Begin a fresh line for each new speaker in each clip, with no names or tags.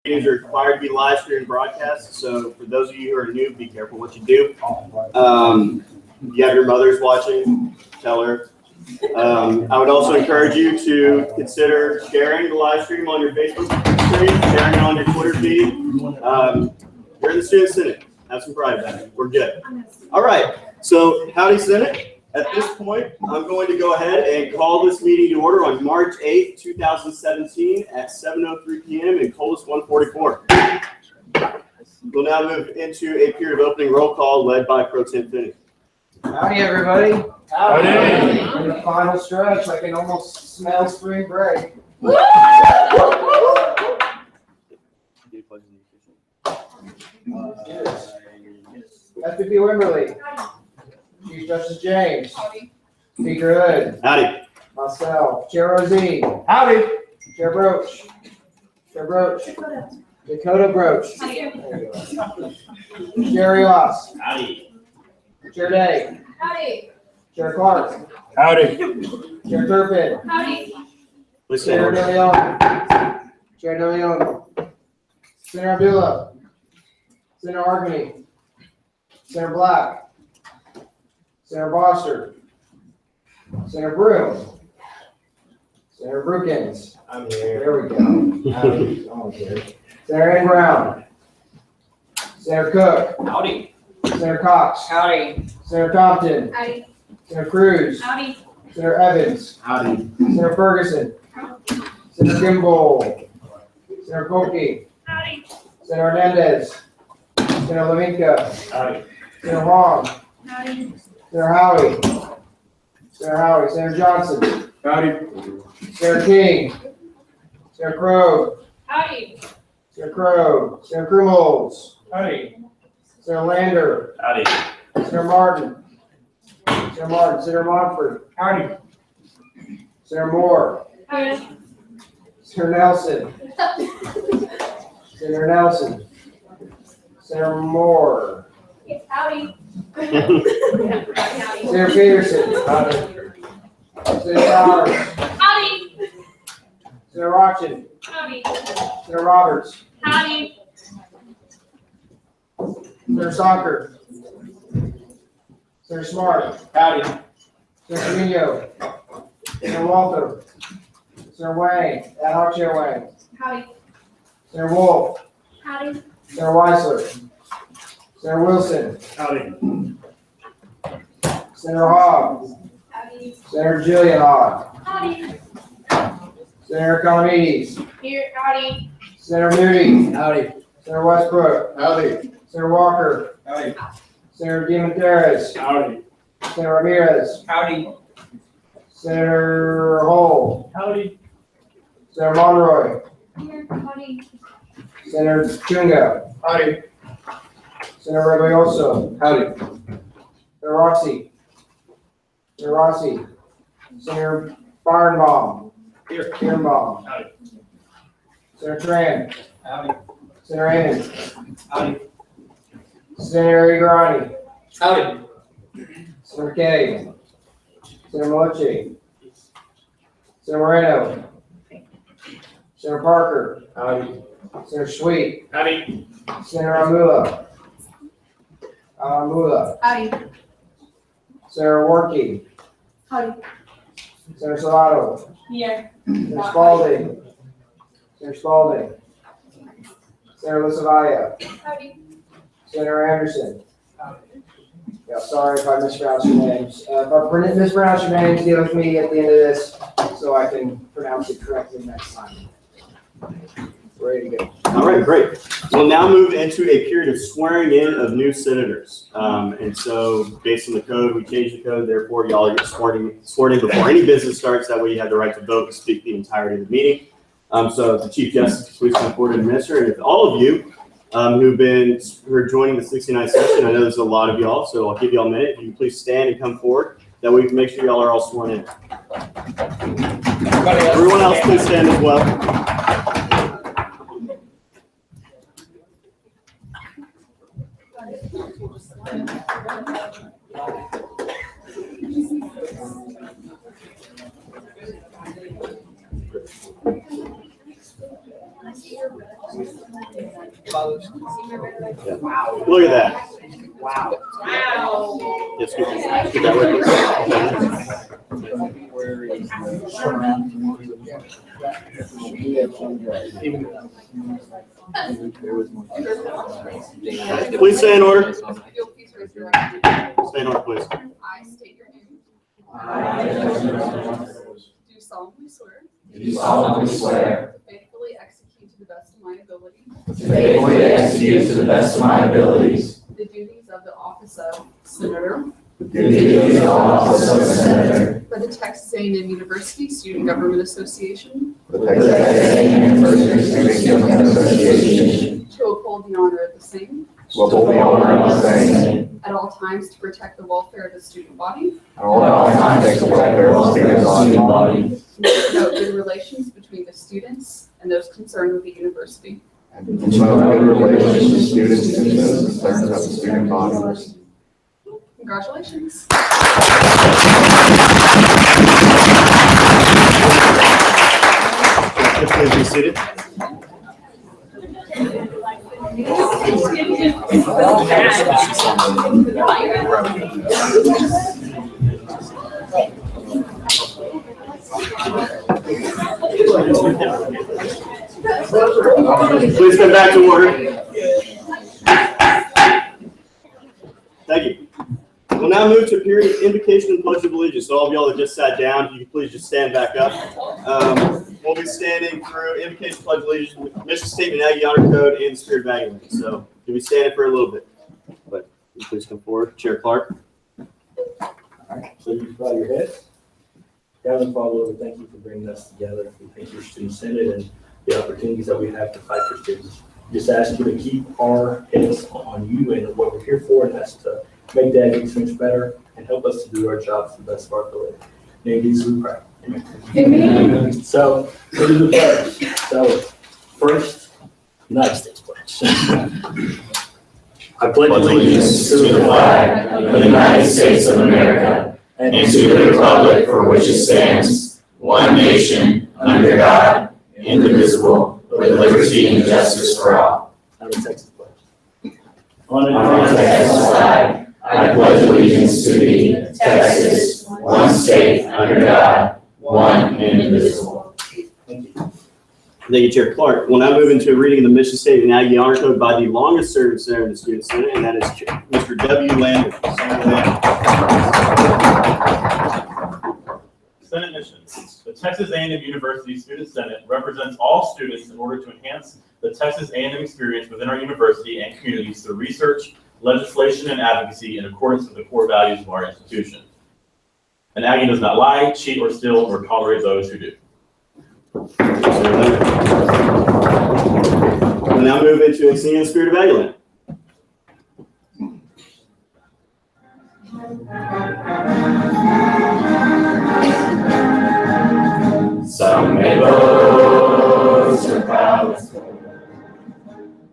Meetings are required to be live streamed broadcast. So for those of you who are new, be careful what you do. If you have your mothers watching, tell her. I would also encourage you to consider sharing the live stream on your Facebook stream, sharing it on your Twitter feed. You're in the Student Senate. Have some pride about it. We're good. All right. So howdy, Senate. At this point, I'm going to go ahead and call this meeting to order on March 8th, 2017 at 7:03 p.m. in Colas 144. We'll now move into a period of opening roll call led by Pro Tem Finney.
Howdy, everybody.
Howdy.
In the final stretch, I can almost smell spring break. FPP Wimberley. Chief Justice James.
Howdy.
Speaker Hood.
Howdy.
Myself. Chair Rosine.
Howdy.
Chair Broach. Chair Broach. Dakota Broach. Chair Ross.
Howdy.
Chair Day.
Howdy.
Chair Clark.
Howdy.
Chair Turpin.
Howdy.
Please
Chair
stand.
DeLeon. Chair DeLeon. Senator Abdullah. Senator Arkany. Senator Black. Senator Foster. Senator Broom. Senator Brookins.
I'm here.
There we go. Almost there. Senator Ann Brown. Senator Cook.
Howdy.
Senator Cox.
Howdy.
Senator Compton.
Howdy.
Senator Cruz.
Howdy.
Senator Evans.
Howdy.
Senator Ferguson. Senator Gimbel. Senator Kolke.
Howdy.
Senator Hernandez. Senator Levinka.
Howdy.
Senator Wong.
Howdy.
Senator Howie. Senator Howie. Senator Johnson.
Howdy.
Senator King. Senator Crow.
Howdy.
Senator Crow. Senator Krumholz.
Howdy.
Senator Lander.
Howdy.
Senator Martin. Senator Martin. Senator Montford.
Howdy.
Senator Moore.
Howdy.
Senator Nelson. Senator Nelson. Senator Moore.
Howdy. Howdy.
Senator Peterson.
Howdy.
Senator Powers.
Howdy.
Senator Rochin.
Howdy.
Senator Roberts.
Howdy.
Senator Soccer. Senator Smart.
Howdy.
Senator Trevino. Senator Walter. Senator Wayne. Ad hoc Chair Wayne.
Howdy.
Senator Wolf.
Howdy.
Senator Weisler. Senator Wilson.
Howdy.
Senator Hogg.
Howdy.
Senator Jillian Hogg.
Howdy.
Senator Calamides.
Here. Howdy.
Senator Moody.
Howdy.
Senator Westbrook.
Howdy.
Senator Walker.
Howdy.
Senator Dimonteres.
Howdy.
Senator Ramirez.
Howdy.
Senator Hull.
Howdy.
Senator Monroy.
Here. Howdy.
Senator Chunga.
Howdy.
Senator Rebelloso.
Howdy.
Senator Rossi. Senator Rossi. Senator Barnbaum.
Here.
Birnbaum.
Howdy.
Senator Tran.
Howdy.
Senator Ammons.
Howdy.
Senator Igrani.
Howdy.
Senator Kay. Senator Malachi. Senator Moreno. Senator Parker.
Howdy.
Senator Sweet.
Howdy.
Senator Amula. Amula.
Howdy.
Senator Warkey.
Howdy.
Senator Salado.
Here.
Senator Spalding. Senator Spalding. Senator Lasavia.
Howdy.
Senator Anderson. Yeah, sorry if I mispronounce your names. If I mispronounce your names, deal with me at the end of this so I can pronounce it correctly next time. Ready to go.
All right, great. We'll now move into a period of swearing in of new senators. And so based on the code, we changed the code. Therefore, y'all get sworn in before any business starts. That way you have the right to vote and speak the entirety of the meeting. So the Chief Justice, please come forward and administer. And if all of you who are joining the 69th session, I know there's a lot of y'all, so I'll give y'all a minute. If you can please stand and come forward. That way we can make sure y'all are all sworn in. Everyone else please stand as well. Look at that.
Wow.
Yes, get that way. Please stay in order. Stay in order, please.
I state your name. Do solemnly swear.
Do solemnly swear.
To faithfully execute to the best of my ability.
To faithfully execute to the best of my abilities.
The duties of the office of Senator.
The duties of the office of Senator.
For the Texas A&M University Student Government Association.
For the Texas A&M University Student Government Association.
To uphold the honor of the same.
To uphold the honor of the same.
At all times to protect the welfare of the student body.
At all times to protect the student body.
To promote good relations between the students and those concerned with the university.
And to promote good relations with students and those concerned of the student body.
Congratulations.
Please be seated. Please come back to order. Thank you. We'll now move to a period of invocation and pledge of allegiance. So all of y'all that just sat down, if you could please just stand back up. We'll be standing through invocation, pledge of allegiance, mission statement, Aggie honor code, and the spirit of Aggie. So you'll be standing for a little bit. But you please come forward. Chair Clark.
All right, so you bow your heads. Heavenly Father, Lord, we thank you for bringing us together. We thank you for Student Senate and the opportunities that we have to fight for students. Just ask you to keep our heads on you and what we're here for, and that's to make that experience better and help us to do our jobs to the best of our ability. In Jesus we pray. Amen.
Amen.
So, what is the pledge? So, first, United States pledge. I pledge allegiance
To the flag of the United States of America and to the republic for which it stands, one nation, under God, indivisible, with liberty and justice for all.
On the Texas pledge.
On the Texas flag, I pledge allegiance to thee, Texas, one state, under God, one and indivisible.
Thank you.
Thank you, Chair Clark. We'll now move into a reading of the mission statement and Aggie honor code by the longest serving senator in the Student Senate, and that is Mr. W. Lander.
Senate missions. The Texas A&M University Student Senate represents all students in order to enhance the Texas A&M experience within our university and communities through research, legislation, and advocacy in accordance with the core values of our institution. An Aggie does not lie, cheat, or steal, or tolerate those who do.
We'll now move into a singing in the spirit of Aggieland.
Some may boast of prowess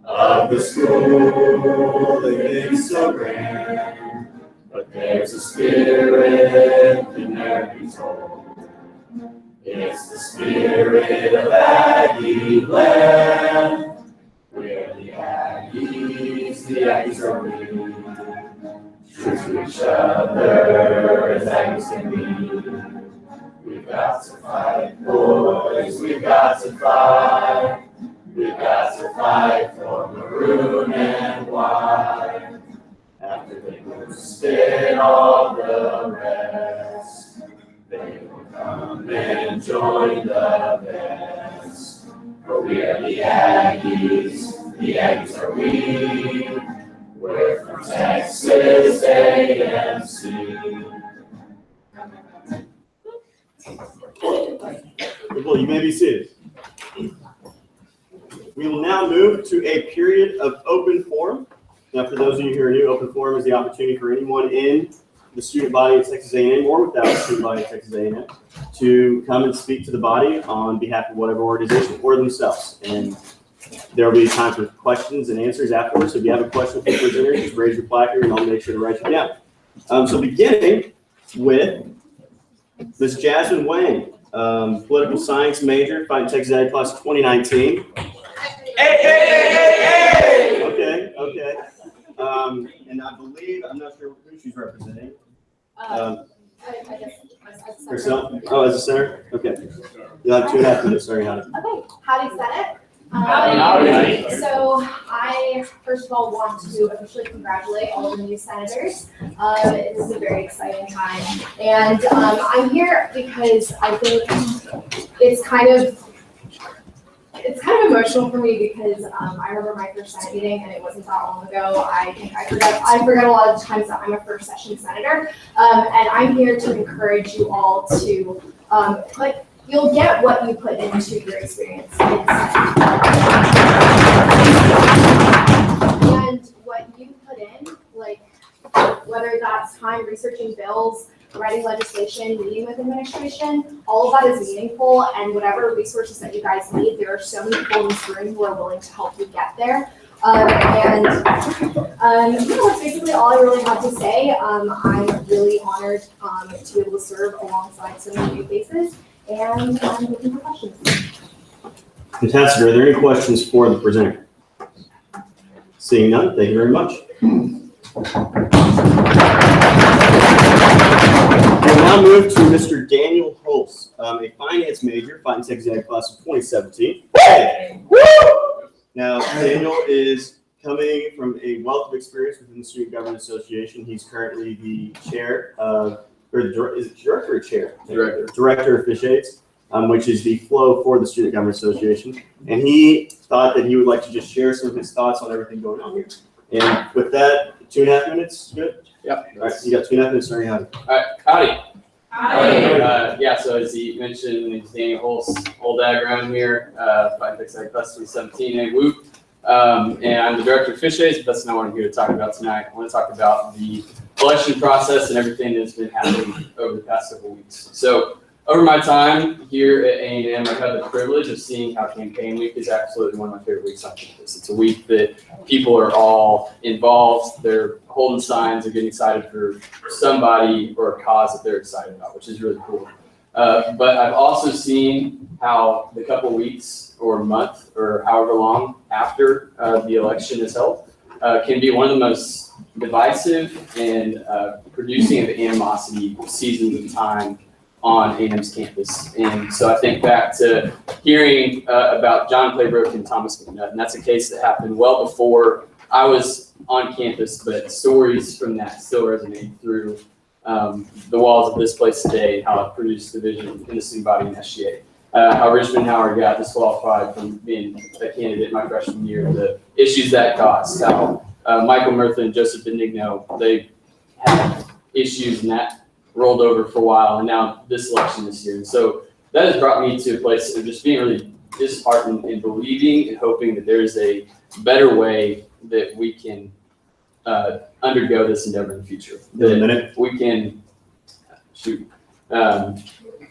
of the school they think so grand, but there's a spirit can never be told. It's the spirit of Aggie land. We're the Aggies are we. True to each other as Aggies can be. We've got to fight, boys, we've got to fight. We've got to fight for maroon and white. After they boosted all the rest, they will come and join the best. For we are the Aggies are we. We're from Texas A&M.
Well, you may be seated. We will now move to a period of open forum. Now, for those of you who are new, open forum is the opportunity for anyone in the student body of Texas A&M or without the student body of Texas A&M to come and speak to the body on behalf of whatever organization or themselves. And there will be time for questions and answers afterwards. So if you have a question for the presenter, just raise your placard and I'll make sure to write you down. So beginning with Ms. Jasmine Wang, political science major, fighting Texas A class 2019. believe, I'm not sure who she's representing.
I guess, as a
Herself? Oh, as a senator? Okay. You'll have 2.5 minutes, starting out.
Okay, howdy Senate.
Howdy.
So I first of all want to officially congratulate all of the new senators. This is a very exciting time. And I'm here because I think it's kind of emotional for me because I remember my first Senate meeting and it wasn't that long ago. I think I forget a lot of times that I'm a first session senator. And I'm here to encourage you all to you'll get what you put into your experience in Senate. And what you put in, like whether that's time researching bills, writing legislation, meeting with administration, all of that is meaningful, and whatever resources that you guys need, there are so many people in this room who are willing to help you get there. That's basically all I really have to say. I'm really honored to be able to serve alongside so many new faces, and I'm looking for questions.
Fantastic. Are there any questions for the presenter? Seeing none, thank you very much. We'll now move to Mr. Daniel Hulse, a finance major, finance executive class of 2017. Hey! Now, Daniel is coming from a wealth of experience within the Student Government Association. He's currently the chair of, is it director or chair? Director of Fish Aids, which is the flow for the Student Government Association. And he thought that he would like to just share some of his thoughts on everything going on here. And with that, 2.5 minutes, good?
Yep.
All right, so you got 2.5 minutes starting out.
All right, howdy.
Howdy.
Yeah, so as he mentioned, my name's Daniel Hulse, old ag around here, finance executive class 2017, and Whoop. And I'm the director of Fish Aids, but that's not what I'm here to talk about tonight. I want to talk about the election process and everything that's been happening over the past couple weeks. So over my time here at A&M, I've had the privilege of seeing how campaign week is absolutely one of my favorite weeks on campus. It's a week that people are all involved. They're holding signs, they're getting excited for somebody or a cause that they're excited about, which is really cool. But I've also seen how the couple weeks or month or however long after the election is held can be one of the most divisive and producing of animosity seasons of time on A&M's campus. And so I think back to hearing about John Claybrook and Thomas McNutt, and that's a case that happened well before I was on campus, but stories from that still resonate through the walls of this place today, how it produced division in the student body and SGA. How Richmond Howard got disqualified from being a candidate my freshman year, the issues that caused, how Michael Murtha and Joseph Benigno, they had issues and that rolled over for a while, and now this election this year. And so that has brought me to a place of just being really disheartened and believing and hoping that there's a better way that we can undergo this endeavor in the future. That we can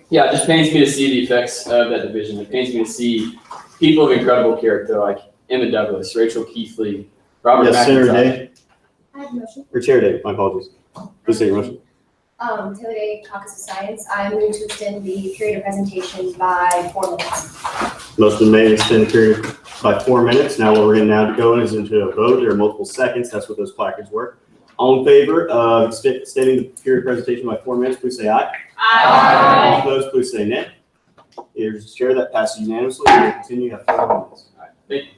yeah, it just pains me to see the effects of that division. It pains me to see people of incredible character like Emma Douglas, Rachel Keithley, Robert
Yes, Senator Day.
I have a motion.
Or Chair Day, my apologies. Please take your motion.
Taylor Day, Caucus of Science. I'm moving to extend the period of presentation by 4 minutes.
Motion made, extend the period by 4 minutes. Now what we're going to now go is into a vote. There are multiple seconds. That's what those placards were. All in favor of extending the period of presentation by 4 minutes, please say aye.
Aye.
All opposed, please say nay. Here's the chair. That passes unanimously. We'll continue. You have 4 minutes.
All right, thank you.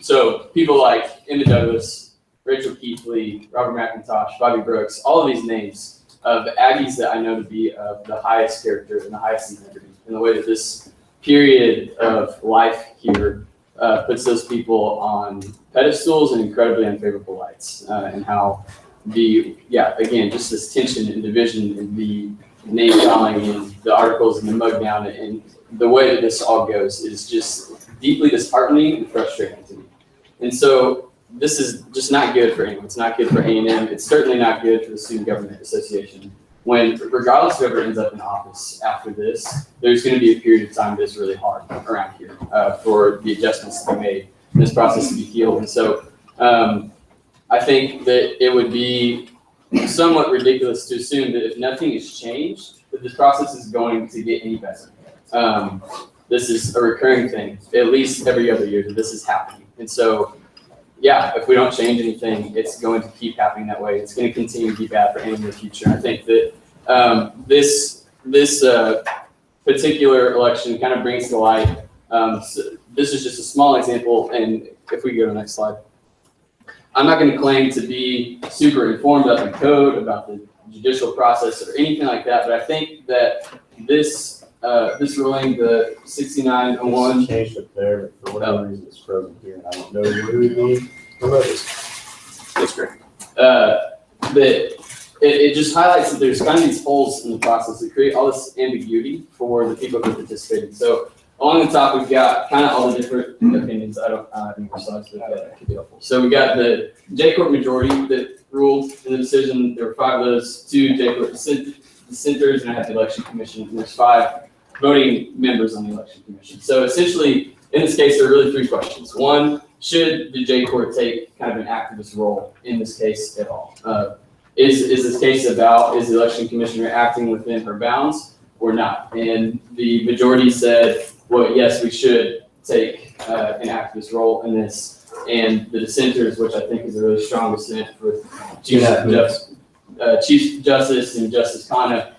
So people like Emma Douglas, Rachel Keithley, Robert McIntosh, Bobby Brooks, all of these names of Aggies that I know to be of the highest character and the highest integrity, in the way that this period of life here puts those people on pedestals and incredibly unfavorable lights, and how again, just this tension and division and the name calling and the articles and the mug down and the way that this all goes is just deeply disheartening and frustrating to me. And so this is just not good for anyone. It's not good for A&M. It's certainly not good for the Student Government Association. When, regardless of whoever ends up in office after this, there's going to be a period of time that's really hard around here for the adjustments to be made and this process to be healed. And so I think that it would be somewhat ridiculous to assume that if nothing has changed, that this process is going to get any better. This is a recurring thing, at least every other year that this is happening. And so yeah, if we don't change anything, it's going to keep happening that way. It's going to continue to be bad for anyone in the future. I think that this particular election kind of brings to light. So this is just a small example, and if we go to the next slide. I'm not going to claim to be super informed about the code, about the judicial process, or anything like that, but I think that this ruling, the 6901.
Changed it there, but for whatever reason it's frozen here, and I don't know where we need.
That's great. It just highlights that there's kind of these holes in the process that create all this ambiguity for the people who participated. So along the top, we've got kind of all the different opinions. I don't have any more slides, but that could be helpful. So we got the J-Court majority that ruled in the decision. There were 5 of those, 2 J-Court dissenters, and I have the election commission, and there's 5 voting members on the election commission. So essentially, in this case, there are really 3 questions. 1, should the J-Court take kind of an activist role in this case at all? Is this case about, is the election commissioner acting within her bounds or not? And the majority said, well, yes, we should take an activist role in this. And the dissenters, which I think is a really strong dissent with Chief Justice and Justice Khanna,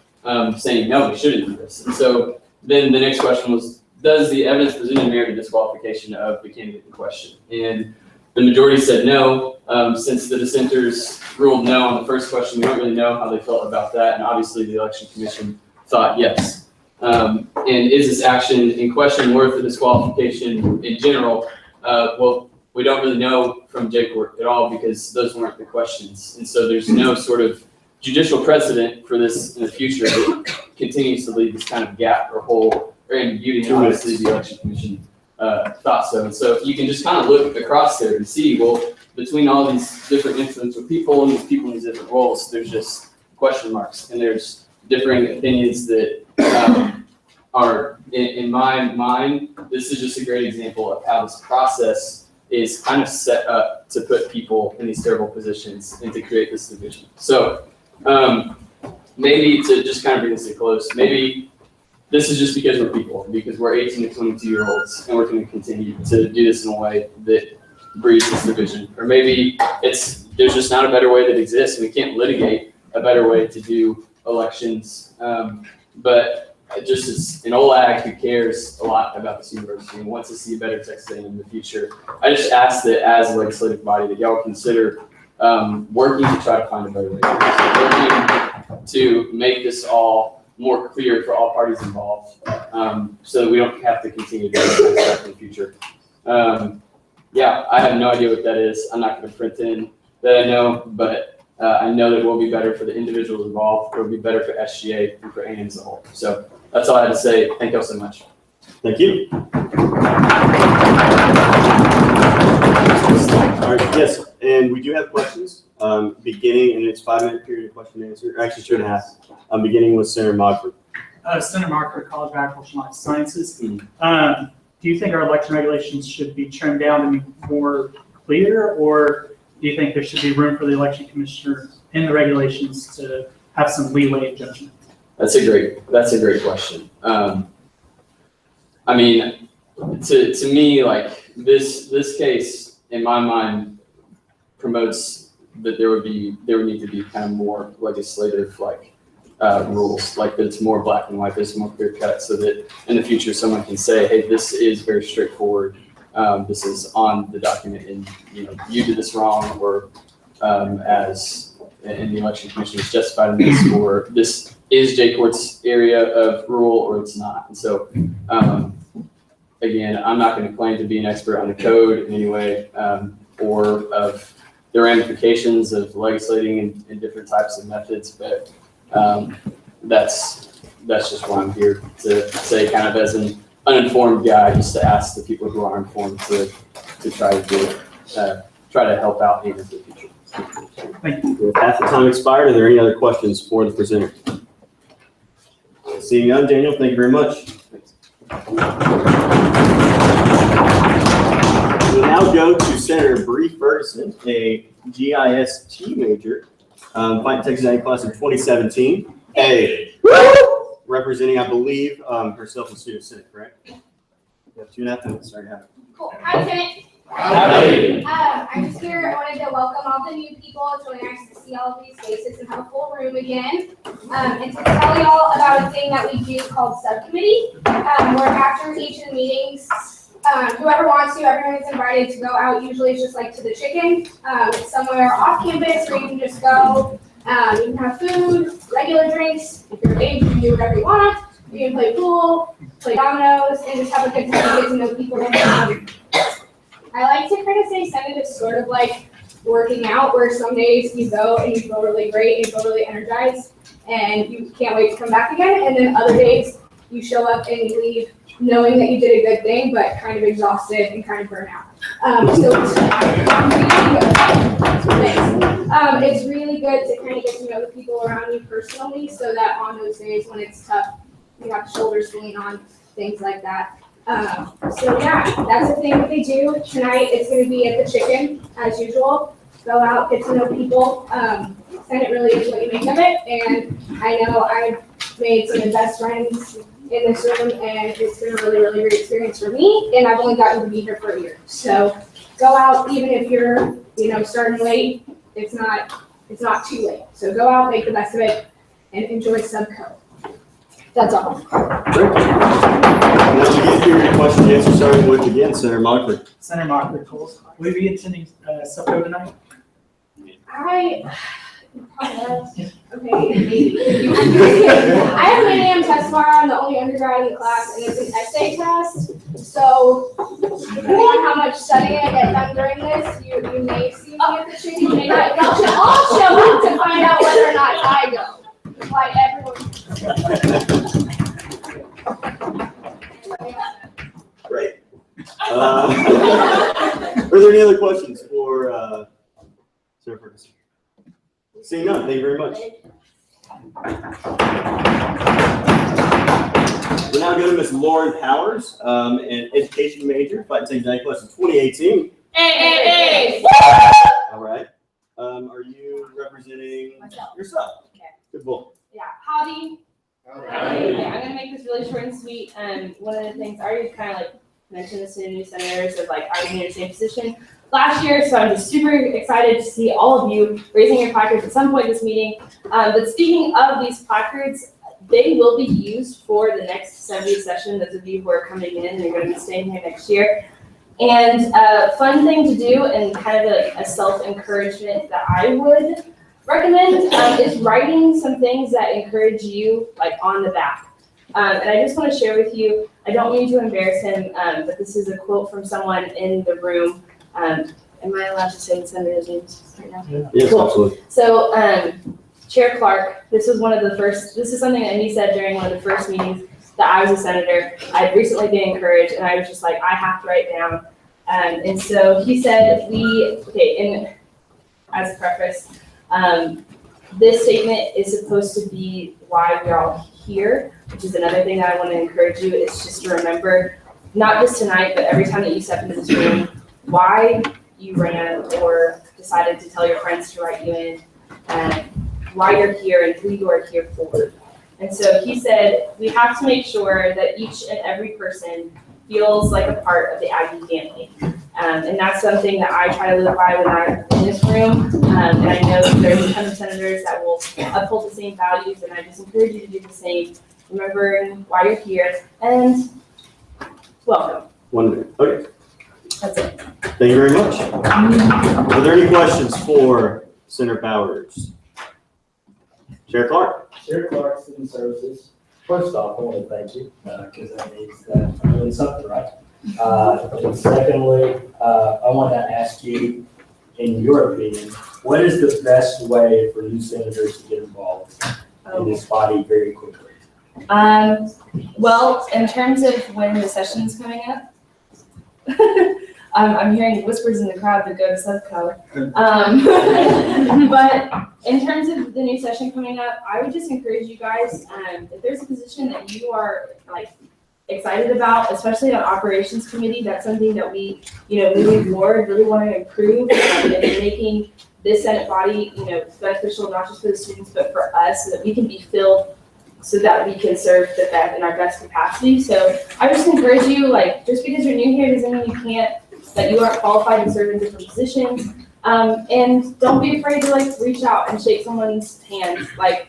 saying, no, we shouldn't do this. And so then the next question was, does the evidence presented merit a disqualification of the candidate in question? And the majority said no. Since the dissenters ruled no on the first question, we don't really know how they felt about that. And obviously the election commission thought yes. And is this action in question worth a disqualification in general? Well, we don't really know from J-Court at all because those weren't the questions. And so there's no sort of judicial precedent for this in the future that continues to leave this kind of gap or hole or ambiguity. And obviously the election commission thought so. And so you can just kind of look across there and see, well, between all these different influential people and these people in these different roles, there's just question marks. And there's differing opinions that are, in my mind, this is just a great example of how this process is kind of set up to put people in these terrible positions and to create this division. So maybe to just kind of bring this to close, maybe this is just because we're people, because we're 18 to 22-year-olds, and we're going to continue to do this in a way that breeds this division. Or maybe there's just not a better way that exists. We can't litigate a better way to do elections. But just as an old ag who cares a lot about this university and wants to see a better Texas A&M in the future, I just ask that as a legislative body that y'all consider working to try to find a better way. Working to make this all more clear for all parties involved, so that we don't have to continue to do this in the future. Yeah, I have no idea what that is. I'm not going to pretend that I know, but I know that it will be better for the individuals involved. It will be better for SGA and for A&M as a whole. So that's all I had to say. Thank you all so much.
Thank you. All right, yes, and we do have questions. Beginning, and it's 5-minute period of question and answer, or actually 2.5. Beginning with Senator Mogford.
Senator Marker, College of Agricultural and Life Sciences. Do you think our election regulations should be trimmed down to be more clear, or do you think there should be room for the election commissioner in the regulations to have some leeway in judgment?
That's a great question. I mean, to me, like this case in my mind promotes that there would need to be kind of more legislative rules, like that it's more black and white, there's more clear cut, so that in the future someone can say, hey, this is very straightforward. This is on the document, and you did this wrong, or as in the election commission is justified in this, or this is J-Court's area of rule, or it's not. And so, again, I'm not going to claim to be an expert on the code in any way, or of the ramifications of legislating in different types of methods, but that's just why I'm here to say, kind of as an uninformed guy, just to ask the people who are informed to try to help out in the future.
Thank you.
With half the time expired, are there any other questions for the presenter? Seeing none, Daniel, thank you very much. We'll now go to Senator Bree Ferguson, a GIST major, Fighting Texas A&M class of 2017. Hey, representing, I believe, herself in Student Senate, correct? You have 2.5 minutes. Sorry, have it.
Cool. Hi, Lieutenant.
Howdy.
I'm just all the new people. It's really nice to see all of these faces and have a full room again. And to tell y'all about a thing that we do called subcommittee, where after each of the meetings, whoever wants to, everyone's invited to go out. Usually it's just like to the chicken, somewhere off campus where you can just go. You can have food, regular drinks. If you're of age, you can do whatever you want. You can play pool, play dominoes, and just have a good time, get to know people. I like to kind of say Senate is sort of like working out, where some days you go and you feel really great, and you feel really energized, and you can't wait to come back again. And then other days you show up and you leave knowing that you did a good thing, but kind of exhausted and kind of burnt out. It's really good to kind of get to know the people around you personally, so that on those days when it's tough, you have shoulders to lean on, things like that. So yeah, that's the thing that they do. Tonight it's going to be at the chicken, as usual. Go out, get to know people. Senate really is what you make of it. And I know I've made some of the best friends in this room, and it's been a really, really great experience for me. And I've only gotten to be here for a year. So go out, even if you're, starting late, it's not too late. So go out, make the best of it, and enjoy Subco. That's all.
Great. Now we get through your question and answer, starting with again, Senator Mockler.
Senator Mockler, will we be attending Subco tonight?
Okay, maybe. I have an 8 a.m. test tomorrow. I'm the only undergrad in the class, and it's an essay test. So, depending on how much studying I get done during this, you may see me at the chicken. You may not. Y'all should all show up to find out whether or not I go. Why everyone.
Great. Are there any other questions for Senator Ferguson? Seeing none, thank you very much. We're now going to Miss Lauren Powers, an education major, if I can take that class of 2018.
Hey!
All right. Are you representing
Myself.
yourself?
Okay.
Good boy.
Yeah, howdy. Okay, I'm gonna make this really short and sweet. One of the things I already kind of like mentioned this to the new senators of like already in the same position last year, so I'm just super excited to see all of you raising your placards at some point this meeting. But speaking of these placards, they will be used for the next assembly session. Those of you who are coming in and are going to be staying here next year. And a fun thing to do, and kind of like a self-encouragement that I would recommend, is writing some things that encourage you, like on the back. And I just want to share with you, I don't mean to embarrass him, but this is a quote from someone in the room. Am I allowed to say senators' names right now?
Yeah. Yes,
Cool.
absolutely.
So, Chair Clark, this is something that he said during one of the first meetings that I was a senator. I'd recently been encouraged, and I was just like, I have to write down. And so he said, as a preface, this statement is supposed to be why we're all here, which is another thing that I want to encourage you, is just to remember, not just tonight, but every time that you step into this room, why you ran or decided to tell your friends to write you in, and why you're here and who you are here for. And so he said, we have to make sure that each and every person feels like a part of the Aggie family. And that's something that I try to live by when I'm in this room. And I know that there's a ton of senators that will uphold the same values, and I just encourage you to do the same, remembering why you're here, and welcome.
1 minute. Okay.
That's it.
Thank you very much. Are there any questions for Senator Powers? Chair Clark.
Chair Clark, Student Services. First off, I want to thank you, because that means that I'm doing something right. And secondly, I want to ask you, in your opinion, what is the best way for new senators to get involved in this body very quickly?
Well, in terms of when the session's coming up, I'm hearing whispers in the crowd to go to Subco. But in terms of the new session coming up, I would just encourage you guys, if there's a position that you are like excited about, especially on operations committee, that's something that we, moving forward, really want to improve and making this Senate body, beneficial not just for the students, but for us, so that we can be filled, so that we can serve the best in our best capacity. So I just encourage you, like, just because you're new here doesn't mean that you aren't qualified to serve in different positions. And don't be afraid to like reach out and shake someone's hand. Like,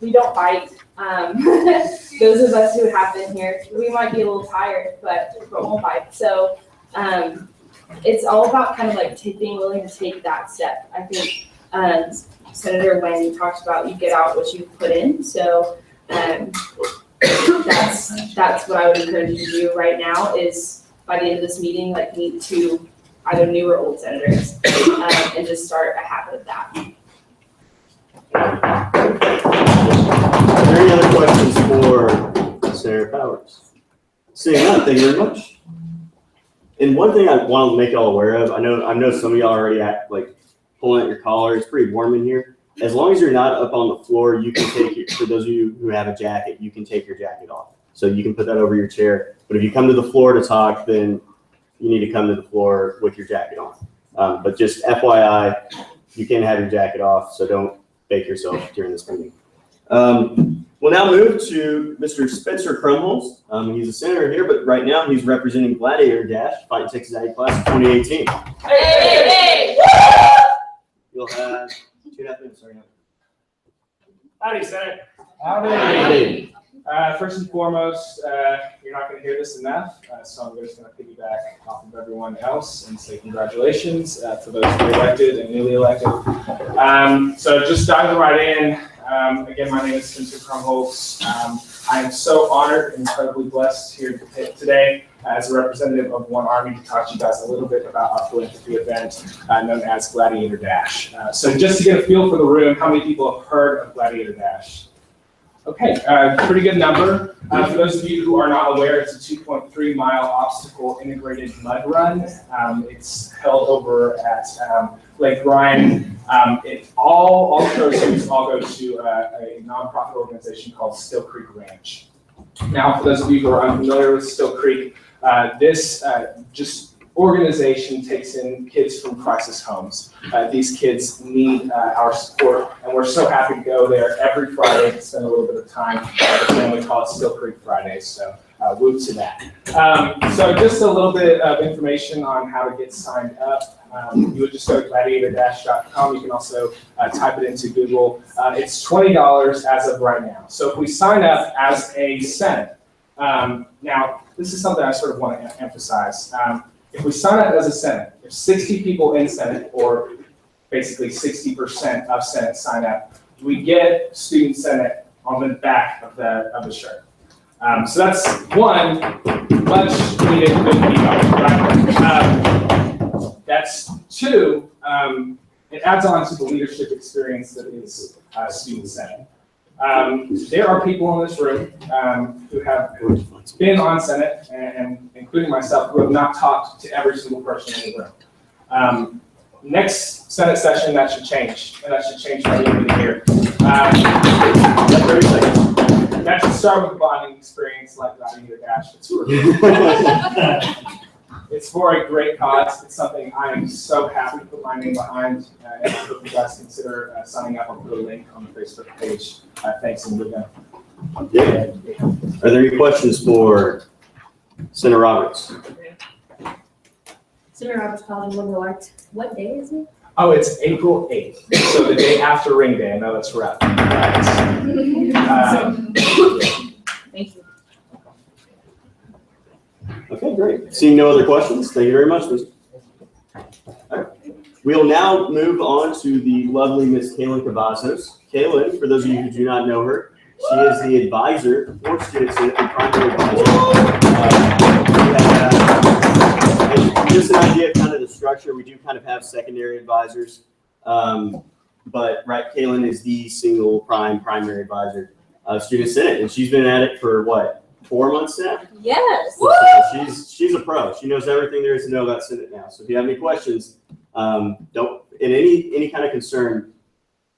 we don't bite. Those of us who have been here, we might be a little tired, but we won't bite. So it's all about kind of like being willing to take that step. I think Senator Wayne talked about you get out what you put in. So that's what I would encourage you to do right now is by the end of this meeting, like meet to either new or old senators and just start a habit of that.
Are there any other questions for Senator Powers? Seeing none, thank you very much. And one thing I want to make y'all aware of, I know some of y'all already pulling at your collar. It's pretty warm in here. As long as you're not up on the floor, you can for those of you who have a jacket, you can take your jacket off. So you can put that over your chair. But if you come to the floor to talk, then you need to come to the floor with your jacket on. But just FYI, you can have your jacket off, so don't bake yourself during this meeting. We'll now move to Mr. Spencer Crumholz. He's a senator here, but right now he's representing Gladiator Dash, Fighting Texas Ag Class of 2018.
Hey!
You'll have 2.5 minutes. Sorry.
Howdy, Senate.
Howdy.
First and foremost, you're not going to hear this enough, so I'm just going to piggyback off of everyone else and say congratulations to those re-elected and newly elected. So just diving right in, again, my name is Spencer Crumholz. I am so honored and incredibly blessed here today as a representative of One Army to talk to you guys a little bit about our philanthropy event known as Gladiator Dash. So just to get a feel for the room, how many people have heard of Gladiator Dash? Okay, pretty good number. For those of you who are not aware, it's a 2.3-mile obstacle integrated mud run. It's held over at Lake Bryan. All proceeds all go to a nonprofit organization called Still Creek Ranch. Now, for those of you who are unfamiliar with Still Creek, this organization takes in kids from crisis homes. These kids need our support, and we're so happy to go there every Friday and spend a little bit of time with the family. We call it Still Creek Fridays, so woo to that. So just a little bit of information on how to get signed up. You would just go to gladiatordash.com. You can also type it into Google. It's $20 as of right now. So if we sign up as a Senate, now this is something I sort of want to emphasize. If we sign up as a Senate, if 60 people in Senate, or basically 60% of Senate sign up, we get Student Senate on the back of the shirt. So that's one much needed good right? That's two, it adds on to the leadership experience that is Student Senate. There are people in this room who have been on Senate, and including myself, who have not talked to every single person in the room. Next Senate session, that should change, and that should change by the end of the year. That should start with a bonding experience like Gladiator Dash. It's for a great cause. It's something I am so happy to put my name behind, and I hope you guys consider signing up. I'll put a link on the Facebook page. Thanks, and we're done.
Yeah. Are there any questions for Senator Roberts?
Senator Roberts called in Woodward. What day is it?
Oh, it's April 8th, so the day after Ring Day. I know that's rough.
Thank you.
Okay, great. Seeing no other questions, thank you very much, Mr. All right. We'll now move on to the lovely Miss Kaylin Cavazos. Kaylin, for those of you who do not know her, she is the advisor for Student Senate and primary advisor. Just an idea of kind of the structure, we do kind of have secondary advisors, but right, Kaylin is the single primary advisor of Student Senate, and she's been at it for what? 4 months now?
Yes.
So she's a pro. She knows everything there is to know about Senate now. So if you have any questions, any kind of concern,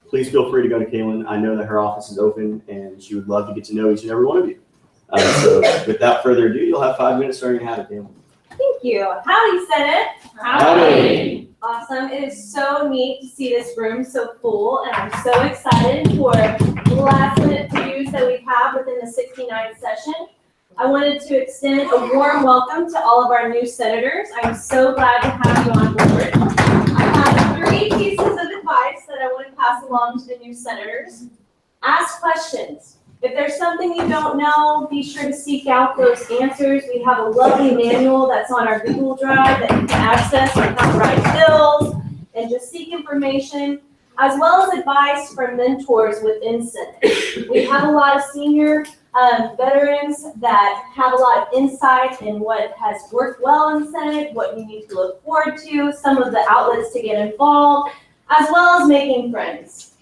please feel free to go to Kaylin. I know that her office is open and she would love to get to know each and every one of you. So without further ado, you'll have 5 minutes starting at it, Kaylin.
Thank you. Howdy, Senate.
Howdy.
Awesome. It is so neat to see this room so full, and I'm so excited for the last minute views that we have within the 69th session. I wanted to extend a warm welcome to all of our new senators. I'm so glad to have you on board. I have along to the new senators. Ask questions. If there's something you don't know, be sure to seek out those answers. We have a lovely manual that's on our Google Drive that you can access on how to write bills and just seek information, as well as advice from mentors within Senate. We have a lot of senior veterans that have a lot of insight in what has worked well in Senate, what you need to look forward to, some of the outlets to get involved, as well as making friends.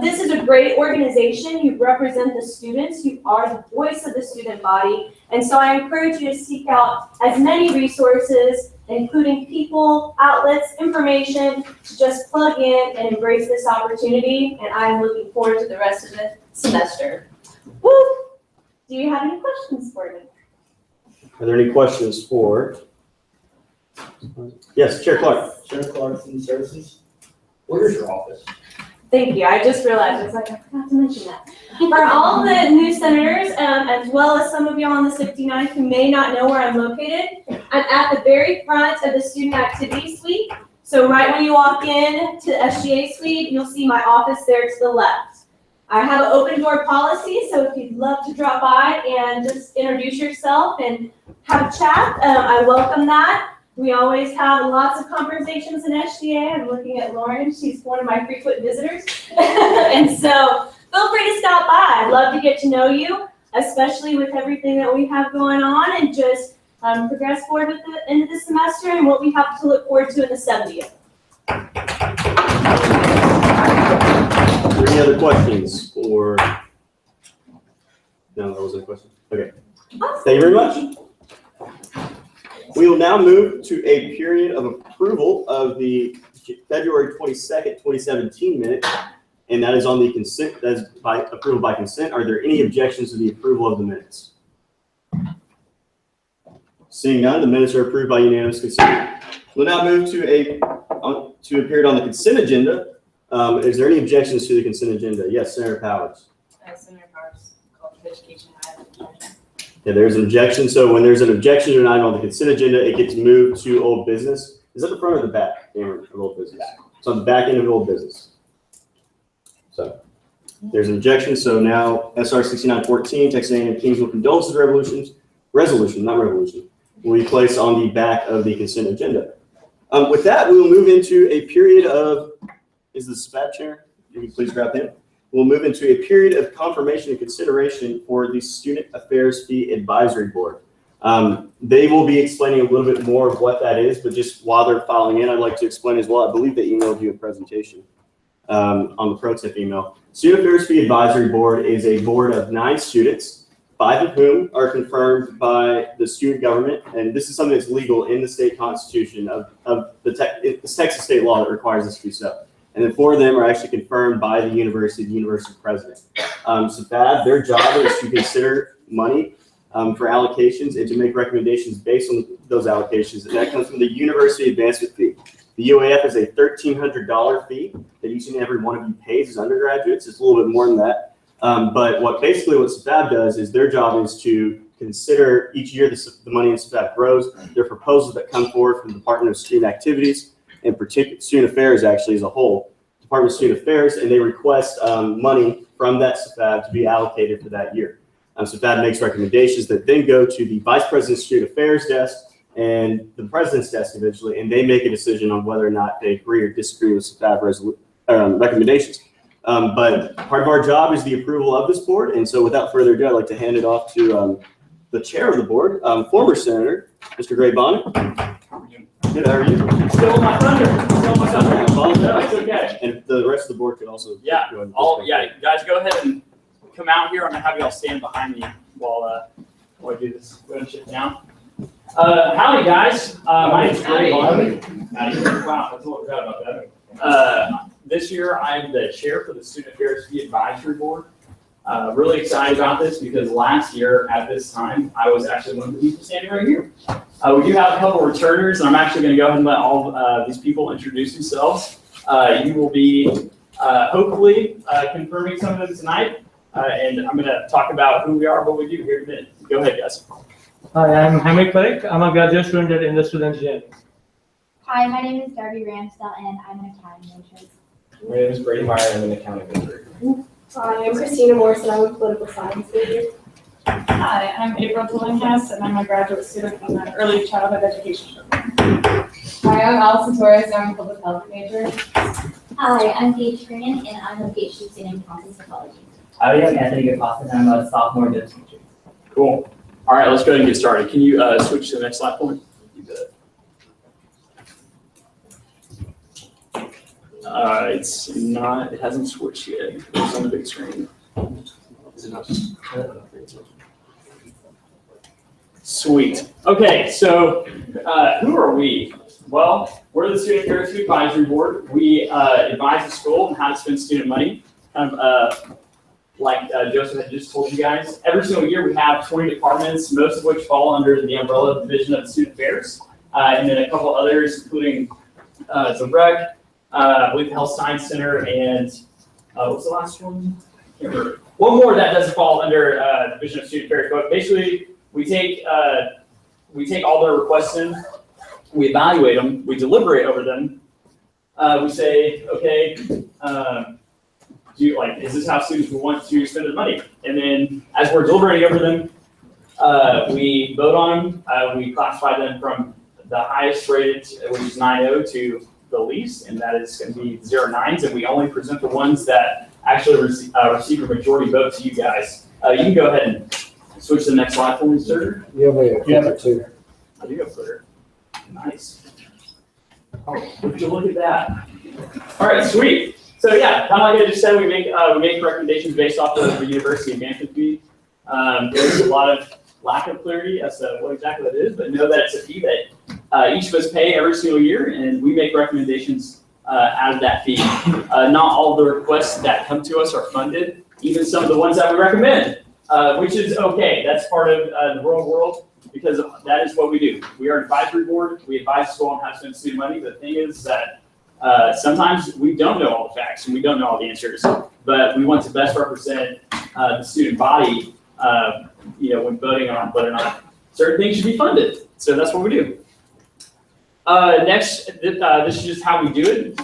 This is a great organization. You represent the students. You are the voice of the student body. And so I encourage you to seek out as many resources, including people, outlets, information, to just plug in and embrace this opportunity. And I'm looking forward to the rest of the semester. Woo! Do you have any questions for me?
Are there any questions for? Yes, Chair Clark.
Chair Clark, Student Services. Where's your office?
Thank you. I just realized, I was like, I forgot to mention that. For all the new senators, as well as some of y'all on the 69th who may not know where I'm located, I'm at the very front of the Student Activity Suite. So right when you walk in to the SGA Suite, you'll see my office there to the left. I have an open door policy, so if you'd love to drop by and just introduce yourself and have a chat, I welcome that. We always have lots of conversations in SGA. I'm looking at Lauren. She's one of my frequent visitors. And so feel free to stop by. I'd love to get to know you, especially with everything that we have going on, and just progress forward with the end of the semester and what we have to look forward to in the 70th.
Are there any other questions or? No, that wasn't a question. Okay. Thank you very much. We will now move to a period of approval of the February 22nd, 2017 minutes, and that is on the consent, that is by approval by consent. Are there any objections to the approval of the minutes? Seeing none, the minutes are approved by unanimous consent. We'll now move to a period on the consent agenda. Is there any objections to the consent agenda? Yes, Senator Powers.
Senator Powers, College of Education, I have an objection.
Yeah, there's an objection. So when there's an objection to an item on the consent agenda, it gets moved to old business. Is that the front or the back, Cameron, of old business? It's on the back end of old business. So there's an objection. So now SR 6914, Texas A&M Kingsville Condolences Resolution, not revolution, will be placed on the back of the consent agenda. With that, we will move into a period of, is the SPAD chair? You can please grab him. We'll move into a period of confirmation and consideration for the Student Affairs Fee Advisory Board. They will be explaining a little bit more of what that is, but just while they're filing in, I'd like to explain as well. I believe they emailed you a presentation on the pro tip email. Student Affairs Fee Advisory Board is a board of 9 students, 5 of whom are confirmed by the student government, and this is something that's legal in the state constitution of the Texas state law that requires this to be so. And then 4 of them are actually confirmed by the university president. So that their job is to consider money for allocations and to make recommendations based on those allocations. And that comes from the university advancement fee. The UAF is a $1,300 fee that each and every one of you pays as undergraduates. It's a little bit more than that. But what SFAB does is their job is to consider each year the money in SFAB grows. There are proposals that come forward from the Department of Student Activities, in particular Student Affairs actually as a whole, Department of Student Affairs, and they request money from that SFAB to be allocated for that year. SFAB makes recommendations that then go to the Vice President's Student Affairs desk and the President's desk eventually, and they make a decision on whether or not they agree or disagree with SFAB recommendations. But part of our job is the approval of this board, and so without further ado, I'd like to hand it off to the chair of the board, former Senator, Mr. Gray Bonnet. Good, how are you?
Still my thunder. That's okay.
And the rest of the board could also
Yeah.
go ahead and
Guys, go ahead and come out here. I'm gonna have y'all stand behind me while I do this. Go ahead and sit down. Howdy, guys. My name's Gray Bonnet. Wow, that's what we got about that. This year, I'm the chair for the Student Affairs Fee Advisory Board. Really excited about this because last year at this time, I was actually one of the people standing right here. We do have a couple of returners, and I'm actually going to go ahead and let all these people introduce themselves. You will be hopefully confirming some of them tonight, and I'm going to talk about who we are, what we do here in a minute. Go ahead, guys.
Hi, I'm Hamid Parekh. I'm a graduate student at Industrial Engineering.
Hi, my name is Darby Ramsdell, and I'm an accounting major.
My name is Brady Meyer, I'm an accounting major.
Hi, I'm Christina Morrison. I'm a political science major.
Hi, I'm April Tillinghast, and I'm a graduate student from the Early Childhood Education program.
Hi, I'm Allison Torres, and I'm a public health major.
Hi, I'm Paige Tran, and I'm a PhD student in quantum psychology.
Hi, I'm Anthony Gapasa, and I'm a sophomore business major.
Cool. All right, let's go ahead and get started. Can you switch to the next slide for me? You bet. It's not, it hasn't switched yet. It's on the big screen. Is it not? Sweet. Okay, so who are we? Well, we're the Student Affairs Advisory Board. We advise the school on how to spend student money. Like Joseph had just told you guys, every single year we have 20 departments, most of which fall under the umbrella division of Student Affairs, and then a couple others, including the rec, I believe the Health Science Center, and what's the last one? Can't remember. One more that doesn't fall under division of Student Affairs, but basically we take all their requests in, we evaluate them, we deliberate over them, we say, okay, is this how students want to spend their money? And then as we're deliberating over them, we vote on them, we classify them from the highest rated, which is 9.0, to the least, and that is going to be 0.9s, and we only present the ones that actually receive a majority vote to you guys. You can go ahead and switch to the next slide for me, sir.
You have a clicker too.
I do have Twitter. Nice. Oh, would you look at that? All right, sweet. So yeah, kind of like I just said, we make recommendations based off of the university advancement fee. There's a lot of lack of clarity as to what exactly that is, but know that it's a fee that each of us pay every single year, and we make recommendations out of that fee. Not all the requests that come to us are funded, even some of the ones that we recommend, which is okay. That's part of the real world, because that is what we do. We are an advisory board. We advise the school on how to spend student money. The thing is that sometimes we don't know all the facts and we don't know all the answers, but we want to best represent the student body, when voting on whether or not certain things should be funded. So that's what we do. Next, this is just how we do it.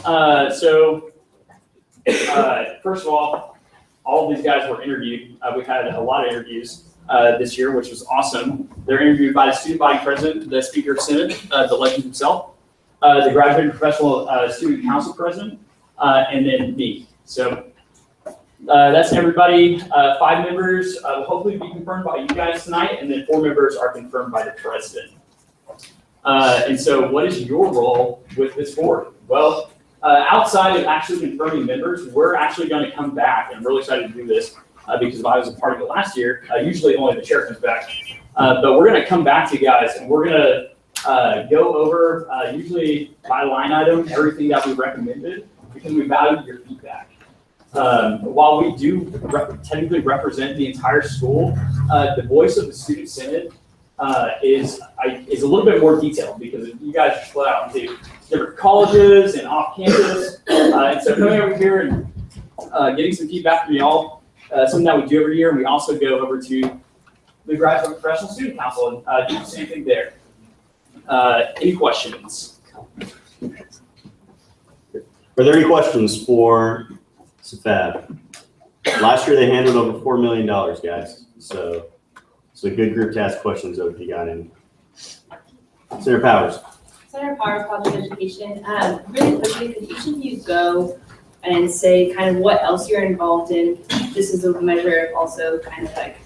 First of all of these guys were interviewed. We had a lot of interviews this year, which was awesome. They're interviewed by the student body president, the speaker of Senate, the legend himself, the graduate and professional student council president, and then me. So that's everybody. 5 members will hopefully be confirmed by you guys tonight, and then 4 members are confirmed by the president. And so what is your role with this board? Well, outside of actually confirming members, we're actually going to come back, and I'm really excited to do this because if I was a part of it last year, usually only the chair comes back. But we're going to come back to you guys, and we're going to go over, usually by line item, everything that we recommended, because we value your feedback. While we do technically represent the entire school, the voice of the student senate is a little bit more detailed, because you guys are split out into different colleges and off campus. And so coming over here and getting some feedback from y'all, something that we do every year, and we also go over to the Graduate Professional Student Council and do the same thing there. Any questions?
Are there any questions for Safab? Last year they handled over $4 million, guys. So it's a good group to ask questions of if you got any. Senator Powers.
Senator Powers, Public Education. Really quickly, could each of you go and say kind of what else you're involved in, just as a measure of also kind of like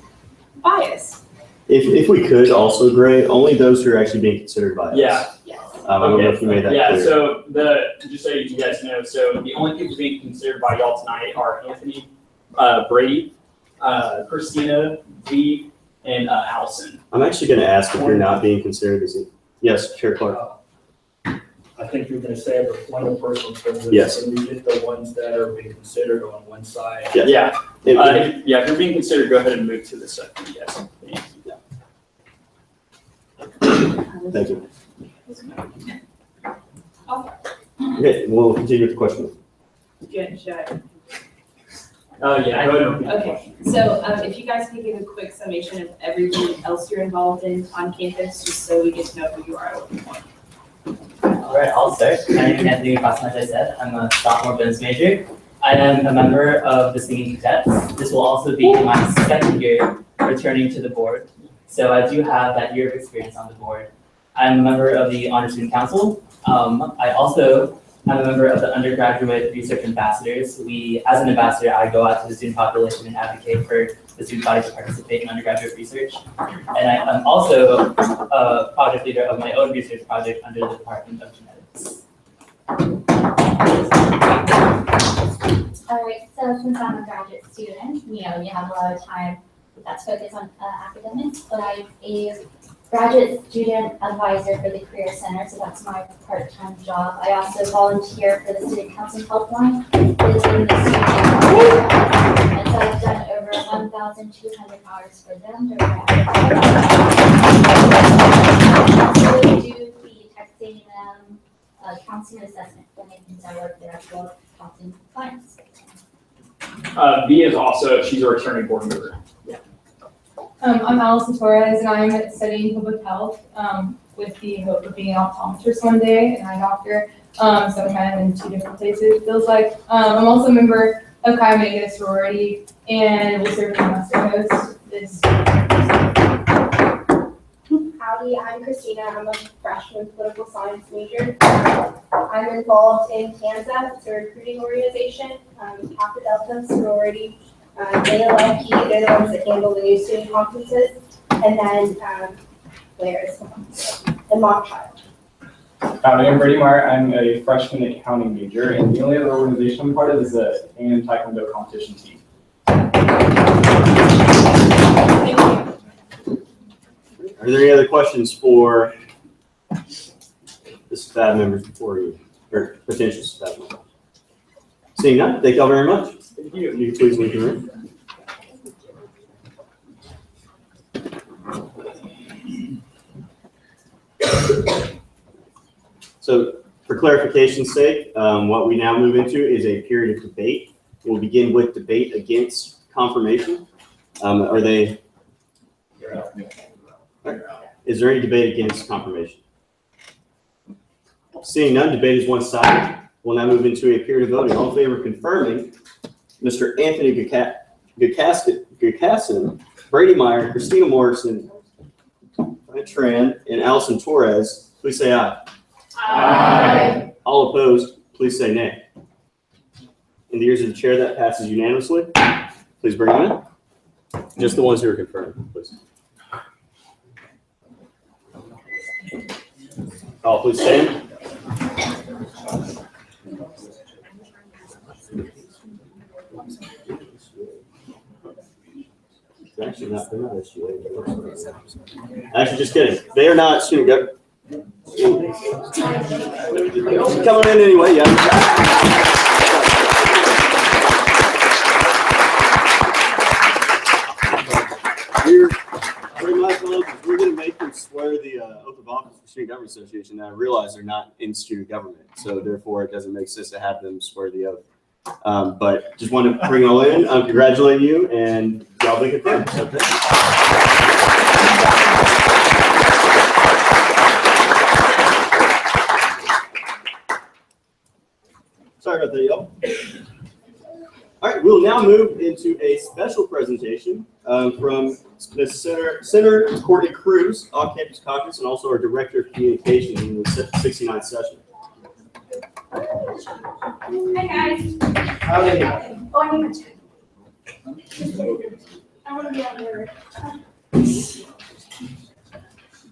bias?
If we could also, Gray, only those who are actually being considered by us.
Yeah.
I don't know if you made that clear.
So just so you guys know, so the only people being considered by y'all tonight are Anthony, Brady, Christina, Dee, and Allison.
I'm actually going to ask if you're not being considered. Yes, Chair Clark.
I think you're going to say one person in terms of,
yes.
And we get the ones that are being considered on one side.
Yes.
Yeah. If you're being considered, go ahead and move to the second. Yes.
Thank you. Okay, we'll continue with the question.
Should I?
Yeah, go ahead.
Okay, so if you guys could give a quick summation of everything else you're involved in on campus, just so we get to know who you are.
All right, I'll start. My name is Anthony Costa, as I said. I'm a sophomore business major. I am a member of the singing cadets. This will also be my second year returning to the board. So I do have that year of experience on the board. I'm a member of the Honor Student Council. I also am a member of the Undergraduate Research Ambassadors. As an ambassador, I go out to the student population and advocate for the student body to participate in undergraduate research. And I'm also a project leader of my own research project under the Department of Genetics.
All right, so since I'm a graduate student, you have a lot of time that's focused on academics, but I'm a graduate student advisor for the Career Center, so that's my part-time job. I also volunteer for the Student Council Helpline within the student and so I've done over 1,200 hours for them. I also do the texting them, counseling assessment when they can start their actual counseling clients.
B is also, she's a returning board member.
I'm Allison Torres, and I'm studying public health with the hope of being an optometrist one day, and eye doctor. So I'm kind of in two different places, it feels like. I'm also a member of Chi Omega sorority, and will serve as a master host this.
Howdy, I'm Christina. I'm a freshman political science major. I'm involved in TANZA, it's a recruiting organization, Kappa Delta sorority. ALFP, they're the ones that handle the new student conferences, and then and mock trial.
I'm Brady Meyer. I'm a freshman accounting major, and the only other organization I'm part of is the A&M Taekwondo competition team.
Are there any other questions for the staff members before you, or potential staff members? Seeing none, thank y'all very much. Thank you. You can please leave the room. So for clarification's sake, what we now move into is a period of debate. We'll begin with debate against confirmation. Is there any debate against confirmation? Seeing none, debate is one-sided. We'll now move into a period of voting. All in favor of confirming Mr. Anthony Gukassin, Brady Meyer, Christina Morrison, Tran, and Allison Torres, please say aye. Aye. All opposed, please say nay. In the ears of the chair, that passes unanimously. Please bring them in. Just the ones who are confirmed, please. All please stand. Actually, they're not SUA. Actually, just kidding. They are not student government. Coming in anyway, yeah. We're going to make them swear the oath of office for Student Government Association. And I realize they're not in student government, so therefore it doesn't make sense to have them swear the oath. But just want to bring it all in, congratulate you, and y'all make it fun. So thank you. Sorry about that, y'all. All right, we'll now move into a special presentation from Ms. Senator Courtney Cruz, off-campus caucus, and also our Director of Communication in the 69th session.
Hi guys.
Howdy.
Oh, I need to check. I want to be on there.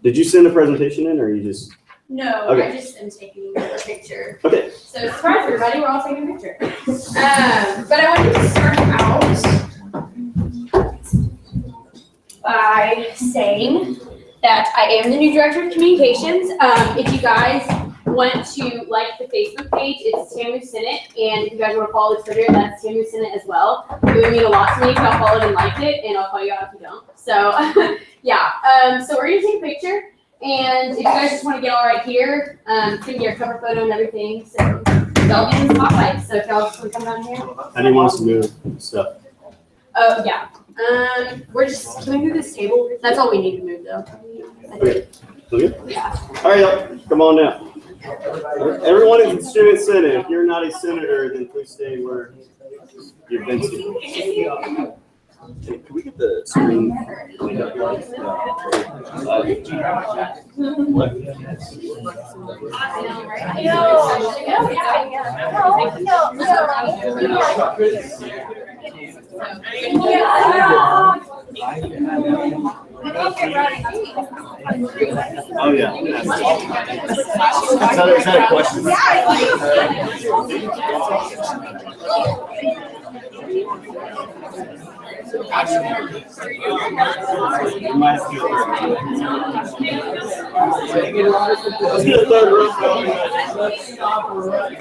Did you send the presentation in, or you just?
No,
okay.
I just am taking a picture.
Okay.
So surprise everybody, we're all taking a picture. But I wanted to start out by saying that I am the new Director of Communications. If you guys want to like the Facebook page, it's Tamu Senate, and if you guys want to follow the Twitter, that's Tamu Senate as well. It would mean a lot to me if y'all followed and liked it, and I'll call you out if you don't. So yeah, so we're gonna take a picture, and if you guys just want to get all right here, it's gonna be your cover photo and everything. So y'all get in the spotlight. So if y'all just want to come down here.
How do you want us to move stuff?
Oh yeah. We're just can we move this table? That's all we need to move though.
Okay. Okay.
Yeah.
All right, y'all, come on now. Everyone in the student senate, if you're not a senator, then please stay where you've been seated. Hey, can we get the screen cleaned up, guys? What? Oh, yeah. Is that a question? Let's get a third row. Let's stop right.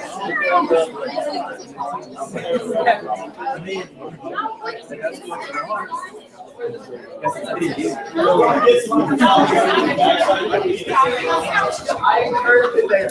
I encourage it there.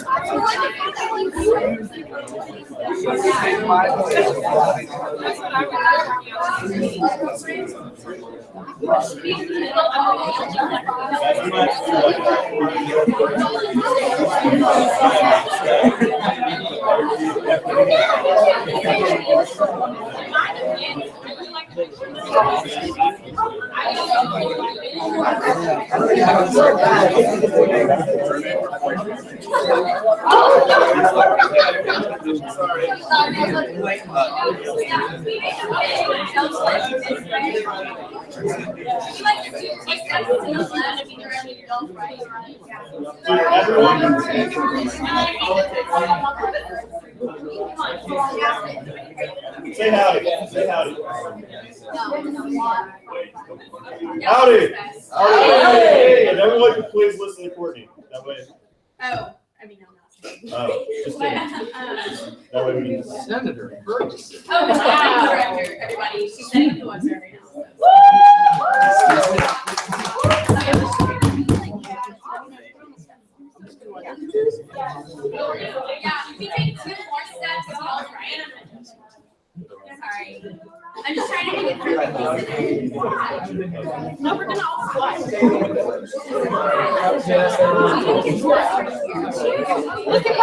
Say howdy. Say howdy. Howdy. Howdy. And everyone can please listen to Courtney. That way.
Oh, I mean, I'm not.
Oh, just kidding. That way we can.
Senator Ferguson.
Oh, wow. Director, everybody. She's setting the website right now. Yeah, if you take 2 more steps, it's all right. Sorry. I'm just trying to make it through. No, we're gonna all squat. Look at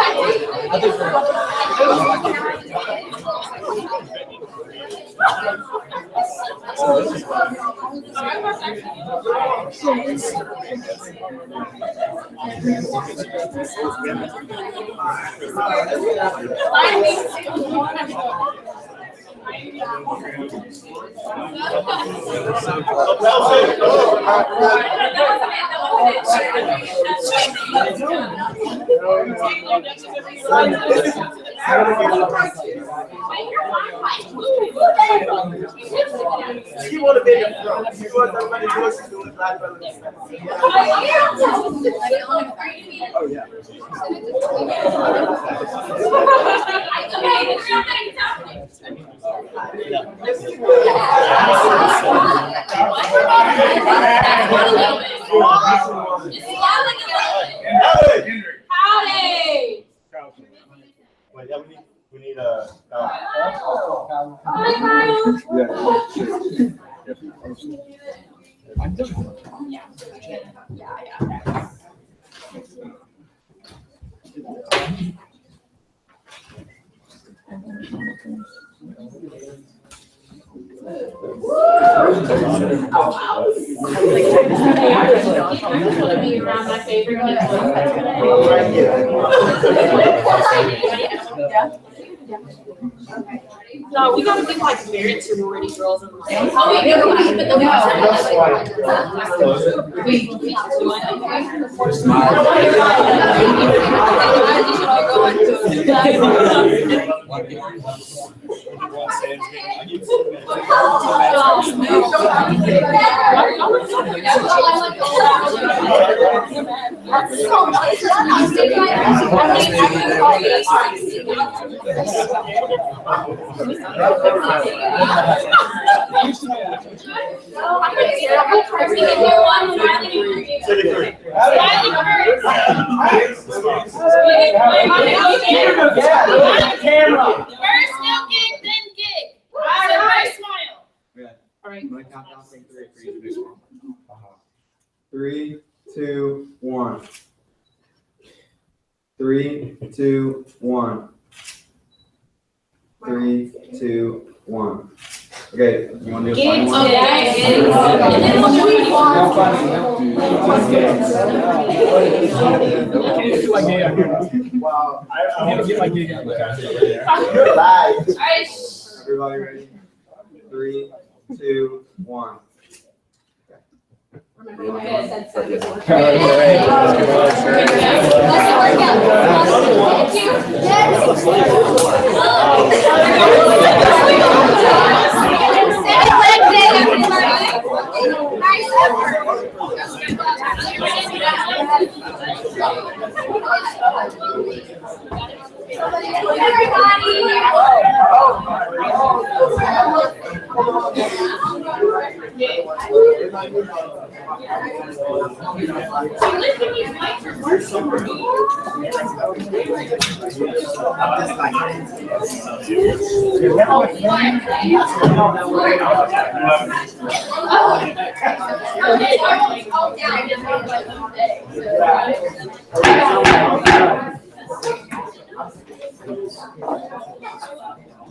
She want to be in the front. She wants everybody to do the black brother. Oh, yeah.
Howdy!
Wait, yeah, we need a.
Hi, Kyle. Yeah.
No, we gotta give like merit to minority girls and like.
Oh, we do, but the
Camera.
First no gig, then gig. All right, smile.
All right. I'm gonna count down from 3 for you to do. 3, 2, 1. 3,
3, 2, 1. 3, 2, 1. Okay, you want to do a final one?
Wow. I want to get my gig out there.
Bye.
All right.
Everybody ready? 3, 2, 1.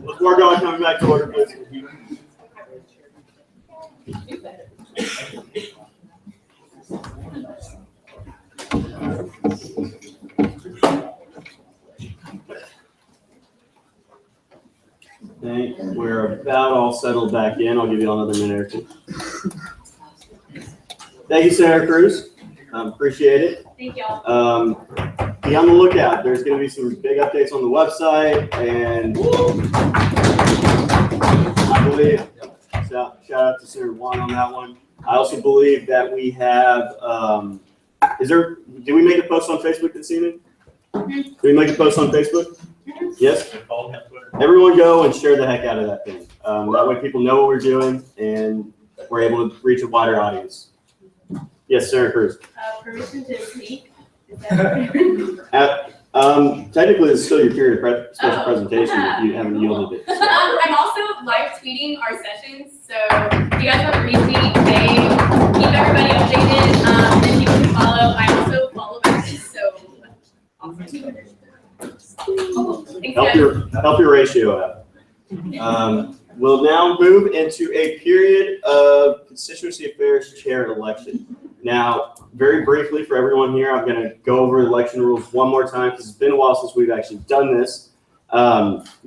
Before going, coming back to order, please. Okay, we're about all settled back in. I'll give you another minute or two. Thank you, Senator Cruz. Appreciate it.
Thank y'all.
Be on the lookout. There's going to be some big updates on the website, and I believe, shout out to Senator Juan on that one. I also believe that we have, did we make a post on Facebook this evening? Did we make a post on Facebook? Yes? Everyone go and share the heck out of that thing. That way people know what we're doing and we're able to reach a wider audience. Yes, Senator Cruz.
Permission to speak.
Technically, it's still your period of special presentation if you haven't yielded it.
I'm also live tweeting our sessions, so if you guys want to retweet, they keep everybody updated, and people can follow. I also follow back, so awesome.
Help your ratio out. We'll now move into a period of Constituency Affairs Chair election. Now, very briefly for everyone here, I'm going to go over election rules one more time because it's been a while since we've actually done this.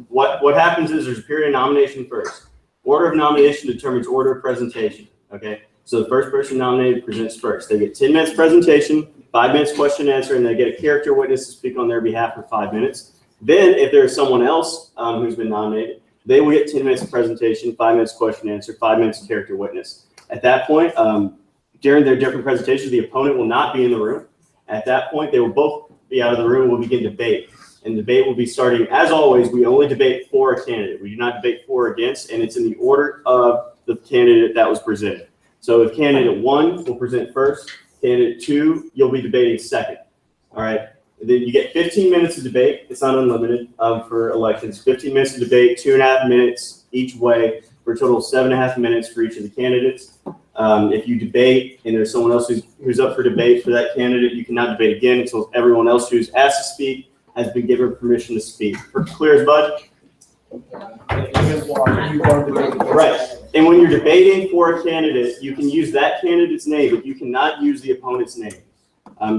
What happens is there's a period of nomination first. Order of nomination determines order of presentation. Okay, so the first person nominated presents first. They get 10 minutes presentation, 5 minutes question and answer, and they get a character witness to speak on their behalf for 5 minutes. Then, if there's someone else who's been nominated, they will get 10 minutes of presentation, 5 minutes question and answer, 5 minutes of character witness. At that point, during their different presentations, the opponent will not be in the room. At that point, they will both be out of the room and we'll begin debate. And debate will be starting, as always, we only debate for a candidate. We do not debate for or against, and it's in the order of the candidate that was presented. So if candidate 1 will present first, candidate 2, you'll be debating second. All right. And then you get 15 minutes of debate. It's not unlimited for elections. 15 minutes of debate, 2.5 minutes each way, for a total of 7.5 minutes for each of the candidates. If you debate and there's someone else who's up for debate for that candidate, you cannot debate again until everyone else who's asked to speak has been given permission to speak. Clear as bud? Right. And when you're debating for a candidate, you can use that candidate's name, but you cannot use the opponent's name.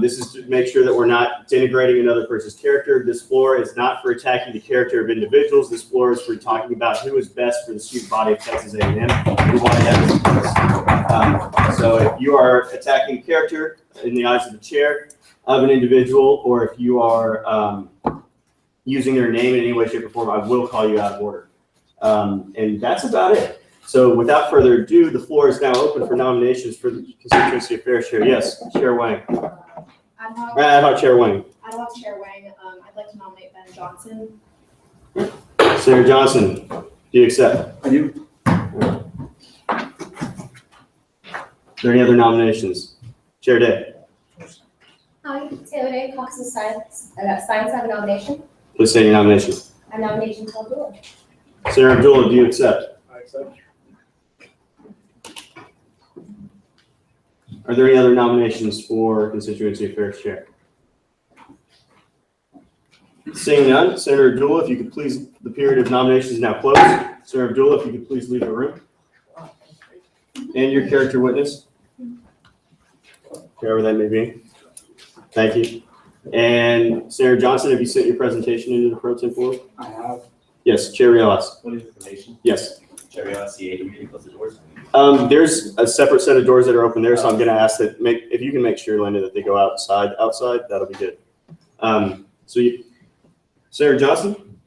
This is to make sure that we're not denigrating another person's character. This floor is not for attacking the character of individuals. This floor is for talking about who is best for the student body of Texas A&M and why that is. So if you are attacking character in the eyes of the chair of an individual, or if you are using their name in any way, shape, or form, I will call you out of order. And that's about it. So without further ado, the floor is now open for nominations for the Constituency Affairs Chair. Yes, Chair Wang. Ad hoc Chair Wang.
Ad hoc Chair Wang, I'd like to nominate Ben Johnson.
Senator Johnson, do you accept?
I do.
Are there any other nominations? Chair Day.
Hi, Taylor Day, Caucus of Science. Science, I have a nomination.
Please say your nomination.
I nominate Paul Abdullah.
Senator Abdullah, do you accept?
I accept.
Are there any other nominations for Constituency Affairs Chair? Seeing none, Senator Abdullah, if you could please, the period of nominations is now closed. Senator Abdullah, if you could please leave the room. And your character witness, whoever that may be. Thank you. And Senator Johnson, have you sent your presentation into the pro tem board?
I have.
Yes, Chair Rielas.
What is the information?
Yes.
Chair Rielas, CA, do we need to close the doors?
There's a separate set of doors that are open there, so I'm gonna ask that if you can make sure, Linda, that they go outside, that'll be good. Senator Johnson,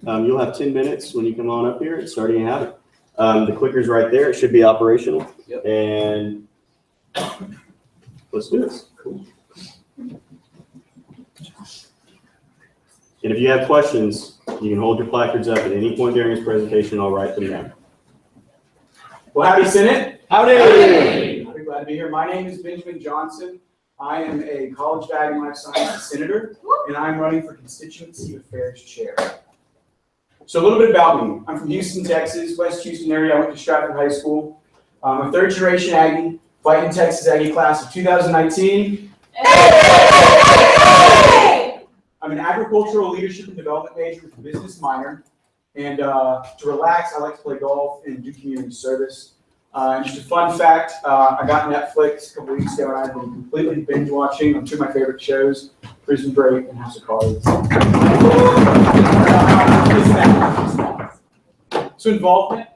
you'll have 10 minutes when you come on up here, starting a habit. The clicker's right there, it should be operational.
Yep.
And let's do this. Cool. And if you have questions, you can hold your placards up at any point during his presentation. I'll write them down.
Well, howdy, Senate.
Howdy.
I'm glad to be here. My name is Benjamin Johnson. I am a College Ag and Life Sciences Senator, and I'm running for Constituency Affairs Chair. So a little bit about me. I'm from Houston, Texas, West Houston area. I went to Stratford High School. I'm a third generation Aggie, fighting Texas Aggie class of 2019. I'm an agricultural leadership and development major with a business minor. And to relax, I like to play golf and do community service. And just a fun fact, I got Netflix a couple weeks ago, and I've been completely binge watching on two of my favorite shows, Prison Break and House of Cards. So involvement,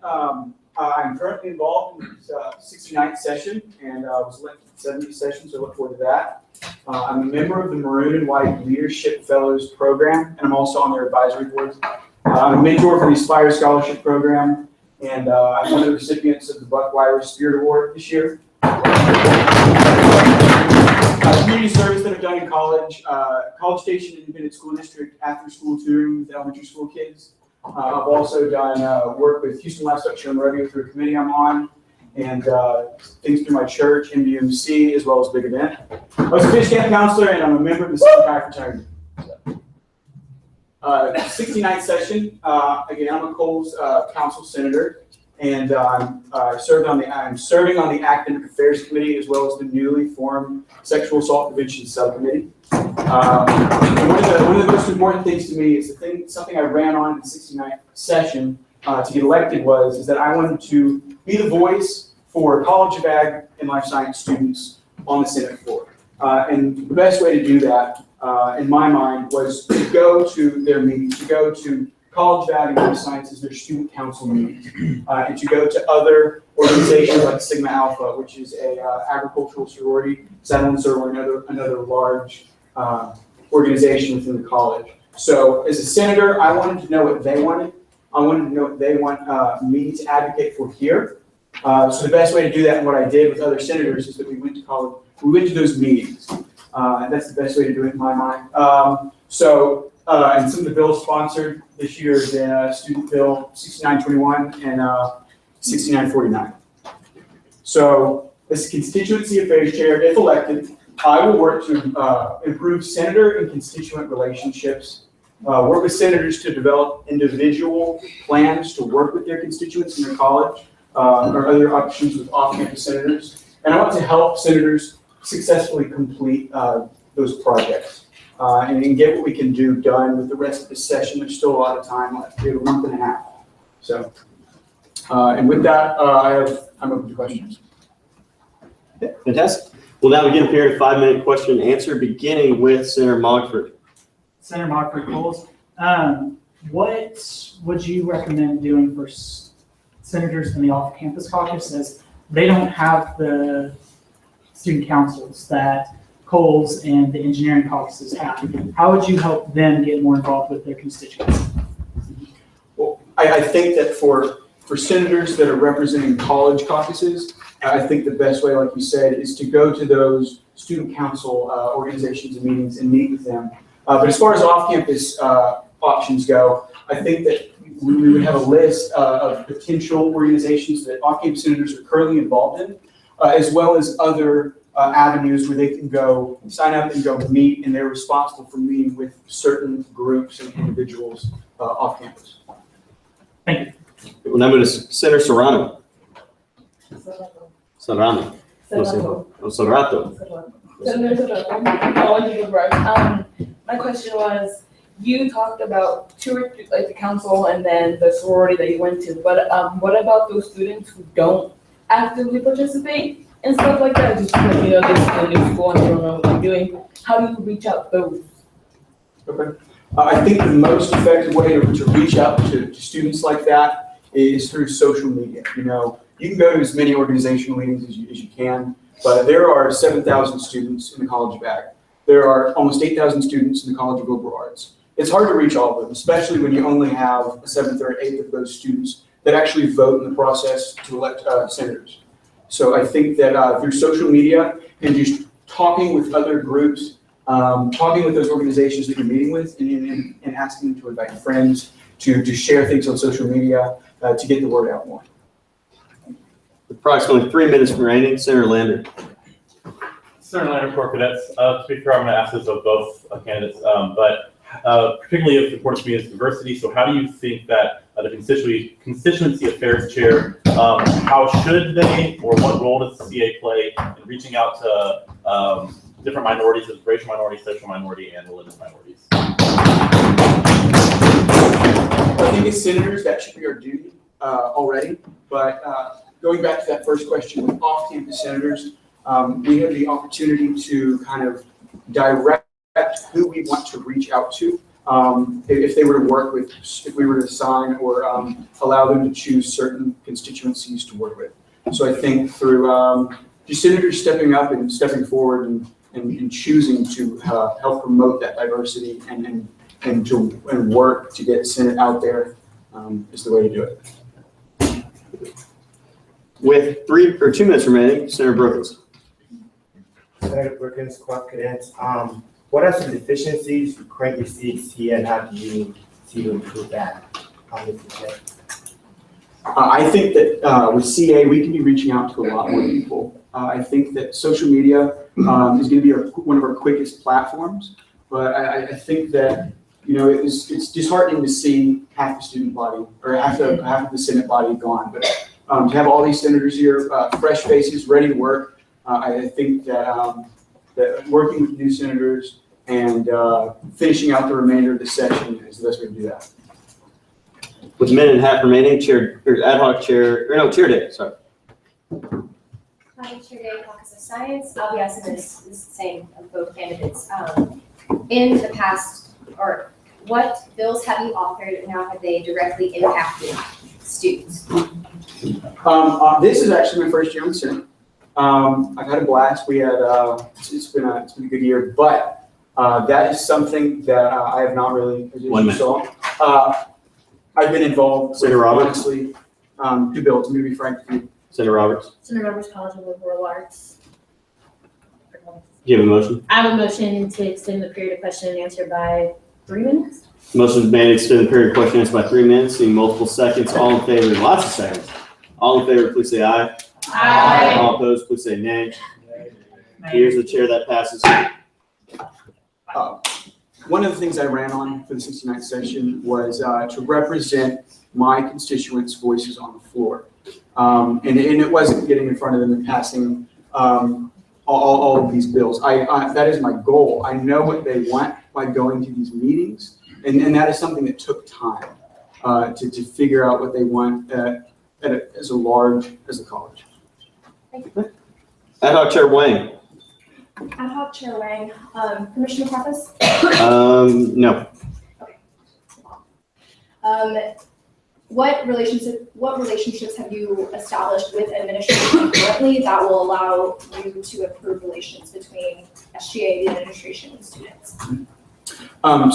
I'm currently involved in the 69th session, and was elected to the 70th session, so I look forward to that. I'm a member of the Maroon and White Leadership Fellows Program, and I'm also on their advisory board. I'm a mentor for the Aspire Scholarship Program, and I'm one of the recipients of the Buckwire Spirit Award this year. Community service that I've done in college, College Station Independent School District, after school tutoring with elementary school kids. I've also done work with Houston Livestock Show and Rodeo through a committee I'm on, and things through my church, MDMC, as well as Big Event. I was a fish camp counselor, and I'm a member of the St. Guy fraternity. 69th session. Again, I'm a Coles Council Senator, and I'm serving on the Academic Affairs Committee, as well as the newly formed Sexual Assault Prevention Subcommittee. One of the most important things to me is something I ran on in the 69th session to get elected is that I wanted to be the voice for College of Ag and Life Science students on the Senate floor. And the best way to do that, in my mind, was to go to their meetings, to go to College of Ag and Life Sciences, their student council meetings, and to go to other organizations like Sigma Alpha, which is a agricultural sorority, Settlement Sorority, another large organization within the college. So as a senator, I wanted to know what they wanted. I wanted to know what they want me to advocate for here. So the best way to do that, and what I did with other senators, is that we went to college. We went to those meetings. And that's the best way to do it in my mind. And some of the bills sponsored this year is Student Bill 6921 and 6949. So as Constituency Affairs Chair, if elected, I will work to improve senator and constituent relationships, work with senators to develop individual plans to work with their constituents in their college, or other options with off-campus senators. And I want to help senators successfully complete those projects and get what we can do done with the rest of the session. There's still a lot of time left. We have a month and a half. So, and with that, I'm open to questions.
Okay, fantastic. We'll now begin a period of 5-minute question and answer, beginning with Senator Mogford.
Senator Mogford Coles, what would you recommend doing for senators in the off-campus caucus, as they don't have the student councils that Coles and the engineering caucuses have? How would you help them get more involved with their constituents?
Well, I think that for senators that are representing college caucuses, I think the best way, like you said, is to go to those student council organizations and meetings and meet with them. But as far as off-campus options go, I think that we would have a list of potential organizations that off-campus senators are currently involved in, as well as other avenues where they can go sign up and go meet, and they're responsible for meeting with certain groups and individuals off campus.
Thank you.
We'll now move to Senator Serrano. Serrano.
My question was, you talked about like the council and then the sorority that you went to, but what about those students who don't actively participate and stuff like that? Just because, you know, this is a new school and they don't know what they're doing. How do you reach out to those?
Okay. I think the most effective way to reach out to students like that is through social media. You know, you can go to as many organizational meetings as you can, but there are 7,000 students in the College of Ag. There are almost 8,000 students in the College of Liberal Arts. It's hard to reach all of them, especially when you only have a seventh or eighth of those students that actually vote in the process to elect senators. So I think that through social media and just talking with other groups, talking with those organizations that you're meeting with, and asking them to invite friends to share things on social media to get the word out more.
Approximately 3 minutes remaining. Senator Lander.
Senator Lander, Corps Cadets. To be fair, I'm going to ask this of both candidates, but particularly if the important to me is diversity. So how do you think that the Constituency Affairs Chair, how should they, or what role does the CA play in reaching out to different minorities, as racial minority, sexual minority, and religious minorities?
I think as senators, that should be our duty already. But going back to that first question, with off-campus senators, we have the opportunity to kind of direct who we want to reach out to. If they were to work with, if we were to assign or allow them to choose certain constituencies to work with. So I think through just senators stepping up and stepping forward and choosing to help promote that diversity and work to get Senate out there is the way to do it.
With 2 minutes remaining, Senator Brookins.
Senator Brookins, Corps Cadets. What are some deficiencies you currently see and how do you see to improve that?
I think that with CA, we can be reaching out to a lot more people. I think that social media is going to be one of our quickest platforms, but I think that, you know, it's disheartening to see half the student body or half of the Senate body gone. But to have all these senators here, fresh faces, ready to work, I think that that working with new senators and finishing out the remainder of the session is the best way to do that.
With a minute and a half remaining, chair day. Sorry.
Hi, Chair Day, Caucus of Science. I'll be asking this the same of both candidates. In the past, or what bills have you authored and how have they directly impacted students?
This is actually my first year in the Senate. I've had a blast. We had it's been a good year, but that is something that I have not really.
1 minute.
I've been involved.
Senator Roberts.
Honestly, 2 bills. I'm going to be frank with you.
Senator Roberts.
Senator Roberts, College of Liberal Arts.
Do you have a motion?
I have a motion to extend the period of question and answer by 3 minutes.
Motion is made to extend the period of question and answer by 3 minutes. Seeing multiple seconds. All in favor, lots of seconds. All in favor, please say aye.
Aye.
All opposed, please say nay. Here's the chair that passes.
One of the things I ran on for the 69th session was to represent my constituents' voices on the floor. And it wasn't getting in front of them and passing all of these bills. That is my goal. I know what they want by going to these meetings, and that is something that took time to figure out what they want as a college.
Ad hoc Chair Wang.
Ad hoc Chair Wang, Commissioner Preface?
No.
What relationships have you established with administration currently that will allow you to improve relations between SGA, the administration, and students?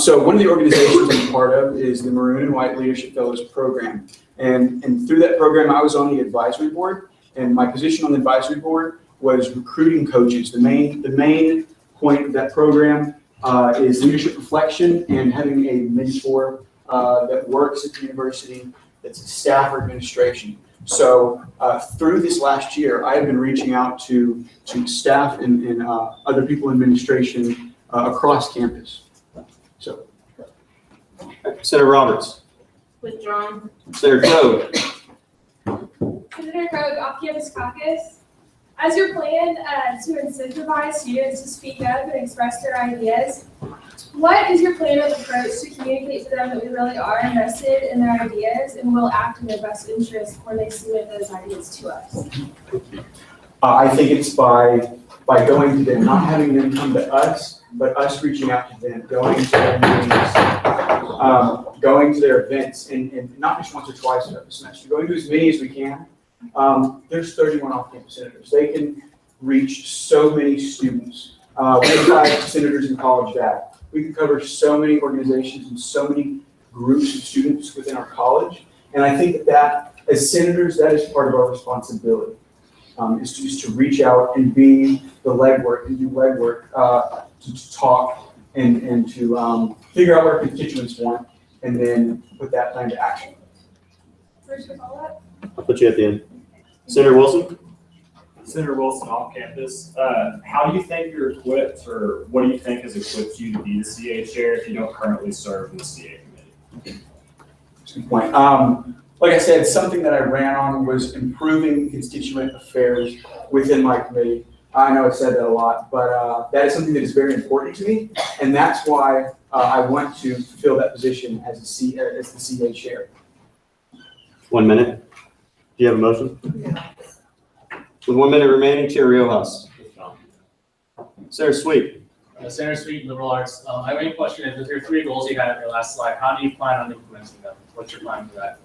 So one of the organizations I'm part of is the Maroon and White Leadership Fellows Program. And through that program, I was on the advisory board, and my position on the advisory board was recruiting coaches. The main point of that program is leadership reflection and having a mentor that works at the university, that's a staff or administration. So through this last year, I have been reaching out to staff and other people in administration across campus. So,
Senator Roberts.
Withdrawn.
Senator Code.
Senator Code, off-campus caucus. As your plan to incentivize students to speak up and express their ideas, What is your plan of approach to communicate to them that we really are invested in their ideas and will act in their best interest when they submit those ideas to us?
I think it's by going to them, not having them come to us, but us reaching out to them, going to their meetings, going to their events, and not just once or twice throughout the semester, going to as many as we can. There's 31 off-campus senators. They can reach so many students. We have 5 senators in college that we can cover so many organizations and so many groups of students within our college. And I think that as senators, that is part of our responsibility, is to reach out and be the legwork and do legwork to talk and to figure out what our constituents want and then put that plan to action.
Where's your follow-up?
I'll put you at the end. Senator Wilson?
Senator Wilson, off campus, how do you think you're equipped, or what do you think has equipped you to be the CA chair if you don't currently serve in the CA committee?
That's a good point. Like I said, something that I ran on was improving constituent affairs within my committee. I know I said that a lot, but that is something that is very important to me, and that's why I want to fill that position as the CA chair.
1 minute. Do you have a motion? With 1 minute remaining, Chair Riojas. Senator Sweet.
Senator Sweet, Liberal Arts. I have a question. If your 3 goals you had on your last slide, how do you plan on implementing them? What's your plan for that?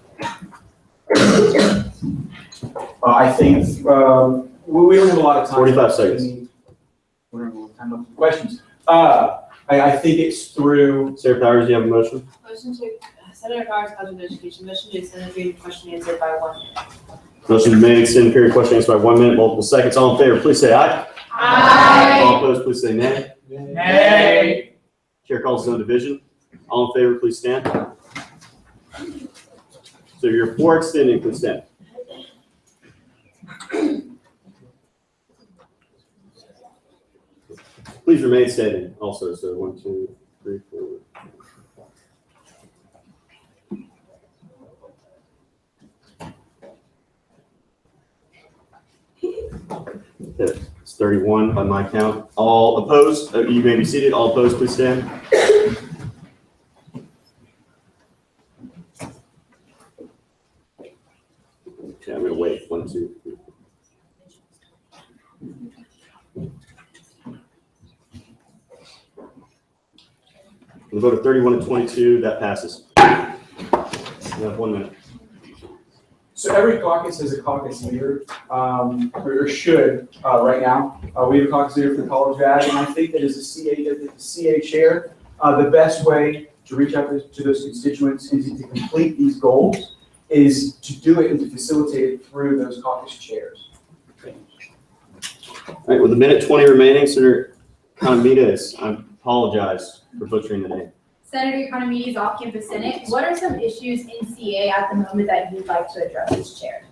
I think we don't have a lot of time.
45 seconds.
We don't have a lot of time left for questions. I think it's through.
Senator Powers, do you have a motion?
Motion to, Senator Powers, College of Education, motion to extend the period of question answered by 1 minute.
Motion made, extend period of question answered by 1 minute, multiple seconds. All in favor, please say aye.
Aye.
All opposed, please say nay.
Nay.
Chair calls no division. All in favor, please stand. So you're for extending consent. Please remain standing also. So 1, 2, 3, 4. Okay, it's 31 by my count. All opposed, you may be seated. All opposed, please stand. Okay, I'm gonna wait. 1, 2, 3. The vote of 31 to 22, that passes. You have 1 minute.
So every caucus has a caucus leader, or should right now. We have a caucus leader for the College of Ag, and I think that as a CA chair, the best way to reach out to those constituents and to complete these goals is to do it and to facilitate it through those caucus chairs.
All right, with a minute 20 remaining, Senator Economides, I apologize for butchering the name.
Senator Economides, off-campus Senate. What are some issues in CA at the moment that you'd like to address as chair?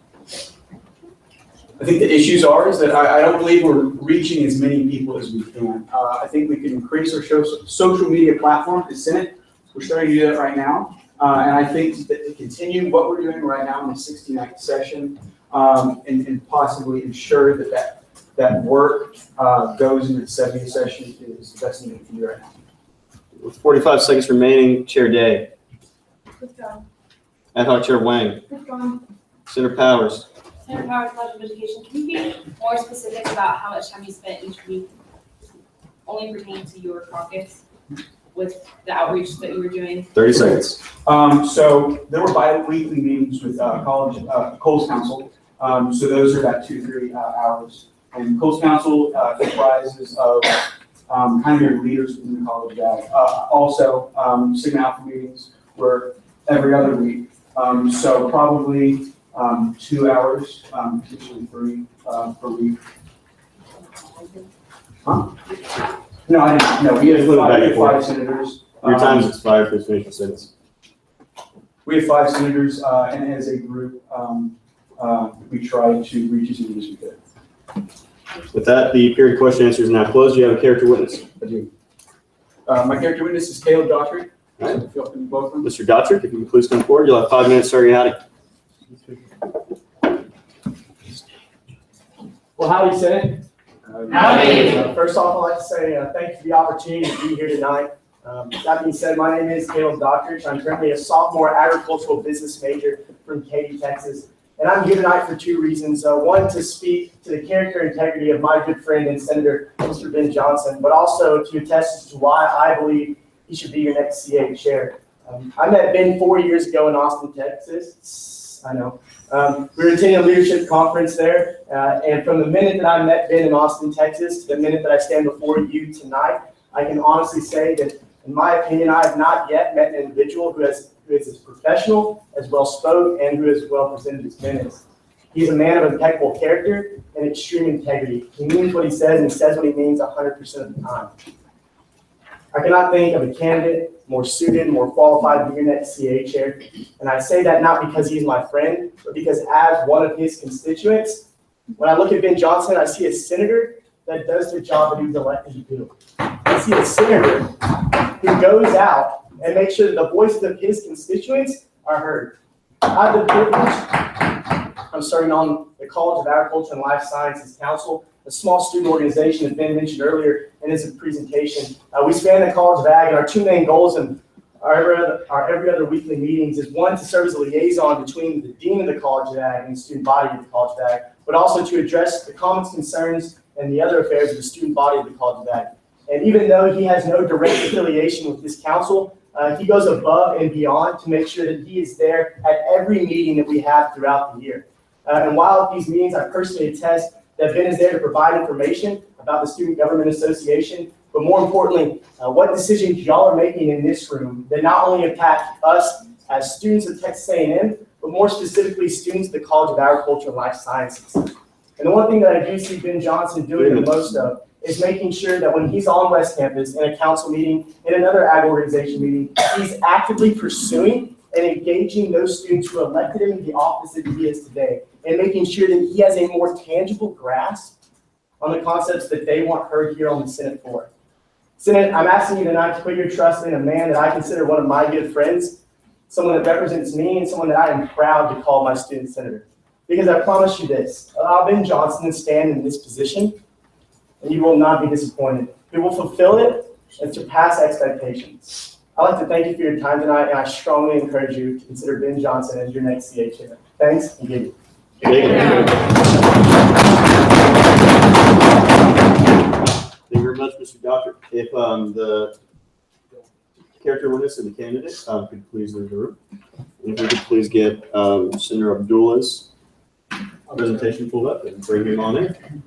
I think the issues is that I don't believe we're reaching as many people as we can. I think we can increase our social media platform to Senate. We're starting to do that right now. And I think that to continue what we're doing right now in the 69th session and possibly ensure that work goes into the 70th session is the best thing we can do right now.
With 45 seconds remaining, Chair Day.
Withdrawn.
Ad hoc Chair Wang.
Withdrawn.
Senator Powers.
Senator Powers, College of Education, can you be more specific about how much time you spent each week only pertaining to your caucus with the outreach that you were doing?
30 seconds.
So there were bi-weekly meetings with Coles Council. So those are about 2-3 hours. And Coles Council comprises of kind of your leaders within the College of Ag. Also, Sigma Alpha meetings were every other week. So probably 2 hours, potentially 3 per week. Huh? No, I didn't. No, we had 5 senators.
Your time is expired. Please finish your sentence.
We have 5 senators, and as a group, we tried to reach as many as we could.
With that, the period question answer is now closed. You have a character witness.
I do. My character witness is Caleb Daughtry.
All right.
Welcome.
Mr. Daughtry, if you can please come forward. You'll have 5 minutes starting howdy.
Well, howdy, Senate.
Howdy.
First off, I'd like to say thank you for the opportunity to be here tonight.
That being said, my name is Caleb Dockridge. I'm currently a sophomore agricultural business major from Katy, Texas. And I'm here tonight for two reasons. One, to speak to the character and integrity of my good friend and Senator, Mr. Ben Johnson, but also to attest to why I believe he should be your next CA chair. I met Ben 4 years ago in Austin, Texas. I know. We were attending a leadership conference there. And from the minute that I met Ben in Austin, Texas, to the minute that I stand before you tonight, I can honestly say that, in my opinion, I have not yet met an individual who is as professional, as well spoken, and who is well presented his minutes. He's a man of impeccable character and extreme integrity. He means what he says, and he says what he means 100% of the time. I cannot think of a candidate more suited, more qualified to be your next CA chair. And I say that not because he's my friend, but because as one of his constituents, when I look at Ben Johnson, I see a senator that does the job that he was elected to do. I see a senator who goes out and makes sure that the voices of his constituents are heard. I have the privilege, I'm serving on the College of Agriculture and Life Sciences Council, a small student organization that Ben mentioned earlier in his presentation. We span the College of Ag, and our two main goals in our every other weekly meetings is one, to serve as a liaison between the dean of the College of Ag and the student body of the College of Ag, but also to address the comments, concerns, and the other affairs of the student body of the College of Ag. And even though he has no direct affiliation with this council, he goes above and beyond to make sure that he is there at every meeting that we have throughout the year. And while at these meetings, I personally attest that Ben is there to provide information about the Student Government Association, but more importantly, what decisions y'all are making in this room that not only impact us as students of Texas A&M, but more specifically students of the College of Agriculture and Life Sciences. And the one thing that I do see Ben Johnson doing the most of is making sure that when he's on West Campus in a council meeting, in another ag organization meeting, he's actively pursuing and engaging those students who elected him in the office that he is today, and making sure that he has a more tangible grasp on the concepts that they want heard here on the Senate floor. Senate, I'm asking you tonight to put your trust in a man that I consider one of my good friends, someone that represents me, and someone that I am proud to call my student senator. Because I promise you this, allow Ben Johnson to stand in this position, and you will not be disappointed. He will fulfill it and surpass expectations. I'd like to thank you for your time tonight, and I strongly encourage you to consider Ben Johnson as your next CA chair. Thanks, and good.
Thank you very much, Mr. Doctor. If the character witness and the candidate could please leave the room. And if we could please get Senator Abdullah's presentation pulled up and bring him on in.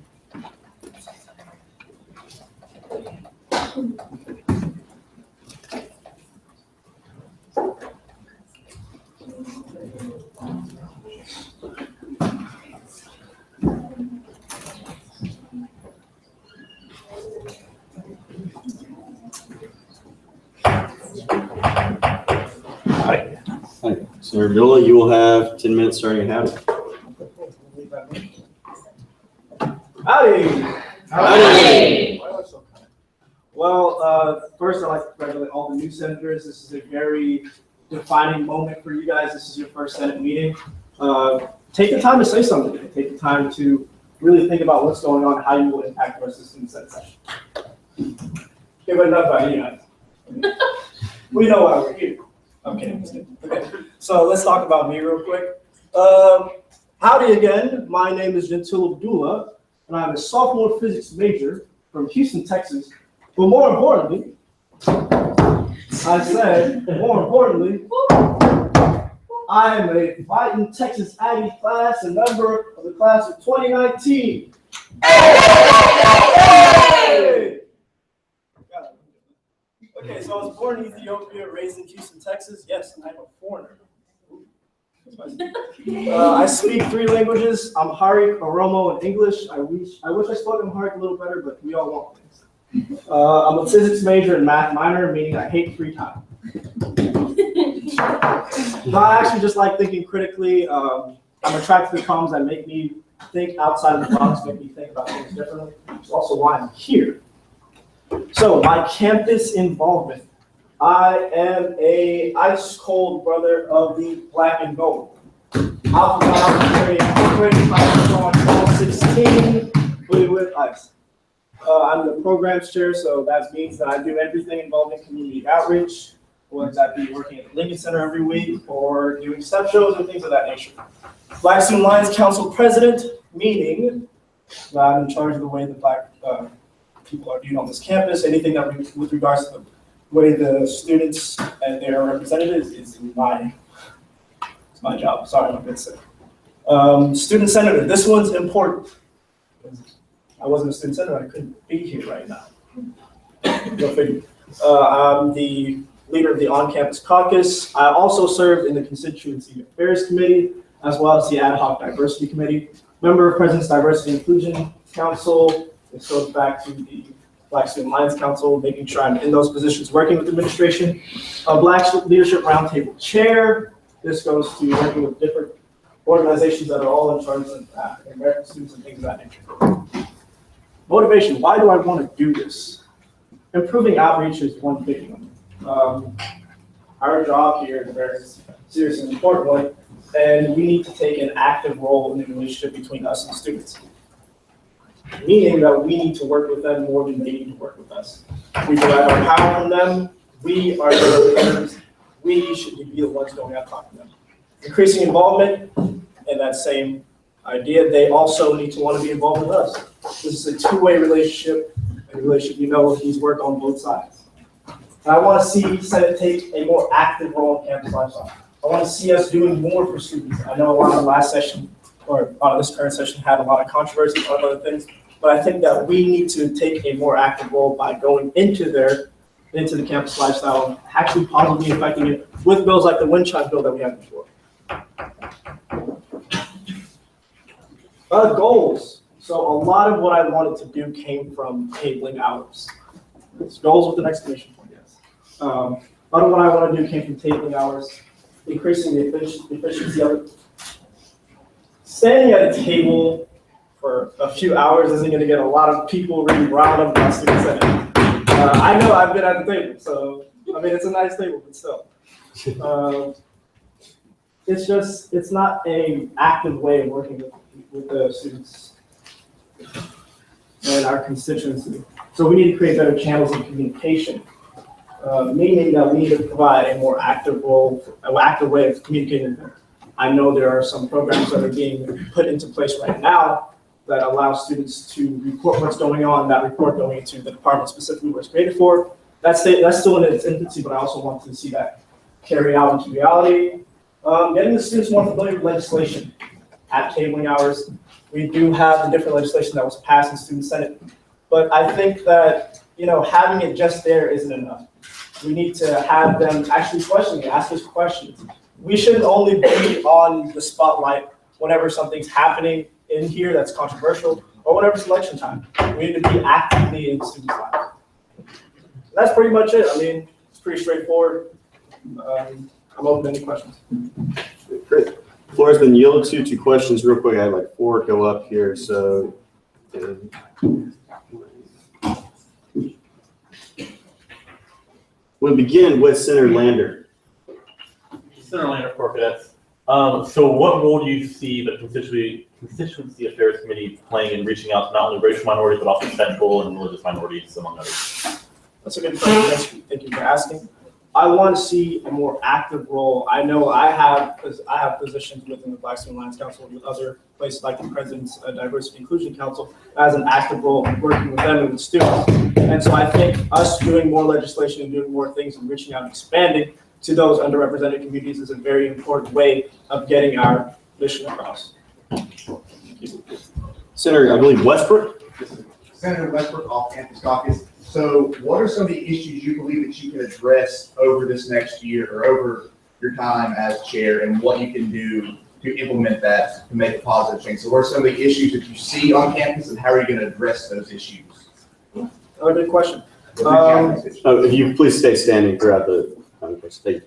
Hi. Senator Abdullah, you will have 10 minutes starting at howdy.
Howdy.
Howdy.
Well, first I'd like to congratulate all the new senators. This is a very defining moment for you guys. This is your first Senate meeting. Take the time to say something. Take the time to really think about what's going on, how you will impact our system in Senate session. Okay, but enough about you guys. We know why we're here. Okay. So let's talk about me real quick. Howdy again. My name is Gentil Abdullah, and I'm a sophomore physics major from Houston, Texas. But more importantly, I am a fighting Texas Aggie class and member of the class of 2019. Hey! Okay, so I was born in Ethiopia, raised in Houston, Texas. Yes, I'm a foreigner. I speak 3 languages: Amharic, Oromo, and English. I wish I spoke Amharic a little better, but we all want things. I'm a physics major and math minor, meaning I hate free time. But I actually just like thinking critically. I'm attracted to problems that make me think outside of the box, make me think about things differently. It's also why I'm here. So my campus involvement. I am a ice cold brother of the black and gold. Alpha Pi Incorporated, 16, blue with ice. I'm the programs chair, so that means that I do everything involving community outreach, whether that be working at the Lincoln Center every week or doing step shows and things of that nature. Black Student Alliance Council President, meaning that I'm in charge of the way the Black people are viewed on this campus. Anything that with regards to the way the students and their representatives is my job. Sorry, I'm a bit sick. Student senator, this one's important. I wasn't a student senator, I couldn't be here right now. Go figure. I'm the leader of the on-campus caucus. I also served in the Constituency Affairs Committee, as well as the Ad Hoc Diversity Committee. Member of President's Diversity Inclusion Council. This goes back to the Black Student Alliance Council, making sure I'm in those positions working with administration. Black Leadership Roundtable Chair. This goes to working with different organizations that are all in charge of African American students and things of that nature. Motivation, why do I want to do this? Improving outreach is one big one. Our job here is a very serious and important one, and we need to take an active role in the relationship between us and students. Meaning that we need to work with them more than they need to work with us. We derive our power from them, we are the leaders, we should be the ones going out talking to them. Increasing involvement, in that same idea, they also need to want to be involved with us. This is a two-way relationship, and relationship needs work on both sides. And I want to see Senate take a more active role in campus lifestyle. I want to see us doing more for students. I know a lot of the last session, or this current session, had a lot of controversy on other things, but I think that we need to take a more active role by going into the campus lifestyle and actually positively affecting it with bills like the wind chime bill that we had before. Goals. So a lot of what I wanted to do came from tabling hours. It's goals with an exclamation point, yes. A lot of what I want to do came from tabling hours, increasing the efficiency of it. Standing at a table for a few hours isn't going to get a lot of people really riled up about student senate. I know I've been at the table, so I mean, it's a nice table, but still. It's not an active way of working with the students and our constituency. So we need to create better channels of communication, meaning that we need to provide a more active way of communicating with them. I know there are some programs that are being put into place right now that allow students to report what's going on, that report going into the department specifically where it's created for. That's still in its infancy, but I also want to see that carry out into reality. Getting the students more familiar with legislation at tabling hours. We do have the different legislation that was passed in Student Senate, but I think that, having it just there isn't enough. We need to have them actually ask us questions. We shouldn't only be on the spotlight whenever something's happening in here that's controversial or whenever it's election time. We need to be actively in students' lives. That's pretty much it. I mean, it's pretty straightforward. I'm open to any questions.
Great. Floor has been yielded to questions real quick. I have like 4 go up here, so. We'll begin with Senator Lander.
Senator Lander, Corps Cadets. So what role do you see the Constituency Affairs Committee playing in reaching out to not only racial minorities, but also sexual and religious minorities, among others?
That's a good question. Thank you for asking. I want to see a more active role. I know I have positions within the Black Student Alliance Council with other places like the President's Diversity Inclusion Council as an active role in working with them and with students. And so I think us doing more legislation and doing more things and reaching out and expanding to those underrepresented communities is a very important way of getting our mission across.
Senator, I believe Westbrook.
Senator Westbrook, off-campus caucus. So what are some of the issues you believe that you can address over this next year or over your time as chair, and what you can do to implement that to make a positive change? So what are some of the issues that you see on campus, and how are you going to address those issues?
Good question.
If you please stay standing throughout the conversation.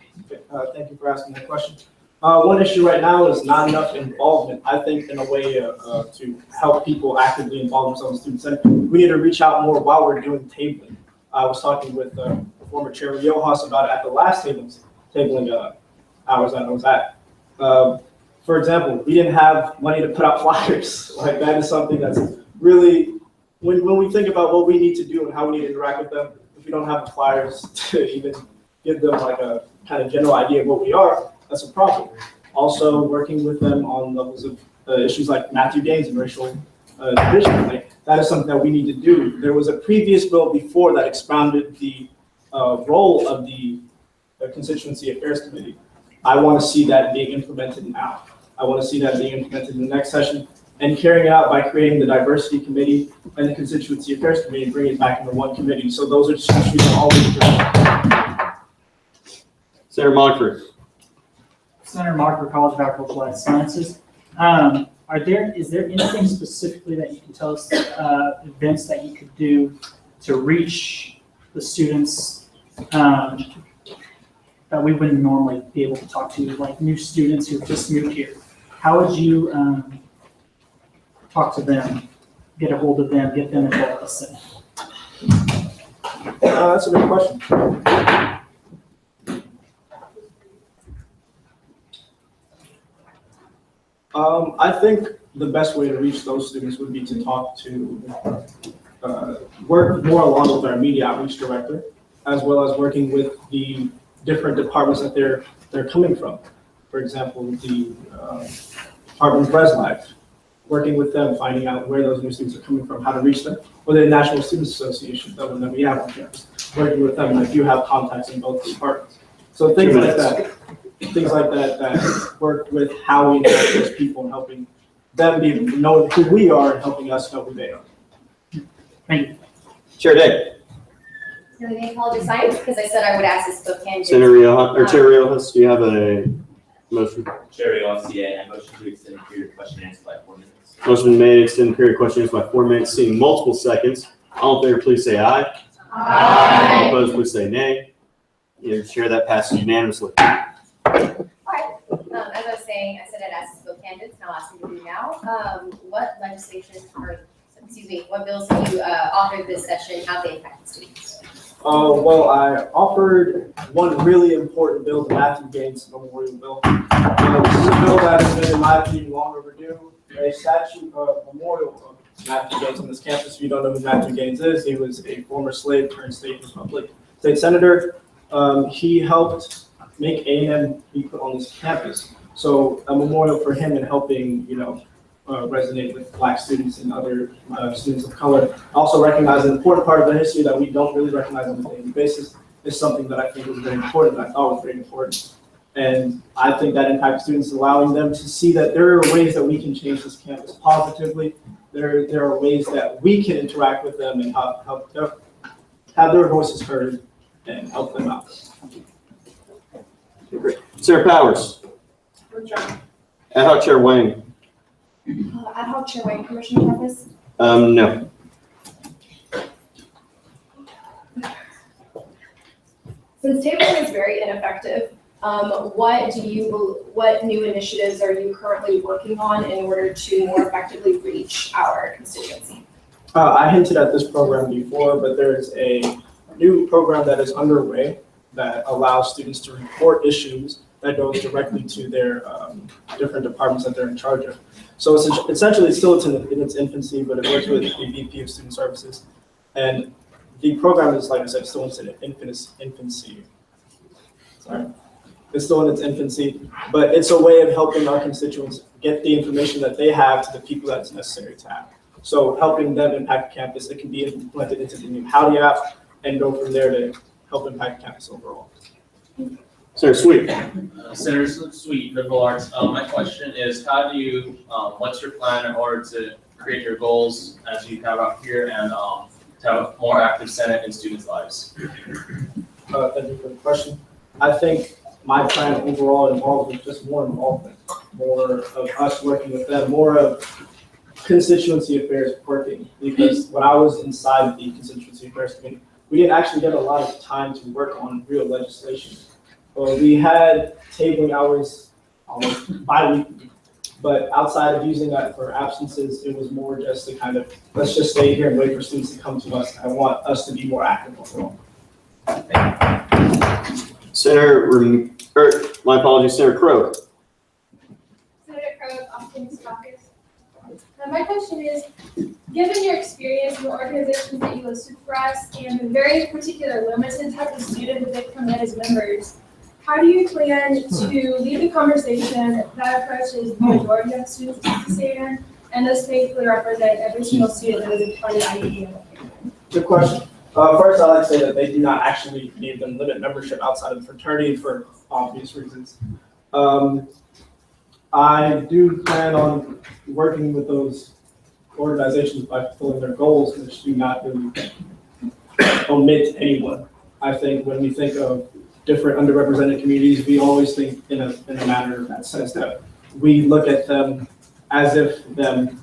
Thank you for asking that question. One issue right now is not enough involvement. I think in a way to help people actively involve themselves in student senate, we need to reach out more while we're doing tabling. I was talking with former Chair Yohas about it at the last tabling hours that I was at. For example, we didn't have money to put out flyers. Like, that is something that's really when we think about what we need to do and how we need to interact with them, if we don't have the flyers to even give them like a kind of general idea of what we are, that's a problem. Also, working with them on levels of issues like Matthew Gaines and racial division, like that is something that we need to do. There was a previous bill before that expounded the role of the Constituency Affairs Committee. I want to see that being implemented now. I want to see that being implemented in the next session and carrying it out by creating the Diversity Committee and the Constituency Affairs Committee and bringing it back into one committee. So those are just issues that all we do.
Senator Mockford.
Senator Mockford, College of Agricultural Life Sciences. Is there anything specifically that you can tell us, events that you could do to reach the students that we wouldn't normally be able to talk to, like new students who've just moved here? How would you talk to them, get a hold of them, get them involved with the Senate?
That's a good question. I think the best way to reach those students would be to talk to, work more along with our media outreach director, as well as working with the different departments that they're coming from. For example, the Department of Res Life, working with them, finding out where those new students are coming from, how to reach them, or the National Students Association, the one that we have on campus, working with them, and I do have contacts in both departments. So things like that. Things like that that work with how we interact with those people and helping them know who we are and helping us know who they are.
Thank you.
Chair Day.
Really, College of Science, because I said I would ask this both candidates.
Senator Riojas, do you have a motion?
Chair Riojas, CA, I motion to extend the period of question and answer by 4 minutes.
Motion made, extend the period of question and answer by 4 minutes, seeing multiple seconds. All in favor, please say aye. Aye. All opposed, please say nay. Chair, that passes unanimously.
All right, as I was saying, I said I'd ask both candidates, and I'll ask you to do now. What bills have you authored this session? How they impact the students?
Well, I offered one really important bill, the Matthew Gaines Memorial Bill. This is a bill that has been, in my opinion, long overdue. A statue memorial of Matthew Gaines on this campus. If you don't know who Matthew Gaines is, he was a former slave turned state senator. He helped make A&M be put on this campus. So a memorial for him and helping, resonate with Black students and other students of color. Also recognize an important part of the history that we don't really recognize on a daily basis is something that I think was very important, that I thought was very important. And I think that impacts students, allowing them to see that there are ways that we can change this campus positively. There are ways that we can interact with them and help have their voices heard and help them out.
Sarah Powers. Ad hoc Chair Wayne.
Ad hoc Chair Wayne, Commissioner Travis?
No.
Since tabling is very ineffective, what new initiatives are you currently working on in order to more effectively reach our constituency?
I hinted at this program before, but there is a new program that is underway that allows students to report issues that goes directly to their different departments that they're in charge of. So essentially, it's still in its infancy, but it works with the VP of Student Services. And the program is, like I said, still in its infancy. Sorry. It's still in its infancy, but it's a way of helping our constituents get the information that they have to the people that's necessary to have. So helping them impact campus, it can be implemented into the new Howdy app and go from there to help impact campus overall.
Senator Sweet.
Senator Sweet, Liberal Arts. My question is, how do you, what's your plan in order to create your goals as you have out here and to have a more active Senate in students' lives?
Thank you for the question. I think my plan overall involves with just more involvement, more of us working with them, more of constituency affairs working. Because when I was inside the Constituency Affairs Committee, we didn't actually get a lot of time to work on real legislation. We had tabling hours almost bi-weekly, but outside of using that for absences, it was more just to kind of, let's just stay here and wait for students to come to us. I want us to be more active overall.
My apologies, Senator Crowe.
Senator Crowe, Opportunity Caucus. My question is, given your experience in the organizations that you listed for us and the very particular limited type of student that they come in as members, how do you plan to lead the conversation that approaches the majority of students at CCAN and thus faithfully represent every single student that is a part of the IEP?
Good question. First, I'd like to say that they do not actually need them limit membership outside of the fraternity for obvious reasons. I do plan on working with those organizations by fulfilling their goals, which do not really omit anyone. I think when we think of different underrepresented communities, we always think in a manner that says that we look at them as if them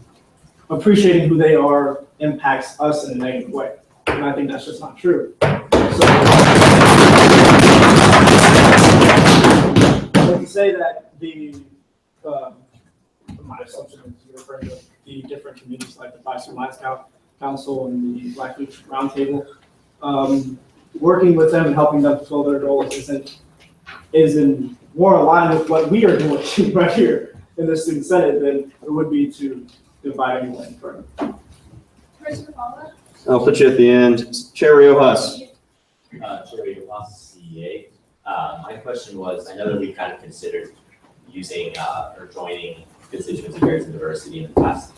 appreciating who they are impacts us in a negative way. And I think that's just not true. So to say that my assumption is you're referring to the different communities like the Black Alliance Council and the Black Youth Roundtable, working with them and helping them fulfill their goals is in more aligned with what we are doing right here in the Student Senate than it would be to divide anyone further.
I'll put you at the end. Chair Riojas.
Chair Riojas, CEA. My question was, I know that we kind of considered using or joining constituency affairs and diversity in the past.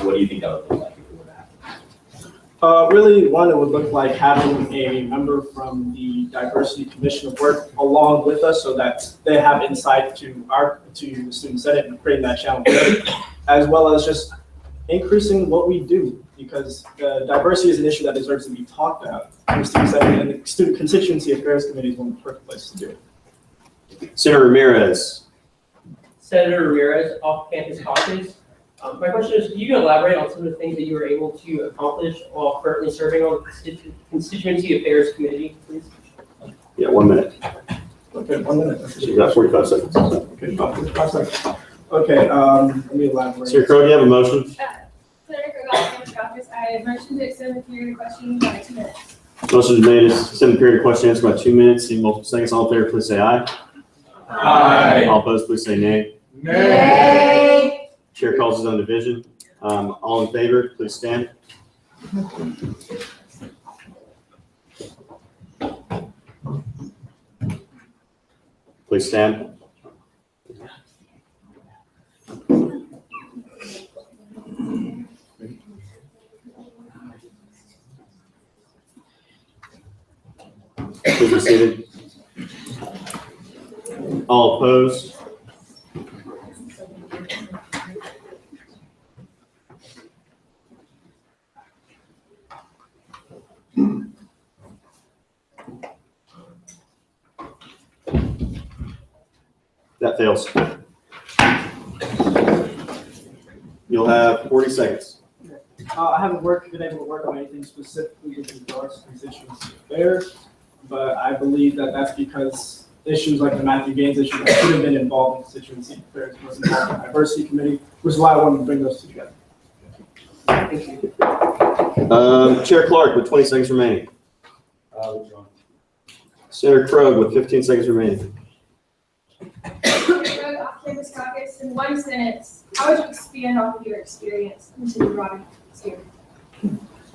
What do you think that would look like if it were to happen?
Really, one, it would look like having a member from the Diversity Commission of Work along with us so that they have insight to the Student Senate and creating that channel, as well as just increasing what we do, because diversity is an issue that deserves to be talked about in the Student Senate, and the Student Constituency Affairs Committee is one of the perfect places to do it.
Senator Ramirez.
Senator Ramirez, Off-Campus Caucus. My question is, can you elaborate on some of the things that you were able to accomplish while currently serving on the Constituency Affairs Committee, please?
Yeah, 1 minute.
Okay, 1 minute.
So you got 45 seconds.
Okay, 45 seconds. Okay, let me elaborate.
Senator Crowe, do you have a motion?
Senator Crowe, Off-Campus Caucus, I motion to extend the period of questioning by 2 minutes.
Motion is made to extend the period of question and answer by 2 minutes. See multiple seconds. All in favor, please say aye.
Aye.
All opposed, please say nay.
Nay.
Chair calls his own division. All in favor, please stand. Please stand. Please be seated. All opposed? That fails. You'll have 40 seconds.
I haven't been able to work on anything specifically with regards to constituency affairs, but I believe that that's because issues like the Matthew Gaines issue that should have been involved in constituency affairs was involved in the diversity committee, which is why I wanted to bring those two together. Thank you.
Chair Clark with 20 seconds remaining. Senator Krogh with 15 seconds remaining.
Crowe, Off-Campus Caucus, in 1 sentence, how would you expand off of your experience into the broader sphere?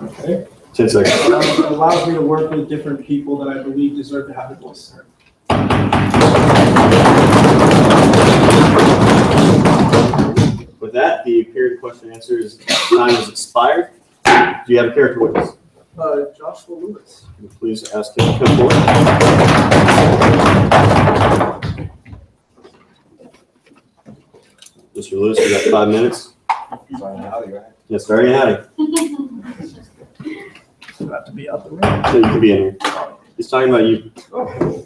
Okay.
10 seconds.
It allows me to work with different people that I believe deserve to have their voice heard.
With that, the period of question and answers time has expired. Do you have a character witness?
Joshua Lewis.
Please ask him to come forward. Mr. Lewis, you got 5 minutes. Yes, very howdy.
So have to be out the room.
So you can be in here. He's talking about you.
Okay.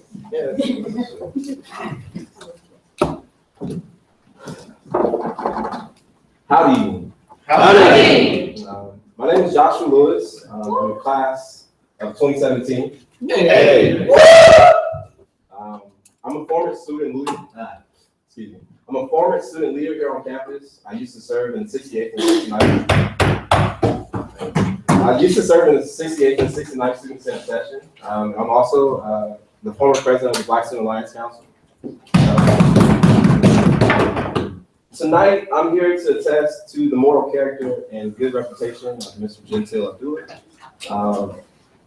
Howdy.
Howdy.
My name is Joshua Lewis. I'm in the class of 2017.
Hey.
I'm a former student leader. Excuse me. I'm a former student leader here on campus. I used to serve in 68th and 69th. I used to serve in the 68th and 69th Student Senate session. I'm also the former president of the Black Student Alliance Council. So tonight, I'm here to attest to the moral character and good reputation of Mr. Gentile Abdullah.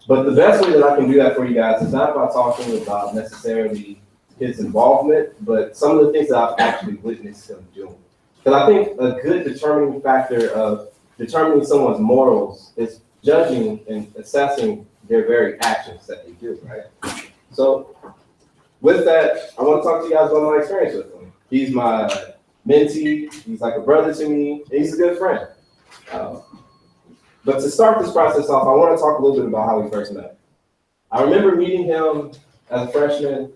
But the best way that I can do that for you guys is not about talking about necessarily his involvement, but some of the things that I've actually witnessed him doing. Because I think a good determining factor of determining someone's morals is judging and assessing their very actions that they do, right? So with that, I want to talk to you guys about my experience with him. He's my mentee, he's like a brother to me, and he's a good friend. But to start this process off, I want to talk a little bit about how we first met. I remember meeting him as a freshman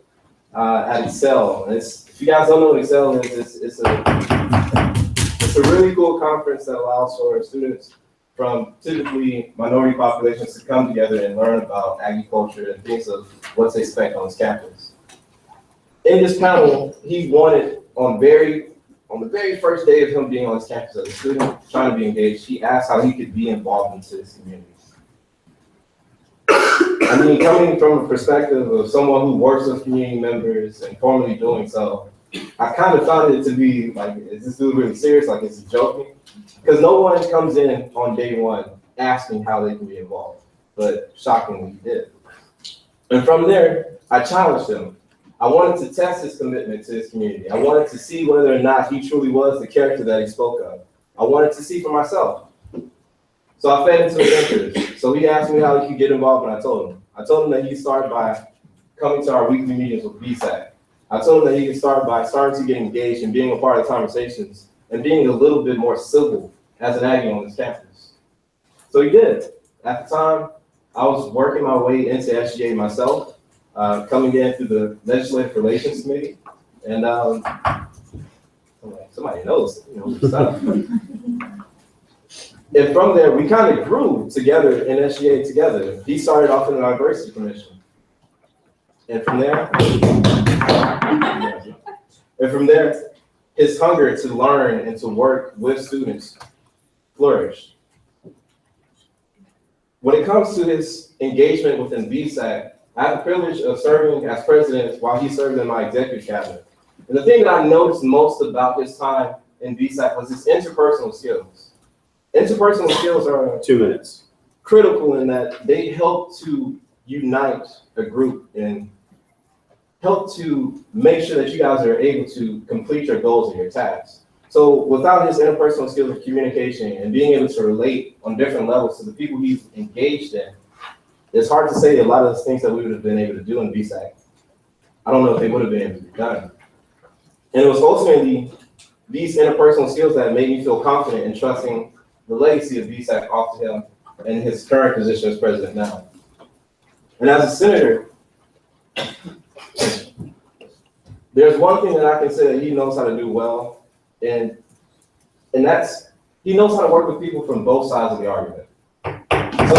at Excel. If you guys don't know what Excel is, it's a really cool conference that allows for students from typically minority populations to come together and learn about agriculture and things of what to expect on this campus. In this panel, he wanted on the very first day of him being on this campus as a student, trying to be engaged, he asked how he could be involved into this community. I mean, coming from a perspective of someone who works with community members and formally doing so, I kind of found it to be like, is this dude really serious? Like, is he joking? Because no one comes in on day one asking how they can be involved, but shockingly he did. And from there, I challenged him. I wanted to test his commitment to his community. I wanted to see whether or not he truly was the character that he spoke of. I wanted to see for myself. So I fed into his interest. So he asked me how he could get involved, and I told him. I told him that he could start by coming to our weekly meetings with BSAC. I told him that he could start by starting to get engaged and being a part of the conversations and being a little bit more civil as an Aggie on this campus. So he did. At the time, I was working my way into SGA myself. Coming in through the Legislative Relations Committee, and somebody knows, stuff. And from there, we kind of grew together in SGA together. He started off in the Diversity Commission, and from there, his hunger to learn and to work with students flourished. When it comes to his engagement within BSAC, I had the privilege of serving as president while he served in my executive cabinet. And the thing that I noticed most about his time in BSAC was his interpersonal skills. Interpersonal skills are
2 minutes.
Critical in that they help to unite a group and help to make sure that you guys are able to complete your goals and your tasks. So without his interpersonal skills of communication and being able to relate on different levels to the people he's engaged in, it's hard to say a lot of the things that we would have been able to do in BSAC. I don't know if they would have been able to be done. And it was ultimately these interpersonal skills that made me feel confident in trusting the legacy of BSAC off to him and his current position as president now. And as a senator, there's one thing that I can say that he knows how to do well, and that's he knows how to work with people from both sides of the argument. So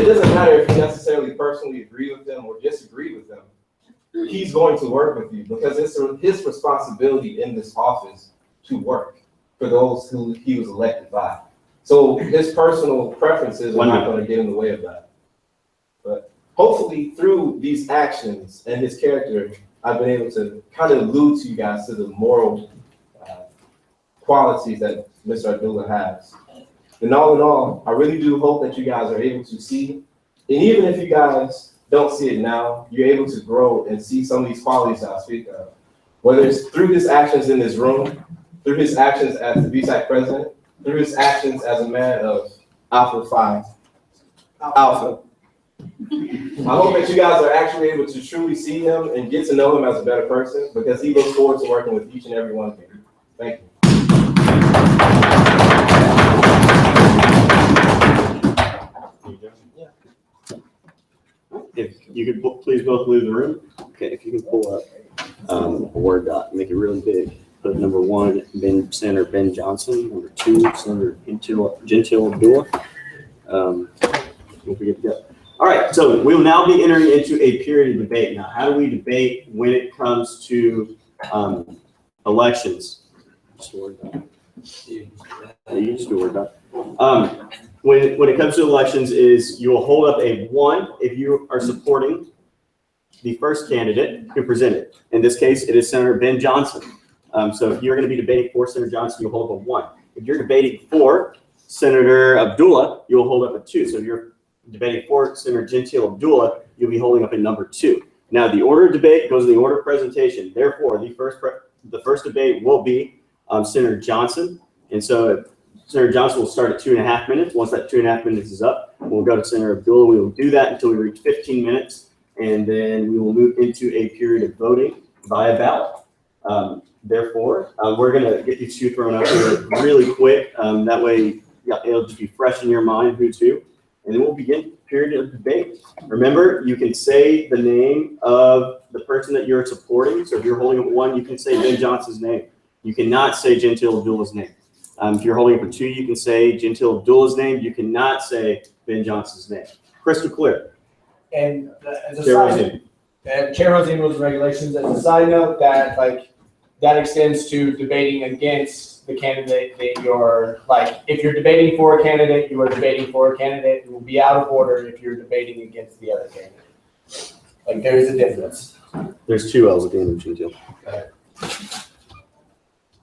it doesn't matter if you necessarily personally agree with them or disagree with them. He's going to work with you because it's his responsibility in this office to work for those who he was elected by. So his personal preferences are not going to get in the way of that. But hopefully through these actions and his character, I've been able to kind of allude to you guys to the moral qualities that Mr. Abdullah has. And all in all, I really do hope that you guys are able to see, and even if you guys don't see it now, you're able to grow and see some of these qualities that I speak of. Whether it's through his actions in this room, through his actions as the BSAC president, through his actions as a man of Alpha Phi Alpha. I hope that you guys are actually able to truly see him and get to know him as a better person, because he looks forward to working with each and every one of you. Thank you.
If you could please both leave the room. Okay, if you can pull up a Word doc, make it really big. Put number 1, Senator Ben Johnson. Number 2, Senator Gentile Abdullah. Don't forget to go. All right, so we will now be entering into a period of debate. Now, how do we debate when it comes to elections? Just Word doc. You can just do Word doc. When it comes to elections is you will hold up a 1 if you are supporting the first candidate who presented. In this case, it is Senator Ben Johnson. So if you're going to be debating for Senator Johnson, you'll hold up a 1. If you're debating for Senator Abdullah, you'll hold up a 2. So if you're debating for Senator Gentile Abdullah, you'll be holding up a number 2. Now the order of debate goes in the order of presentation. Therefore, the first debate will be Senator Johnson. And so Senator Johnson will start at 2.5 minutes. Once that 2.5 minutes is up, we'll go to Senator Abdullah. We will do that until we reach 15 minutes. And then we will move into a period of voting via ballot. Therefore, we're going to get these 2 thrown up here really quick. That way, it'll just be fresh in your mind who's who. And then we'll begin period of debate. Remember, you can say the name of the person that you're supporting. So if you're holding up 1, you can say Ben Johnson's name. You cannot say Gentile Abdullah's name. If you're holding up a 2, you can say Gentile Abdullah's name. You cannot say Ben Johnson's name. Crystal clear.
And as a side note, Chair Rosine rules and regulations, as a side note, that that extends to debating against the candidate that you're, if you're debating for a candidate, you are debating for a candidate. It will be out of order if you're debating against the other candidate. There is a difference.
There's 2 L's at the end of Gentile.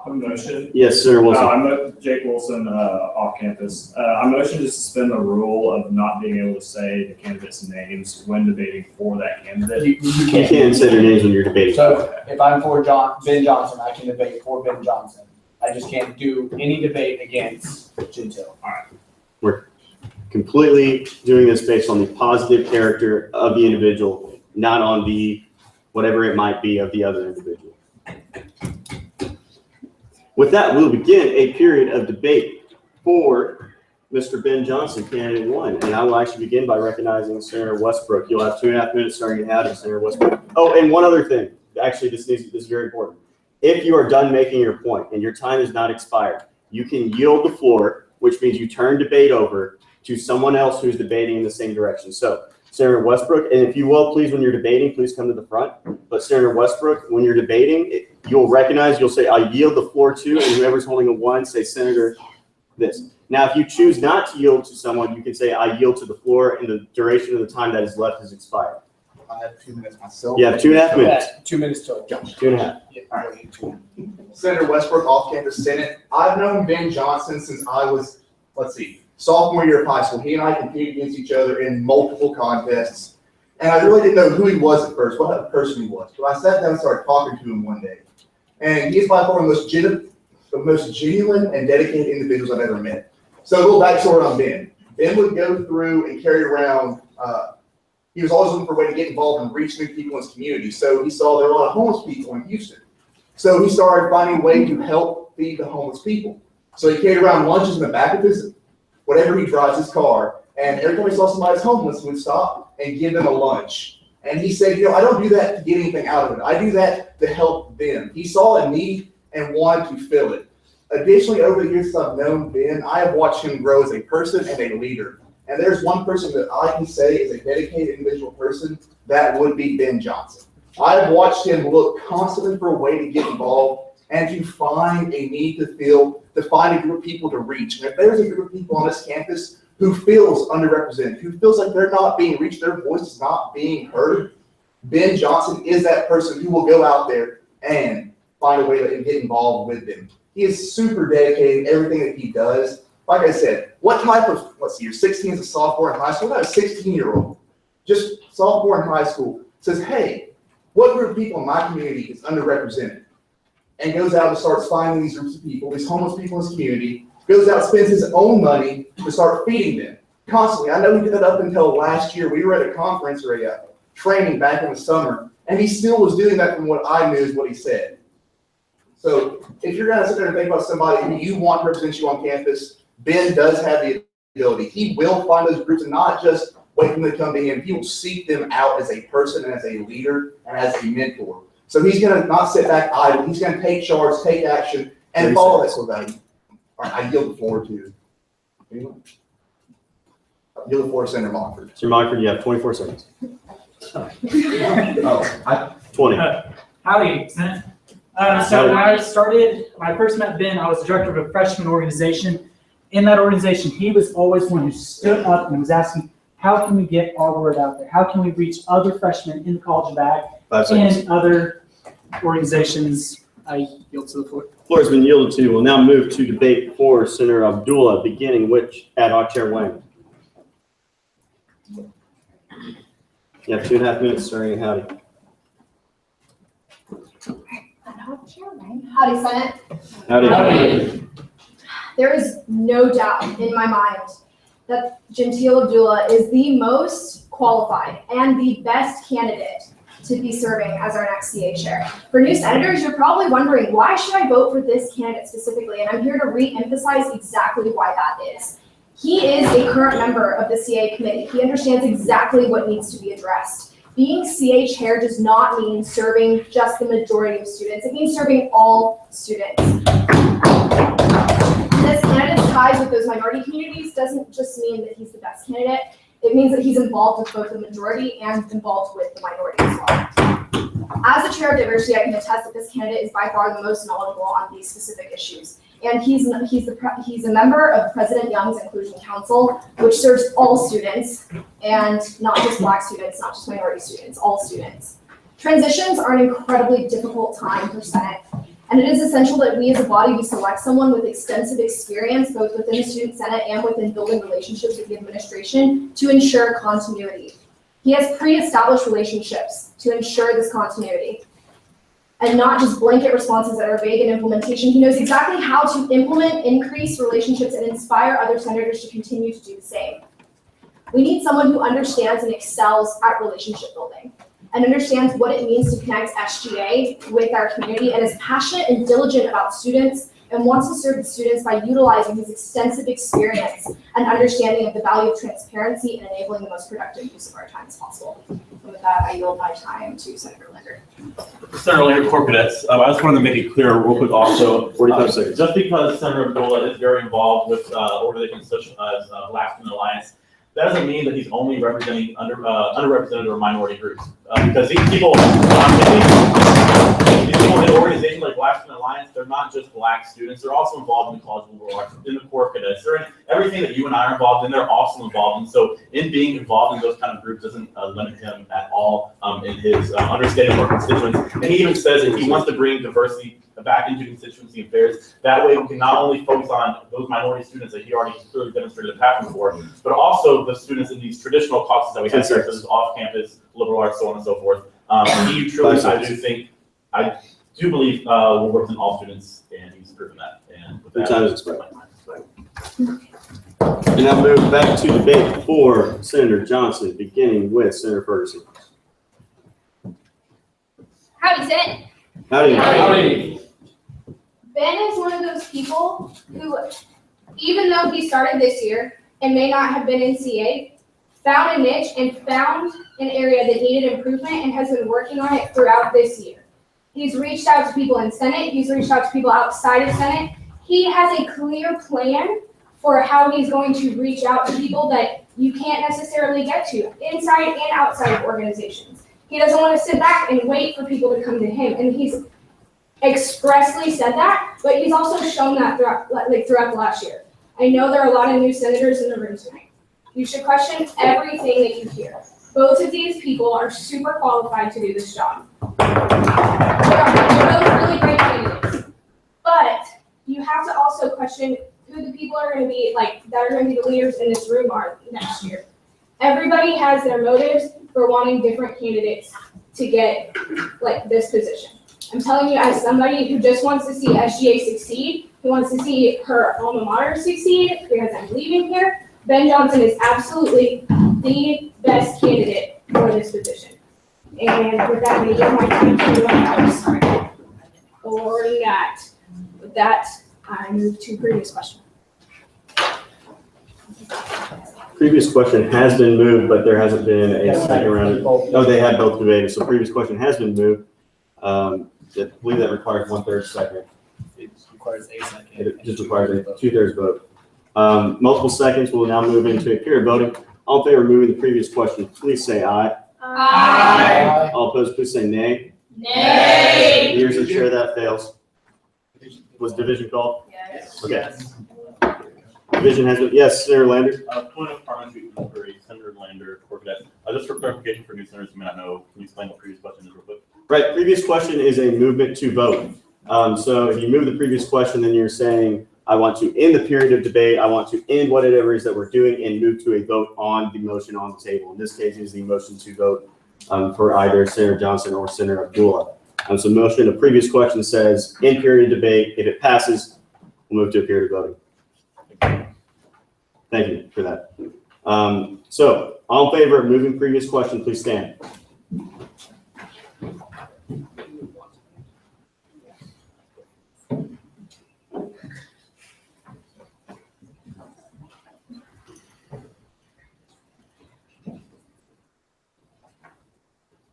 A motion.
Yes, Senator Wilson.
Jake Wilson, off campus. I motion to suspend the rule of not being able to say the candidates' names when debating for that candidate.
You can't say their names when you're debating.
So if I'm for Ben Johnson, I can debate for Ben Johnson. I just can't do any debate against Gentile.
All right.
We're completely doing this based on the positive character of the individual, not on the whatever it might be of the other individual. With that, we'll begin a period of debate for Mr. Ben Johnson, candidate 1. And I will actually begin by recognizing Senator Westbrook. You'll have 2.5 minutes starting out of Senator Westbrook. Oh, and one other thing. Actually, this is very important. If you are done making your point and your time is not expired, you can yield the floor, which means you turn debate over to someone else who's debating in the same direction. So Senator Westbrook, and if you will, please, when you're debating, please come to the front. But Senator Westbrook, when you're debating, you'll say, I yield the floor to, and whoever's holding a 1, say, Senator, this. Now, if you choose not to yield to someone, you can say, I yield to the floor, and the duration of the time that is left is expired.
I have 2 minutes myself.
You have 2.5 minutes.
2 minutes total.
2.5.
All right. Senator Westbrook, off-campus Senate. I've known Ben Johnson since I was, sophomore year of high school. He and I competed against each other in multiple contests. And I really didn't know who he was at first, what type of person he was. But I sat down and started talking to him one day. And he is by far the most genuine and dedicated individuals I've ever met. So a little backstory on Ben. Ben would go through and carry around, he was always looking for a way to get involved and reach new people in his community. So he saw there were a lot of homeless people in Houston. So he started finding a way to help feed the homeless people. So he carried around lunches in the back of his, whatever he drives, his car. And every time he saw somebody's homeless, he would stop and give them a lunch. And he said, I don't do that to get anything out of it. I do that to help them. He saw a need and wanted to fill it. Additionally, over the years since I've known Ben, I have watched him grow as a person and a leader. And there's one person that I can say is a dedicated individual person, that would be Ben Johnson. I've watched him look constantly for a way to get involved and to find a need to fill, to find a group of people to reach. And if there's a group of people on this campus who feels underrepresented, who feels like they're not being reached, their voice is not being heard, Ben Johnson is that person who will go out there and find a way to get involved with them. He is super dedicated in everything that he does. Like I said, what type of, you're 16 as a sophomore in high school, what about a 16-year-old, just sophomore in high school, says, hey, what group of people in my community is underrepresented? And goes out and starts finding these groups of people, these homeless people in his community, goes out and spends his own money to start feeding them constantly. I know he did that up until last year. We were at a conference or a training back in the summer, and he still was doing that from what I knew is what he said. So if you're going to sit there and think about somebody who you want to represent you on campus, Ben does have the ability. He will find those groups and not just wait for them to come to him. He will seek them out as a person and as a leader and as a mentor. So he's going to not sit back idle. He's going to take charge, take action, and follow that core value. All right, I yield the floor to anyone. I yield the floor to Senator Mockford.
Senator Mockford, you have 24 seconds. 20.
Howdy, Senate. So when I first met Ben, I was the director of a freshman organization. In that organization, he was always one who stood up and was asking, how can we get our word out there? How can we reach other freshmen in the College of Ag and other organizations I yield to the floor.
Floor has been yielded to. We'll now move to debate for Senator Abdullah, beginning with ad hoc chair Wang. You have 2.5 minutes, starting howdy.
Howdy, Senate.
Howdy.
There is no doubt in my mind that Gentile Abdullah is the most qualified and the best candidate to be serving as our next CA chair. For new senators, you're probably wondering, why should I vote for this candidate specifically? And I'm here to re-emphasize exactly why that is. He is a current member of the CA committee. He understands exactly what needs to be addressed. Being CA chair does not mean serving just the majority of students. It means serving all students. This candidate's ties with those minority communities doesn't just mean that he's the best candidate. It means that he's involved with both the majority and involved with the minority as well. As the chair of diversity, I can attest that this candidate is by far the most knowledgeable on these specific issues. And he's a member of President Young's Inclusion Council, which serves all students, and not just Black students, not just minority students, all students. Transitions are an incredibly difficult time for Senate, and it is essential that we as a body, we select someone with extensive experience, both within the Student Senate and within building relationships with the administration to ensure continuity. He has pre-established relationships to ensure this continuity, and not just blanket responses that are vague in implementation. He knows exactly how to implement, increase relationships, and inspire other senators to continue to do the same. We need someone who understands and excels at relationship building, and understands what it means to connect SGA with our community, and is passionate and diligent about students, and wants to serve the students by utilizing his extensive experience and understanding of the value of transparency and enabling the most productive use of our time as possible. And with that, I yield my time to Senator Linder.
Senator Linder, Corp Cadets, I just wanted to make it clear real quick also,
45 seconds.
Just because Senator Abdullah is very involved with organizations such as Black Student Alliance, that doesn't mean that he's only representing underrepresented or minority groups. Because these people in organizations like Black Student Alliance, they're not just Black students, they're also involved in the College of Liberal Arts, in the Corps Cadets, they're in everything that you and I are involved in, they're also involved in. So in being involved in those kind of groups doesn't limit him at all in his understanding of our constituents. And he even says that he wants to bring diversity back into constituency affairs. That way we can not only focus on those minority students that he already clearly demonstrated a passion for, but also the students in these traditional caucuses that we have here, such as off-campus, liberal arts, so on and so forth. He truly, I do believe will represent all students, and he's proven that. And with that,
time is expired. And now move back to debate for Senator Johnson, beginning with Senator Ferguson.
Howdy, Senate.
Howdy.
Ben is one of those people who, even though he started this year and may not have been in CA, found a niche and found an area that needed improvement and has been working on it throughout this year. He's reached out to people in Senate. He's reached out to people outside of Senate. He has a clear plan for how he's going to reach out to people that you can't necessarily get to inside and outside of organizations. He doesn't want to sit back and wait for people to come to him. And he's expressly said that, but he's also shown that throughout the last year. I know there are a lot of new senators in the room tonight. You should question everything that you hear. Both of these people are super qualified to do this job. They're both really great candidates. But you have to also question who the people are going to be, that are going to be the leaders in this room are next year. Everybody has their motives for wanting different candidates to get this position. I'm telling you, as somebody who just wants to see SGA succeed, who wants to see her alma mater succeed because I'm leaving here, Ben Johnson is absolutely the best candidate for this position. And with that, I give my time to the House. Or not. With that, I move to previous question.
Previous question has been moved, but there hasn't been a second round. Oh, they had both debated. So previous question has been moved. I believe that requires 1/3 second.
It requires a second.
It just requires a 2/3 vote. Multiple seconds. We'll now move into a period voting. All in favor of moving the previous question, please say aye.
Aye.
All opposed, please say nay.
Nay.
Here's the chair, that fails. Was division called?
Yes.
Okay. Division has been, yes, Senator Lander.
Point of parliamentary inquiry, Senator Lander, Corp Cadets. Just for clarification for new senators who may not know, can you explain what previous question is real quick?
Right, previous question is a movement to vote. So if you move the previous question, then you're saying, I want to end the period of debate, I want to end whatever it is that we're doing and move to a vote on the motion on the table. In this case, is the motion to vote for either Senator Johnson or Senator Abdullah. So motion, the previous question says, end period of debate. If it passes, we'll move to a period of voting. Thank you for that. So all in favor of moving previous question, please stand.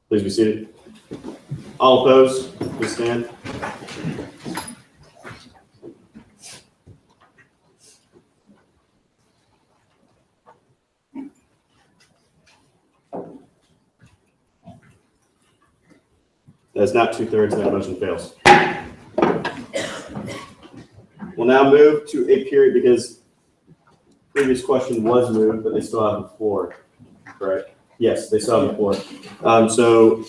Please be seated. All opposed, please stand. That's not 2/3, that motion fails. We'll now move to a period because previous question was moved, but they still have the floor, correct? Yes, they still have the floor. So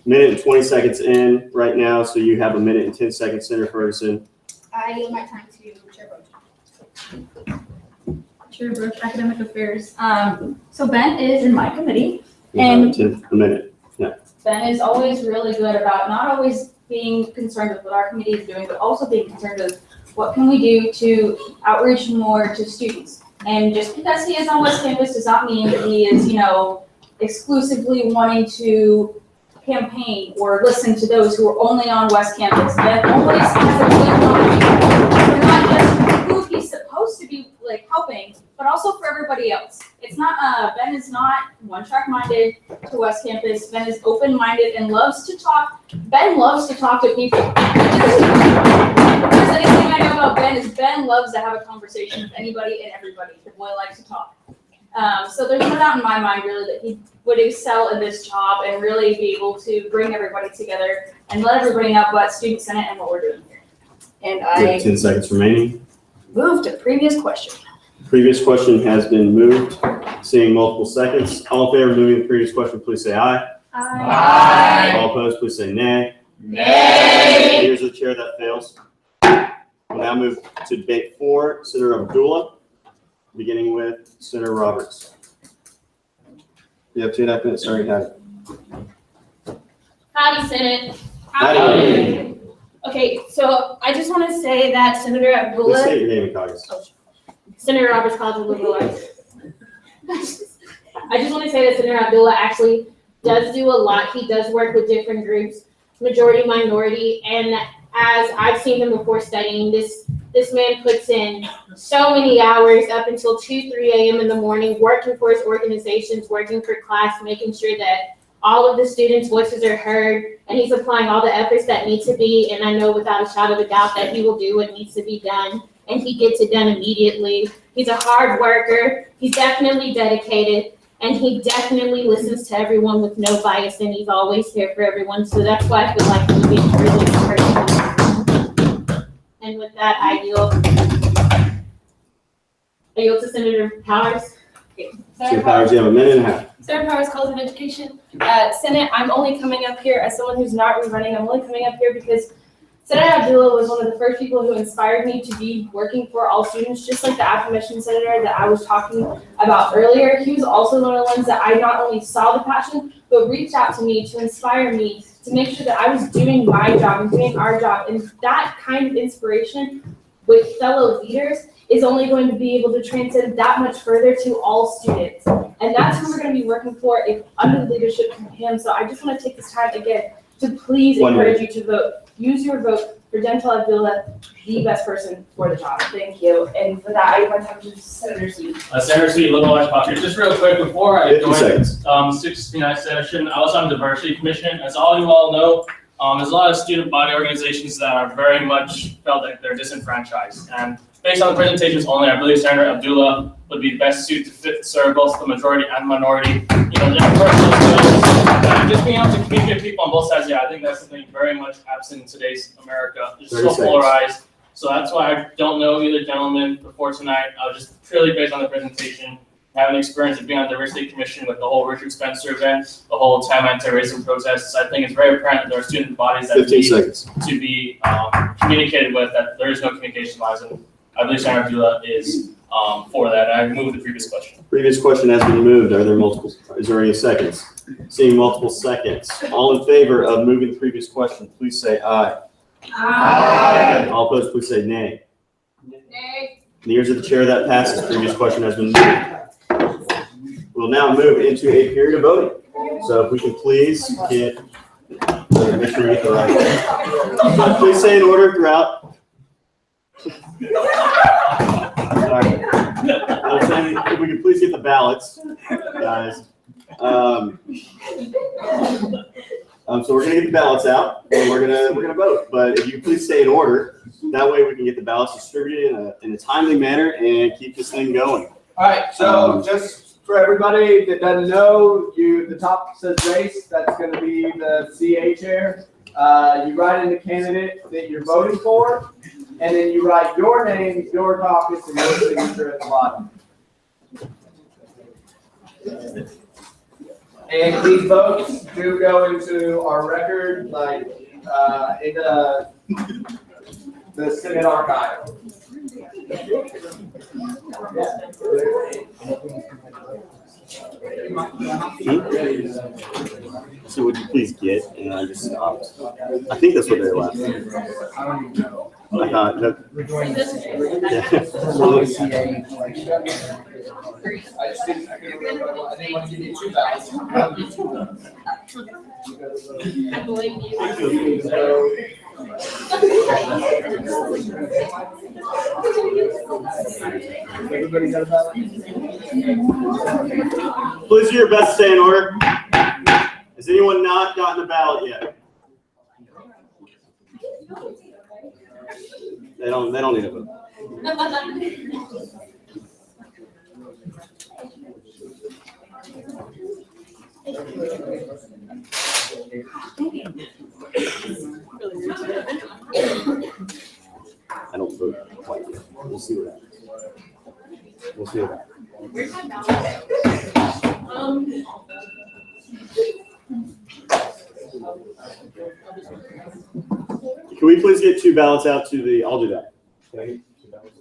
minute and 20 seconds in right now, so you have a minute and 10 seconds, Senator Ferguson.
I yield my time to Chair Bush. Chair Bush, Academic Affairs. So Ben is in my committee, and
A minute.
Ben is always really good about not always being concerned with what our committee is doing, but also being concerned with what can we do to outreach more to students. And just because he is on West Campus does not mean that he is, exclusively wanting to campaign or listen to those who are only on West Campus. Ben always has a good mind for not just who he's supposed to be helping, but also for everybody else. It's not Ben is not one-track minded to West Campus. Ben is open-minded and loves to talk. Ben loves to talk to people. If there's anything I know about Ben is Ben loves to have a conversation with anybody and everybody. The boy likes to talk. So there's no doubt in my mind really that he would excel in this job and really be able to bring everybody together and let everybody know about Student Senate and what we're doing here. And
You have 10 seconds remaining.
move to previous question.
Previous question has been moved. Seeing multiple seconds. All in favor of moving the previous question, please say aye.
Aye.
All opposed, please say nay.
Nay.
Here's the chair, that fails. We'll now move to debate 4, Senator Abdullah, beginning with Senator Roberts. You have 2.5 minutes. Sorry, have it.
Howdy, Senate.
Howdy.
Okay, so I just want to say that Senator
Please
Abdullah,
state your name and caucus.
Senator Roberts College of Liberal Arts. I just want to say that Senator Abdullah actually does do a lot. He does work with different groups, majority, minority, and as I've seen him before studying, this man puts in so many hours up until 2, 3 a.m. in the morning, working for his organizations, working for class, making sure that all of the students' voices are heard, and he's applying all the efforts that need to be, and I know without a shadow of a doubt that he will do what needs to be done, and he gets it done immediately. He's a hard worker, he's definitely dedicated, and he definitely listens to everyone with no bias, and he's always here for everyone, so that's why I feel like he would be a really good person. And with that, I yield to Senator Powers.
Senator Powers, you have a minute and a half.
Senator Powers, College of Education. Senate, I'm only coming up here as someone who's not running. I'm only coming up here because Senator Abdullah was one of the first people who inspired me to be working for all students, just like the aforementioned senator that I was talking about earlier. He was also one of the ones that I not only saw the passion, but reached out to me to inspire me to make sure that I was doing my job and doing our job. And that kind of inspiration with fellow leaders is only going to be able to transcend that much further to all students. And that's who we're going to be working for under the leadership of him. So I just want to take this time again to please encourage you to vote. Use your vote for Dental Abdullah, the best person for the job. Thank you. And for that, I want to have to Senator Sweet.
Senator Sweet, Liberal Arts Caucus. Just real quick, before I
50
joined
seconds.
69th session, I was on Diversity Commission. As all you all know, there's a lot of student body organizations that are very much felt that they're disenfranchised. And based on the presentations only, I believe Senator Abdullah would be best suited to serve both the majority and minority. Just being able to communicate with people on both sides, I think that's something very much absent in today's America. It's so polarized. So that's why I don't know either gentleman before tonight. I was just purely based on the presentation.
having the experience of being on the diversity commission with the whole Richard Spencer event, the whole time anti-racism protests, I think it's very apparent that there are student bodies that
15
need
seconds.
to be communicated with, that there is no communication lines, and I believe Senator Abdullah is for that. I move the previous question.
Previous question has been moved. Are there multiple, is there any seconds? Seeing multiple seconds. All in favor of moving the previous question, please say aye.
Aye.
All opposed, please say nay.
Nay.
In the ears of the chair, that passes. Previous question has been moved. We'll now move into a period of voting. So if we can please get, make sure we get the right. Please say in order throughout. Sorry. If we could please get the ballots, guys. So we're gonna get the ballots out and we're gonna vote. But if you please stay in order, that way we can get the ballots distributed in a timely manner and keep this thing going.
All right, so just for everybody that doesn't know, the top says race, that's gonna be the CA chair. You write in the candidate that you're voting for, and then you write your name, your caucus, and your signature at the bottom. And these votes do go into our record, like in the Senate archive.
So would you please get, and I just stopped. I think that's what they're last.
I don't even know.
I thought that.
We're doing
Yeah.
I just didn't, I couldn't remember, I didn't want to give you 2,000.
I blame you.
Everybody got a ballot?
Please do your best to stay in order. Has anyone not gotten a ballot yet? They don't need a vote. I don't vote quite yet. We'll see what happens. We'll see what happens.
Where's my ballot?
Can we please get 2 ballots out to the, I'll do that. Can I get 2 ballots?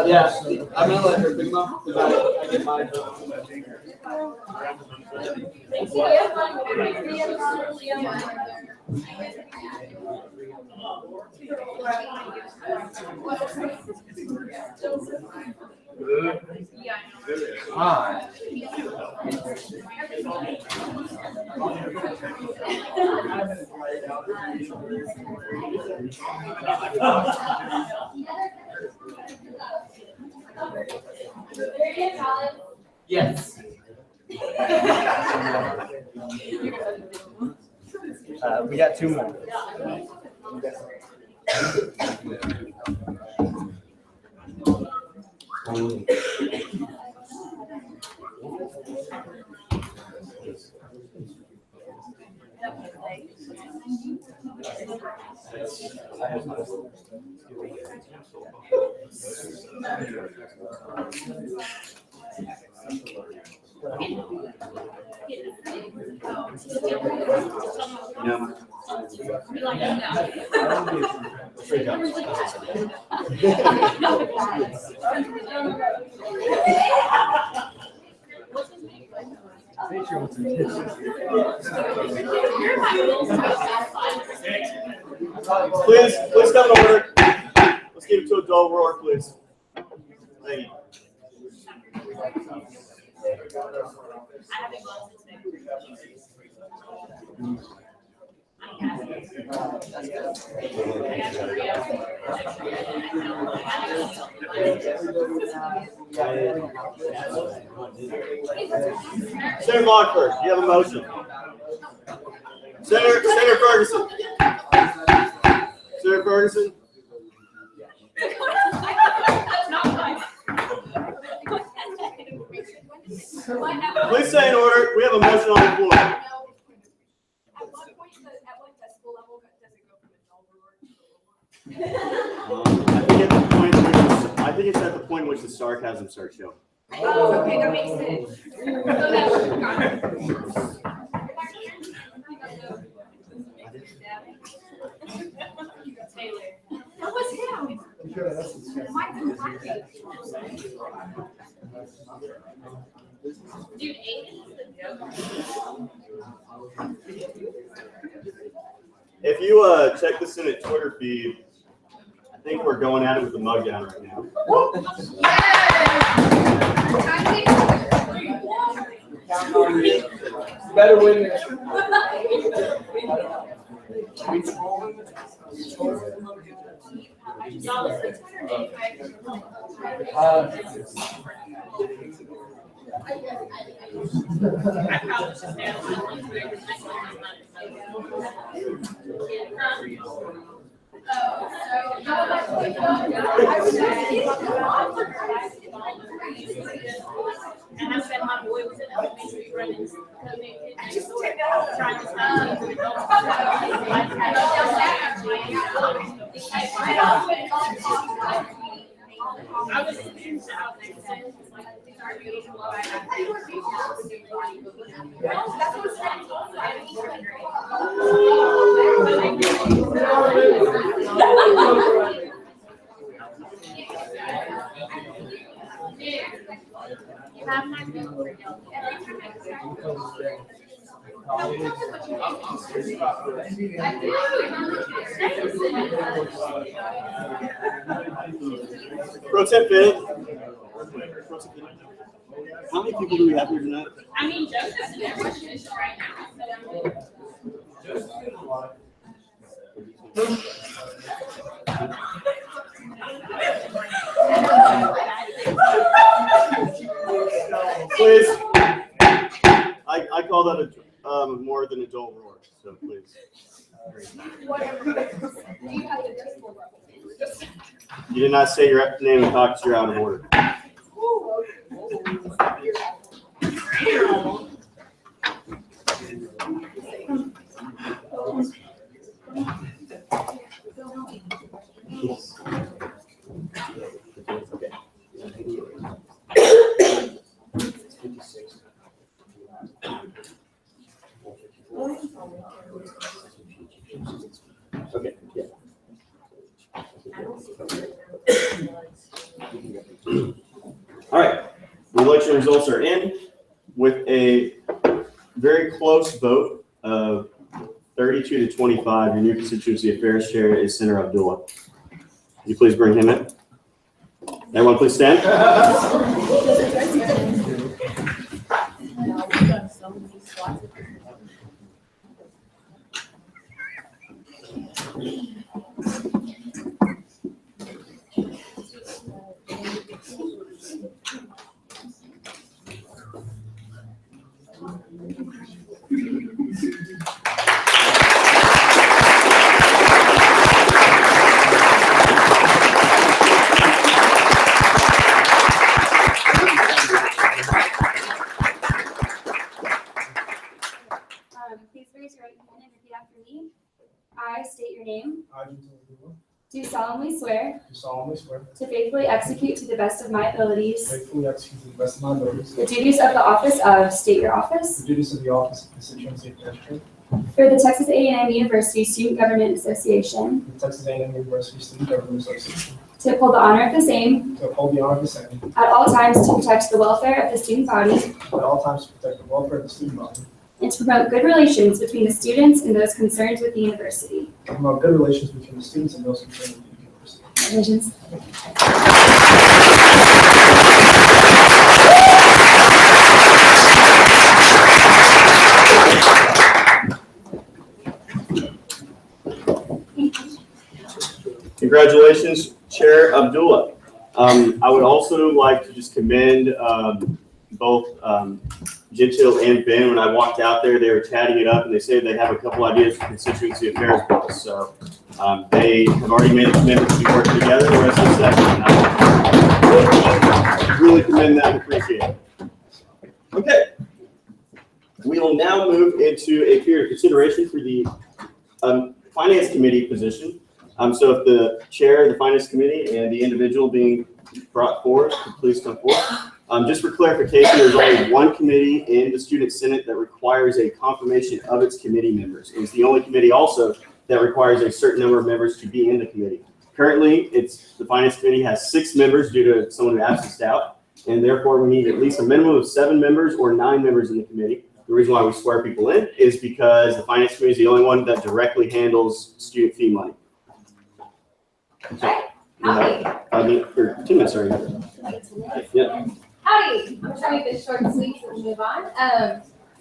Yeah, I'm gonna let her pick them up because I get mine.
Yes.
We got 2 more.
Please come to order. Let's give it to a dull roar, please. Thank you. Senator Lockford, you have a motion. Senator Ferguson. Senator Ferguson. Please stay in order. We have a motion on the floor. I think it's at the point in which the sarcasm starts showing.
Oh, okay, that makes sense. Taylor. That was him. Dude,
If you check the Senate Twitter feed, I think we're going at it with the mug down right now.
Better win this.
And I said my boy was in elementary running.
Pro Temp Finn. How many people do we have here tonight?
I mean, Joseph's in their position right now.
Please. I call that a more than a dull roar, so please. You did not say your name and talk, you're out of order. Okay, yeah. All right, the election results are in with a very close vote of 32 to 25. Your new Constituency Affairs Chair is Senator Abdullah. Can you please bring him in? Everyone please stand.
do solemnly swear
do solemnly swear
to faithfully execute to the best of my abilities
faithfully execute to the best of my abilities
the duties of the office of, state your office,
the duties of the office of Constituency Administrator
for the Texas A&M University Student Government Association,
for the Texas A&M University Student Government Association,
to uphold the honor of the same
to uphold the honor of the same
at all times to protect the welfare of the student body
at all times to protect the welfare of the student body,
and to promote good relations between the students and those concerned with the university.
to promote good relations between the students and those concerned with the university.
Congratulations.
Congratulations, Chair Abdullah. I would also like to just commend both Gentil and Ben. When I walked out there, they were chatting it up, and they said they have a couple ideas for constituency affairs bills. So they have already made a commitment to be working together the rest of the session. And I really commend that and appreciate it. Okay. We will now move into a period of consideration for the Finance Committee position. So if the chair of the Finance Committee and the individual being brought forward could please come forward. Just for clarification, there's only one committee in the Student Senate that requires a confirmation of its committee members. It's the only committee also that requires a certain number of members to be in the committee. Currently, the Finance Committee has 6 members due to someone who absenced out, and therefore we need at least a minimum of 7 members or 9 members in the committee. The reason why we swear people in is because the Finance Committee is the only one that directly handles student fee money. For 2 minutes, sorry. Yeah.
Howdy, I'm trying to make this short and sweet so we move on.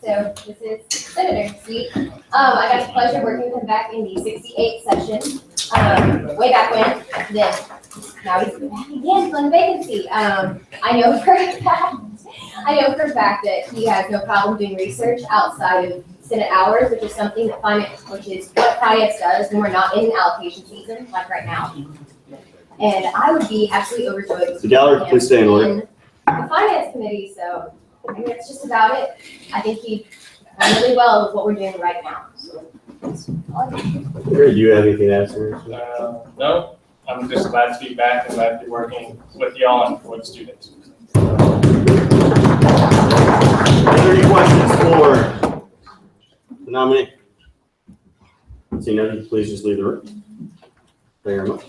So this is Senator Sweet. I got the pleasure of working with him back in the 68 session, way back when. Then now he's back again for the vacancy. I know for a fact that he has no problem doing research outside of Senate hours, which is something that which is what finance does when we're not in allocation season, like right now. And I would be absolutely overjoyed.
So Gallery, please stay in order.
The Finance Committee, so I mean, that's just about it. I think he done really well with what we're doing right now. So,
Do you have anything to add, sir?
No, I'm just glad to be back and glad to be working with y'all and for the students.
Are there any questions for the nominee? Seeing none, please just leave the room. Thank you very much.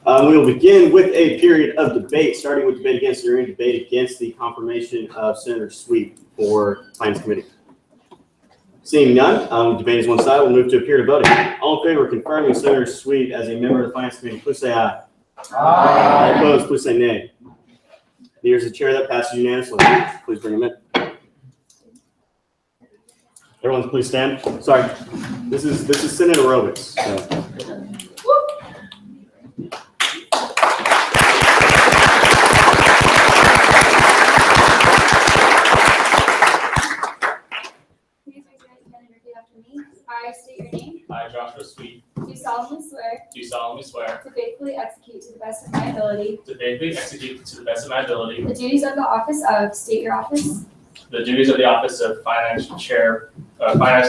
We will begin with a period of debate, starting with debate against the confirmation of Senator Sweet for Finance Committee. Seeing none, debate is one side. We'll move to a period of voting. All in favor of confirming Senator Sweet as a member of the Finance Committee, please say aye. Aye. All opposed, please say nay. Here's the chair that passes unanimously. Please bring him in. Everyone, please stand. Sorry, this is Senate aerobics. So.
I state your name.
I, Joshua Sweet,
Do solemnly swear
do solemnly swear
to faithfully execute to the best of my ability
to faithfully execute to the best of my ability
the duties of the office of, state your office,
the duties of the office of Finance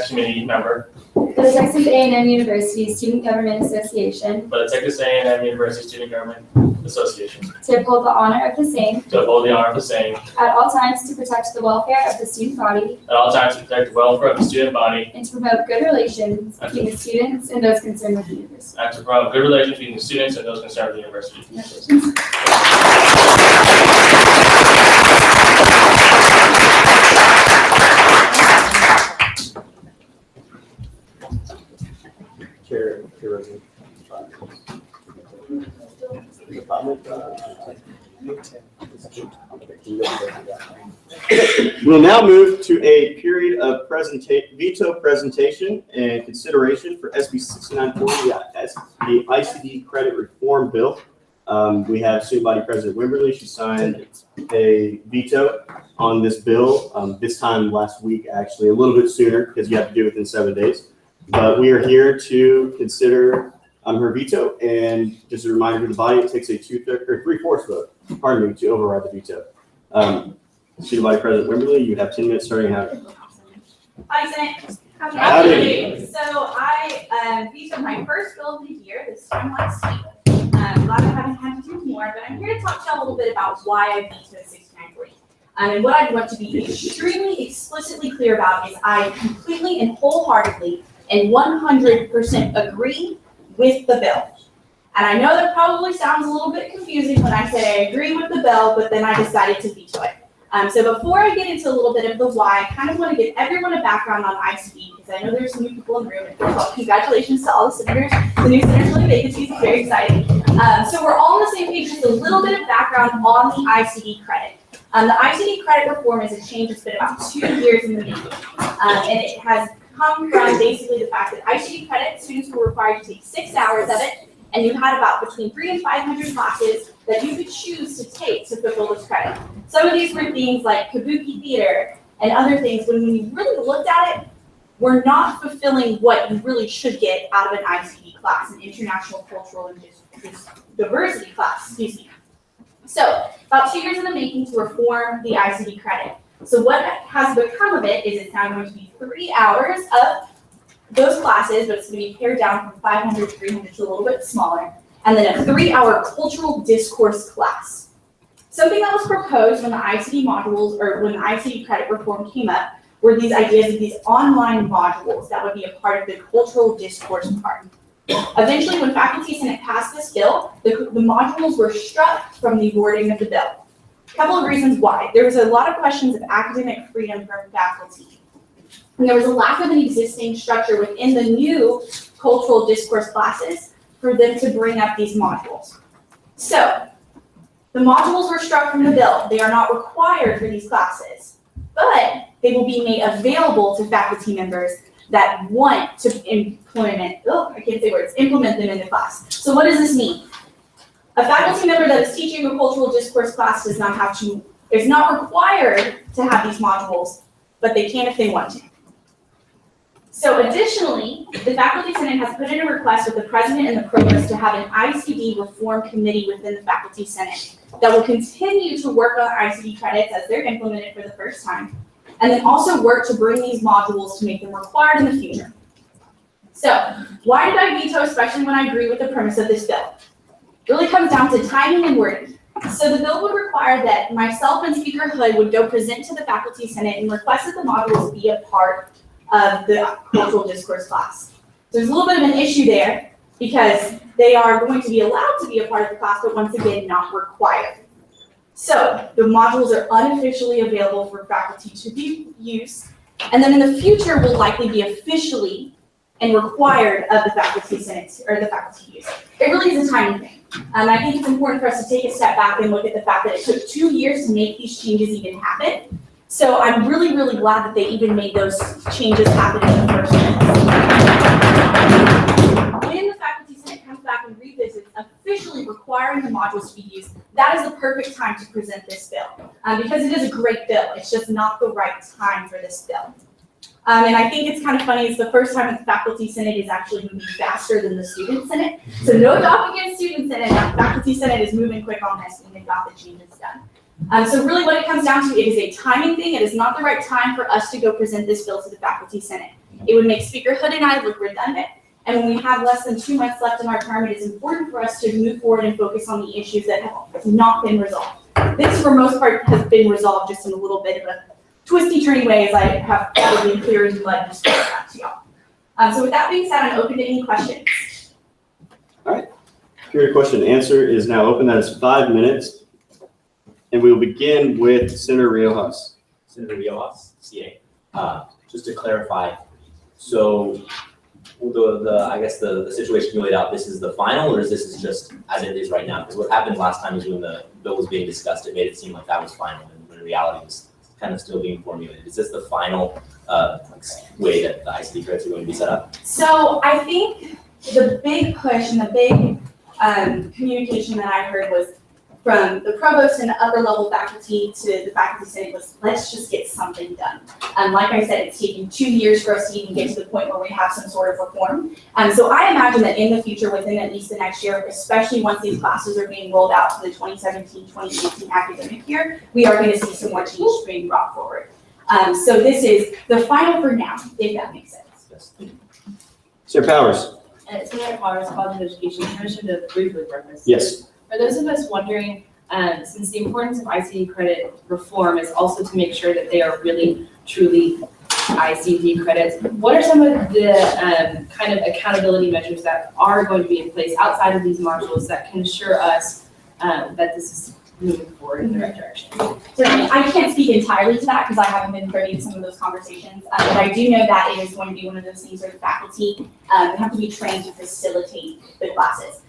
Committee member
for the Texas A&M University Student Government Association,
for the Texas A&M University Student Government Association,
to uphold the honor of the same
to uphold the honor of the same
at all times to protect the welfare of the student body
at all times to protect the welfare of the student body
and to promote good relations between the students and those concerned with the university.
and to promote good relations between the students and those concerned with the university.
Congratulations.
Chair, We'll now move to a period of veto presentation and consideration for SB 6940, the ICD credit reform bill. We have Student Body President Wimberly. She signed a veto on this bill this time last week, actually, a little bit sooner because you have to do it within 7 days. But we are here to consider her veto, and just a reminder to the body, it takes a 3/4 vote, to override the veto. Student Body President Wimberly, you have 10 minutes starting now.
Hi, Senate.
Howdy.
So I vetoed my first bill of the year this time last week. I'm glad I haven't had to do more, but I'm here to talk to you a little bit about why I vetoed 6940. And what I want to be extremely explicitly clear about is I completely and wholeheartedly and 100% agree with the bill. And I know that probably sounds a little bit confusing when I say I agree with the bill, but then I decided to veto it. So before I get into a little bit of the why, I kind of want to give everyone a background on ICD because I know there's some new people in the room. And first of all, congratulations to all the senators. The new senators filling vacancies is very exciting. So we're all on the same page. Just a little bit of background on the ICD credit. The ICD credit reform is a change that's been about 2 years in the making, and it has come from basically the fact that ICD credit students were required to take 6 hours of it. And you had about between 300 and 500 classes that you could choose to take to fulfill this credit. Some of these were things like kabuki theater and other things, when we really looked at it, we're not fulfilling what you really should get out of an ICD class, an international cultural and diversity class, excuse me. So about 2 years in the making to reform the ICD credit. So what has become of it is it's now going to be 3 hours of those classes, but it's going to be pared down from 500 to 300 to a little bit smaller, and then a 3-hour cultural discourse class. Something that was proposed when the ICD modules, or when the ICD credit reform came up, were these ideas of these online modules that would be a part of the cultural discourse part. Eventually, when Faculty Senate passed this bill, the modules were struck from the wording of the bill. A couple of reasons why. There was a lot of questions of academic freedom from faculty. And there was a lack of an existing structure within the new cultural discourse classes for them to bring up these modules. So, the modules were struck from the bill. They are not required for these classes, but they will be made available to faculty members that want to implement them in the class. So what does this mean? A faculty member that is teaching a cultural discourse class is not required to have these modules, but they can if they want to. So additionally, the Faculty Senate has put in a request with the president and the provost to have an ICD reform committee within the Faculty Senate that will continue to work on ICD credits as they're implemented for the first time, and then also work to bring these modules to make them required in the future. So why did I veto, especially when I agree with the premise of this bill? It really comes down to timing and wording. So the bill would require that myself and Speaker Hood would go present to the Faculty Senate and request that the modules be a part of the cultural discourse class. There's a little bit of an issue there because they are going to be allowed to be a part of the class, but once again, not required. So the modules are unofficially available for faculty to be used, and then in the future will likely be officially and required of the Faculty Senate or the faculty use. It really is a timing thing. I think it's important for us to take a step back and look at the fact that it took 2 years to make these changes even happen. So I'm really, really glad that they even made those changes happen in the first place. When the Faculty Senate comes back and revisits officially requiring the modules to be used, that is the perfect time to present this bill. Because it is a great bill, it's just not the right time for this bill. And I think it's kind of funny, it's the first time that the Faculty Senate is actually moving faster than the Student Senate. So no talk against Student Senate, the Faculty Senate is moving quick on this and they got the changes done. So really what it comes down to, it is a timing thing. It is not the right time for us to go present this bill to the Faculty Senate. It would make Speaker Hood and I look redundant. And when we have less than 2 months left in our term, it is important for us to move forward and focus on the issues that have not been resolved. This, for most part, has been resolved just in a little bit of a twisty, turny way, as I have probably clear as mud to explain that to y'all. So with that being said, I'm open to any questions.
All right. Period question and answer is now open. That is 5 minutes. And we will begin with Senator Riojas.
Senator Riojas, CA. Just to clarify, so I guess the situation you laid out, this is the final, or is this just as it is right now? Because what happened last time is when the bill was being discussed, it made it seem like that was final, and when in reality it was kind of still being formulated. Is this the final way that the ICD credits are going to be set up?
So I think the big push and the big communication that I heard was from the provost and the upper level faculty to the Faculty Senate was, let's just get something done. Like I said, it's taken 2 years for us to even get to the point where we have some sort of reform. So I imagine that in the future, within at least the next year, especially once these classes are being rolled out to the 2017-2018 academic year, we are going to see some more changes being brought forward. So this is the final for now, if that makes sense.
this.
Senator Powers?
Senator Powers, College of Education, permission to briefly preface.
Yes.
For those of us wondering, since the importance of ICD credit reform is also to make sure that they are really, truly ICD credits, what are some of the kind of accountability measures that are going to be in place outside of these modules that can assure us that this is moving forward in the right direction?
Certainly, I can't speak entirely to that because I haven't been privy to some of those conversations, but I do know that it is going to be one of those things where the faculty have to be trained to facilitate the classes.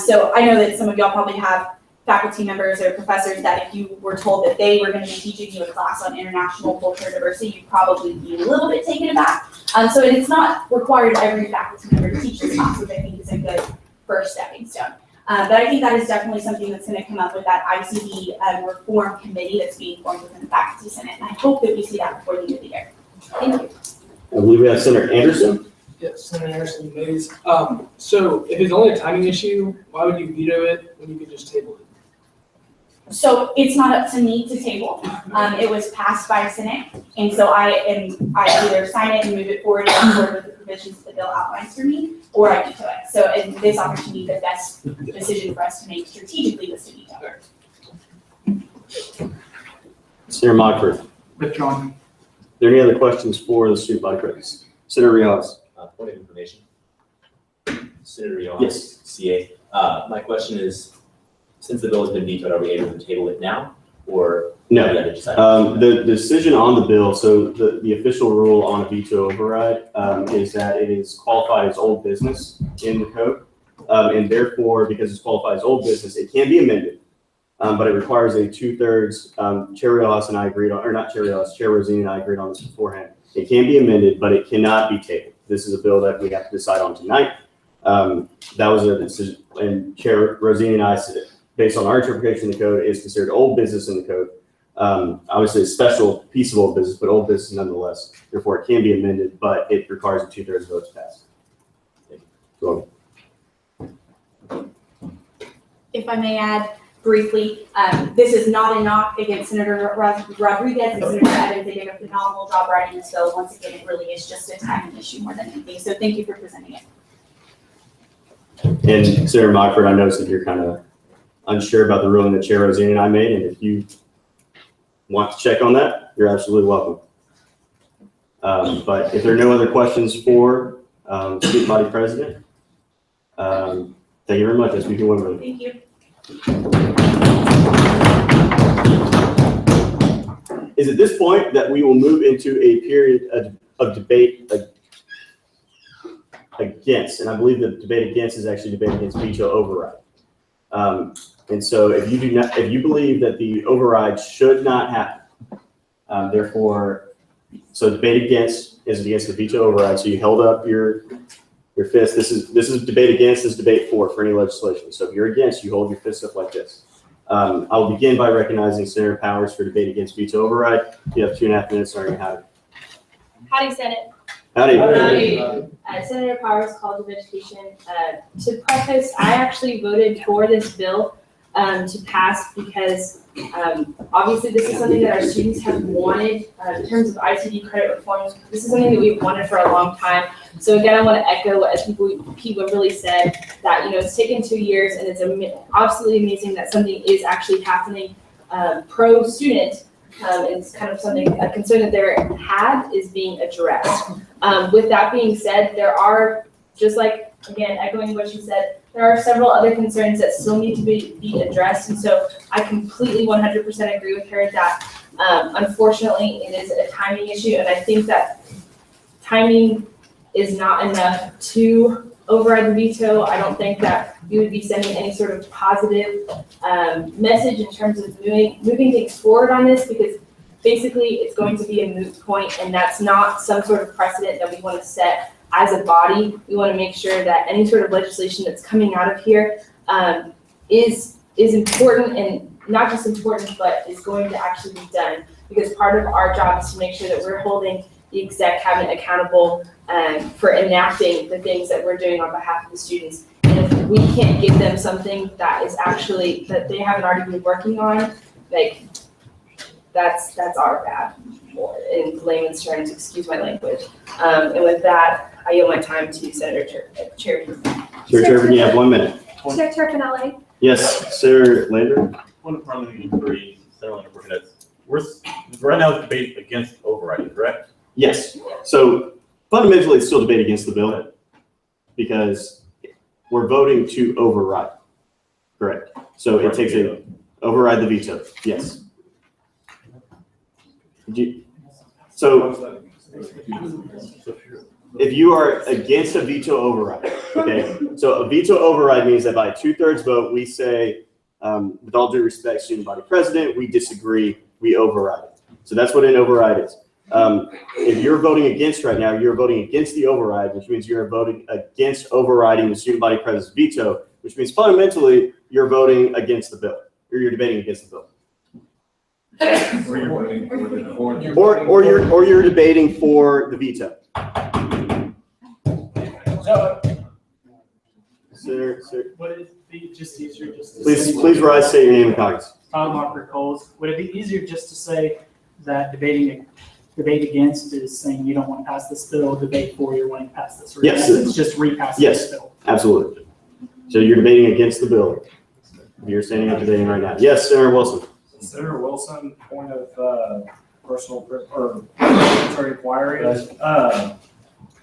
So I know that some of y'all probably have faculty members or professors that if you were told that they were going to be teaching you a class on international culture and diversity, you'd probably be a little bit taken aback. So it's not required every faculty member to teach this class, which I think is a good first stepping stone. But I think that is definitely something that's going to come up with that ICD reform committee that's being formed within the Faculty Senate. And I hope that we see that before the end of the year. Thank you.
I believe we have Senator Anderson.
Yes, Senator Anderson, please. So if it's only a timing issue, why would you veto it when you could just table it?
So it's not up to me to table. It was passed by Senate, and so I either sign it and move it forward in accord with the provisions the bill outlines for me, or I veto it. So in this opportunity, the best decision for us to make strategically was to veto.
Senator Mockford.
Withdrawn.
Are there any other questions for the student body presidents? Senator Rios.
Point of information. Senator Rios.
Yes.
CA. My question is, since the bill has been vetoed, are we able to table it now, or?
No.
we have to decide?
The decision on the bill, so the official rule on a veto override is that it is qualified as old business in the code. And therefore, because it's qualified as old business, it can be amended. But it requires a 2/3, Chair Rios and I agreed on, or not Chair Rios, Chair Rosini and I agreed on this beforehand. It can be amended, but it cannot be tabled. This is a bill that we have to decide on tonight. That was a decision, and Chair Rosini and I said, based on our interpretation of the code, is considered old business in the code. Obviously a special piece of old business, but old business nonetheless. Therefore, it can be amended, but it requires a 2/3 vote to pass. Go ahead.
If I may add briefly, this is not a knock against Senator Rodriguez and Senator Evans. They did a phenomenal job writing this bill. Once again, it really is just a timing issue more than anything. So thank you for presenting it.
And Senator Mockford, I noticed that you're kind of unsure about the ruling that Chair Rosini and I made, and if you want to check on that, you're absolutely welcome. But if there are no other questions for student body president, thank you very much. SVP Wimberly.
Thank you.
Is at this point that we will move into a period of debate against, and I believe the debate against is actually debate against veto override. And so if you believe that the override should not happen, therefore, so debate against is against the veto override. So you held up your fist. This is debate against, this is debate for any legislation. So if you're against, you hold your fist up like this. I will begin by recognizing Senator Powers for debate against veto override. You have 2.5 minutes starting at
Howdy, Senate.
Howdy.
Senator Powers, College of Education. To preface, I actually voted for this bill to pass because obviously this is something that our students have wanted in terms of ICD credit reforms. This is something that we've wanted for a long time. So again, I want to echo what SVP Wimberly said, that it's taken 2 years and it's absolutely amazing that something is actually happening pro-student. It's kind of a concern that they had is being addressed. With that being said, there are, just like, again, echoing what you said, there are several other concerns that still need to be addressed. And so I completely 100% agree with her that unfortunately it is a timing issue. And I think that timing is not enough to override the veto. I don't think that you would be sending any sort of positive message in terms of moving things forward on this, because basically it's going to be a moot point, and that's not some sort of precedent that we want to set as a body. We want to make sure that any sort of legislation that's coming out of here is important, and not just important, but is going to actually be done, because part of our job is to make sure that we're holding the exec cabinet accountable for enacting the things that we're doing on behalf of the students. And if we can't give them something that is actually, that they haven't already been working on, like, that's our bad, in layman's terms, excuse my language. And with that,
I yield my time to Senator Chair.
Chair Turbin, you have 1 minute.
Chair Turpinelli.
Yes, Senator Lander.
One parliamentary inquiry, Senator Lander, right now it's debate against overriding, correct?
Yes. So fundamentally, it's still debate against the bill because we're voting to override. Correct. So it takes override the veto. Yes. So if you are against a veto override, okay, so a veto override means that by a 2/3 vote, we say, with all due respect, student body president, we disagree, we override it. So that's what an override is. If you're voting against right now, you're voting against the override, which means you're voting against overriding the student body president's veto, which means fundamentally you're voting against the bill, or you're debating against the bill. Or you're debating for the veto. Sir.
Would it be just easier just to
Please rise, say your name and Congress.
Tom Walker Coles. Would it be easier just to say that debate against is saying you don't want to pass this bill, debate for you're wanting to pass this? Or
Yes.
It's just repassing this bill.
Absolutely. So you're debating against the bill. You're standing up debating right now. Yes, Senator Wilson.
Senator Wilson, point of personal or parliamentary inquiry.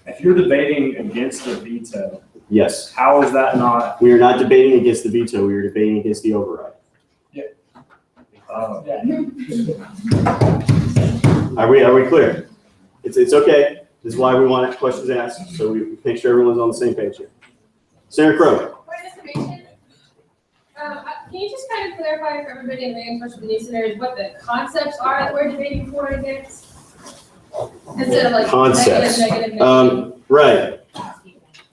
If you're debating against the veto,
yes.
How is that not?
We are not debating against the veto. We are debating against the override.
Yeah.
Are we clear? It's okay. This is why we want questions asked, so we make sure everyone's on the same page here. Senator Crowe.
Can you just kind of clarify for everybody and reinforce for the new senators what the concepts are that we're debating for and against? Instead of like
Concepts.
negative.
Right.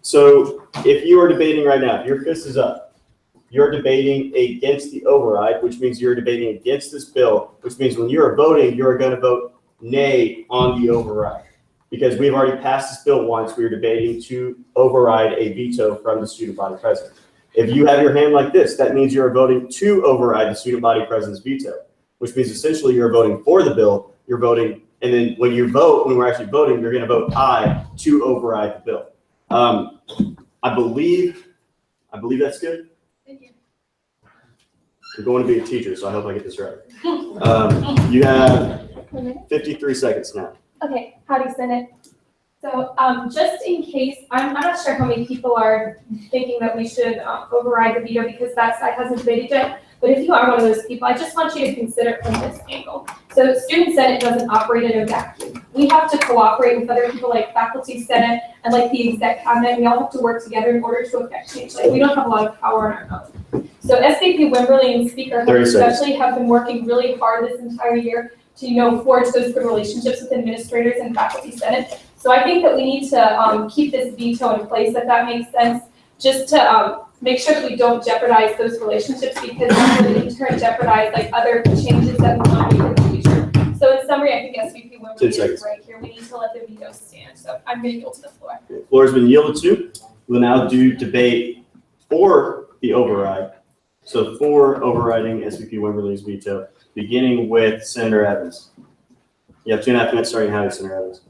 So if you are debating right now, if your fist is up, you're debating against the override, which means you're debating against this bill, which means when you're voting, you're going to vote nay on the override. Because we've already passed this bill once, we are debating to override a veto from the student body president. If you have your hand like this, that means you're voting to override the student body president's veto, which means essentially you're voting for the bill, you're voting, and then when we're actually voting, you're going to vote aye to override the bill. I believe that's good.
Thank you.
You're going to be a teacher, so I hope I get this right. You have 53 seconds now.
Okay, howdy Senate. So just in case, I'm not sure how many people are thinking that we should override the veto because that side hasn't debated yet. But if you are one of those people, I just want you to consider it from this angle. So Student Senate doesn't operate in a vacuum. We have to cooperate with other people like Faculty Senate and like the Exec Cabinet. We all have to work together in order to affect change. Like we don't have a lot of power on our own. So SVP Wimberly and Speaker Hook especially have been working really hard this entire year to forge those good relationships with administrators and Faculty Senate. So I think that we need to keep this veto in place, if that makes sense, just to make sure that we don't jeopardize those relationships because that would in turn jeopardize like other changes that we want to make in the future. So in summary, I think SVP Wimberly is right here. We need to let the veto stand. So I'm going to yield to the floor.
The floor has been yielded to. We'll now do debate for the override. So for overriding SVP Wimberly's veto, beginning with Senator Evans. You have 2.5 minutes starting now, Senator Evans.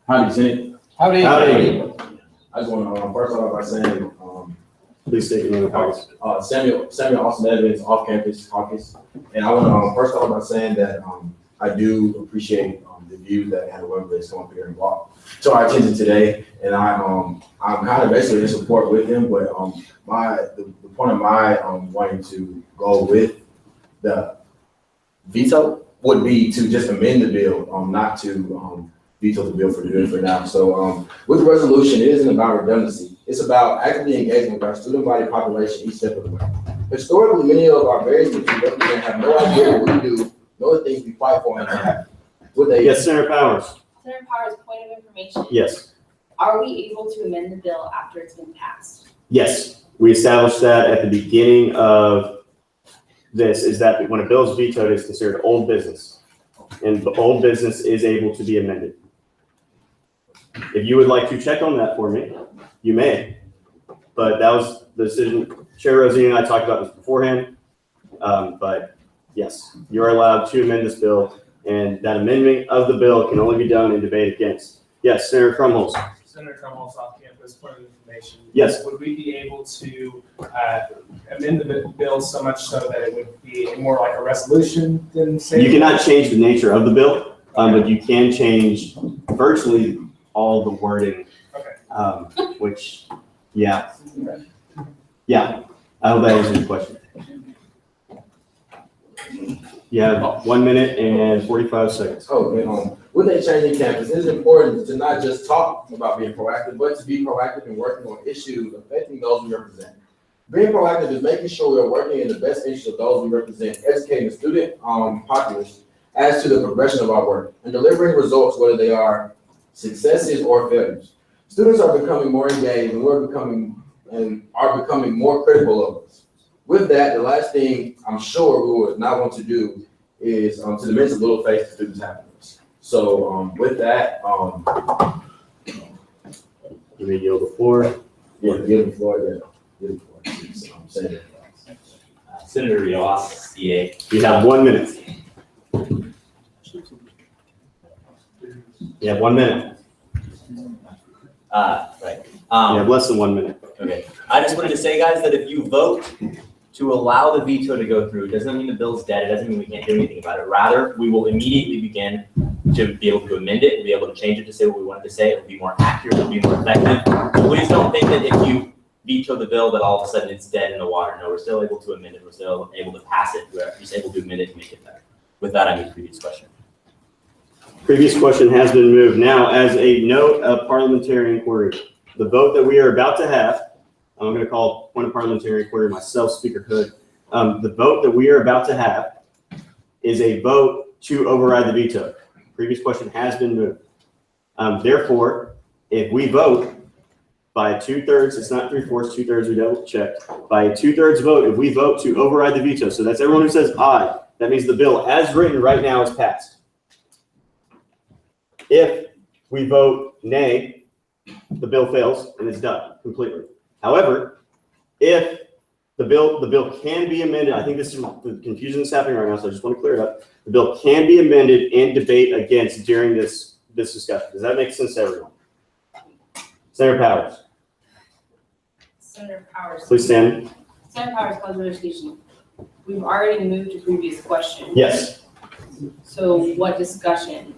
Howdy, Senate.
Howdy.
I just want to first off by saying,
please state your name and caucus.
Samuel Austin Evans, off-campus caucus, and I want to first off by saying that I do appreciate the view that Hannah Wembley has come up here and brought to our attention today, and I'm kind of basically in support with him, but the point of my wanting to go with the veto would be to just amend the bill, not to veto the bill for good for now. So with the resolution, it isn't about redundancy. It's about actively engaging with our student body population each step of the way. Historically, many of our very teachers represent have no idea what we do, nor the things we fight for in life.
Yes, Senator Powers.
Senator Powers, point of information.
Yes.
Are we able to amend the bill after it's been passed?
Yes, we established that at the beginning of this, is that when a bill is vetoed, it's considered old business. And the old business is able to be amended. If you would like to check on that for me, you may. But that was the decision. Chair Rosini and I talked about this beforehand. But Yes, you are allowed to amend this bill, and that amendment of the bill can only be done in debate against. Yes, Senator Krumholz.
Senator Cromwell's off campus, point of information.
Yes.
Would we be able to amend the bill so much so that it would be more like a resolution than say?
You cannot change the nature of the bill, but you can change virtually all the wording.
Okay.
Which, yeah. Yeah, I hope that answers your question. You have 1 minute and 45 seconds.
Oh, and with a changing campus, it is important to not just talk about being proactive, but to be proactive in working on issues affecting those we represent. Being proactive is making sure we are working in the best interest of those we represent, educating the student populace as to the progression of our work, and delivering results, whether they are successes or failures. Students are becoming more engaged, and are becoming more critical of us. With that, the last thing I'm sure we would not want to do is to diminish the little faith that students have in us. So with that,
you may yield the floor.
Yeah, give the floor. Yeah, give the floor. Senator.
Senator Riojas, CA.
You have 1 minute. You have 1 minute.
Right.
You have less than 1 minute.
Okay. I just wanted to say, guys, that if you vote to allow the veto to go through, it doesn't mean the bill's dead. It doesn't mean we can't do anything about it. Rather, we will immediately begin to be able to amend it, and be able to change it to say what we wanted to say. It'll be more accurate, it'll be more effective. So please don't think that if you veto the bill that all of a sudden it's dead in the water. No, we're still able to amend it. We're still able to pass it. We're just able to amend it to make it better. With that, I move the previous question.
Previous question has been moved. Now, as a note of parliamentary inquiry, the vote that we are about to have, I'm going to call point of parliamentary inquiry myself, Speaker Hood. The vote that we are about to have is a vote to override the veto. Previous question has been moved. Therefore, if we vote by 2/3, it's not 3/4, 2/3, we double checked. By a 2/3 vote, if we vote to override the veto, so that's everyone who says aye, that means the bill as written right now is passed. If we vote nay, the bill fails and it's done completely. However, if the bill can be amended, I think this is the confusion that's happening right now, so I just want to clear it up. The bill can be amended in debate against during this discussion. Does that make sense to everyone? Senator Powers.
Senator Powers.
Please stand.
Senator Powers, cause of education. We've already moved to previous question.
Yes.
So what discussion?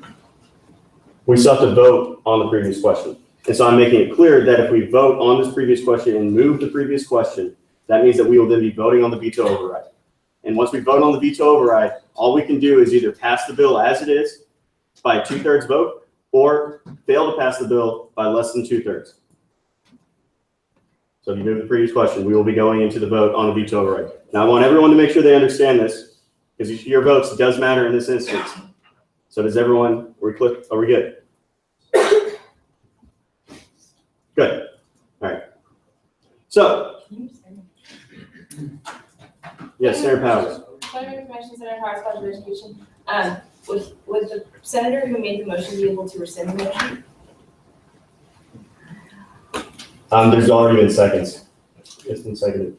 We still have to vote on the previous question. And so I'm making it clear that if we vote on this previous question and move the previous question, that means that we will then be voting on the veto override. And once we vote on the veto override, all we can do is either pass the bill as it is by a 2/3 vote or fail to pass the bill by less than 2/3. So if you move the previous question, we will be going into the vote on the veto override. Now I want everyone to make sure they understand this, because your votes does matter in this instance. So does everyone, are we good? Good. All right. So, yes, Senator Powers.
Point of information, Senator Powers, cause of education. Would the senator who made the motion be able to rescind the motion?
There's already been seconds. It's been seconded.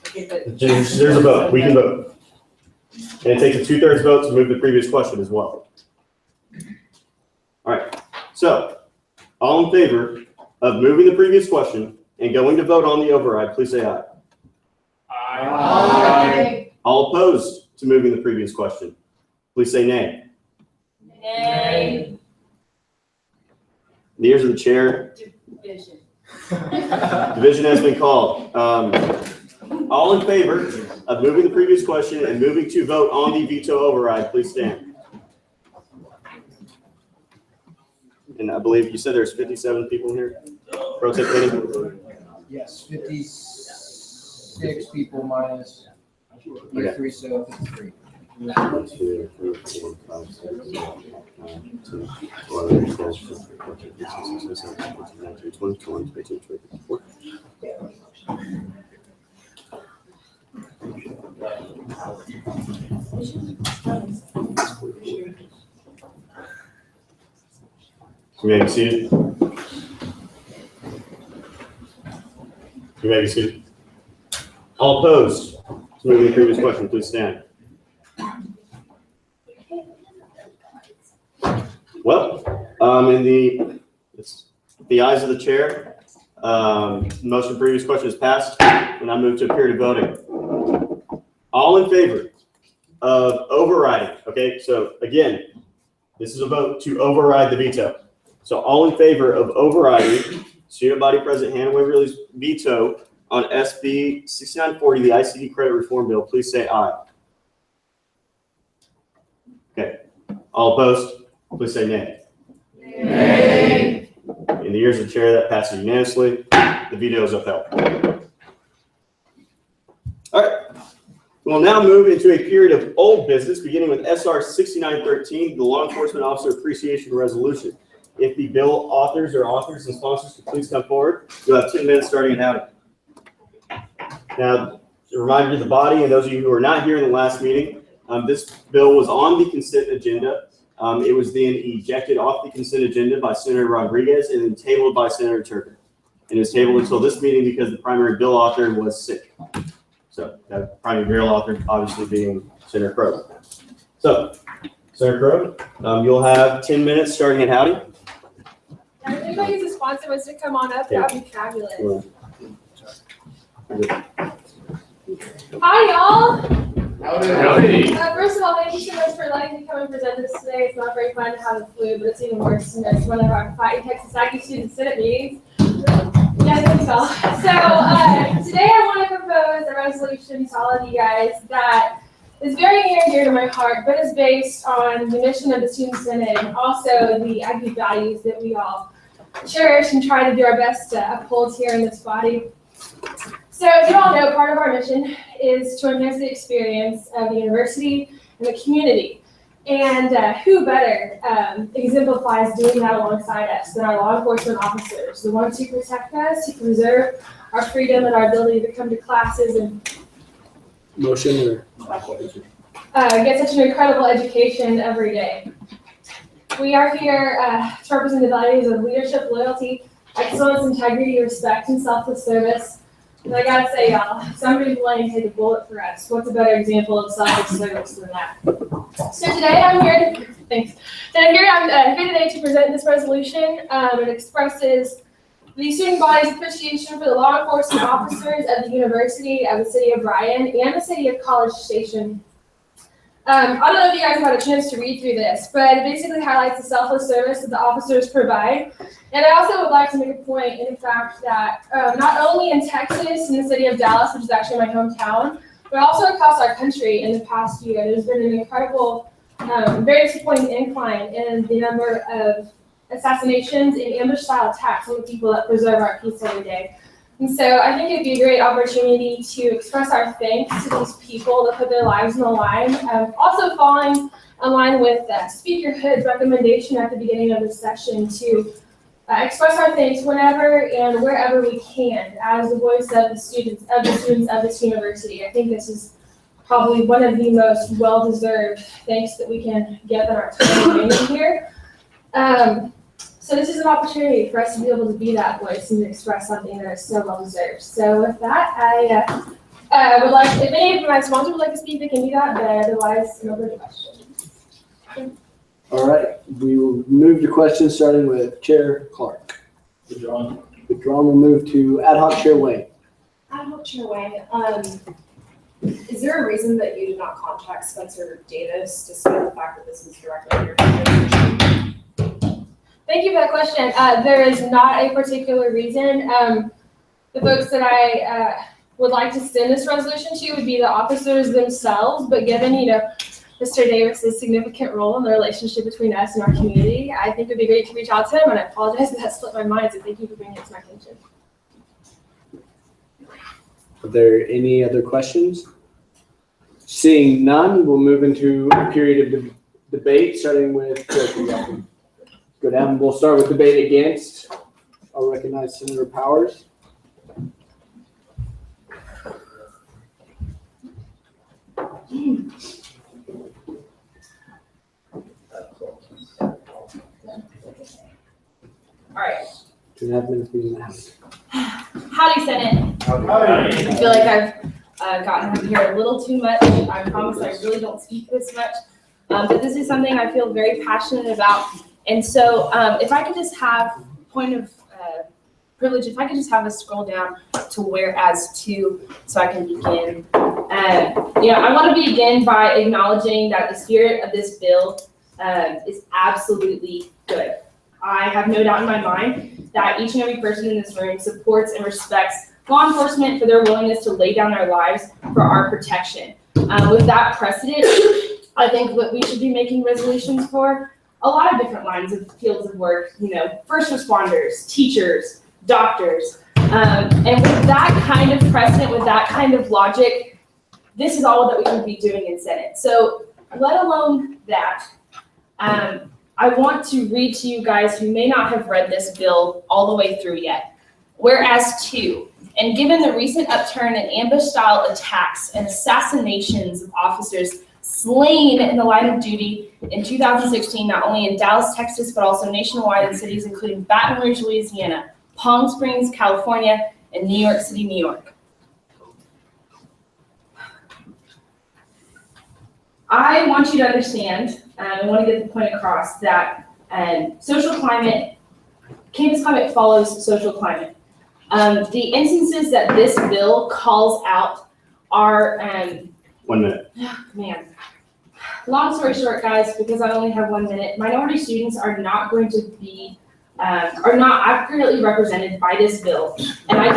Okay, but.
There's a vote. We can vote. And it takes a 2/3 vote to move the previous question as well. All right. So, all in favor of moving the previous question and going to vote on the override, please say aye.
Aye.
All opposed to moving the previous question, please say nay.
Nay.
The ears of the chair.
Division.
Division has been called. All in favor of moving the previous question and moving to vote on the veto override, please stand. And I believe you said there's 57 people here. Pro Tem Kenny?
Yes, 56 people minus you three, so 53.
1, 2, 3, 4, 5, 6, 7, 8, 9, 10, 11, 12, 13, 14, 15, 16, 17, 18, 19, 20, 21, 22, 23, 24. You may be seated. You may be seated. All opposed So moving to the previous question, please stand. Well, in the eyes of the chair, most of the previous question is passed, and I move to a period of voting. All in favor of overriding, okay, so again, this is a vote to override the veto. So all in favor of overriding Student Body President Hannah Waverly's veto on SB 6940, the ICD credit reform bill, please say aye. Okay, all opposed, please say nay. Nay. In the ears of the chair, that passes unanimously. The veto is upheld. All right. We'll now move into a period of old business, beginning with SR 6913, the Law Enforcement Officer Appreciation Resolution. If the bill authors and sponsors could please come forward, you'll have 10 minutes starting now. Now, a reminder to the body and those of you who are not here in the last meeting, this bill was on the consent agenda. It was then ejected off the consent agenda by Senator Rodriguez and then tabled by Senator Turner. And it was tabled until this meeting because the primary bill author was sick. So that primary bill author obviously being Senator Crow. So, Senator Crow, you'll have 10 minutes starting at howdy.
If anybody who's a sponsor wants to come on up, that would be fabulous. Hi, y'all.
Howdy.
First of all, thank you so much for letting me come and present this today. It's not very fun to have the flu, but it's even worse to miss one of our fighting Texas Aggie student Senate meetings. Yes, thanks all. So today I want to propose a resolution to all of you guys that is very near and dear to my heart, but is based on the mission of the Student Senate and also the Aggie values that we all cherish and try to do our best to uphold here in this body. So as you all know, part of our mission is to enhance the experience of the university and the community. And who better exemplifies doing that alongside us than our law enforcement officers, the ones who protect us, who preserve our freedom and our ability to come to classes and
Motion
get such an incredible education every day. We are here to represent the values of leadership, loyalty, excellence, integrity, respect, and selfless service. And I gotta say, y'all, if somebody's willing to take a bullet for us, what's a better example of selfless service than that? So today I'm here to, thanks. So I'm here today to present this resolution. It expresses the student body's appreciation for the law enforcement officers of the University of the City of Bryan and the City of College Station. I don't know if you guys have had a chance to read through this, but it basically highlights the selfless service that the officers provide. And I also would like to make a point in the fact that not only in Texas, in the city of Dallas, which is actually my hometown, but also across our country in the past year, there's been an incredible, very disappointing incline in the number of assassinations and ambush-style attacks on the people that preserve our peace every day. And so I think it'd be a great opportunity to express our thanks to these people that put their lives on the line. Also falling in line with Speaker Hood's recommendation at the beginning of this session to express our thanks whenever and wherever we can as the voice of the students of this university. I think this is probably one of the most well-deserved thanks that we can give in our time remaining here. So this is an opportunity for us to be able to be that voice and to express something that is so well deserved. So with that, I would like, if any of my sponsors would like to speak, they can do that, but otherwise, no further questions.
All right, we will move to questions starting with Chair Clark.
Withdrawn.
Withdrawn will move to Ad hoc Chair Wayne.
Ad hoc Chair Wayne, is there a reason that you did not contact Spencer Davis despite the fact that this is directly under your
Thank you for that question. There is not a particular reason. The folks that I would like to send this resolution to would be the officers themselves, but given, Mr. Davis's significant role in the relationship between us and our community, I think it would be great to reach out to him, and I apologize that slipped my mind, so thank you for bringing it to my attention.
Are there any other questions? Seeing none, we'll move into a period of debate, starting with Chair. Go down. We'll start with debate against. I'll recognize Senator Powers.
All right.
2.5 minutes being the House.
Howdy, Senate.
Howdy.
I feel like I've
gotten up here a little too much. I promise I really don't speak this much. But this is something I feel very passionate about. And so if I could just have point of privilege, if I could just have us scroll down to whereas 2 so I can begin. I want to begin by acknowledging that the spirit of this bill is absolutely good. I have no doubt in my mind that each and every person in this room supports and respects law enforcement for their willingness to lay down their lives for our protection. With that precedent, I think that we should be making resolutions for a lot of different lines of fields of work, first responders, teachers, doctors. And with that kind of precedent, with that kind of logic, this is all that we would be doing in Senate. So let alone that, I want to read to you guys who may not have read this bill all the way through yet. Whereas 2, and given the recent upturn in ambush-style attacks and assassinations of officers slain in the line of duty in 2016, not only in Dallas, Texas, but also nationwide in cities including Baton Rouge, Louisiana, Palm Springs, California, and New York City, New York. I want you to understand, I want to get the point across that social climate, campus climate follows social climate. The instances that this bill calls out are
1 minute.
Man, long story short, guys, because I only have 1 minute, minority students are not going to be, are not accurately represented by this bill. And I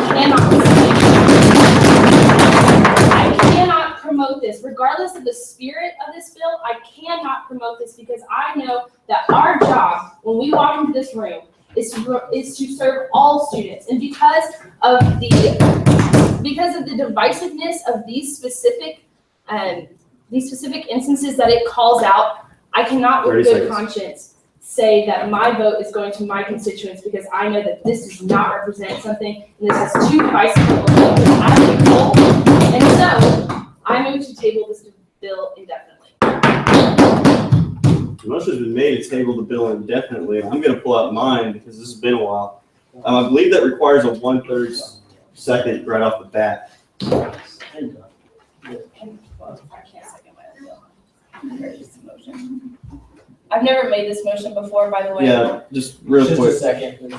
cannot promote this, regardless of the spirit of this bill. I cannot promote this because I know that our job when we walk into this room is to serve all students. And because of the divisiveness of these specific instances that it calls out, I cannot with good conscience say that my vote is going to my constituents because I know that this does not represent something, and this is too divisive of a goal. And so I move to table this bill indefinitely.
The motion's been made to table the bill indefinitely. I'm going to pull out mine because this has been a while. I believe that requires a 1/3 second right off the bat.
I've never made this motion before, by the way.
Yeah, just real quick.
Just a second.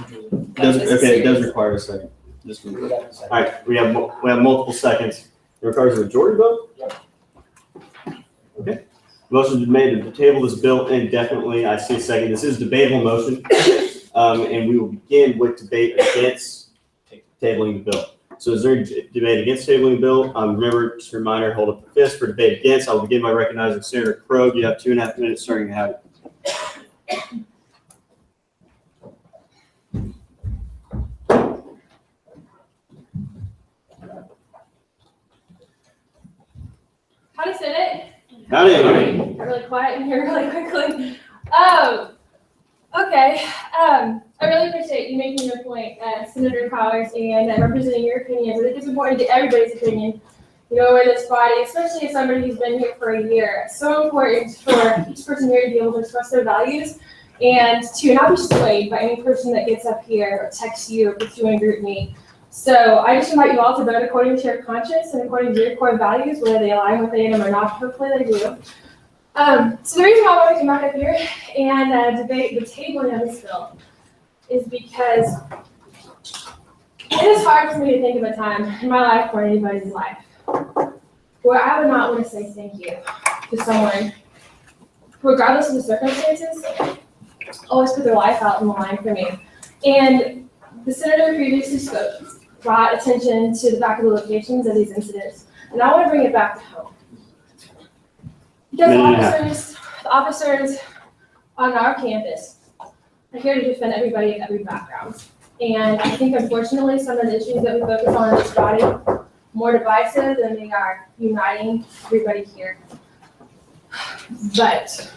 Okay, it does require a second. Just all right, we have multiple seconds. It requires a majority vote? Okay. Motion's been made to table this bill indefinitely. I see a second. This is a debatable motion. And we will begin with debate against tabling the bill. So is there a debate against tabling the bill? Remember, just a reminder, hold up the fist for debate against. I will begin by recognizing Senator Krogh. You have 2.5 minutes starting to have it.
How to sit it?
Howdy.
Really quiet in here really quickly. Okay. I really appreciate you making your point, Senator Powers, and representing your opinions. I think it's important to get everybody's opinion, in this body, especially as somebody who's been here for a year. It's so important for each person here to be able to express their values and to not be swayed by any person that gets up here or texts you or puts you in a group meet. So I just invite you all to vote according to your conscience and according to your core values, whether they align with them or not. Hopefully they do. So the reason why I want to come back up here and debate the tabling of this bill is because it is hard for me to think of a time in my life or anybody's life where I would not want to say thank you to someone, regardless of the circumstances, always put their life out on the line for me. And the senator who previously spoke brought attention to the back of the locations of these incidents, and I want to bring it back to home. Because the officers on our campus are here to defend everybody of every background. And I think, unfortunately, some of the issues that we focus on in this body are more divisive than they are uniting everybody here. But,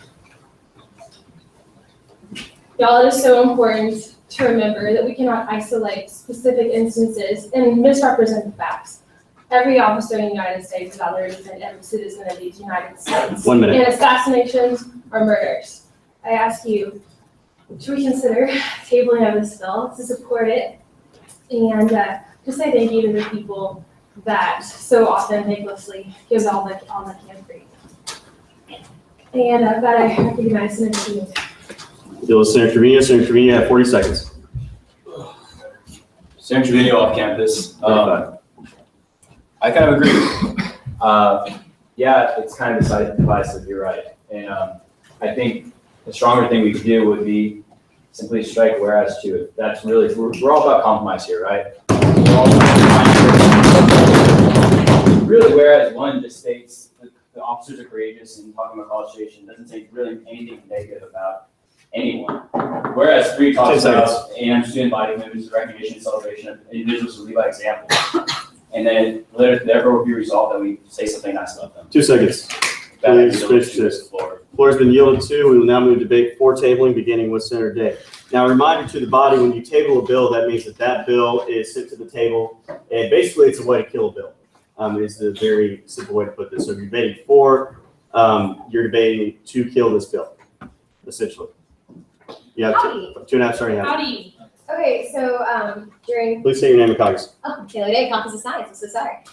y'all, it is so important to remember that we cannot isolate specific instances and misrepresent the facts. Every officer in the United States is out there to defend every citizen of these United States.
1 minute.
And assassinations or murders. I ask you to reconsider tabling of this bill, to support it, and to say thank you to the people that so authentically gives all the can free. And I've got to recognize Senator Trevino.
Deal with Senator Trevino. Senator Trevino, you have 40 seconds.
Senator Trevino off campus. I kind of agree. Yeah, it's kind of divisive, you're right. And I think the stronger thing we could do would be simply strike whereas two. That's really, we're all about compromise here, right? We're all really, whereas one just states the officers are courageous and talking about College Station doesn't say really anything negative about anyone. Whereas three talks about AM student body movements, recognition, and celebration of individuals who lead by example. And then therefore will be resolved that we say something nice about them.
2 seconds. Please finish this. Floor has been yielded to. We will now move to debate for tabling, beginning with Senator Day. Now, a reminder to the body, when you table a bill, that means that bill is sent to the table, and basically it's a way to kill a bill. It's a very simple way to put this. So if you're debating for, you're debating to kill this bill, essentially. You have 2.5 starting out.
Howdy. Okay, so during.
Please say your name and caucus.
Oh, Taylor Day, Caucus of Science. I'm so sorry.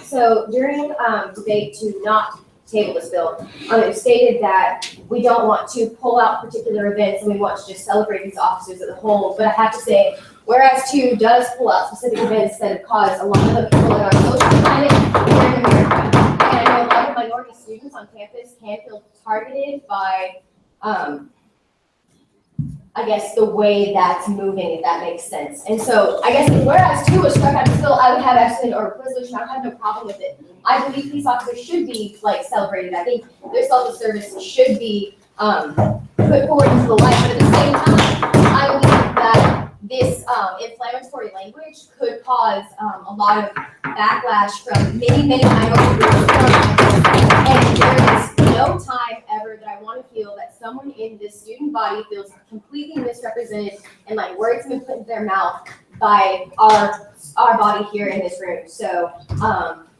So during debate to not table this bill, it stated that we don't want to pull out particular events and we want to just celebrate these officers as a whole. But I have to say, whereas 2 does pull out specific events that have caused a lot of the people in our social climate here in America. And I know a lot of minority students on campus can feel targeted by, I guess, the way that's moving, if that makes sense. And so I guess whereas 2 was struck out of bill, I would have absolutely, or resolution, I would have no problem with it. I believe police officers should be like celebrated. I think their self-service should be put forward into the light. But at the same time, I believe that this inflammatory language could cause a lot of backlash from many minority groups. And there is no time ever that I want to feel that someone in this student body feels completely misrepresented and like words have been put in their mouth by our body here in this room. So,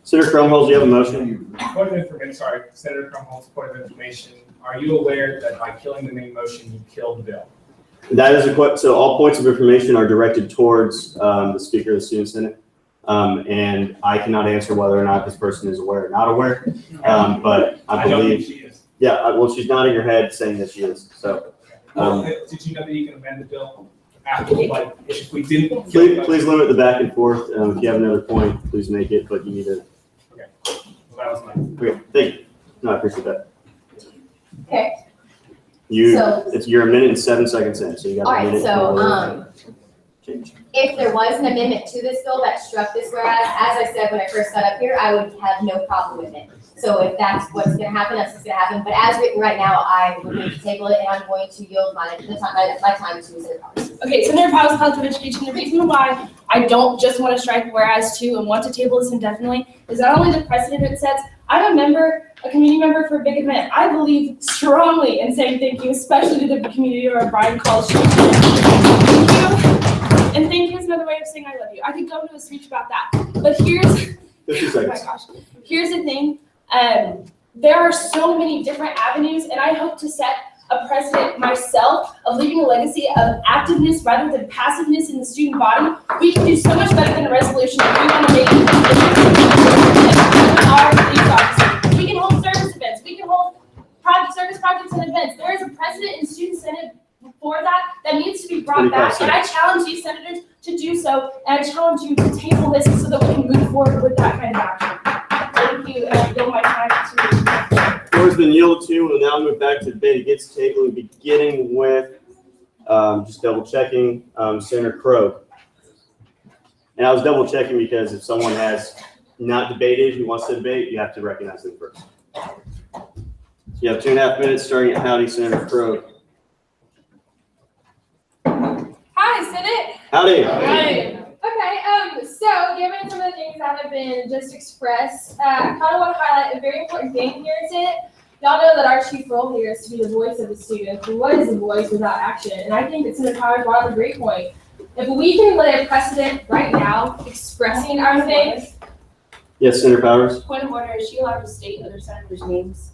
Senator Crumholz, do you have a motion?
Point of information, sorry, Senator Crumholz, point of information. Are you aware that by killing the main motion, you killed the bill?
That is so all points of information are directed towards the Speaker of the Student Senate. And I cannot answer whether or not this person is aware or not aware. But I believe
she is.
Yeah, well, she's nodding her head saying that she is. So,
did you know that you can amend the bill after, like, if we didn't?
please limit the back and forth. If you have another point, please make it, but you need to.
Okay, well, that was my.
Okay, thank you. No, I appreciate that.
okay.
You're 1 minute and 7 seconds in, so you got
All
a
right,
minute.
so if there was an amendment to this bill that struck this whereas, as I said when I first got up here, I would have no problem with it. So if that's what's going to happen, that's what's going to happen. But as written right now, I would need to table it, and I'm going to yield my time to Senator Powers.
Okay, Senator Powers, College of Education. The reason why I don't just want to strike whereas 2 and want to table this indefinitely is not only the precedent it sets. I'm a community member for a big event. I believe strongly in saying thank you, especially to the community of our Bryan College. Thank you. And thank you is another way of saying I love you. I could go into a speech about that. But here's, oh my gosh, here's the thing. There are so many different avenues, and I hope to set a precedent myself of leaving a legacy of activeness rather than passiveness in the student body. We can do so much better than a resolution if we want to make our police officers. We can hold service events. We can hold service projects and events. There is a precedent in Student Senate for that needs to be brought back. And I challenge you, senators, to do so. And I challenge you to table this so that we can move forward with that kind of action. Thank you, and I yield my time to.
Floor has been yielded to. We'll now move back to debate against tabling, beginning with just double checking Senator Crow. And I was double checking because if someone has not debated who wants to debate, you have to recognize them first. You have 2.5 minutes starting at howdy, Senator Crow.
Hi, Senate.
Howdy.
Hi. Okay, so given some of the things that have been just expressed, I kind of want to highlight a very important thing here in Senate. Y'all know that our chief role here is to be the voice of the student. And what is a voice without action? And I think that Senator Powers brought up a great point. If we can lay a precedent right now expressing our things.
Yes, Senator Powers.
Point of order, is she allowed to state other senators' names?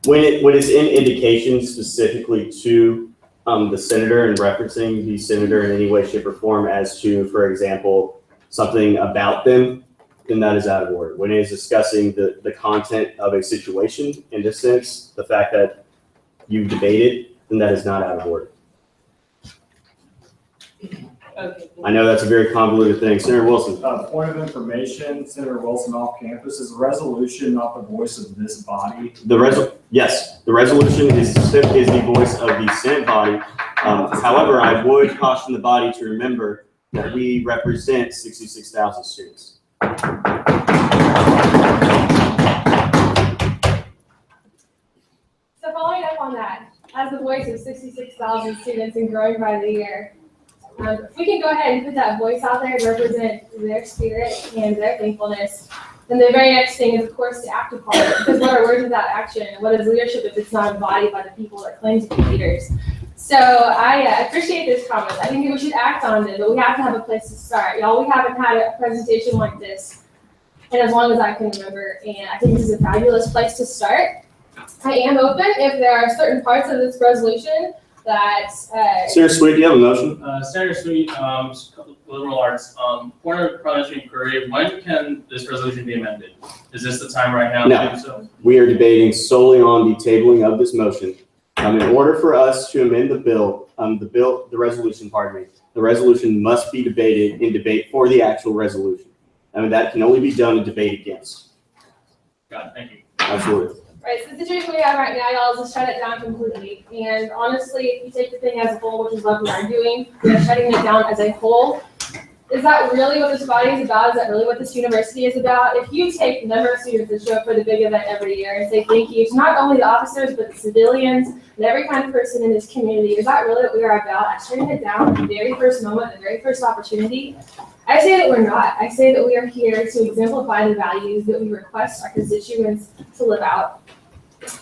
When it's in indication specifically to the senator and referencing the senator in any way, shape, or form as to, for example, something about them, then that is out of order. When it is discussing the content of a situation, in this sense, the fact that you debated, then that is not out of order.
Okay.
I know that's a very convoluted thing. Senator Wilson.
Point of information, Senator Wilson off campus, is a resolution not the voice of this body?
Yes, the resolution is the voice of the Senate body. However, I would caution the body to remember that we represent 66,000 students.
So following up on that, as the voice of 66,000 students and growing by the year, if we can go ahead and put that voice out there to represent their spirit and their thankfulness, then the very next thing is, of course, to act upon it. Because what are words without action? What is leadership if it's not embodied by the people that claim to be leaders? So I appreciate this comment. I think we should act on it, but we have to have a place to start. Y'all, we haven't had a presentation like this in as long as I can remember, and I think this is a fabulous place to start. I am open if there are certain parts of this resolution that.
Senator Sweet, do you have a motion?
Senator Sweet, liberal arts, point of parliamentary inquiry, when can this resolution be amended? Is this the time right now to do so?
We are debating solely on the tabling of this motion. In order for us to amend the resolution, the resolution must be debated in debate for the actual resolution. That can only be done in debate against.
Got it, thank you.
Absolutely.
Right, so the situation we have right now, y'all, is just shut it down completely. And honestly, if you take the thing as a whole, which is what we are doing, we are shutting it down as a whole. Is that really what this body is about? Is that really what this university is about? If you take the number of students that show up for the big event every year and say thank you to not only the officers, but the civilians and every kind of person in this community, is that really what we are about? At shutting it down at the very first moment, the very first opportunity? I say that we're not. I say that we are here to exemplify the values that we request our constituents to live out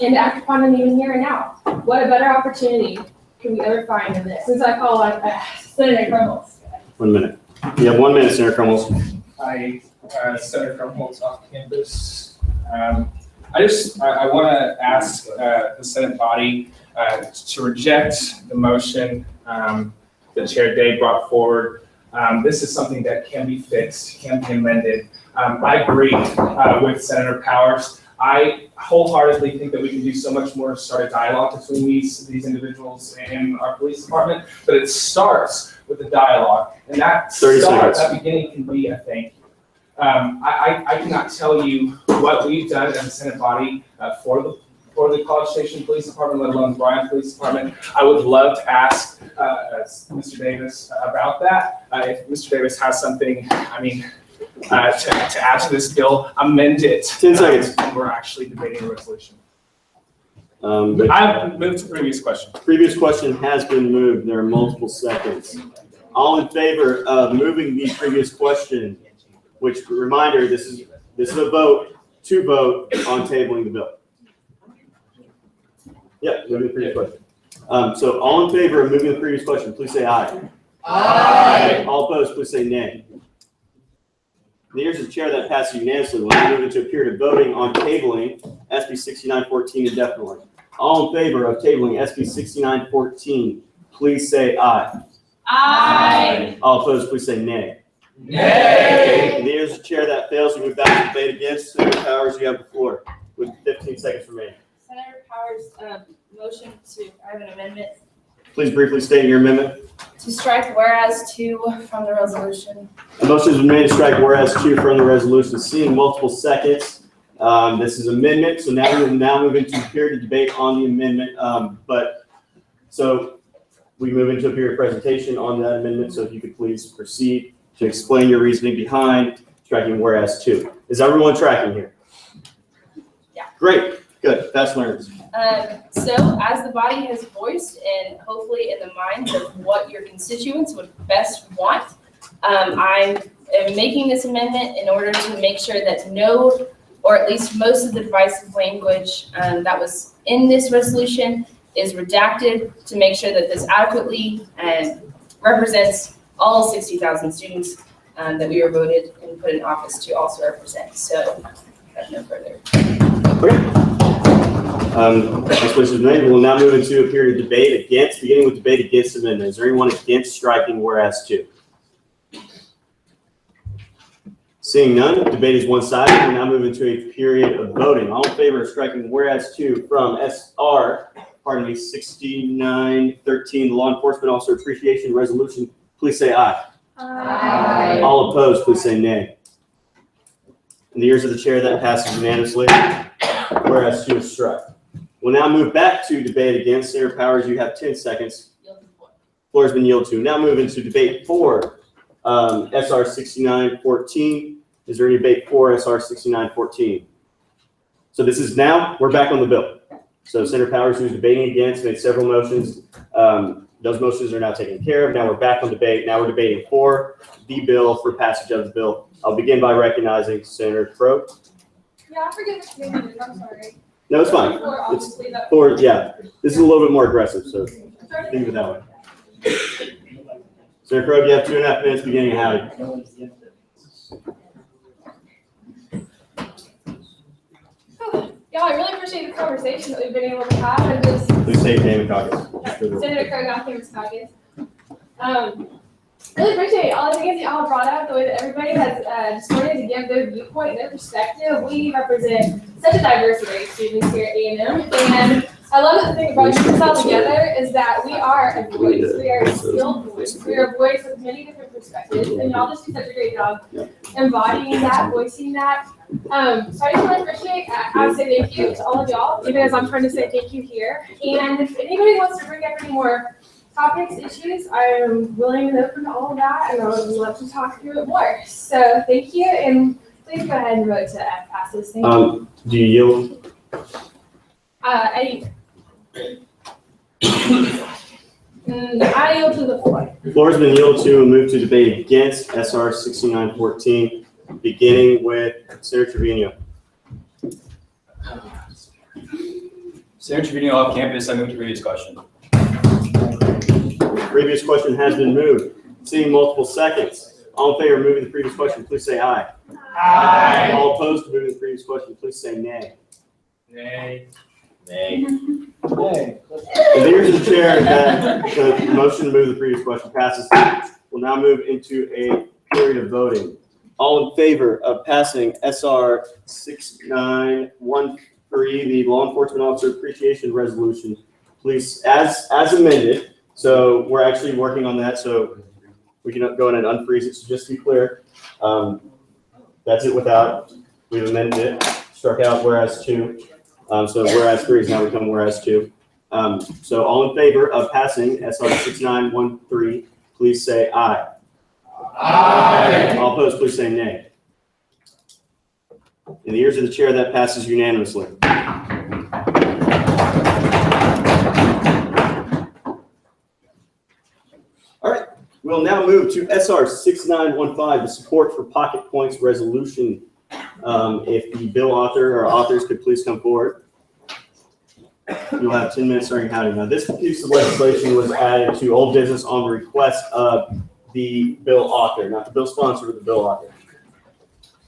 and act upon them even here and now. What a better opportunity can we ever find than this? Since I call on Senator Crumholz.
1 minute. You have 1 minute, Senator Crumholz.
Hi, Senator Crumholz off campus. I want to ask the Senate body to reject the motion that Chair Day brought forward. This is something that can be fixed, can be amended. I agree with Senator Powers. I wholeheartedly think that we can do so much more to start a dialogue between these individuals and our police department, but it starts with a dialogue, and that start, that beginning can be a thank you. I cannot tell you what we've done as a Senate body for the College Station Police Department, let alone the Bryan Police Department. I would love to ask Mr. Davis about that. If Mr. Davis has something, to add to this bill, amend it.
10 seconds.
And we're actually debating a resolution. I've moved to previous question.
Previous question has been moved. There are multiple seconds. All in favor of moving the previous question, which, reminder, this is a vote to vote on tabling the bill. Yeah, moving the previous question. So all in favor of moving the previous question, please say aye. Aye. All opposed, please say nay. Here's the chair that passes unanimously. We'll move into a period of voting on tabling SB 6914 indefinitely. All in favor of tabling SB 6914, please say aye. Aye. All opposed, please say nay. Nay. Here's the chair that fails. We move back to debate against. Senator Powers, you have the floor with 15 seconds remaining.
Senator Powers, motion to, I have an amendment.
Please briefly state your amendment.
To strike whereas 2 from the resolution.
A motion has been made to strike whereas 2 from the resolution. Seeing multiple seconds. This is amendment, so now we will move into a period of debate on the amendment. So we move into a period of presentation on that amendment. So if you could please proceed to explain your reasoning behind striking whereas 2. Is everyone tracking here?
Yeah.
Great. Good. Fast learners.
So as the body has voiced, and hopefully in the minds of what your constituents would best want, I am making this amendment in order to make sure that no, or at least most of the divisive language that was in this resolution is redacted, to make sure that this adequately represents all 60,000 students that we were voted and put in office to also represent. So I have no further.
Okay. Explanation is made. We will now move into a period of debate against, beginning with debate against amendment. Is there anyone against striking whereas 2? Seeing none, debate is one-sided. We'll now move into a period of voting. All in favor of striking whereas 2 from SR, 6913, the Law Enforcement Officer Appreciation Resolution, please say aye.
Aye.
All opposed, please say nay. In the ears of the chair, that passes unanimously. Whereas 2 is struck. We'll now move back to debate against. Senator Powers, you have 10 seconds. Floor has been yielded to. Now move into debate for SR 6914. Is there any debate for SR 6914? So this is now, we're back on the bill. So Senator Powers, who's debating against, made several motions. Those motions are now taken care of. Now we're back on debate. Now we're debating for the bill, for passage of the bill. I'll begin by recognizing Senator Crow.
Yeah, I forget which name it is, I'm sorry.
No, it's fine.
Or I'll just leave that.
Or, yeah, this is a little bit more aggressive, so think of it that way. Senator Crow, you have 2.5 minutes beginning howdy.
Yeah, I really appreciate the conversation that we've been able to have and just.
Please say your name and caucus.
Senator Craig, Caucus. Really appreciate all the things that y'all brought up, the way that everybody has started to give their viewpoint, their perspective. We represent such a diversity of students here at A&M, and I love that the thing that brought us all together is that we are a voice. We are a skilled voice. We are a voice with many different perspectives, and y'all just do such a great job embodying that, voicing that. So I just want to appreciate, I would say thank you to all of y'all, even as I'm trying to say thank you here. And if anybody wants to bring up any more topics, issues, I'm willing and open to all of that, and I would love to talk through it more. So thank you, and please go ahead and vote to pass this thing.
Do you yield?
I yield to the floor.
The floor has been yielded to and moved to debate against SR 6914, beginning with Senator Trevino.
Senator Trevino off campus, I move to previous question.
Previous question has been moved. Seeing multiple seconds. All in favor of moving the previous question, please say aye.
Aye.
All opposed to moving the previous question, please say nay.
Nay.
Nay.
The ears of the chair that the motion to move the previous question passes. We'll now move into a period of voting. All in favor of passing SR 6913, the Law Enforcement Officer Appreciation Resolution, please, as amended. So we're actually working on that, so we can go in and unfreeze it. So just to be clear, that's it without, we've amended it, struck out whereas 2. So whereas 3 has now become whereas 2. So all in favor of passing SR 6913, please say aye. Aye. All opposed, please say nay. In the ears of the chair, that passes unanimously. All right, we'll now move to SR 6915, the support for pocket points resolution. If the bill author or authors could please come forward. You'll have 10 minutes starting howdy. Now, this piece of legislation was added to old business on the request of the bill author, not the bill sponsor, but the bill author.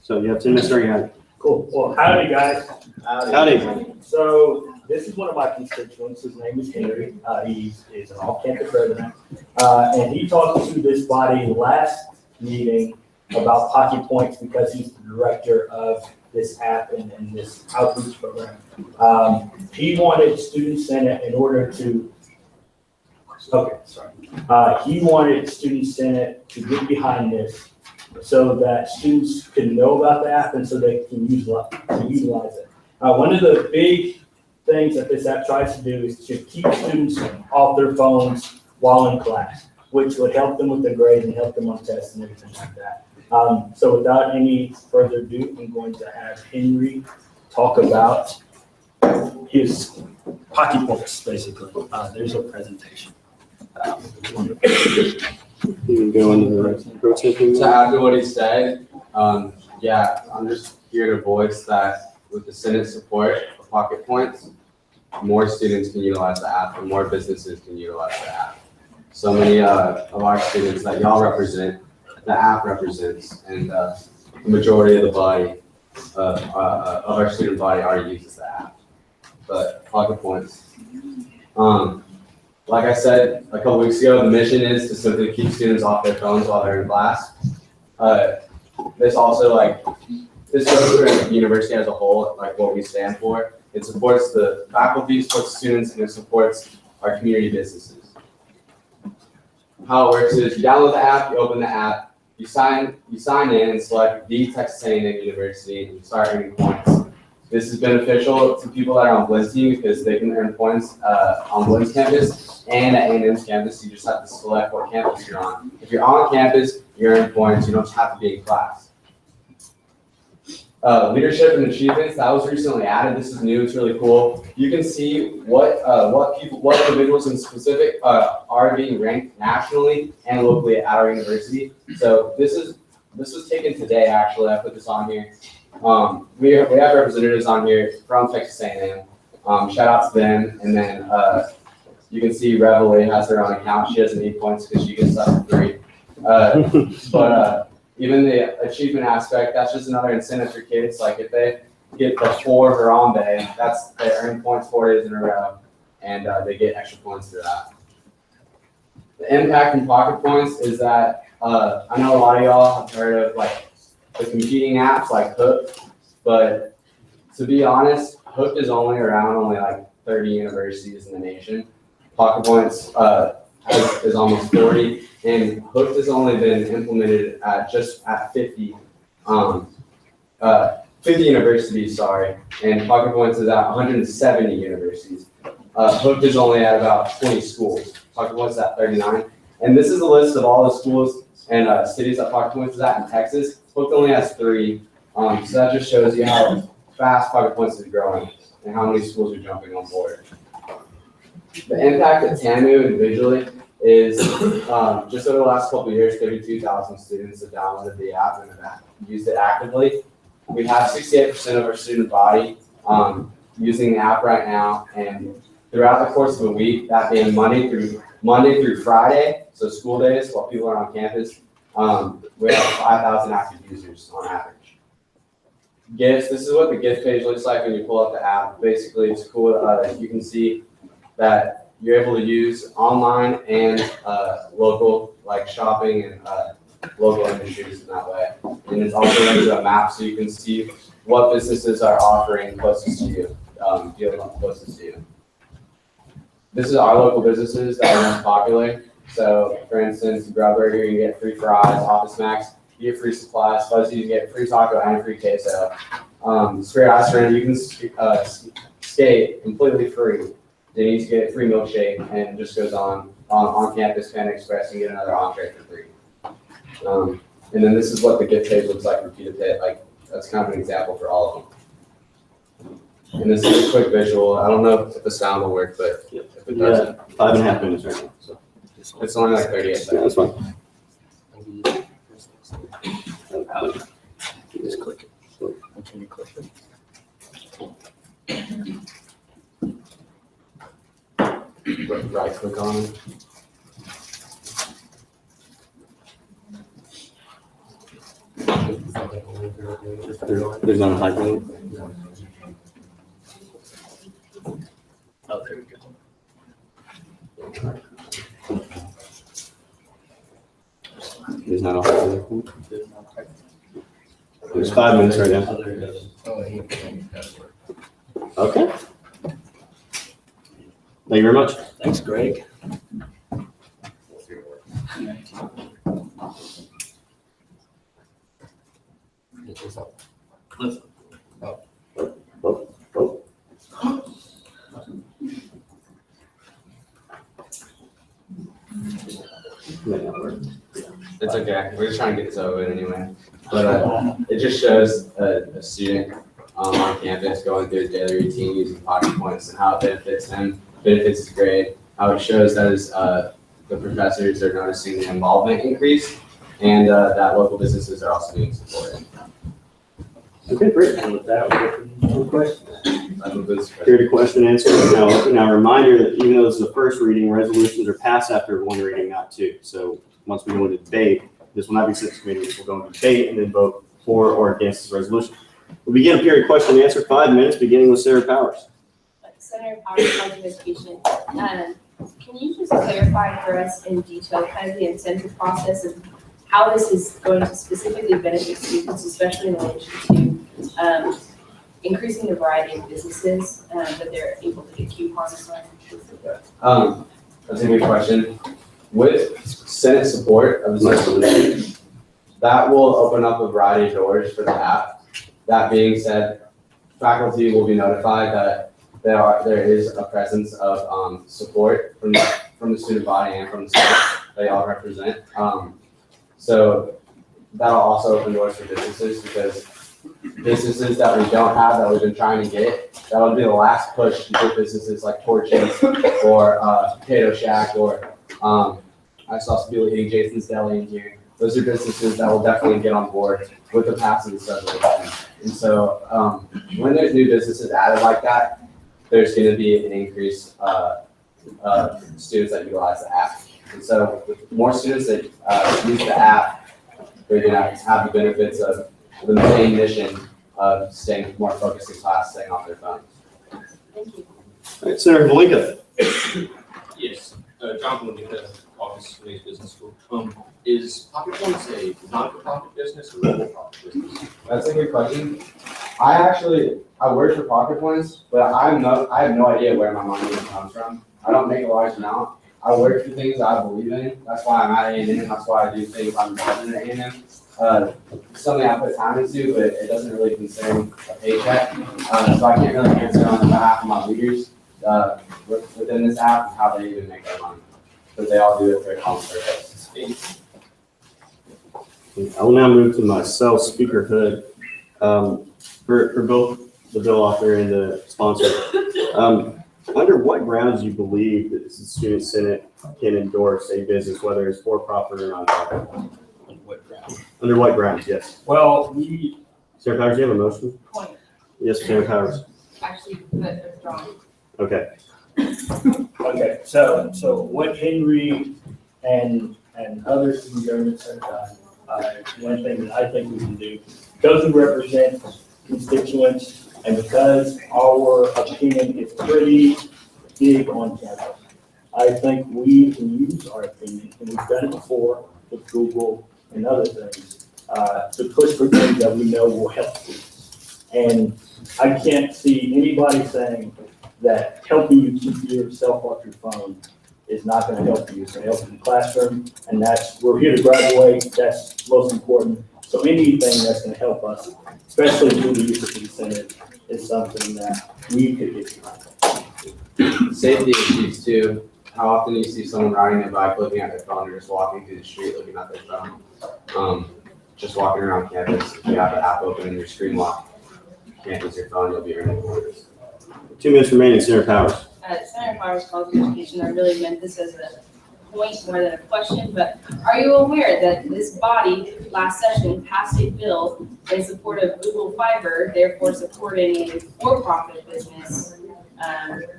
So you have 10 minutes starting howdy.
Cool. Well, howdy, guys.
Howdy.
So this is one of my constituents. His name is Henry. He is an off-campus resident. And he talked to this body last meeting about pocket points because he's the director of this app and this outreach program. He wanted Student Senate in order to, he wanted Student Senate to get behind this so that students can know about the app and so they can utilize it. One of the big things that this app tries to do is to keep students off their phones while in class, which would help them with their grades and help them on tests and everything like that. So without any further ado, I'm going to have Henry talk about his pocket points, basically. There's a presentation.
You can go into the rotating.
So after what he said, yeah, I'm just here to voice that with the Senate support for pocket points, more students can utilize the app and more businesses can utilize the app. So many of our students that y'all represent, the app represents, and the majority of the body of our student body already uses the app. but pocket points. Like I said a couple weeks ago, the mission is to simply keep students off their phones while they're in class. This also this goes for the university as a whole, like what we stand for. It supports the faculty, supports the students, and it supports our community businesses. How it works is you download the app, you open the app, you sign in and select the Texas A&M University, and you start earning points. This is beneficial to people that are on Blend's team because they can earn points on Blend's campus and at A&M's campus. You just have to select what campus you're on. If you're on campus, you earn points. You don't have to be in class. Leadership and achievements, that was recently added. This is new, it's really cool. You can see what individuals in specific are being ranked nationally and locally at our university. So this was taken today, actually. I put this on here. We have representatives on here from Texas A&M. Shout out to them. And then you can see Reveille has her own account. She doesn't need points because she gets stuff for free. Even the achievement aspect, that's just another incentive for kids. Like if they get the 4 Harambe, they earn points 4 days in a row, and they get extra points for that. The impact in pocket points is that I know a lot of y'all have heard of like the competing apps like Hook, but to be honest, Hook is only around like 30 universities in the nation. Pocket points is almost 40. And Hooked has only been implemented at 50 universities, and Pocket Points is at 170 universities. Hooked is only at about 20 schools. Pocket Points is at 39. And this is a list of all the schools and cities that Pocket Points is at in Texas. Hooked only has 3. So that just shows you how fast Pocket Points is growing and how many schools are jumping on board. The impact of TAMU individually is just over the last couple of years, 32,000 students have downloaded the app and have used it actively. We have 68% of our student body using the app right now, and throughout the course of a week, that being Monday through Friday, so school days while people are on campus, we have 5,000 active users on average. Gifts, this is what the gift page looks like when you pull up the app. Basically, it's cool. You can see that you're able to use online and local, like shopping and local industries in that way. And it's also linked to a map so you can see what businesses are offering closest to you, dealing closest to you. This is our local businesses that are most popular. So for instance, Grub Burger, you get free fries, Office Max, you get free supplies, Fuzzy, you get free taco and free queso. Spirit Ice Run, you can skate completely free. Then you get a free milkshake, and it just goes on campus Panda Express and get another entree for free. And then this is what the gift page looks like for Pita Pit. Like that's kind of an example for all of them. And this is a quick visual. I don't know if the sound will work, but if it doesn't,
5.5 minutes right now. So
it's only like 38 seconds.
Yeah, that's fine. Just click it. Can you click it?
Right click on it.
There's no hyperlink. Oh, there we go. There's not a hyperlink. There's 5 minutes right now. Okay. Thank you very much.
Thanks, Greg.
It's okay. We're just trying to get this over with anyway. But it just shows a student on campus going through his daily routine using Pocket Points and how it benefits him, benefits his grade, how it shows that the professors are noticing the involvement increase, and that local businesses are also being supported.
Okay, great.
And with that, we'll go to questions.
Period of question and answer. Now, a reminder that even though this is the first reading, resolutions are passed after one reading, not two. So once we go into debate, this will not be 6 meetings. We'll go into debate and then vote for or against this resolution. We'll begin a period of question and answer, 5 minutes, beginning with Sarah Powers.
Center of Power College of Education. Can you just clarify for us in detail kind of the incentive process of how this is going to specifically benefit students, especially in relation to increasing the variety of businesses that they're able to get coupons on?
That's a good question. With Senate support of the resolution, that will open up a variety of doors for the app. That being said, faculty will be notified that there is a presence of support from the student body and from the students they all represent. So that'll also open doors for businesses, because businesses that we don't have that we've been trying to get, that would be the last push to get businesses like Torches or Potato Shack, or I saw some people eating Jason's Deli in here. Those are businesses that will definitely get on board with the passing of this resolution. And so when there's new businesses added like that, there's going to be an increase of students that utilize the app. And so with more students that use the app, they're going to have the benefits of the main mission of staying more focused in class, staying off their phones.
Thank you.
All right, Senator Valinka.
Yes, John Valinka, Office of Business School. Is Pocket Points a non-for-profit business or a for-profit business?
That's a good question. I work for Pocket Points, but I have no idea where my money comes from. I don't make a large amount. I work for things I believe in. That's why I'm at A&M. That's why I do things I'm involved in at A&M. Something I put time into, but it doesn't really concern a paycheck. So I can't really answer on behalf of my leaders within this app and how they even make their money. But they all do it for a common purpose.
I will now move to myself, Speaker Hood, for both the bill author and the sponsor. Under what grounds do you believe that the Student Senate can endorse a business, whether it's for-profit or non-profit? Under what grounds, yes?
Well,
Senator Powers, do you have a motion?
Point.
Yes, Senator Powers.
Actually, withdrawn.
Okay.
Okay, so what Henry and others in the government have done, one thing that I think we can do, because we represent constituents and because our opinion is pretty big on campus, I think we can use our opinion, and we've done it before with Google and other things, to push for things that we know will help students. And I can't see anybody saying that helping you keep yourself off your phone is not going to help you. It's going to help you in the classroom, and we're here to graduate. That's most important. So anything that's going to help us, especially through the use of the Senate, is something that we could get behind.
Safety issues too. How often do you see someone riding their bike, looking at their phone, or just walking through the street looking at their phone? Just walking around campus, if you have the app open and your screen locked, you can't use your phone, you'll be earning points.
2 minutes remaining, Senator Powers.
Senator Powers College of Education, I really meant this as a point more than a question, but are you aware that this body last session passed a bill in support of Google Fiber, therefore supporting a for-profit business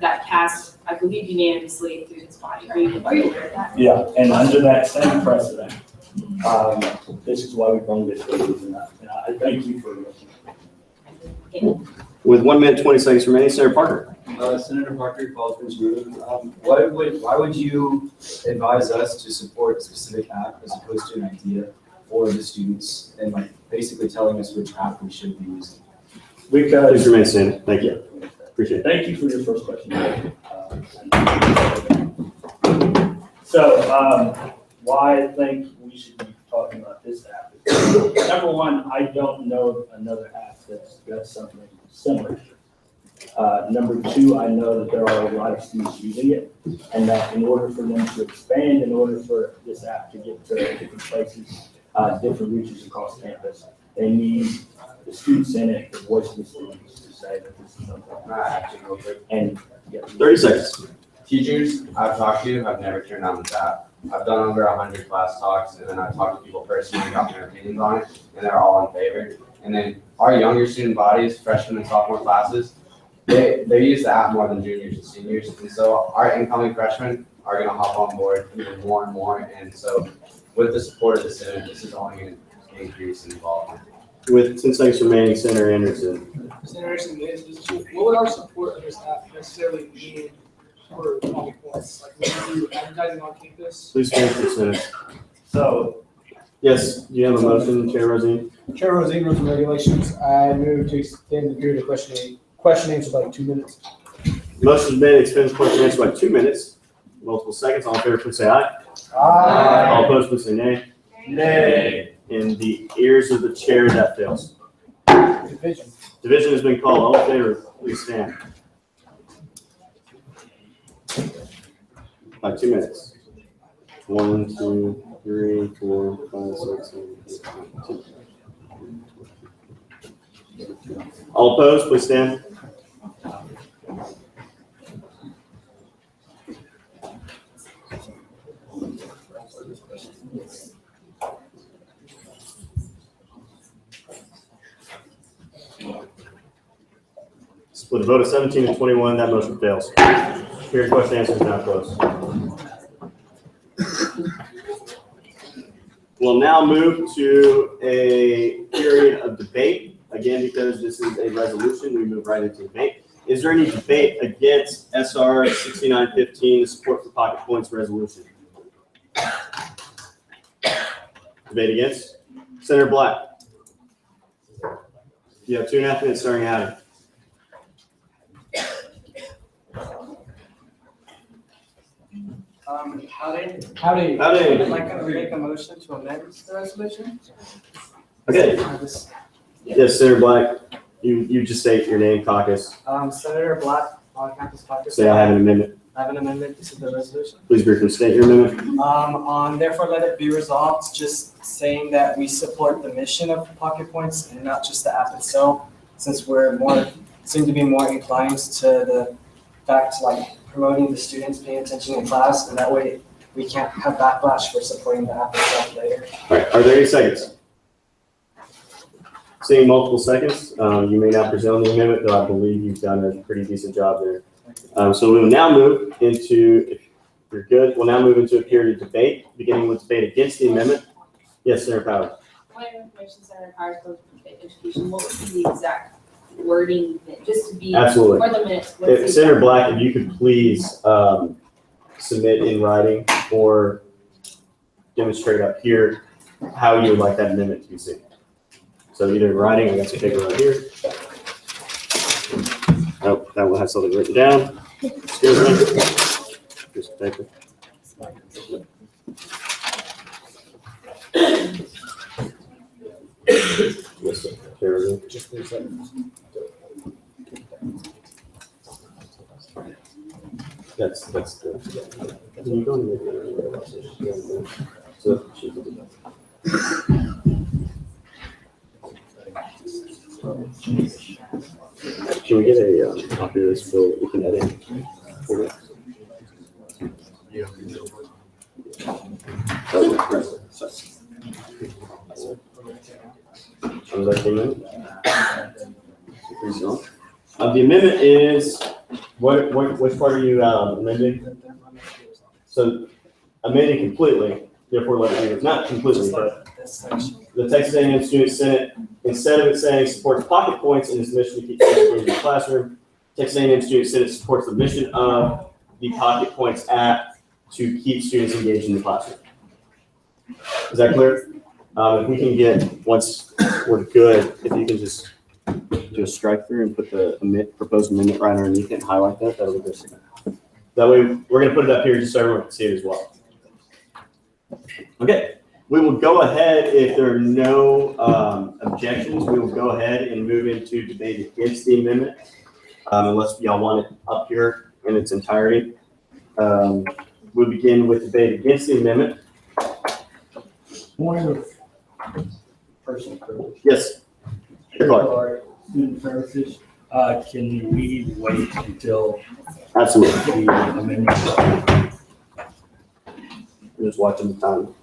that passed, I believe, unanimously through this body? Are you aware of that?
Yeah, and under that same precedent, this is why we bring this to you tonight. And I thank you for listening.
With 1 minute, 20 seconds remaining, Senator Parker.
Senator Parker, College of Engineering. Why would you advise us to support a specific app as opposed to an idea for the students, and basically telling us which app we should be using?
Because
please remain standing. Thank you. Appreciate it.
Thank you for your first question. So why I think we should be talking about this app is, number one, I don't know another app that's got something similar. Number two, I know that there are a lot of students using it, and that in order for them to expand, in order for this app to get to different places, different reaches across campus, they need the students in it, the voice of the students, to say that this is something. And
30 seconds.
Teachers I've talked to have never turned on this app. I've done over 100 class talks, and then I've talked to people personally and got their opinions on it, and they're all in favor. And then our younger student bodies, freshman and sophomore classes, they use the app more than juniors and seniors. And so our incoming freshmen are going to hop on board even more and more. And so with the support of the Senate, this is only going to increase in involvement.
with 10 seconds remaining, Senator Anderson.
Senator Anderson, what would our support of this app necessarily mean for talking points? Like, would you do advertising on campus?
Please finish your sentence.
So,
Yes, do you have a motion, Chair Rosine?
Chair Rosine, rules and regulations, I move to extend the period of questioning to like 2 minutes.
Motion's made, extends question and answer by 2 minutes, multiple seconds. All in favor, please say aye.
Aye.
All opposed, please say nay.
Nay.
In the ears of the chair, that fails.
Division.
Division has been called. All in favor, please stand. By 2 minutes. 1, 2, 3, 4, 5, 6, 7, 8, 9, 10. All opposed, please stand. With a vote of 17 to 21, that motion fails. Period question answer is now closed. We'll now move to a period of debate. Again, because this is a resolution, we move right into debate. Is there any debate against SR 6915, the support for pocket points resolution? Debate against? Senator Black. You have 2.5 minutes starting out.
Howdy.
Howdy.
I'd like to make a motion to amend the resolution.
Okay. Yes, Senator Black, you just state your name, caucus.
Senator Black, on campus caucus.
Say I have an amendment.
I have an amendment to the resolution.
Please briefly state your amendment.
On therefore let it be resolved, just saying that we support the mission of Pocket Points and not just the app itself, since we're seem to be more inclined to the fact like promoting the students paying attention in class, and that way we can't have backlash for supporting the app itself later.
All right, are there any seconds? Seeing multiple seconds, you may now present the amendment, though I believe you've done a pretty decent job there. So we will now move into, if you're good, we'll now move into a period of debate, beginning with debate against the amendment. Yes, Senator Powers.
Point of information, Senator Powers, for education, what would be the exact wording, just to be
Absolutely.
for the minutes?
Senator Black, if you could please submit in writing or demonstrate up here how you would like that amendment to be seen. So either in writing, I got some paper right here. Oh, that will have something written down. Excuse me. Here's the paper. Yes, sir. Just 3 seconds. That's the. You don't need to. So she can do that. Can we get a copy of this so we can edit? For it? The amendment is, which part are you amending? So amending completely, therefore let it be, not completely, but the Texas A&M Student Senate, instead of it saying supports pocket points in its mission to keep students in the classroom, Texas A&M Student Senate supports the mission of the Pocket Points app to keep students engaged in the classroom. Is that clear? If we can get, once we're good, if you can just do a strike through and put the proposed amendment right underneath it and highlight that, that'll be good. That way, we're going to put it up here just so everyone can see it as well. Okay, we will go ahead, if there are no objections, we will go ahead and move into debate against the amendment, unless y'all want it up here in its entirety. We'll begin with debate against the amendment.
Point of personal privilege.
Yes.
Student services, can we wait until?
Absolutely.
The amendment?
I'm just watching the time.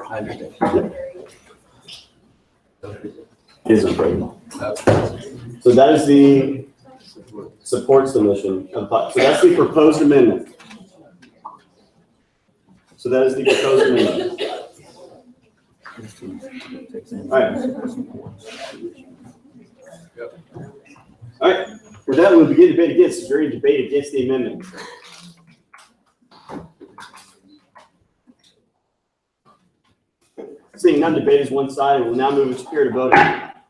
I understand.
It is unbreakable. So that is the supports the mission. So that's the proposed amendment. So that is the proposed amendment. All right, with that, we'll begin debate against. Is there any debate against the amendment? Seeing none, debate is one-sided. We'll now move into period of voting.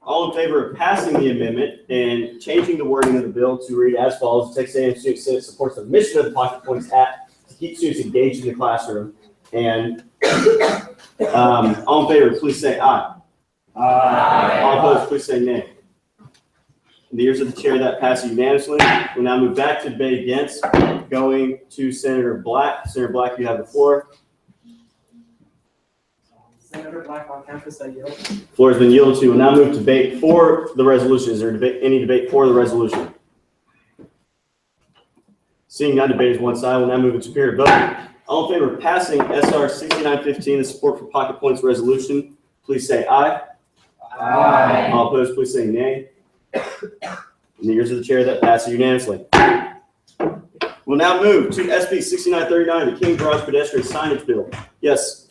All in favor of passing the amendment and changing the wording of the bill to read as follows: the Texas A&M Student Senate supports the mission of the Pocket Points Act to keep students engaged in the classroom. And all in favor, please say aye. Aye. All opposed, please say nay. In the ears of the chair, that passes unanimously. We'll now move back to debate against, going to Senator Black. Senator Black, you have the floor.
Senator Black on campus, I yield.
Floor has been yielded to. We'll now move to debate for the resolution. Is there any debate for the resolution? Seeing none, debate is one side. We'll now move into period of voting. All in favor of passing SR 6915, the support for Pocket Points resolution, please say aye. Aye. All opposed, please say nay. In the ears of the chair, that passes unanimously. We'll now move to SB 6939, the King Garage Pedestrian Signage Bill. Yes,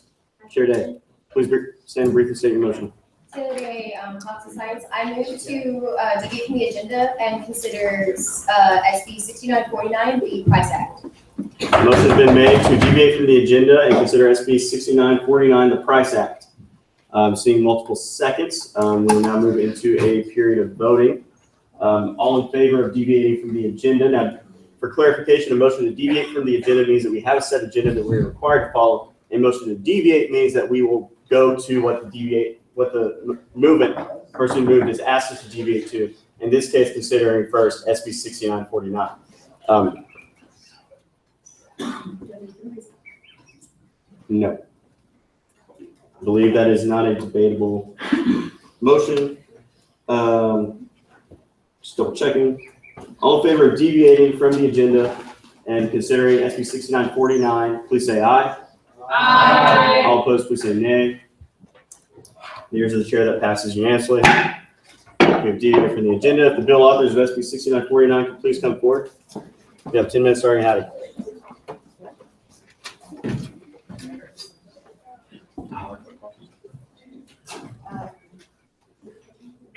Chair Day. Please stand briefly state your motion.
Senator Day, Cox Science. I move to deviate from the agenda and consider SB 6949 the Price Act.
Motion has been made to deviate from the agenda and consider SB 6949 the Price Act. Seeing multiple seconds, we'll now move into a period of voting. All in favor of deviating from the agenda. Now, for clarification, a motion to deviate from the agenda means that we have a set agenda that we're required to follow. A motion to deviate means that we will go to what the person who moved has asked us to deviate to. In this case, considering first SB 6949. No. I believe that is not a debatable motion. Just double checking. All in favor of deviating from the agenda and considering SB 6949, please say aye. Aye. All opposed, please say nay. The ears of the chair, that passes unanimously. We have deviated from the agenda. If the bill authors of SB 6949 could please come forward. We have 10 minutes starting at it.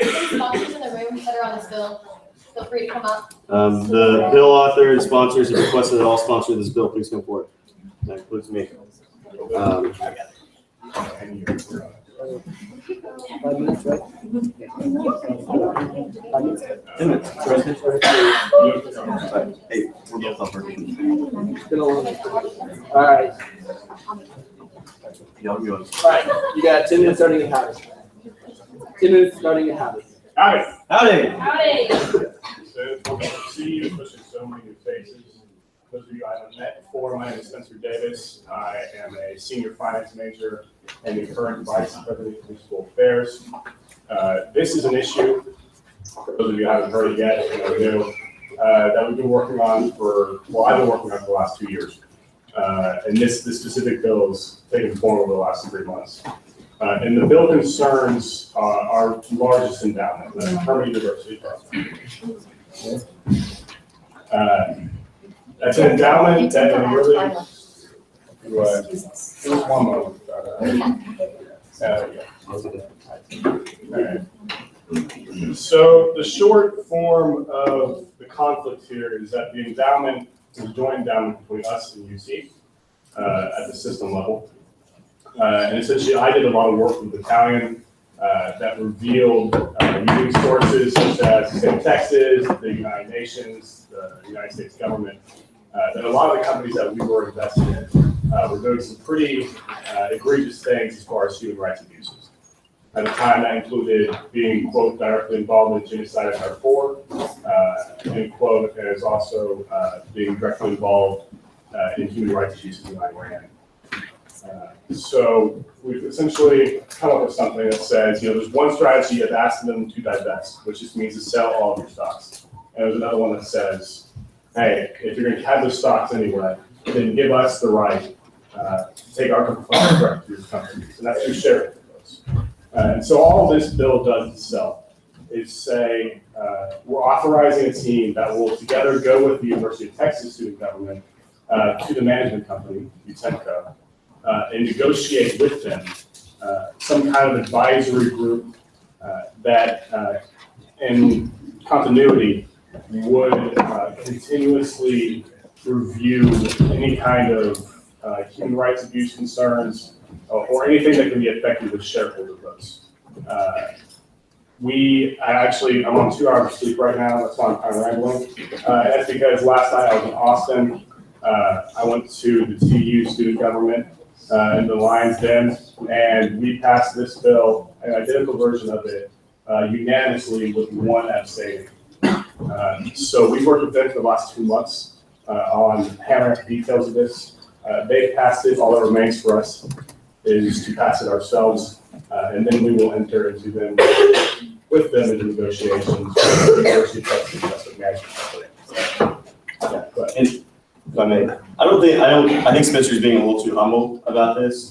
Sponsors in the room that are on this bill, feel free to come up.
The bill author and sponsors have requested that all sponsors of this bill please come forward. That includes me.
5 minutes, right? 5 minutes. 10 minutes.
Hey, we're both up.
It's been a long time. All right. All right. You got 10 minutes starting at Howdy. 10 minutes starting at Howdy.
Howdy.
Howdy.
Howdy.
So, see you, especially so many new faces. Those of you I haven't met before, my name is Spencer Davis. I am a senior finance major and the current vice president of municipal affairs. This is an issue, for those of you who haven't heard it yet, that we've been working on I've been working on for the last 2 years. And this specific bill has taken form over the last 3 months. And the bill concerns our largest endowment, the Permanent Diversity Trust. That's an endowment that really, one moment. So the short form of the conflict here is that the endowment is a joint endowment between us and UC at the system level. And essentially, I did a lot of work with the battalion that revealed using sources such as the state of Texas, the United Nations, the United States government, that a lot of the companies that we were invested in were doing some pretty egregious things as far as human rights abuses. At the time, that included being, quote, directly involved in genocide in Darfur, end quote, and is also being directly involved in human rights abuses in Iran. So we've essentially come up with something that says, there's one strategy of asking them to divest, which just means to sell all of your stocks. And there's another one that says, hey, if you're going to have those stocks anyway, then give us the right to take our funds direct to your companies. And that's through sharing those. And so all this bill does itself is say, we're authorizing a team that will together go with the University of Texas student government to the management company, UTEMCO, and negotiate with them
some kind of advisory group that in continuity would continuously review any kind of human rights abuse concerns or anything that can be affected with shareholder votes. I'm on 2 hours of sleep right now. That's why I'm kind of rambling. That's because last night I was in Austin. I went to the TU student government in the Lion's Den, and we passed this bill, an identical version of it, unanimously with 1 abstaining. So we've worked with them for the last 2 months on hammering out the details of this. They passed it. All that remains for us is to pass it ourselves, and then we will enter into them with them into negotiations with the University of Texas Investment Management Company. Yeah, but
And if I may, I think Spencer's being a little too humble about this.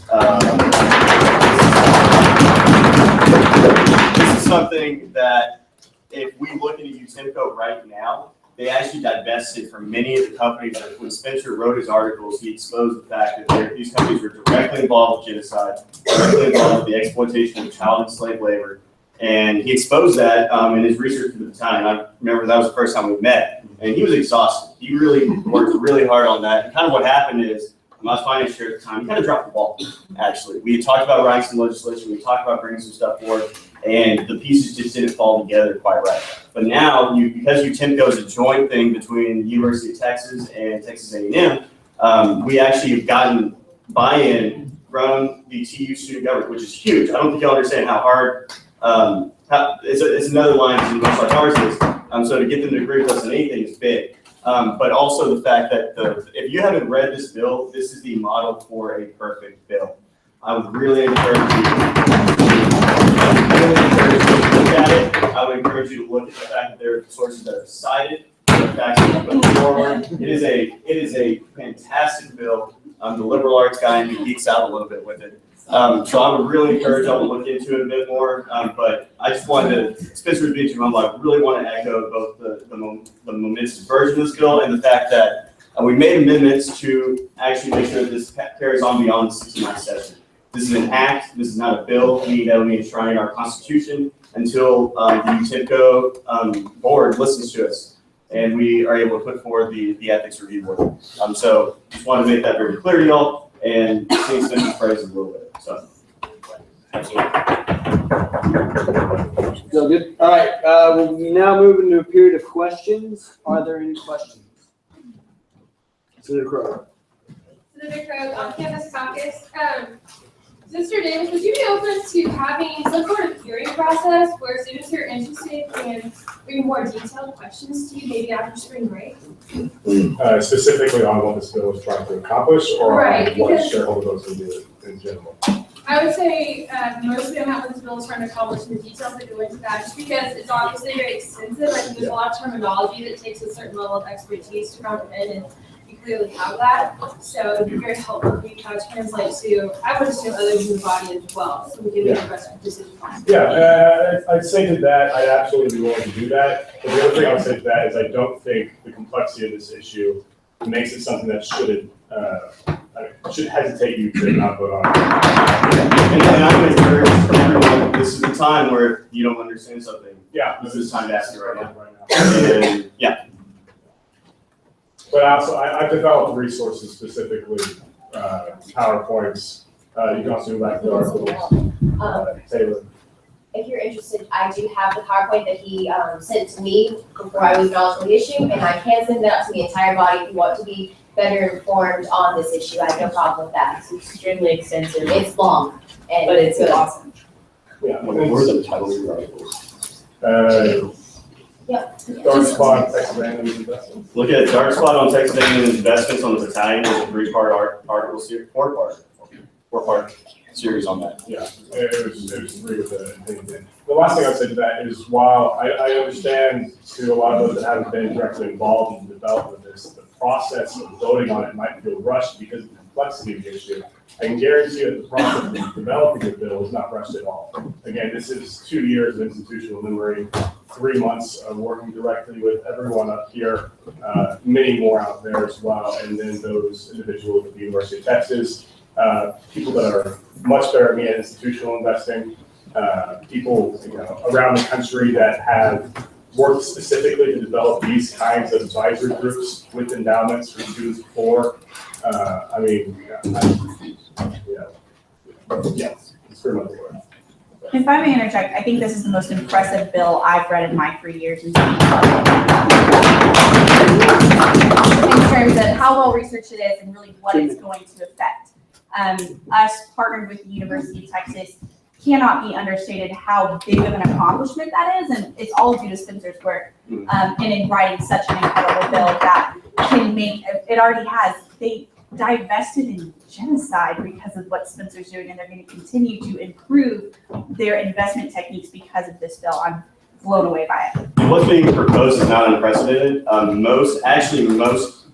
This is something that if we look into Utimco right now, they actually divested from many of the companies. When Spencer wrote his articles, he exposed the fact that these companies were directly involved with genocide, directly involved with the exploitation of child and slave labor. And he exposed that in his research at the time. I remember that was the first time we met, and he was exhausted. He really worked really hard on that. And kind of what happened is, I was finance chair at the time, he kind of dropped the ball, actually. We had talked about writing some legislation, we talked about bringing some stuff forward, and the pieces just didn't fall together quite right. But now, because Utimco is a joint thing between the University of Texas and Texas A&M, we actually have gotten buy-in from the TU student government, which is huge. I don't think y'all understand how hard, it's another line much like ours is. So to get them to agree with us on anything is big. But also the fact that if you haven't read this bill, this is the model for a perfect bill. I would really encourage you to look at it. I would encourage you to look at the fact that there are sources that are cited, the facts that are put forward. It is a fantastic bill. I'm the liberal arts guy and he geeks out a little bit with it. So I would really encourage y'all to look into it a bit more. But I just wanted to, Spencer was being too humble. I really want to echo both the momentous version of this bill and the fact that we made amendments to actually make sure that this carries on beyond the 69th session. This is an act. This is not a bill. We need to enshrine our Constitution until the Utimco board listens to us and we are able to put forward the ethics review board. So just want to make that very clear to y'all and sing Spencer's praise a little bit. So, absolutely.
So good. All right. We'll now move into a period of questions. Are there any questions? Senator Crowe.
Senator Crowe, on-campus caucus. Mr. Davis, would you be open to having some sort of hearing process where students who are interested can bring more detailed questions to you, maybe after spring break?
Specifically on what this bill is trying to accomplish, or
Right,
on what
because-
shareholder votes can do in general?
I would say mostly on what this bill is trying to accomplish and the details that go into that, just because it's obviously very extensive. I think there's a lot of terminology that takes a certain level of expertise to comprehend, and you clearly have that. So it'd be very helpful for you to kind of translate to, I would assume, others in the body as well, so we can make the best decision possible.
Yeah, I'd say to that, I'd absolutely be willing to do that. But the other thing I would say to that is I don't think the complexity of this issue makes it something that should hesitate you to not vote on it.
And I would encourage everyone, this is the time where you don't understand something.
Yeah.
This is the time to ask it right now. And, yeah.
But also, I've developed resources specifically, PowerPoints. You can also do back the articles. Taylor.
If you're interested, I do have the PowerPoint that he sent to me before I was knowledgeable of the issue, and I can send it out to the entire body if you want to be better informed on this issue. I have no problem with that. It's extremely extensive. It's long, but it's good. Awesome.
Yeah.
What were the titles of your articles?
Yeah.
Dark spot, Texas A&M investments.
Look at Dark Spot on Texas A&M investments on the battalion. There's a 3-part article series, 4-part series on that.
Yeah, it was 3 with the last thing I'd say to that is while I understand to a lot of those that haven't been directly involved in the development of this, the process of voting on it might feel rushed because of the complexity of the issue. I can guarantee you that the process of developing the bill is not rushed at all. Again, this is 2 years of institutional memory, 3 months of working directly with everyone up here, many more out there as well, and then those individuals at the University of Texas, people that are much better at me at institutional investing, people around the country that have worked specifically to develop these kinds of advisory groups with endowments for students before. Yes, it's pretty much what.
If I may interject, I think this is the most impressive bill I've read in my 3 years in terms of how well researched it is and really what it's going to affect. Us partnered with the University of Texas cannot be understated how big of an accomplishment that is, and it's all due to Spencer's work and in writing such an incredible bill that can make, it already has, they divested in genocide because of what Spencer's doing, and they're going to continue to improve their investment techniques because of this bill. I'm blown away by it.
What's being proposed is not unprecedented. Most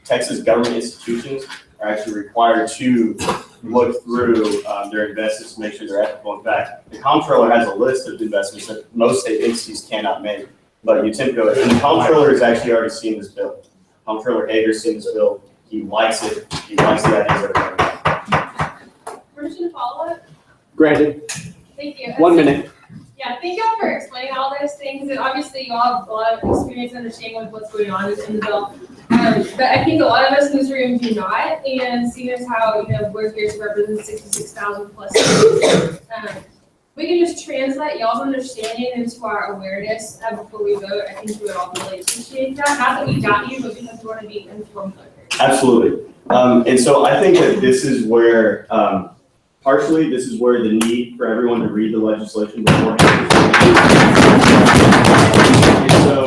Texas government institutions are actually required to look through their investments to make sure they're ethical. In fact, the comptroller has a list of investments that most state entities cannot make, but you tend to go, and the comptroller has actually already seen this bill. Comptroller Hager's seen this bill. He likes it. He likes the ideas that are
Permission to follow up?
Granted.
Thank you.
1 minute.
Yeah, thank you all for explaining all those things, and obviously you all have a lot of experience and understanding with what's going on in the bill. But I think a lot of us in this room do not, and seeing as how, we're here to represent 66,000 plus students, we can just translate y'all's understanding into our awareness before we vote. I think we would all really appreciate that. Not that we got you, but because we want to be informed voters.
Absolutely. And so I think that this is where, partially, this is where the need for everyone to read the legislation beforehand. And so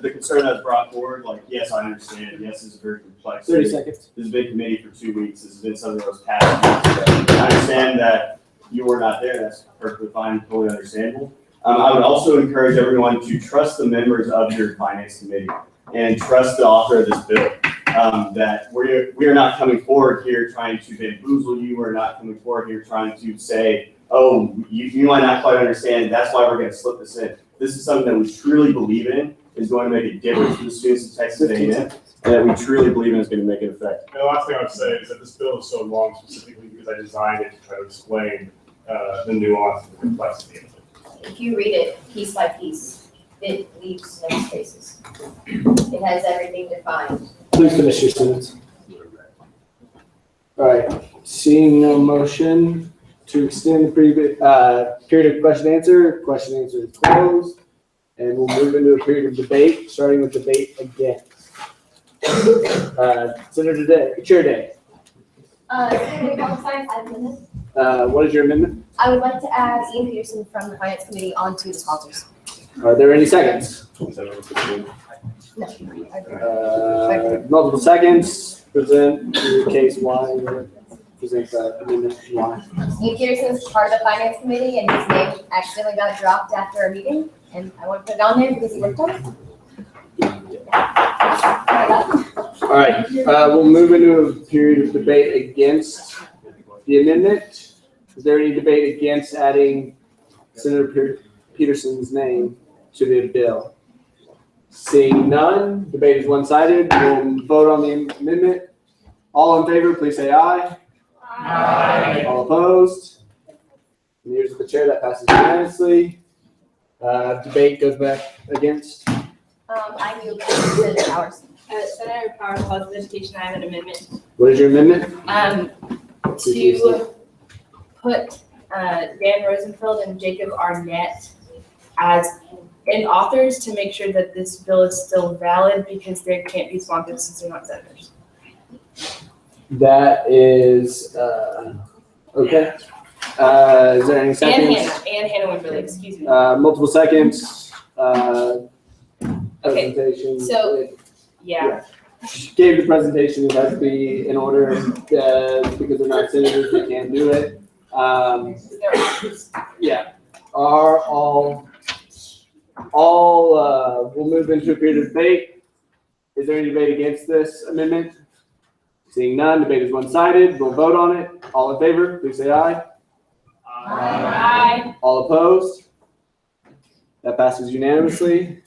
the concern that was brought forward, like, yes, I understand. Yes, this is very complex.
30 seconds.
This has been committee for 2 weeks. This has been something that was passed. I understand that you were not there. That's perfectly fine, totally understandable. I would also encourage everyone to trust the members of your finance committee and trust the author of this bill. That we are not coming forward here trying to bamboozle you. We're not coming forward here trying to say, oh, you might not quite understand. That's why we're going to slip this in. This is something that we truly believe in is going to make a difference for the students in Texas A&M, and that we truly believe in is going to make an effect.
And the last thing I would say is that this bill is so long specifically because I designed it to try to explain the nuance and the complexity of it.
If you read it piece by piece, it leaves no spaces. It has everything defined.
Please finish your sentence. All right, seeing no motion to extend the period of question answer is closed, and we'll move into a period of debate, starting with debate against. Chair Day. What is your amendment?
I would like to add Ian Peterson from the Finance Committee onto the sponsors.
Are there any seconds?
No.
Multiple seconds, present your case why, present the amendment why.
Ian Peterson's part of the Finance Committee, and his name accidentally got dropped after a meeting, and I want to put it on there because he worked on it.
All right, we'll move into a period of debate against the amendment. Is there any debate against adding Senator Peterson's name to the bill? Seeing none, debate is one-sided. We'll vote on the amendment. All in favor, please say aye. Aye. All opposed? And here's the chair, that passes unanimously. Debate goes back against.
I move Senator Powers.
Senator Powers calls education. I have an amendment.
What is your amendment?
To put Dan Rosenfeld and Jacob Arnett as authors to make sure that this bill is still valid because they can't be sponsored since they're not senators.
That is okay. Is there any seconds?
And Hannah Wimberly, excuse me.
Multiple seconds.
Okay,
Presentation.
so, yeah.
Gave the presentation, it has to be in order, because they're not senators, they can't do it. Yeah, we'll move into a period of debate. Is there any debate against this amendment? Seeing none, debate is one-sided, we'll vote on it. All in favor, please say aye.
Aye.
All opposed? That passes unanimously.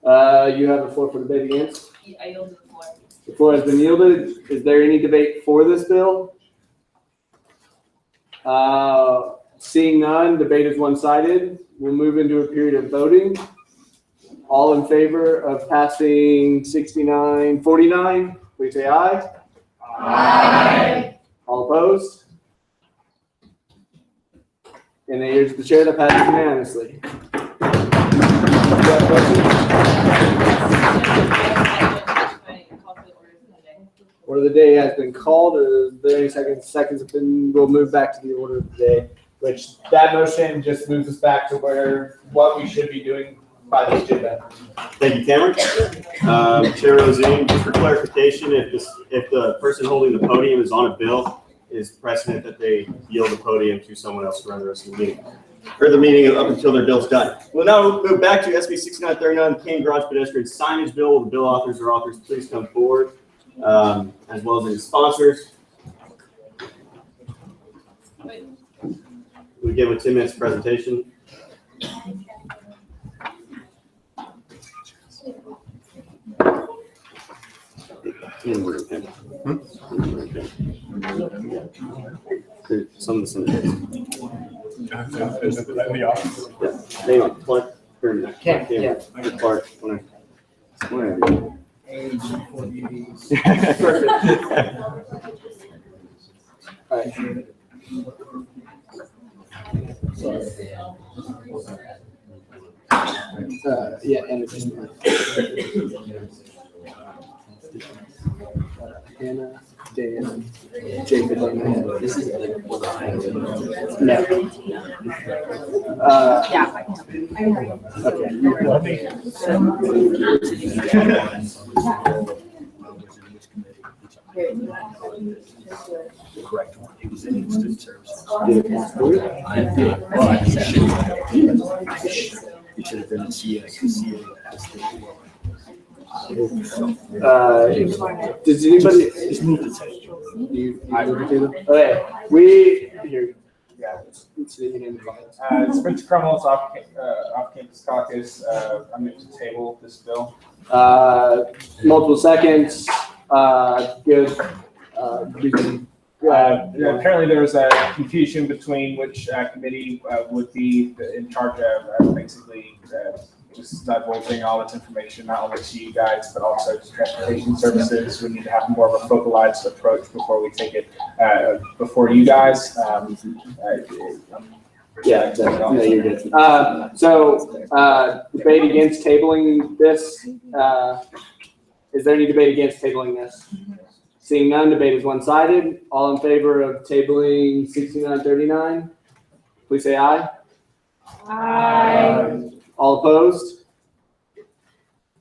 You have the floor for debate against.
I yield the floor.
The floor has been yielded. Is there any debate for this bill? Seeing none, debate is one-sided. We'll move into a period of voting. All in favor of passing 6949, please say aye.
Aye.
All opposed? And here's the chair that passes unanimously. You have questions? Order of the day has been called. Is there any seconds have been, we'll move back to the order of the day, which that motion just moves us back to what we should be doing by the agenda.
Thank you, Cameron. Chair Rosine, just for clarification, if the person holding the podium is on a bill, is precedent that they yield the podium to someone else to run the rest of the meeting, or the meeting up until their bill's done. We'll now move back to SB 6939, King Garage Pedestrian Signage Bill. The bill authors please come forward, as well as any sponsors. We give a 10 minutes presentation. Some of the senators. Hang on, Clark. Clark. Whatever.
All right. Yeah, and it's just Hannah, Dan, Jacob, this is the no.
The correct one. He was in student services. He should have been a CA.
Does anybody?
Just move the table.
Okay, we here.
Yeah.
Spencer
Crummels, off campus caucus. I'm going to table this bill.
Multiple seconds. Good.
Apparently there was a confusion between which committee would be in charge of basically just divulging all this information, not only to you guys, but also to transportation services. We need to have more of a focalized approach before we take it before you guys.
Yeah, no, you're good. Debate against tabling this. Is there any debate against tabling this? Seeing none, debate is one-sided. All in favor of tabling 6939, please say aye.
Aye.
All opposed?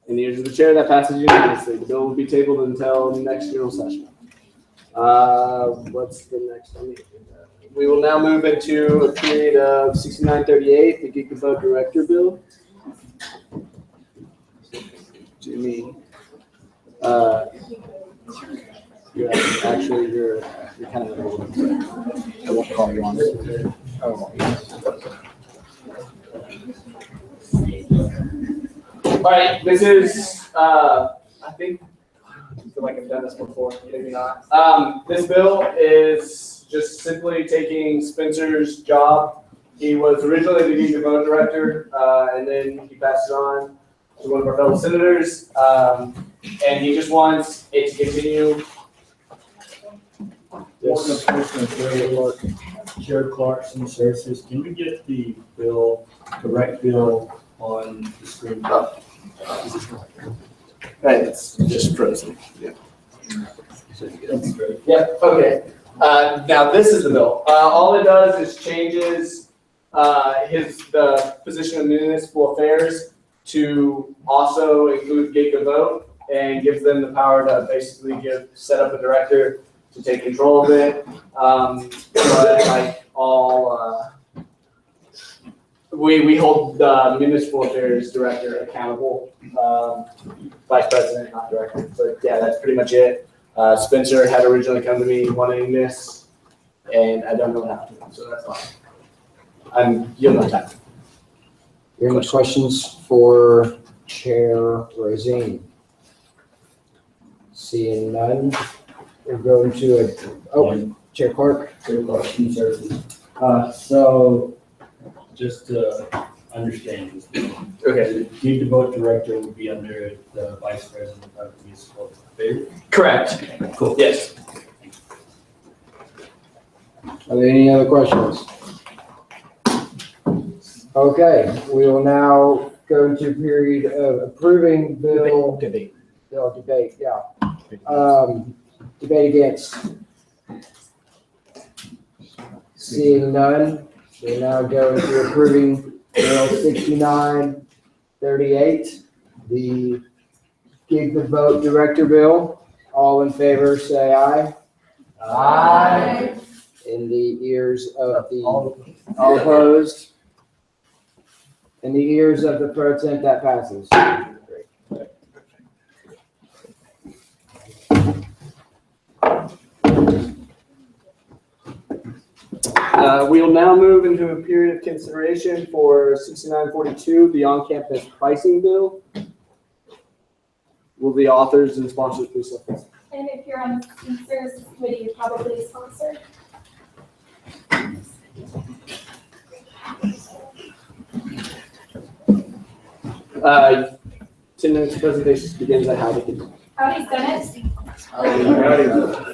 In the ears of the chair, that passes unanimously. The bill will be tabled until next general session. What's the next on the agenda? We will now move into a period of 6938, the Geek Vote Director Bill. Jimmy. Yeah, actually, you're kind of old. I won't call you on it. Oh. All right, this is, I think, I feel like I've done this before, maybe not. This bill is just simply taking Spencer's job. He was originally the Geek Vote Director, and then he passed it on to one of our fellow senators, and he just wants it to continue.
Jared Clarkson Services, can we get the bill, correct bill on the screen?
Right, it's just frozen. Yeah. Yeah, okay. Now this is the bill. All it does is changes the position of municipal affairs to also include Geek Vote and gives them the power to basically set up a director to take control of it. But like all, we hold the municipal affairs director accountable, vice president, not director. But yeah, that's pretty much it. Spencer had originally come to me wanting this, and I don't know what happened, so that's fine. You'll know time.
Any questions for Chair Rosine? Seeing none, we're going to
Chair Clark.
Student Services. So, just to understand this.
Okay.
The student vote director would be under the vice president of the municipal affairs.
Correct.
Cool.
Yes.
Are there any other questions? Okay, we will now go into a period of approving bill.
Debate.
Debate, yeah. Debate against. Seeing none, we now go into approving Bill 6938, the Gig the Vote Director Bill. All in favor, say aye. Aye. In the ears of the, all opposed? In the ears of the pro temp, that passes. We will now move into a period of consideration for 6942, the on-campus pricing bill. Will the authors and sponsors please step forward?
And if you're on the student services committee, you're probably a sponsor.
Tonight's presentation begins at Howdy.
Howdy, Senate.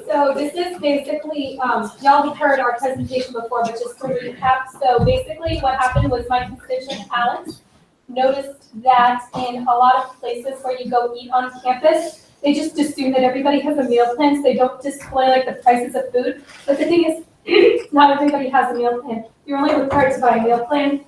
So this is basically, y'all have heard our presentation before, but just to recap. So basically what happened was my constituent Alex noticed that in a lot of places where you go eat on campus, they just assume that everybody has a meal plan, so they don't display like the prices of food. But the thing is, not everybody has a meal plan. You're only required to buy a meal plan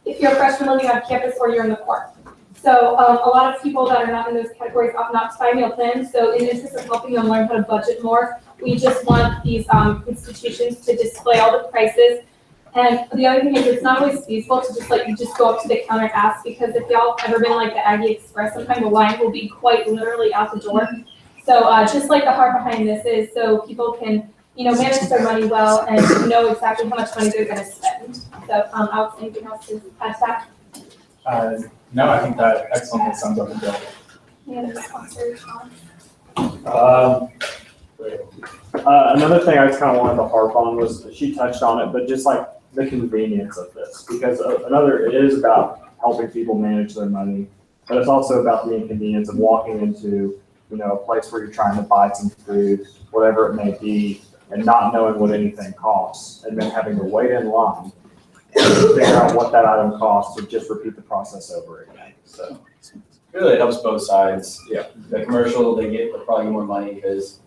if you're a freshman living on campus or you're in the Corps. So a lot of people that are not in those categories opt not to buy meal plans. So in the interest of helping them learn how to budget more, we just want these institutions to display all the prices. And the other thing is it's not always feasible to just like, you just go up to the counter and ask, because if y'all ever been like the Aggie Express, sometimes the line will be quite literally out the door. So just like the heart behind this is so people can, manage their money well and know exactly how much money they're gonna spend. So Alex, anything else to add to that?
No, I think that excellently sums up the bill.
Any other sponsors?
Another thing I just kind of wanted to harp on was, she touched on it, but just like the convenience of this, because it is about helping people manage their money, but it's also about the inconvenience of walking into, a place where you're trying to buy some food, whatever it may be, and not knowing what anything costs, and then having to wait in line and figure out what that item costs to just repeat the process over again. So
Really, it helps both sides. Yeah. The commercial, they get probably more money because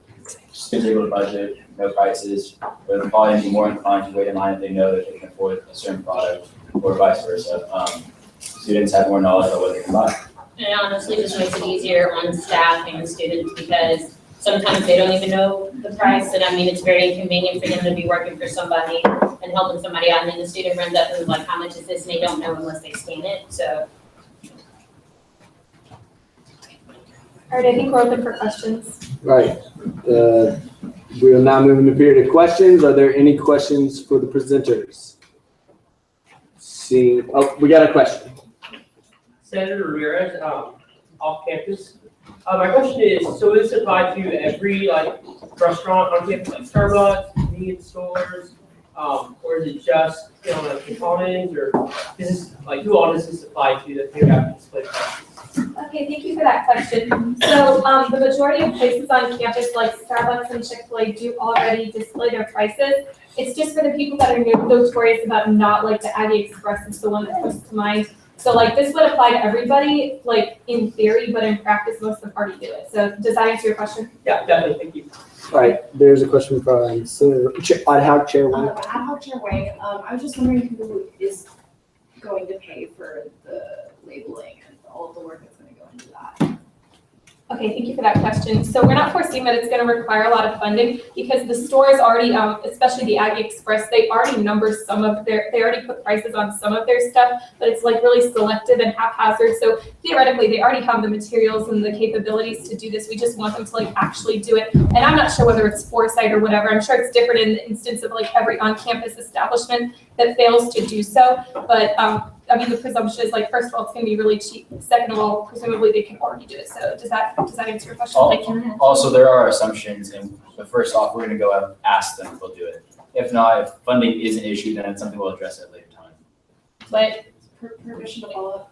students are able to budget, no prices, but they're probably be more inclined to wait in line if they know that they can afford a certain product, or vice versa. Students have more knowledge of what they can buy.
And it honestly just makes it easier on staff and students because sometimes they don't even know the price. And I mean, it's very inconvenient for them to be working for somebody and helping somebody out. And then the student runs up and is like, how much is this? And they don't know unless they scan it. So.
All right, I think we're open for questions.
Right. We will now move into a period of questions. Are there any questions for the presenters? We got a question.
Senator Ramirez, off campus. My question is, so is this applied to every restaurant on campus, like Starbucks, convenience stores, or is it just the commons, or is this who all does this apply to that they have to display prices?
Okay, thank you for that question. So the majority of places on campus like Starbucks and Chick-fil-A do already display their prices. It's just for the people that are notorious about not the Aggie Express is the one that comes to mind. So this would apply to everybody, in theory, but in practice, most of the party do it. So does that answer your question?
Yeah, definitely, thank you.
All right, there's a question from Senator Ad hoc Chair Wayne.
Ad hoc Chair Wayne, I was just wondering who is going to pay for the labeling and all of the work that's going to go into that.
Okay, thank you for that question. So we're not foreseeing that it's going to require a lot of funding because the stores already, especially the Aggie Express, they already number they already put prices on some of their stuff, but it's really selective and haphazard. So theoretically, they already have the materials and the capabilities to do this. We just want them to actually do it. And I'm not sure whether it's foresight or whatever. I'm sure it's different in the instance of every on-campus establishment that fails to do so. But
I mean, the presumption is like, first of all, it's gonna be really cheap. Second of all, presumably they can already do it. So does that answer your question?
Also, there are assumptions, but first off, we're gonna go out and ask them if they'll do it. If not, if funding is an issue, then it's something we'll address at a later time.
But
Permission to follow up.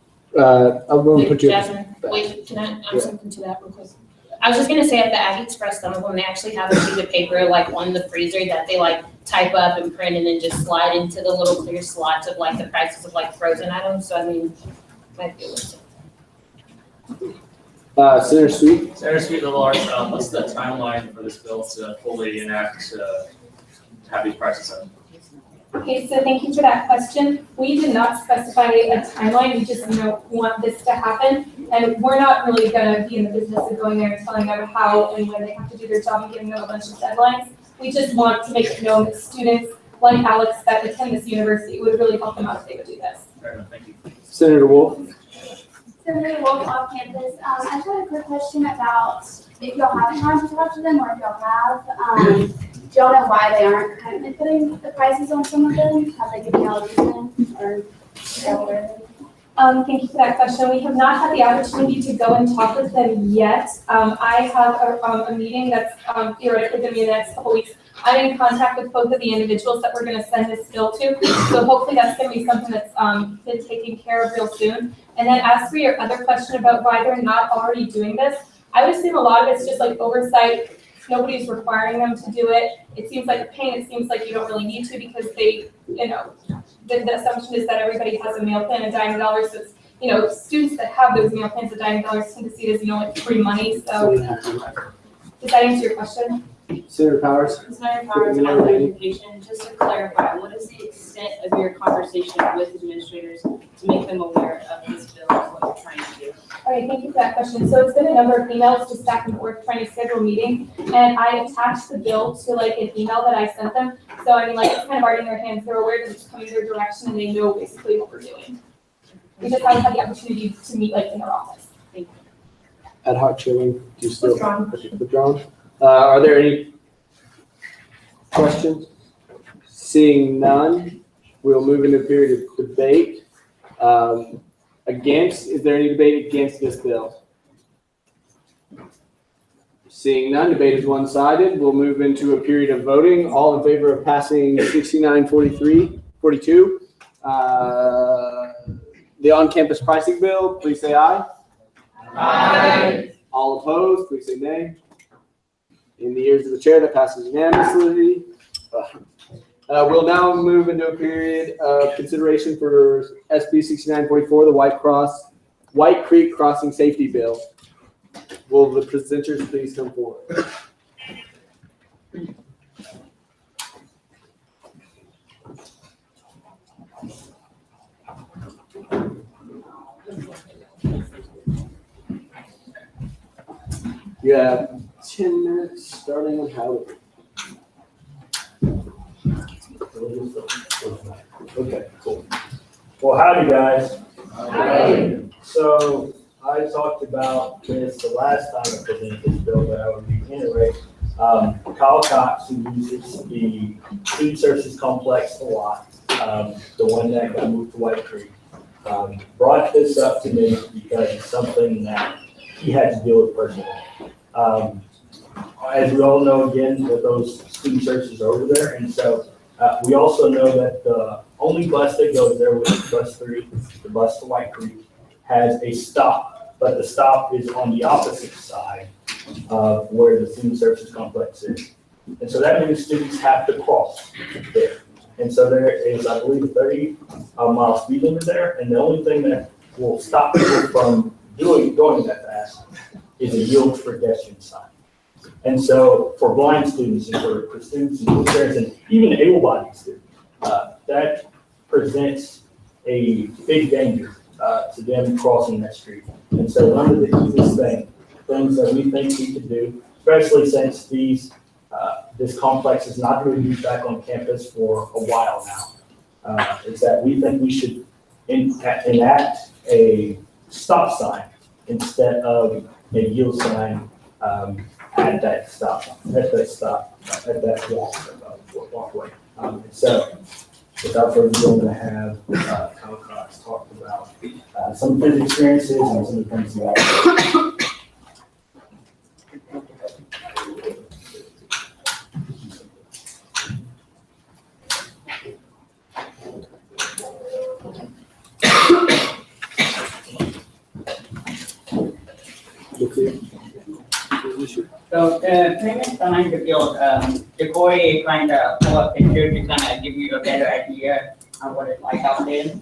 I'm going to put you.
Jasmine, wait, can I add something to that real quick? I was just gonna say at the Ag Express, some of them, they actually have a sheet of paper like on the freezer that they like type up and print and then just slide into the little clear slots of like the prices of like frozen items. So I mean, might be able to.
Senator Sweet.
Senator Sweet, Little Arts, what's the timeline for this bill to fully enact, to have these prices up?
Okay, so thank you for that question. We did not specify a timeline. We just, want this to happen. And we're not really gonna be in the business of going there and telling them how and when they have to do their job and giving them a bunch of deadlines. We just want to make it known that students like Alex that attend this university, it would really help them out if they would do this.
Fair enough, thank you.
Senator Wolf.
Senator Wolf off campus. I just had a quick question about if y'all have time to talk to them or if y'all have. Do y'all know why they aren't currently putting the prices on some of them? Have they given y'all a reason or?
Thank you for that question. We have not had the opportunity to go and talk with them yet. I have a meeting that's theoretically going to be in the next couple weeks. I'm in contact with both of the individuals that we're going to send this bill to. So hopefully that's going to be something that's been taken care of real soon. And then as for your other question about why they're not already doing this, I would assume a lot of it's just like oversight. Nobody's requiring them to do it. It seems like a pain. It seems like you don't really need to because they, the assumption is that everybody has a meal plan, $90. So it's, students that have those meal plans at $90 tend to see it as, like free money. So does that answer your question?
Senator Powers.
Senator Powers, on Invocation, just to clarify, what is the extent of your conversation with administrators to make them aware of this bill and what you're trying to do?
All right, thank you for that question. So it's been a number of emails just back and forth trying to schedule a meeting, and I attached the bill to like an email that I sent them. So I mean, it's kind of already in their hands. They're aware that it's coming their direction, and they know basically what we're doing. We just haven't had the opportunity to meet like in their office. Thank you.
Ad hoc chilling. Do you still
Withdrawn.
withdrawn? Are there any questions? Seeing none, we'll move into a period of debate. Is there any debate against this bill? Seeing none, debate is one-sided. We'll move into a period of voting. All in favor of passing 6942, the on-campus pricing bill, please say aye. Aye. All opposed, please say nay. In the ears of the chair, that passes unanimously. We'll now move into a period of consideration for SB 6944, the White Creek Crossing Safety Bill. Will the presenters please come forward? You have 10 minutes starting on Halloween.
Okay, cool. Well, howdy, guys. Howdy. So I talked about this the last time I presented this bill, but I would reiterate. Kyle Cox, who uses the Student Services Complex a lot, the one that got moved to White Creek, brought this up to me because it's something that he had to deal with personally. As we all know, again, that those student services are over there, and so we also know that the only bus that goes there, which is bus 3, the bus to White Creek, has a stop, but the stop is on the opposite side of where the student services complex is. And so that means students have to cross there. And so there is, I believe, a 30-mile speed limit there, and the only thing that will stop people from going that fast is a yield for pedestrian sign. And so for blind students and for students in wheelchairs and even able-bodied students, that presents a big danger to them crossing that street. And so one of the easiest things that we think we could do, especially since this complex is not going to be back on campus for a while now, is that we think we should enact a stop sign instead of a yield sign at that stop, walkway. So without further ado, I'm gonna have, Kyle Cox talk about, some of his experiences and some of the things he likes.
So the premise behind the build, the core is trying to pull up pictures to kind of give you a better idea of what it's like out there.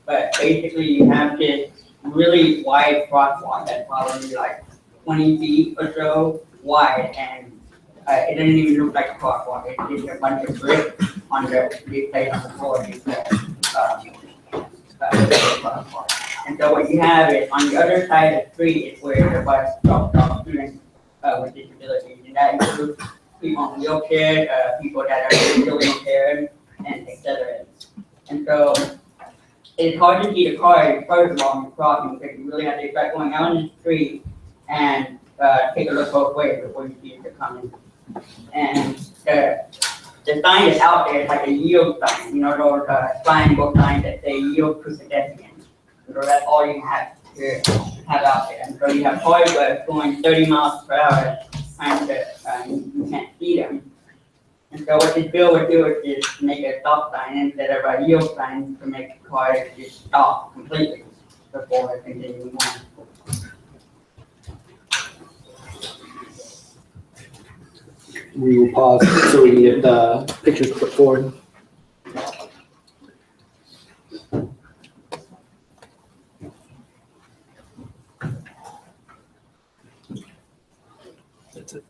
But basically you have this really wide crosswalk that's probably like 20 feet or so wide, and it doesn't even look like a crosswalk. It's just a bunch of bricks on the place on the floor. Crosswalk. And so what you have is on the other side of the street is where the bus drops off students with disabilities, and that includes people in wheelchairs, people that are visually impaired, and etc. And so it's hard to see the cars along the crossing because you really have to start going out in the street and take a look both ways before you see if they're coming. And the sign that's out there is like a yield sign, you know, those triangle signs that say yield to pedestrians. So that's all you have to have out there. And so you have cars going 30 miles per hour trying to, you can't see them. And so what this bill would do is just make a stop sign instead of a yield sign to make cars just stop completely before continuing on.
We will pause so we can get the pictures put forward.
That's it.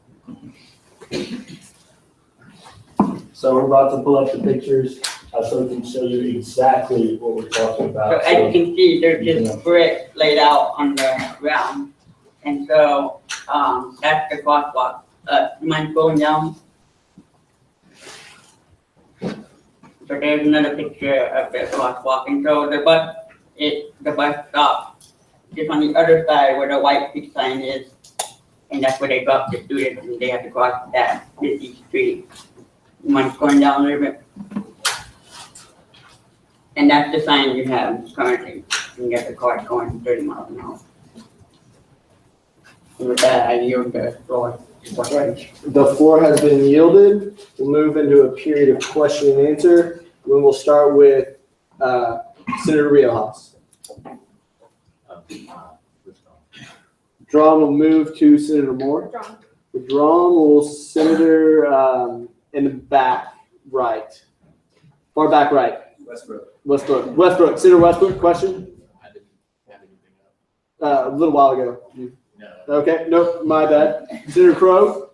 So we're about to pull up the pictures, so we can show you exactly what we're talking
So
about.
as you can see, there's just brick laid out on the ground. And so that's the crosswalk. You mind going down? So there's another picture of the crosswalk. And so the bus stops just on the other side where the white big sign is. And that's where they drop the students and they have to cross that busy street. You mind going down a little bit? And that's the sign you have currently. You get the car going 30 miles an hour. And with that, I yield the floor.
The floor has been yielded. We'll move into a period of question and answer. We will start with Senator Riojas. Withdrawn will move to Senator Moore. Withdrawn will Senator in the back right. Far back right. Westbrook. Senator Westbrook, question?
I didn't have anything up.
A little while ago.
No.
Okay, nope, my bad. Senator Crowe?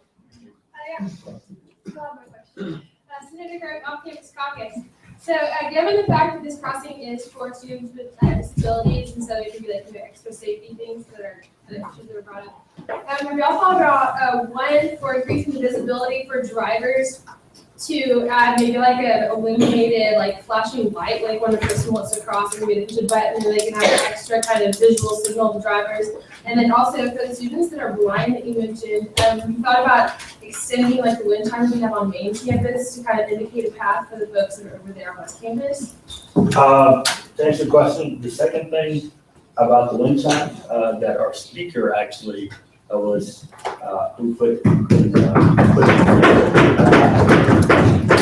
Senator Crowe, off-campus caucus. So, given the fact that this crossing is for students with disabilities, and so there could be like extra safety things that are brought up. Have y'all thought about one for increasing the visibility for drivers to add maybe like an illuminated like flashing light, like when the person wants to cross, or maybe they push a button, and they can have an extra kind of visual signal to drivers. And then also for the students that are blind that you mentioned, we thought about extending like the wind chimes we have on main campus to kind of indicate a path for the folks that are over there on West campus.
To answer the question, the second thing about the wind chime, that our speaker actually was who put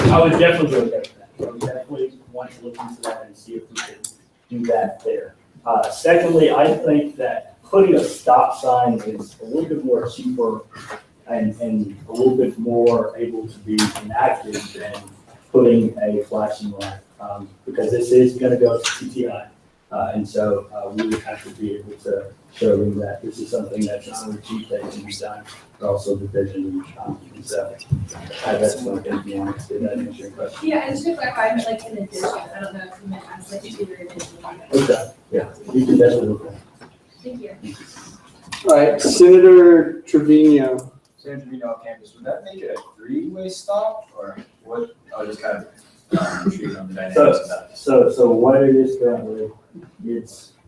I would definitely go with that. I would definitely want to look into that and see if we can do that there. Secondly, I think that putting a stop sign is a little bit more cheaper and a little bit more able to be enacted than putting a flashing light, because this is going to go to TTI. And so we would have to be able to show them that this is something that's not only cheap that can be done, but also the vision. And so that's one thing to be honest. Did that answer your question?
Yeah, and just to clarify, I meant like in addition. I don't know if you meant as like either addition.
Okay, yeah, you can definitely look at it.
Thank you.
All right, Senator Trevino.
Senator Trevino on campus, would that make it a three-way stop, or what? I was just kind of intrigued on the dynamics of that.
So what it is currently,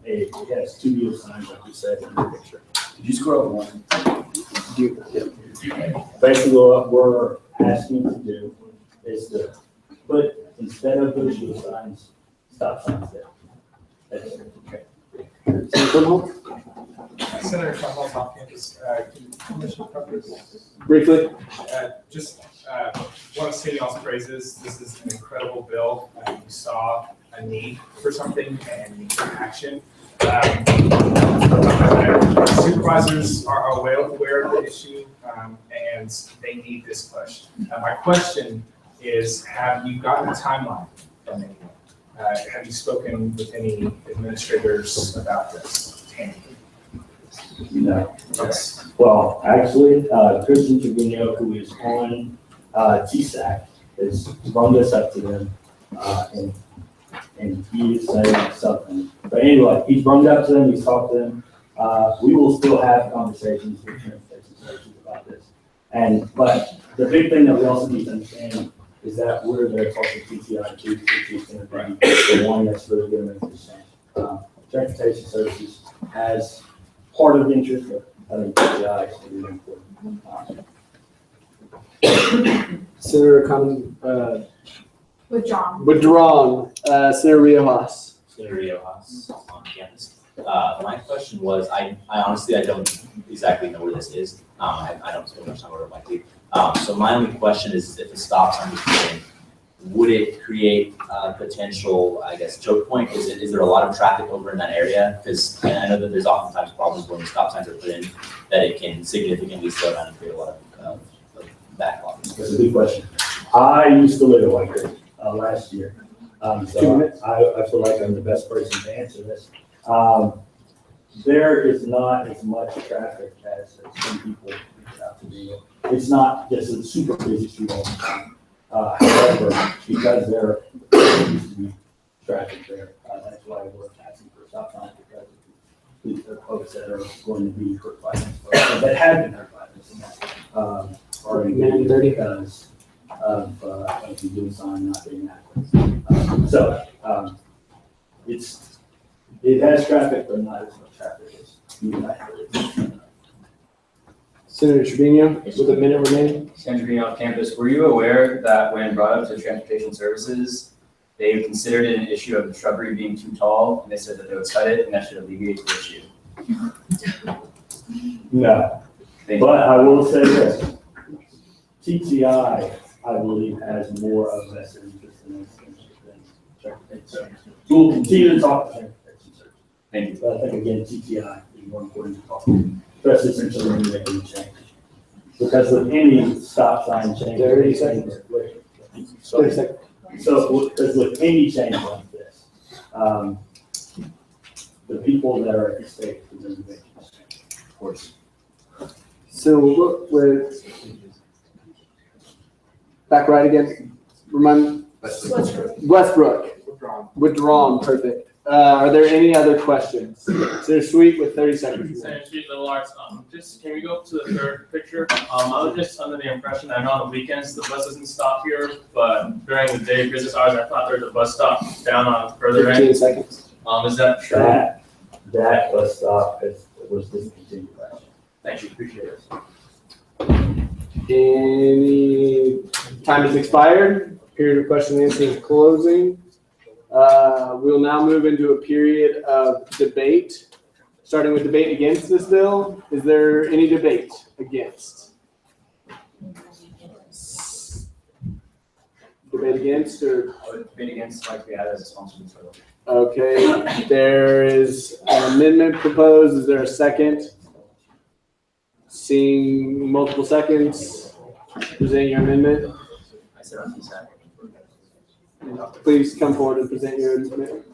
it has two yield signs, like you said in the picture.
Did you scroll up one?
Basically, what we're asking to do is to put instead of those yield signs, stop signs there. That's okay.
Senator Trumbull's off campus, commission coverage.
Briefly.
Just want to say y'all's praises. This is an incredible bill. You saw a need for something and you took action. Supervisors are aware of the issue and they need this push. My question is, have you gotten a timeline from anyone? Have you spoken with any administrators about this?
No. Well, actually, Christian Trevino, who is on TSAC, has brought this up to them, and he is saying something. But anyway, he's brought it up to them, he's talked to them. We will still have conversations with transportation services about this. But the big thing that we also need to understand is that we're there to talk to TTI too, which is going to be the one that's really going to make this change. Transportation services has part of interest, but I think TTI is really important.
Senator Common,
Withdrawn.
Senator Riojas.
Senator Riojas on campus. My question was, I honestly, I don't exactly know where this is. I don't spend much time where it might be. So my only question is, if the stop sign is put in, would it create a potential, I guess, choke point? Is there a lot of traffic over in that area? Because I know that there's oftentimes problems when the stop signs are put in, that it can significantly slow down and create a lot of backlog.
That's a good question. I used to live in White Creek last year. So I feel like I'm the best person to answer this. There is not as much traffic as some people make out to be. It's not just a super busy street all the time. However, because there used to be traffic there, that's why we're asking for a stop sign, because the folks that are going to be hurt by this, that have been hurt by this, are maybe because of the yield sign not being accurate. It has traffic, but not as much traffic as you would like.
Senator Trevino, with a minute remaining.
Senator Trevino on campus, were you aware that when brought up to transportation services, they considered it an issue of the shrubbery being too tall, and they said that they would cut it, and that should alleviate the issue?
No, but I will say this. TTI, I believe, has more of a vested interest in this than transportation services. We'll continue to talk to transportation services.
Thank you.
But I think, again, TTI is more important to talk to. Especially since we're going to make any change. Because with any stop sign change.
30 seconds. 30 seconds.
So, because with any change like this, the people that are at the stake are going to make this change, of course.
So we'll look with, back right again, remind, Westbrook. Withdrawn, perfect. Are there any other questions? Senator Sweet with 30 seconds.
Senator Sweet, Little Arts, just can we go up to the third picture? I was just under the impression, I know on the weekends the bus doesn't stop here, but during the day business hours, I thought there was a bus stop down on further end.
15 seconds.
Is that true?
That bus stop was discontinued last year.
Thank you, appreciate it.
Any time has expired. Period of question and answer is closing. We'll now move into a period of debate, starting with debate against this bill. Is there any debate against? Debate against or?
I would debate against, like we had as a sponsor.
Okay, there is an amendment proposed. Is there a second? Seeing multiple seconds, present your amendment.
I said on TSAC.
Please come forward and present your amendment.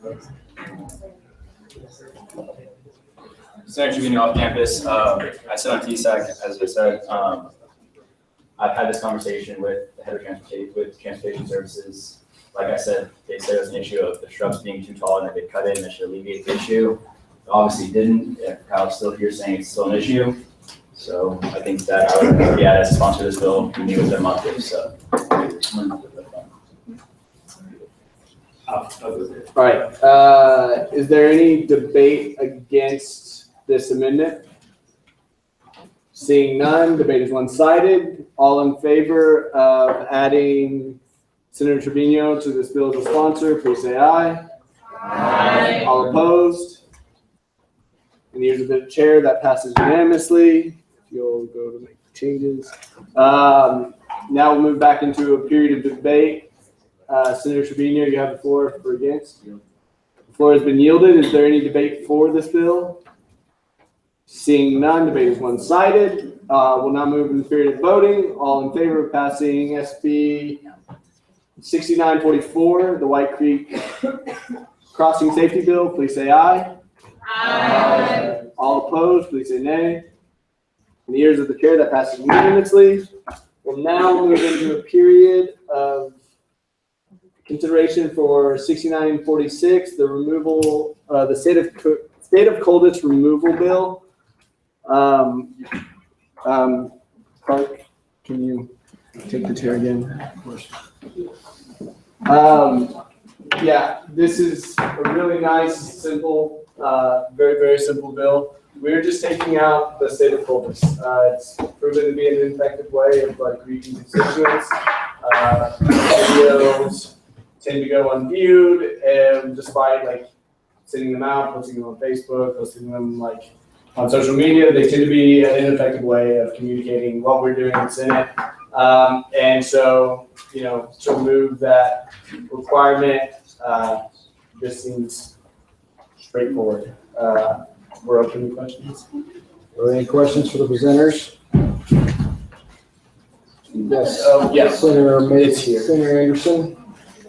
Senator Trevino off campus. I said on TSAC, as I said, I've had this conversation with the head of transportation services. Like I said, they said it was an issue of the shrubs being too tall and that they cut it and that should alleviate the issue. It obviously didn't. Kyle's still here saying it's still an issue. So I think that I would, as a sponsor of this bill, we meet with them up there. So.
All right. Is there any debate against this amendment? Seeing none, debate is one-sided. All in favor of adding Senator Trevino to this bill as a sponsor, please say aye.
Aye.
All opposed? In the years of the chair, that passes unanimously. If you'll go to make changes. Now we'll move back into a period of debate. Senator Trevino, you have the floor for against. The floor has been yielded. Is there any debate for this bill? Seeing none, debate is one-sided. We'll now move into the period of voting. All in favor of passing SB 6944, the White Creek Crossing Safety Bill, please say aye.
Aye.
All opposed, please say nay. In the years of the chair, that passes unanimously. We'll now move into a period of consideration for 6946, the removal, the state of coldest removal bill. Clark, can you take the chair again? Yeah, this is a really nice, simple, very, very simple bill. We're just taking out the state of coldness. It's proven to be an effective way of reaching constituents. Videos tend to go unviewed, and despite sending them out, posting them on Facebook, posting them on social media, they tend to be an ineffective way of communicating what we're doing in the Senate. And so, to remove that requirement just seems straightforward. We're open to questions.
Are there any questions for the presenters? Yes.
Yes.
Senator
It's here.
Senator Anderson.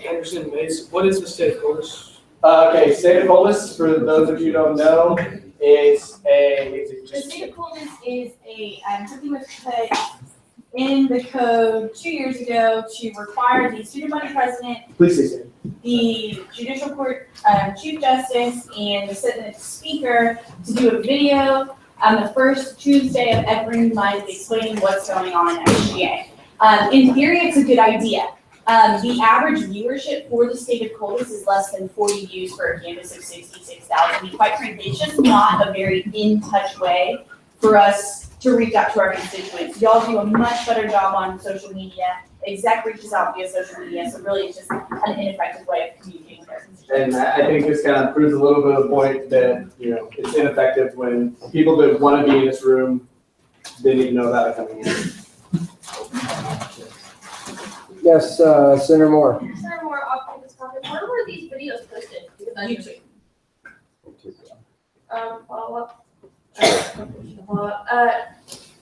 Anderson, what is the state of coldest?
Okay, state of coldest, for those of you who don't know, is
The state of coldness is something was put in the code 2 years ago to require the student body president,
please say so.
the judicial court chief justice, and the Senate speaker to do a video on the first Tuesday of every month explaining what's going on in SGA. In theory, it's a good idea. The average viewership for the state of coldest is less than 40 views for a canvas of 66,000. Quite frankly, it's just not a very in-touch way for us to reach out to our constituents. Y'all do a much better job on social media. Exec reaches out via social media, so really it's just an ineffective way of communicating with our constituents.
And I think this kind of proves a little bit of the point that, it's ineffective when people that want to be in this room didn't even know about it coming in.
Yes, Senator Moore.
Senator Moore, off-campus topic, where were these videos posted?
YouTube.
Follow-up.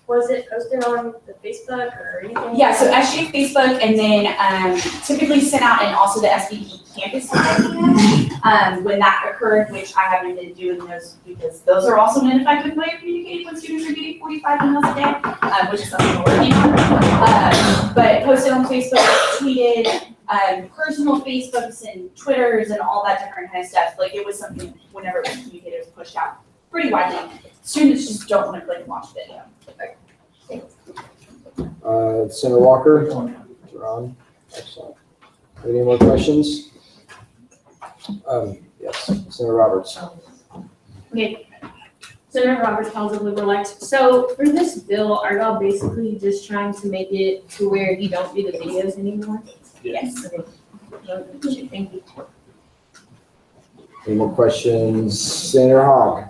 Was it posted on the Facebook or anything?
Yeah, so SGA Facebook, and then typically sent out, and also the SVP campus when that occurred, which I haven't been doing those because those are also an ineffective way of communicating when students are getting 45 emails a day, which is something we're working on. But posted on Facebook, tweeted, personal Facebooks and Twitters and all that different kind of stuff. It was something whenever it was communicated, it was pushed out pretty widely. Students just don't want to click and watch video.
Senator Walker. Ron. Excellent. Any more questions? Yes, Senator Roberts.
Okay. Senator Roberts, Council of Liberal-elect. So for this bill, are y'all basically just trying to make it to where you don't do the videos anymore?
Yes.
Okay. Thank you.
Any more questions? Senator Hogg.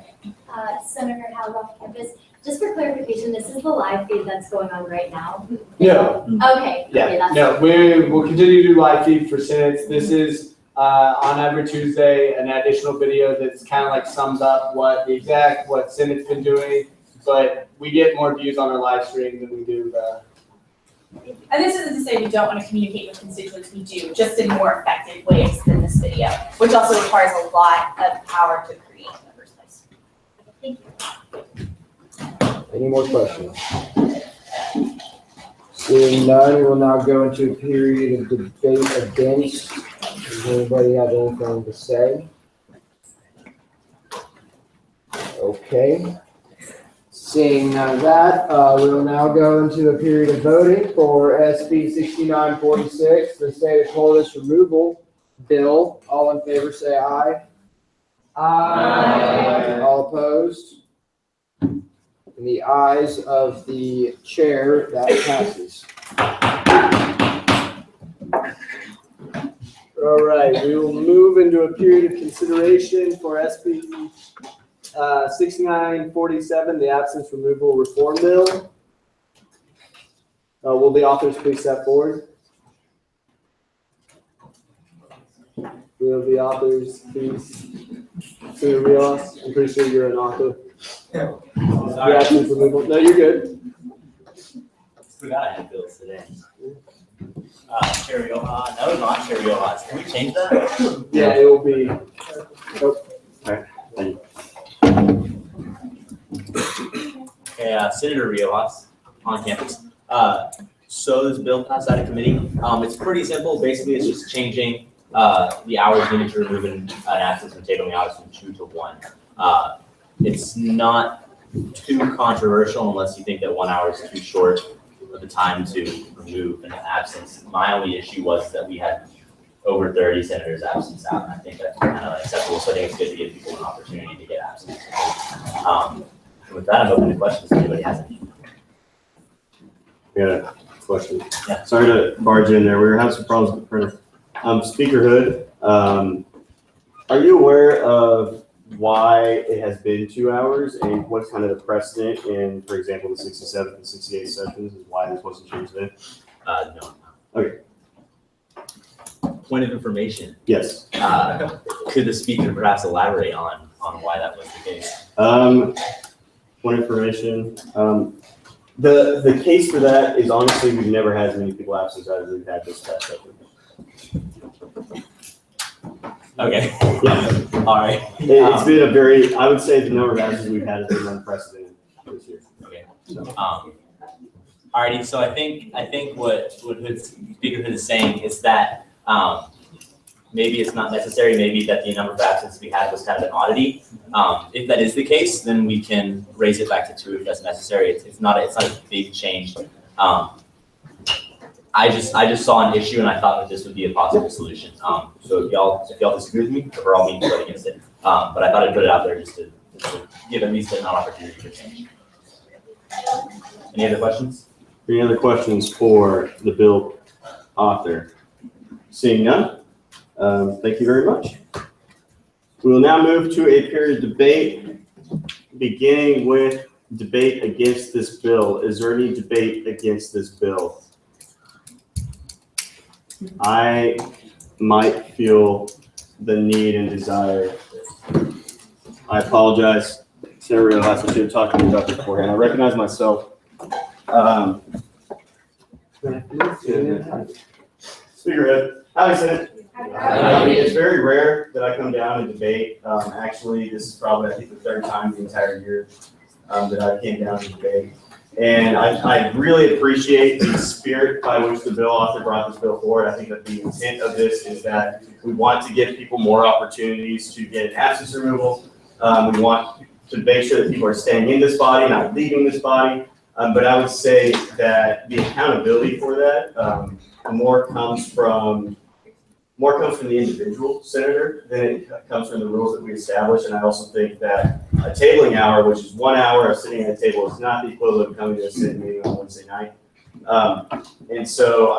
Senator Howard off campus. Just for clarification, this is the live feed that's going on right now?
No.
Okay.
Yeah,
Okay, that's
no, we'll continue to do live feed for Senates. This is on every Tuesday, an additional video that's kind of sums up what Senate's been doing, but we get more views on our live stream than we do
And this isn't to say we don't want to communicate with constituents, we do, just in more effective ways than this video, which also requires a lot of power to create in the first place.
Thank you.
Any more questions? Seeing none, we'll now go into a period of debate against. Does anybody have anything to say? Okay. Seeing none of that, we will now go into a period of voting for SB 6946, the state of coldest removal bill. All in favor say aye. Aye. All opposed? In the eyes of the chair, that passes.
right, we will move into a period of consideration for SB 6947, the absence removal reform bill. Will the authors please step forward? Will the authors please? Senator Rios, I'm pretty sure you're an author. The absence removal. No, you're good.
Forgot I had bills today. Cherry Oha. No, not Cherry Ohas. Can we change that?
Yeah, it will be. Oh.
Alright, thank you. Okay, Senator Riojas on campus. So this bill passed out of committee. It's pretty simple. Basically, it's just changing the hours needed to remove an absence from tabling hours from 2 to 1. It's not too controversial unless you think that 1 hour is too short of the time to remove an absence. My only issue was that we had over 30 senators absent out, and I think that's kind of acceptable. So I think it's good to give people an opportunity to get absent. With that, I'm open to questions if anybody has any.
We got a question. Yeah. Sorry to barge in there. We were having some problems with the printer. Speaker Hood, are you aware of why it has been 2 hours and what's kind of the precedent in, for example, the 67th and 68th sessions is why this wasn't changed then?
No.
Okay.
Point of information.
Yes.
Could the speaker perhaps elaborate on why that was the case?
Point of information. The case for that is honestly we've never had as many people absent as we've had this past session.
Okay.
Yeah.
All right.
It's been a very, I would say the number of absences we've had has been unprecedented this year.
Okay. Alrighty, so I think what Speaker Hood is saying is that maybe it's not necessary, maybe that the number of absences we had was kind of an oddity. If that is the case, then we can raise it back to 2 if that's necessary. It's not a big change. I just saw an issue and I thought that this would be a possible solution. So if y'all disagree with me, we're all being vote against it. But I thought I'd put it out there just to give at least an opportunity for change. Any other questions?
Any other questions for the bill author? Seeing none, thank you very much. We will now move to a period of debate, beginning with debate against this bill. Is there any debate against this bill? I might feel the need and desire. I apologize. Senator Riojas, I should have talked to you about this beforehand. I recognize myself. Speaker Hood, howdy, Senate. It's very rare that I come down and debate. Actually, this is probably, I think, the third time the entire year that I came down to debate. And I really appreciate the spirit by which the bill author brought this bill forward. I think that the intent of this is that we want to give people more opportunities to get an absence removal. We want to make sure that people are staying in this body, not leaving this body. But I would say that the accountability for that more comes from the individual senator than it comes from the rules that we establish. And I also think that a tabling hour, which is 1 hour of sitting at a table, is not the equivalent of coming to a Senate meeting on Wednesday night. And so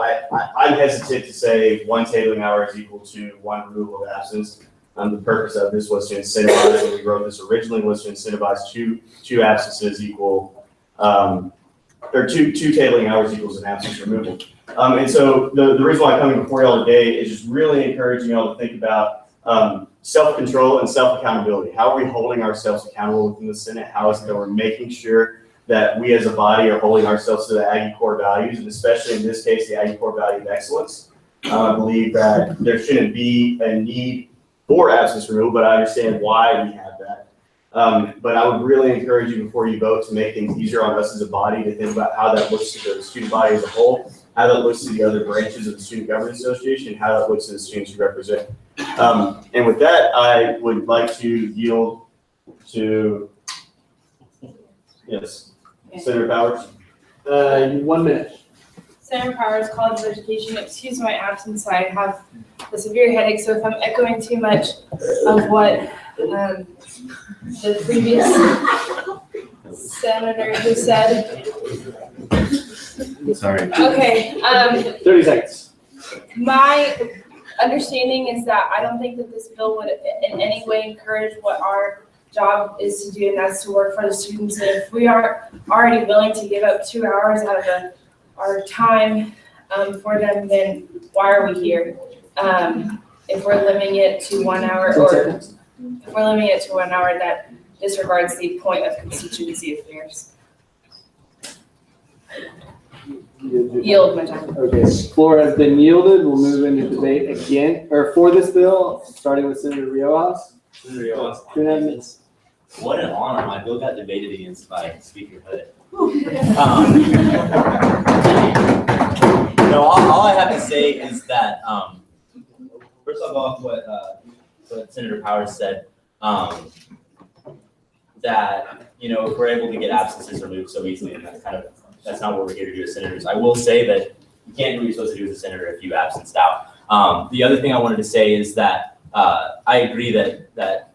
I'm hesitant to say 1 tabling hour is equal to 1 removal of absence. The purpose of this was to incentivize, when we wrote this originally, was to incentivize two absences equal, or two tabling hours equals an absence removal. And so the reason why I'm coming before y'all today is just really encouraging y'all to think about self-control and self-accountability. How are we holding ourselves accountable within the Senate? How is it that we're making sure that we as a body are holding ourselves to the Aggie core values, and especially in this case, the Aggie core value of excellence? I believe that there shouldn't be a need for absence removal, but I understand why we have that. But I would really encourage you before you vote to make things easier on us as a body to think about how that looks to the student body as a whole, how that looks to the other branches of the Student Government Association, how that looks to the students you represent. And with that, I would like to yield to, yes, Senator Powers.
1 minute.
Senator Powers, College of Education. Excuse my absence. I have a severe headache, so if I'm echoing too much of what the previous senator who said.
Sorry.
Okay.
30 seconds.
My understanding is that I don't think that this bill would in any way encourage what our job is to do, and that's to work for the students. And if we are already willing to give up 2 hours out of our time for them, then why are we here? If we're limiting it to 1 hour, or if we're limiting it to 1 hour, that disregards the point of constituency affairs. Yield my time.
Okay, floor has been yielded. We'll move into debate again, or for this bill, starting with Senator Riojas.
Senator Riojas,
2.5 minutes.
what an honor. My bill got debated against by Speaker Hood. No, all I have to say is that, first I'll go off what Senator Powers said, that, if we're able to get absences removed so easily, and that's not what we're here to do as senators. I will say that you can't do what you're supposed to do as a senator if you absenced out. The other thing I wanted to say is that I agree that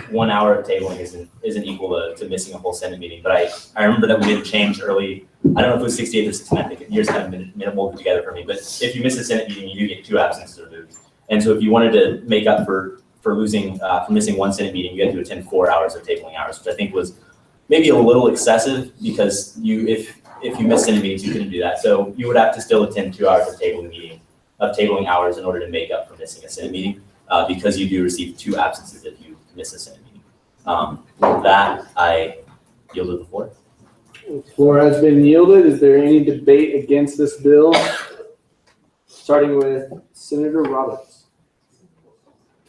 1 hour of tabling isn't equal to missing a whole Senate meeting, but I remember that we did change early. I don't know if it was 68 or 69, I think years kind of minimal together for me, but if you miss a Senate meeting, you do get 2 absences removed. And so if you wanted to make up for missing 1 Senate meeting, you had to attend 4 hours of tabling hours, which I think was maybe a little excessive, because if you miss Senate meetings, you couldn't do that. So you would have to still attend 2 hours of tabling hours in order to make up for missing a Senate meeting, because you do receive 2 absences if you miss a Senate meeting. With that, I yielded the floor.
The floor has been yielded. Is there any debate against this bill? Starting with Senator Roberts.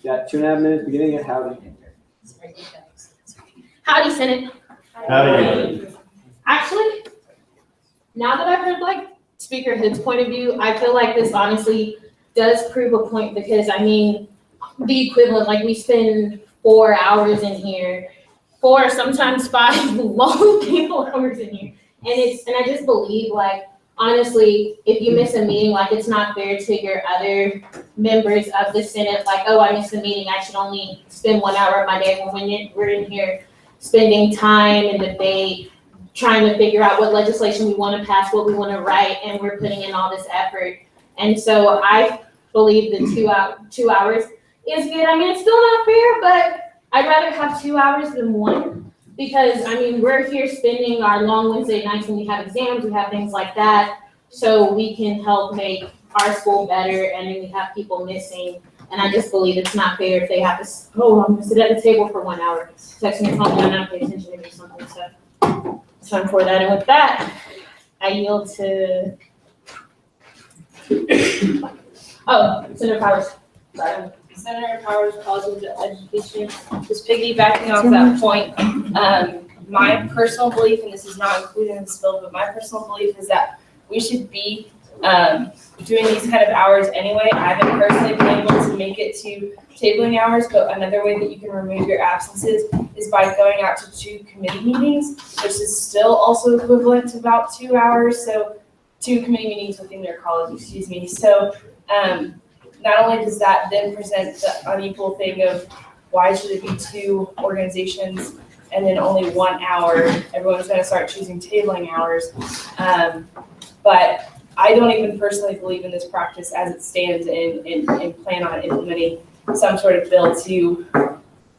Got 2.5 minutes beginning at howdy.
Howdy, Senate.
Howdy.
Actually, now that I've heard Speaker Hood's point of view, I feel like this honestly does prove a point, because the equivalent, we spend 4 hours in here, 4, sometimes 5 long table hours in here. And I just believe, honestly, if you miss a meeting, it's not fair to your other members of the Senate, oh, I missed a meeting, I should only spend 1 hour of my day, when we're in here spending time and debate, trying to figure out what legislation we want to pass, what we want to write, and we're putting in all this effort. And so I believe the 2 hours is good. It's still not fair, but I'd rather have 2 hours than 1, because we're here spending our long Wednesday nights when we have exams, we have things like that, so we can help make our school better, and then we have people missing. And I just believe it's not fair if they have to, I'm gonna sit at the table for 1 hour, text me, phone me, and not pay attention to do something. So I'm for that. And with that, I yield to Senator Powers. Sorry.
Senator Powers calls into education. Just piggybacking off that point, my personal belief, and this is not included in this bill, but my personal belief is that we should be doing these kind of hours anyway. I haven't personally been able to make it to tabling hours, but another way that you can remove your absences is by going out to 2 committee meetings, which is still also equivalent to about 2 hours. So 2 committee meetings within their college, excuse me. So not only does that then present the unequal thing of why should it be 2 organizations and then only 1 hour, everyone's gonna start choosing tabling hours. But I don't even personally believe in this practice as it stands and plan on implementing some sort of bill to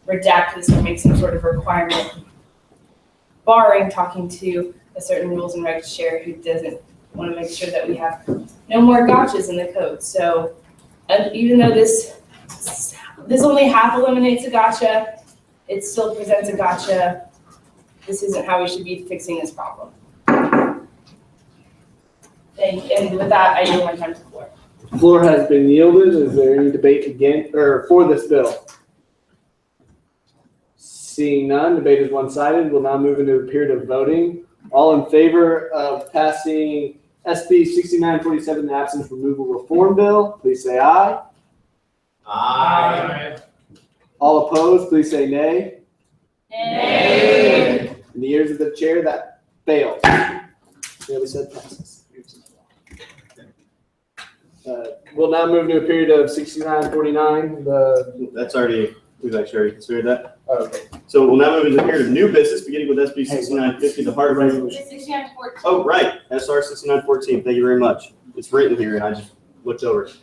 redact this or make some sort of requirement, barring talking to a certain rules and regs chair who doesn't want to make sure that we have no more gotchas in the code. So even though this only half eliminates a gotcha, it still presents a gotcha. This isn't how we should be fixing this problem. And with that, I yield my time to the floor.
The floor has been yielded. Is there any debate for this bill? Seeing none, debate is one-sided. We'll now move into a period of voting. All in favor of passing SB 6947, the Absence Removal Reform Bill, please say aye.
Aye.
All opposed, please say nay.
Nay.
In the ears of the chair, that fails. Yeah, we said passes. We'll now move to a period of 6949.
We've actually already considered that.
Okay.
So we'll now move into the period of new business, beginning with SB 6950, the hard resolution.
6914.
Oh, right, SR 6914, thank you very much. It's written here and I just looked over it.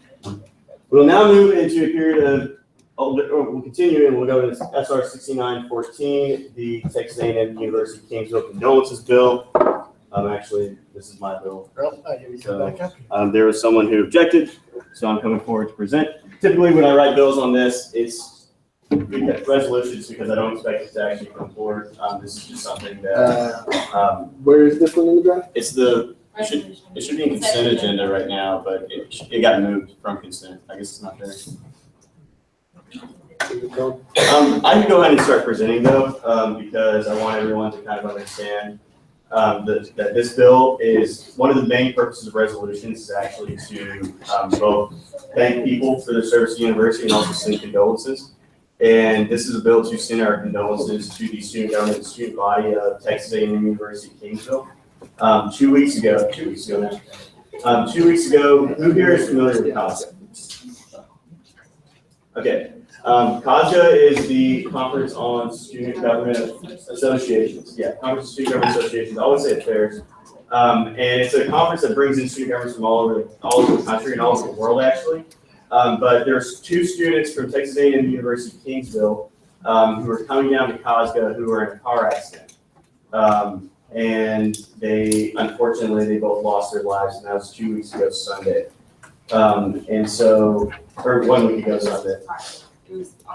We'll now move into a period of, we'll continue and we'll go to SR 6914, the Texas A&M University Kingsville Condolences Bill. Actually, this is my bill. So, there was someone who objected, so I'm coming forward to present. Typically, when I write bills on this, it's resolutions because I don't expect it to actually come forward. This is just something that.
Where is this one in the draft?
It should be in consent agenda right now, but it got moved from consent. I guess it's not there. I can go ahead and start presenting though, because I want everyone to kind of understand that this bill is, one of the main purposes of resolutions is actually to both thank people for their service to the university and also send condolences. And this is a bill to send our condolences to the student government and student body of Texas A&M University Kingsville. 2 weeks ago, who here is familiar with COSGA? Okay. COSGA is the Conference on Student Government Associations. Yeah, Conference on Student Government Associations. I always say affairs. And it's a conference that brings in student governments from all over the country and all over the world, actually. But there's 2 students from Texas A&M University Kingsville who are coming down to COSGA who were in a car accident. And unfortunately, they both lost their lives, and that was 2 weeks ago Sunday. And so, or 1 week ago Sunday.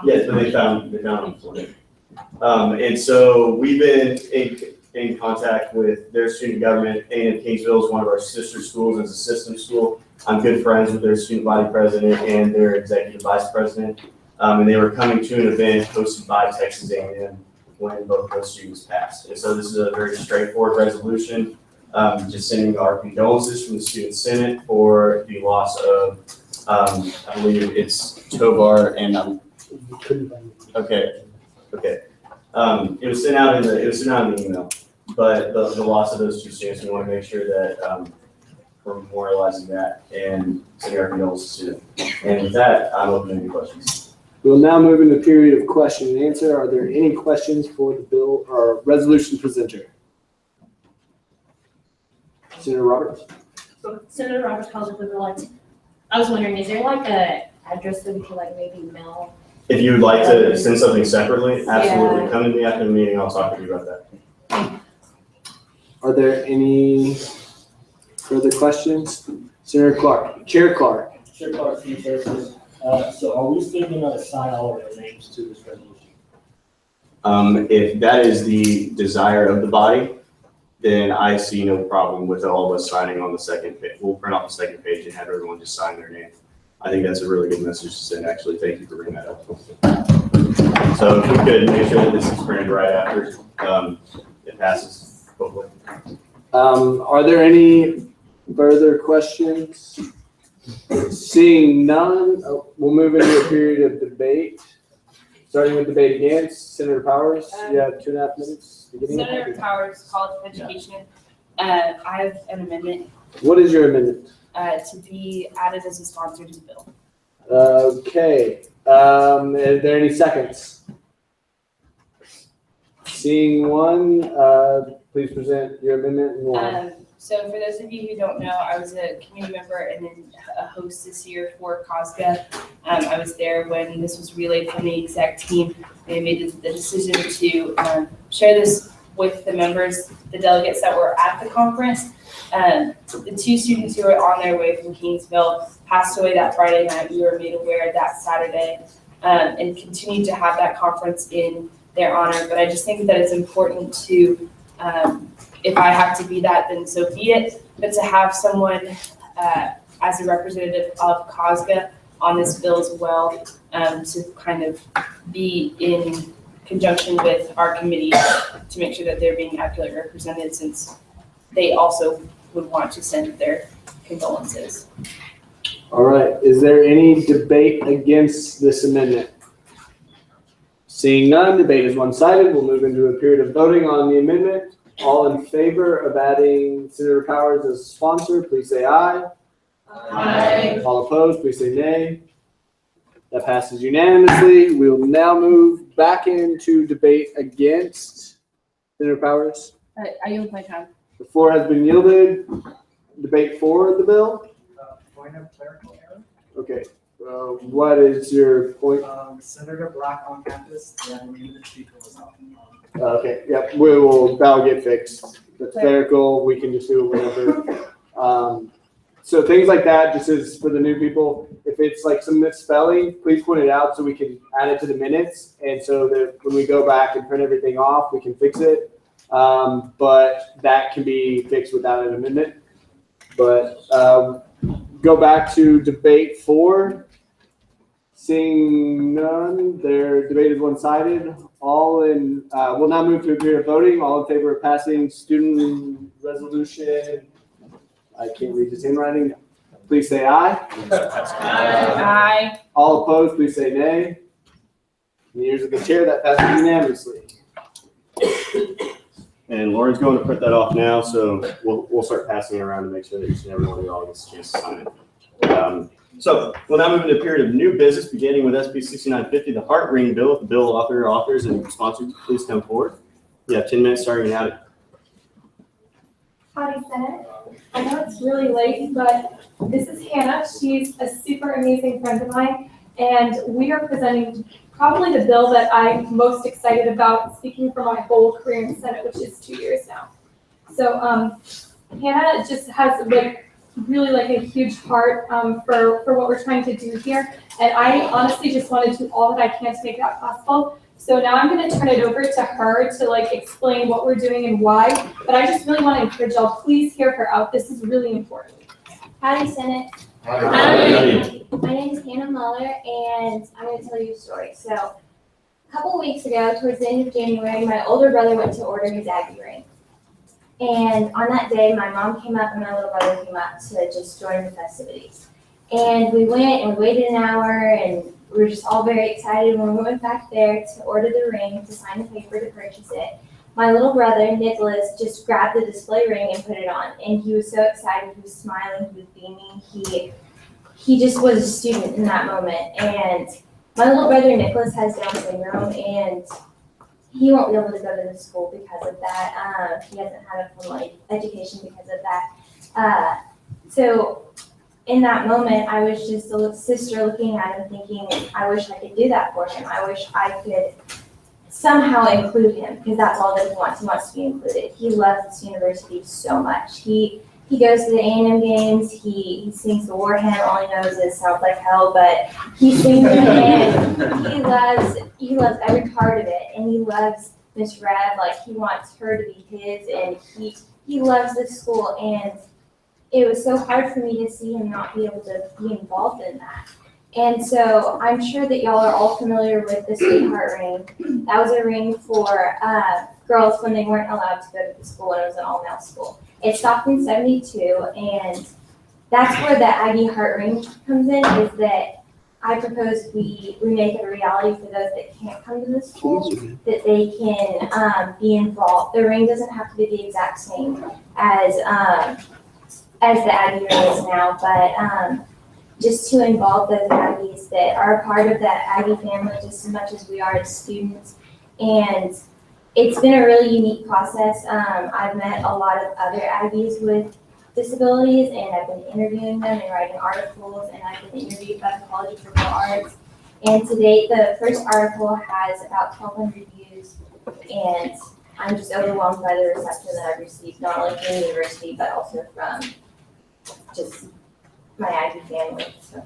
Yes, but they found them Sunday. And so we've been in contact with their student government. A&M Kingsville is one of our sister schools as a system school. I'm good friends with their student body president and their executive vice president. And they were coming to an event hosted by Texas A&M when both those students passed. And so this is a very straightforward resolution, just sending our condolences from the Student Senate for the loss of, I believe it's Tovar and okay. It was sent out in the email, but the loss of those 2 students, we want to make sure that we're memorializing that and sending our condolences to them. And with that, I'm open to any questions.
We'll now move into a period of question and answer. Are there any questions for the bill or resolution presenter? Senator Roberts.
Senator Roberts calls it the bill. I was wondering, is there like a address that we could like maybe mail?
If you would like to send something separately, absolutely. Yeah. Come to me after the meeting. I'll talk to you about that.
Are there any further questions? Senator Clark, Chair Clark.
Chair Clark, Student Services. So are we still going to assign all of our names to this resolution?
If that is the desire of the body, then I see no problem with all of us signing on the second page. We'll print off the second page and have everyone just sign their name. I think that's a really good message to send, actually. Thank you for bringing that up. So if we could make sure that this is printed right after it passes, hopefully.
Are there any further questions? Seeing none, we'll move into a period of debate. Starting with debate against, Senator Powers, you have 2.5 minutes.
Senator Powers, College of Education. I have an amendment.
What is your amendment?
To be added as a sponsor to the bill.
Okay. Are there any seconds? Seeing one, please present your amendment.
So for those of you who don't know, I was a community member and then a host this year for COSGA. I was there when this was relayed from the exec team. They made the decision to share this with the members, the delegates that were at the conference. The 2 students who were on their way from Kingsville passed away that Friday night. We were made aware that Saturday and continued to have that conference in their honor. But I just think that it's important to, if I have to be that, then so be it. But to have someone as a representative of COSGA on this bill as well, to kind of be in conjunction with our committee to make sure that they're being accurately represented, since they also would want to send their condolences.
All right. Is there any debate against this amendment? Seeing none, debate is one-sided. We'll move into a period of voting on the amendment. All in favor of adding Senator Powers as a sponsor, please say aye. Aye. All opposed, please say nay. That passes unanimously. We will now move back into debate against Senator Powers.
I yield my time.
The floor has been yielded. Debate for the bill.
Point of clerical error.
Okay. What is your point?
Senator Black on campus, and the name of the speaker was off.
Okay, yep, that'll get fixed. That's clerical, we can just do it whenever. So things like that, just as for the new people, if it's like some misspelling, please point it out so we can add it to the minutes. And so that when we go back and print everything off, we can fix it. But that can be fixed without an amendment. But go back to debate 4. Seeing none, their debate is one-sided. We'll now move to a period of voting. All in favor of passing student resolution, I can't read his handwriting. Please say aye.
Aye.
All opposed, please say nay. In the ears of the chair, that passes unanimously.
And Lauren's going to print that off now, so we'll start passing it around to make sure that each and every one of you all gets a chance to sign it. So we'll now move into a period of new business, beginning with SB 6950, the Heart Ring Bill. If the bill authors and sponsors, please come forward. You have 10 minutes starting now.
Howdy, Senate. I know it's really late, but this is Hannah. She's a super amazing friend of mine, and we are presenting probably the bill that I'm most excited about, speaking for my whole career in the Senate, which is 2 years now. So Hannah just has really a huge heart for what we're trying to do here, and I honestly just want to do all that I can to make that possible. So now I'm going to turn it over to her to explain what we're doing and why, but I just really want to encourage y'all, please hear her out. This is really important.
Howdy, Senate.
Howdy.
My name is Hannah Muller, and I'm going to tell you a story. So a couple of weeks ago, towards the end of January, my older brother went to order his Aggie ring. And on that day, my mom came up and my little brother came up to just join the festivities. And we went and we waited an hour, and we were just all very excited. When we went back there to order the ring, to sign the paper to purchase it, my little brother, Nicholas, just grabbed the display ring and put it on. And he was so excited, he was smiling, he was beaming. He just was a student in that moment. And my little brother, Nicholas, has Down syndrome, and he won't be able to go to the school because of that. He hasn't had a formal education because of that. So in that moment, I was just a little sister looking at him thinking, I wish I could do that for him. I wish I could somehow include him, because that's all that he wants. He wants to be included. He loves this university so much. He goes to the A&M games. He sings the war hymn. All he knows is Sounds Like Hell, but he sings it, and he loves every part of it. And he loves Miss Rev. He wants her to be his, and he loves this school. And it was so hard for me to see him not be able to be involved in that. And so I'm sure that y'all are all familiar with the Sweetheart ring. That was a ring for girls when they weren't allowed to go to the school, and it was an all-male school. It stopped in 72, and that's where the Aggie Heart Ring comes in, is that I propose we make it a reality for those that can't come to the school, that they can be involved. The ring doesn't have to be the exact same as the Aggie ring is now, but just to involve those Aggies that are a part of that Aggie family just as much as we are as students. And it's been a really unique process. I've met a lot of other Aggies with disabilities, and I've been interviewing them and writing articles, and I've been interviewed by the College of Liberal Arts. And to date, the first article has about 1,200 views, and I'm just overwhelmed by the reception that I've received, not only from the university, but also from just my Aggie family. So.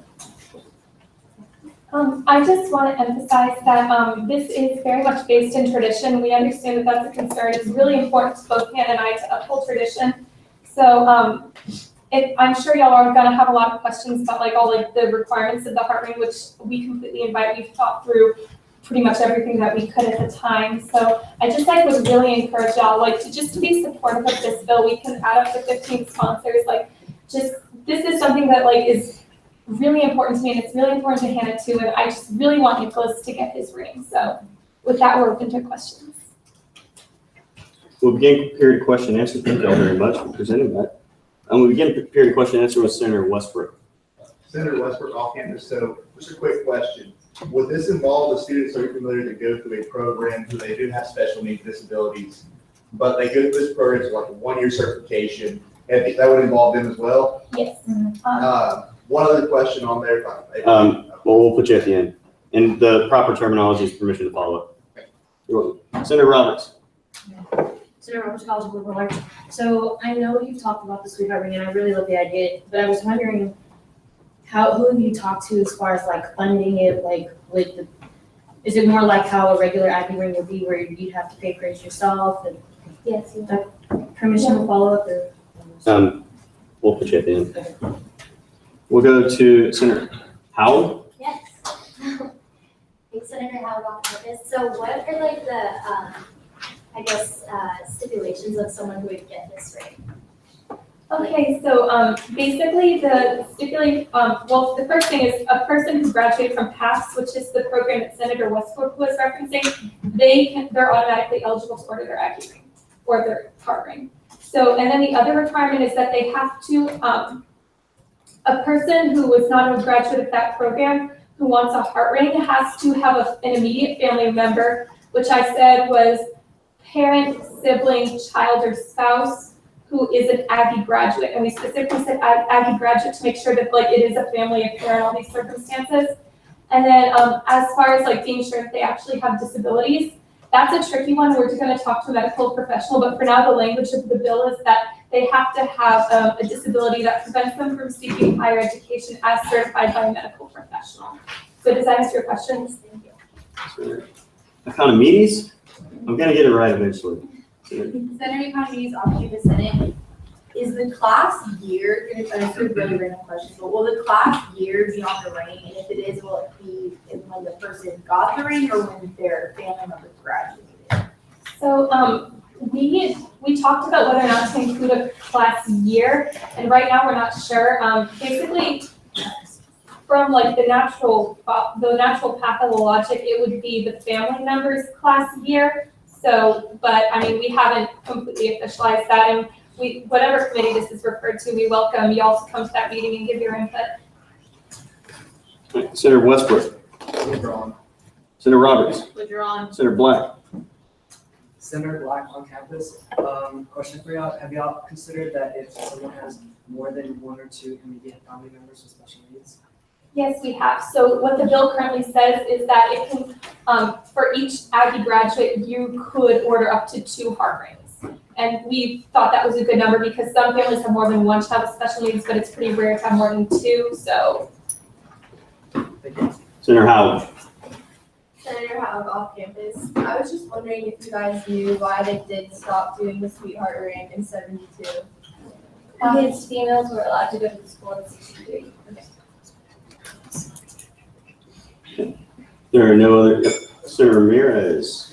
I just want to emphasize that this is very much based in tradition. We understand that that's a concern. It's really important to both Hannah and I to uphold tradition. So I'm sure y'all are going to have a lot of questions about all the requirements of the Heart Ring, which we completely invite. We've thought through pretty much everything that we could at the time. So I just would really encourage y'all to be supportive of this bill. We can add up to 15 sponsors. This is something that is really important to me, and it's really important to Hannah too, and I just really want Nicholas to get his ring. So with that, we're open to questions.
We'll begin period of question and answer. Thank you all very much for presenting that. And we begin period of question and answer with Senator Westbrook.
Senator Westbrook, off campus. So just a quick question. Would this involve the students that are familiar to go through a program who they do have special needs disabilities, but they go through this program as a 1-year certification, and that would involve them as well?
Yes.
One other question on there.
Well, we'll put you at the end. And the proper terminology is permission to follow up. You're welcome. Senator Roberts.
Senator Roberts, College of Liberal Arts. So I know you've talked about the sweetheart ring, and I really love the idea, but I was wondering who have you talked to as far as like funding it, like with the, is it more like how a regular Aggie ring would be where you'd have to pay for it yourself and
Yes.
permission to follow up or?
We'll put you at the end. We'll go to Senator Howell.
Yes. Thanks, Senator Howard on purpose. So what are like the, stipulations of someone who would get this ring?
Okay, so basically the well, the first thing is a person who graduated from PASS, which is the program that Senator Westbrook was referencing, they're automatically eligible to order their Aggie ring or their heart ring. So, and then the other requirement is that they have to, a person who was not a graduate of that program who wants a heart ring has to have an immediate family member, which I said was parent, sibling, child, or spouse who is an Aggie graduate. And we specifically said Aggie graduate to make sure that like it is a family affair in all these circumstances. And then as far as like being sure that they actually have disabilities, that's a tricky one. We're going to talk to a medical professional, but for now the language of the bill is that they have to have a disability that prevents them from seeking higher education as certified by a medical professional. So does that answer your questions? Thank you.
Economides? I'm going to get it right eventually.
Senator Economides, off to the Senate. Is the class year, and it's a really random question, but will the class year be on the ring? And if it is, will it be when the person got the ring or when their family member graduated?
So we talked about whether or not to include a class year, and right now we're not sure. Basically, from like the natural path of the logic, it would be the family member's class year. So, but I mean, we haven't completely officialized that, and whatever committee this is referred to, we welcome you all to come to that meeting and give your input.
Senator Westbrook.
Withdrawn.
Senator Roberts.
Withdrawn.
Senator Black.
Senator Black on campus. Question for y'all. Have y'all considered that if someone has more than one or two immediate family members with special needs?
Yes, we have. So what the bill currently says is that it can, for each Aggie graduate, you could order up to 2 heart rings. And we thought that was a good number because some families have more than one child with special needs, but it's pretty rare to have more than 2, so.
Senator Howell.
Senator Howard off campus. I was just wondering if you guys knew why they did stop doing the sweetheart ring in 72.
Because females were allowed to go to the school in 63.
There are no other. Senator Ramirez.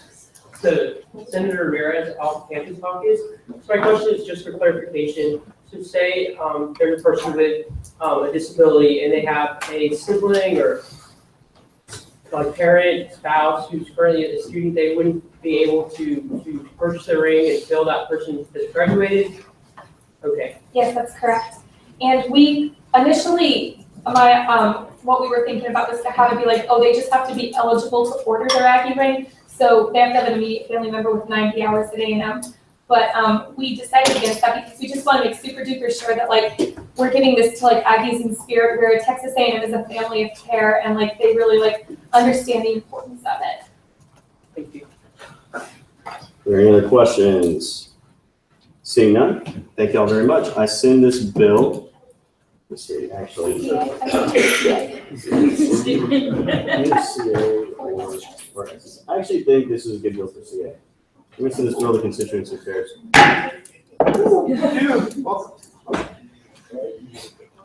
So Senator Ramirez off campus caucus. So my question is just for clarification. So say there's a person with a disability and they have a sibling or like parent, spouse who's currently a student, they wouldn't be able to purchase a ring until that person has graduated? Okay.
Yes, that's correct. And we initially, what we were thinking about was to have it be like, oh, they just have to be eligible to order their Aggie ring. So they have to have an immediate family member with 90 hours at A&M. But we decided against that because we just want to make super duper sure that like we're giving this to like Aggies in spirit, where Texas A&M is a family of care and like they really like understand the importance of it.
Thank you.
Are there any other questions? Seeing none, thank y'all very much. I send this bill. Let's see, actually. I actually think this is a good deal for CA. I'm going to send this bill to Constituency Affairs.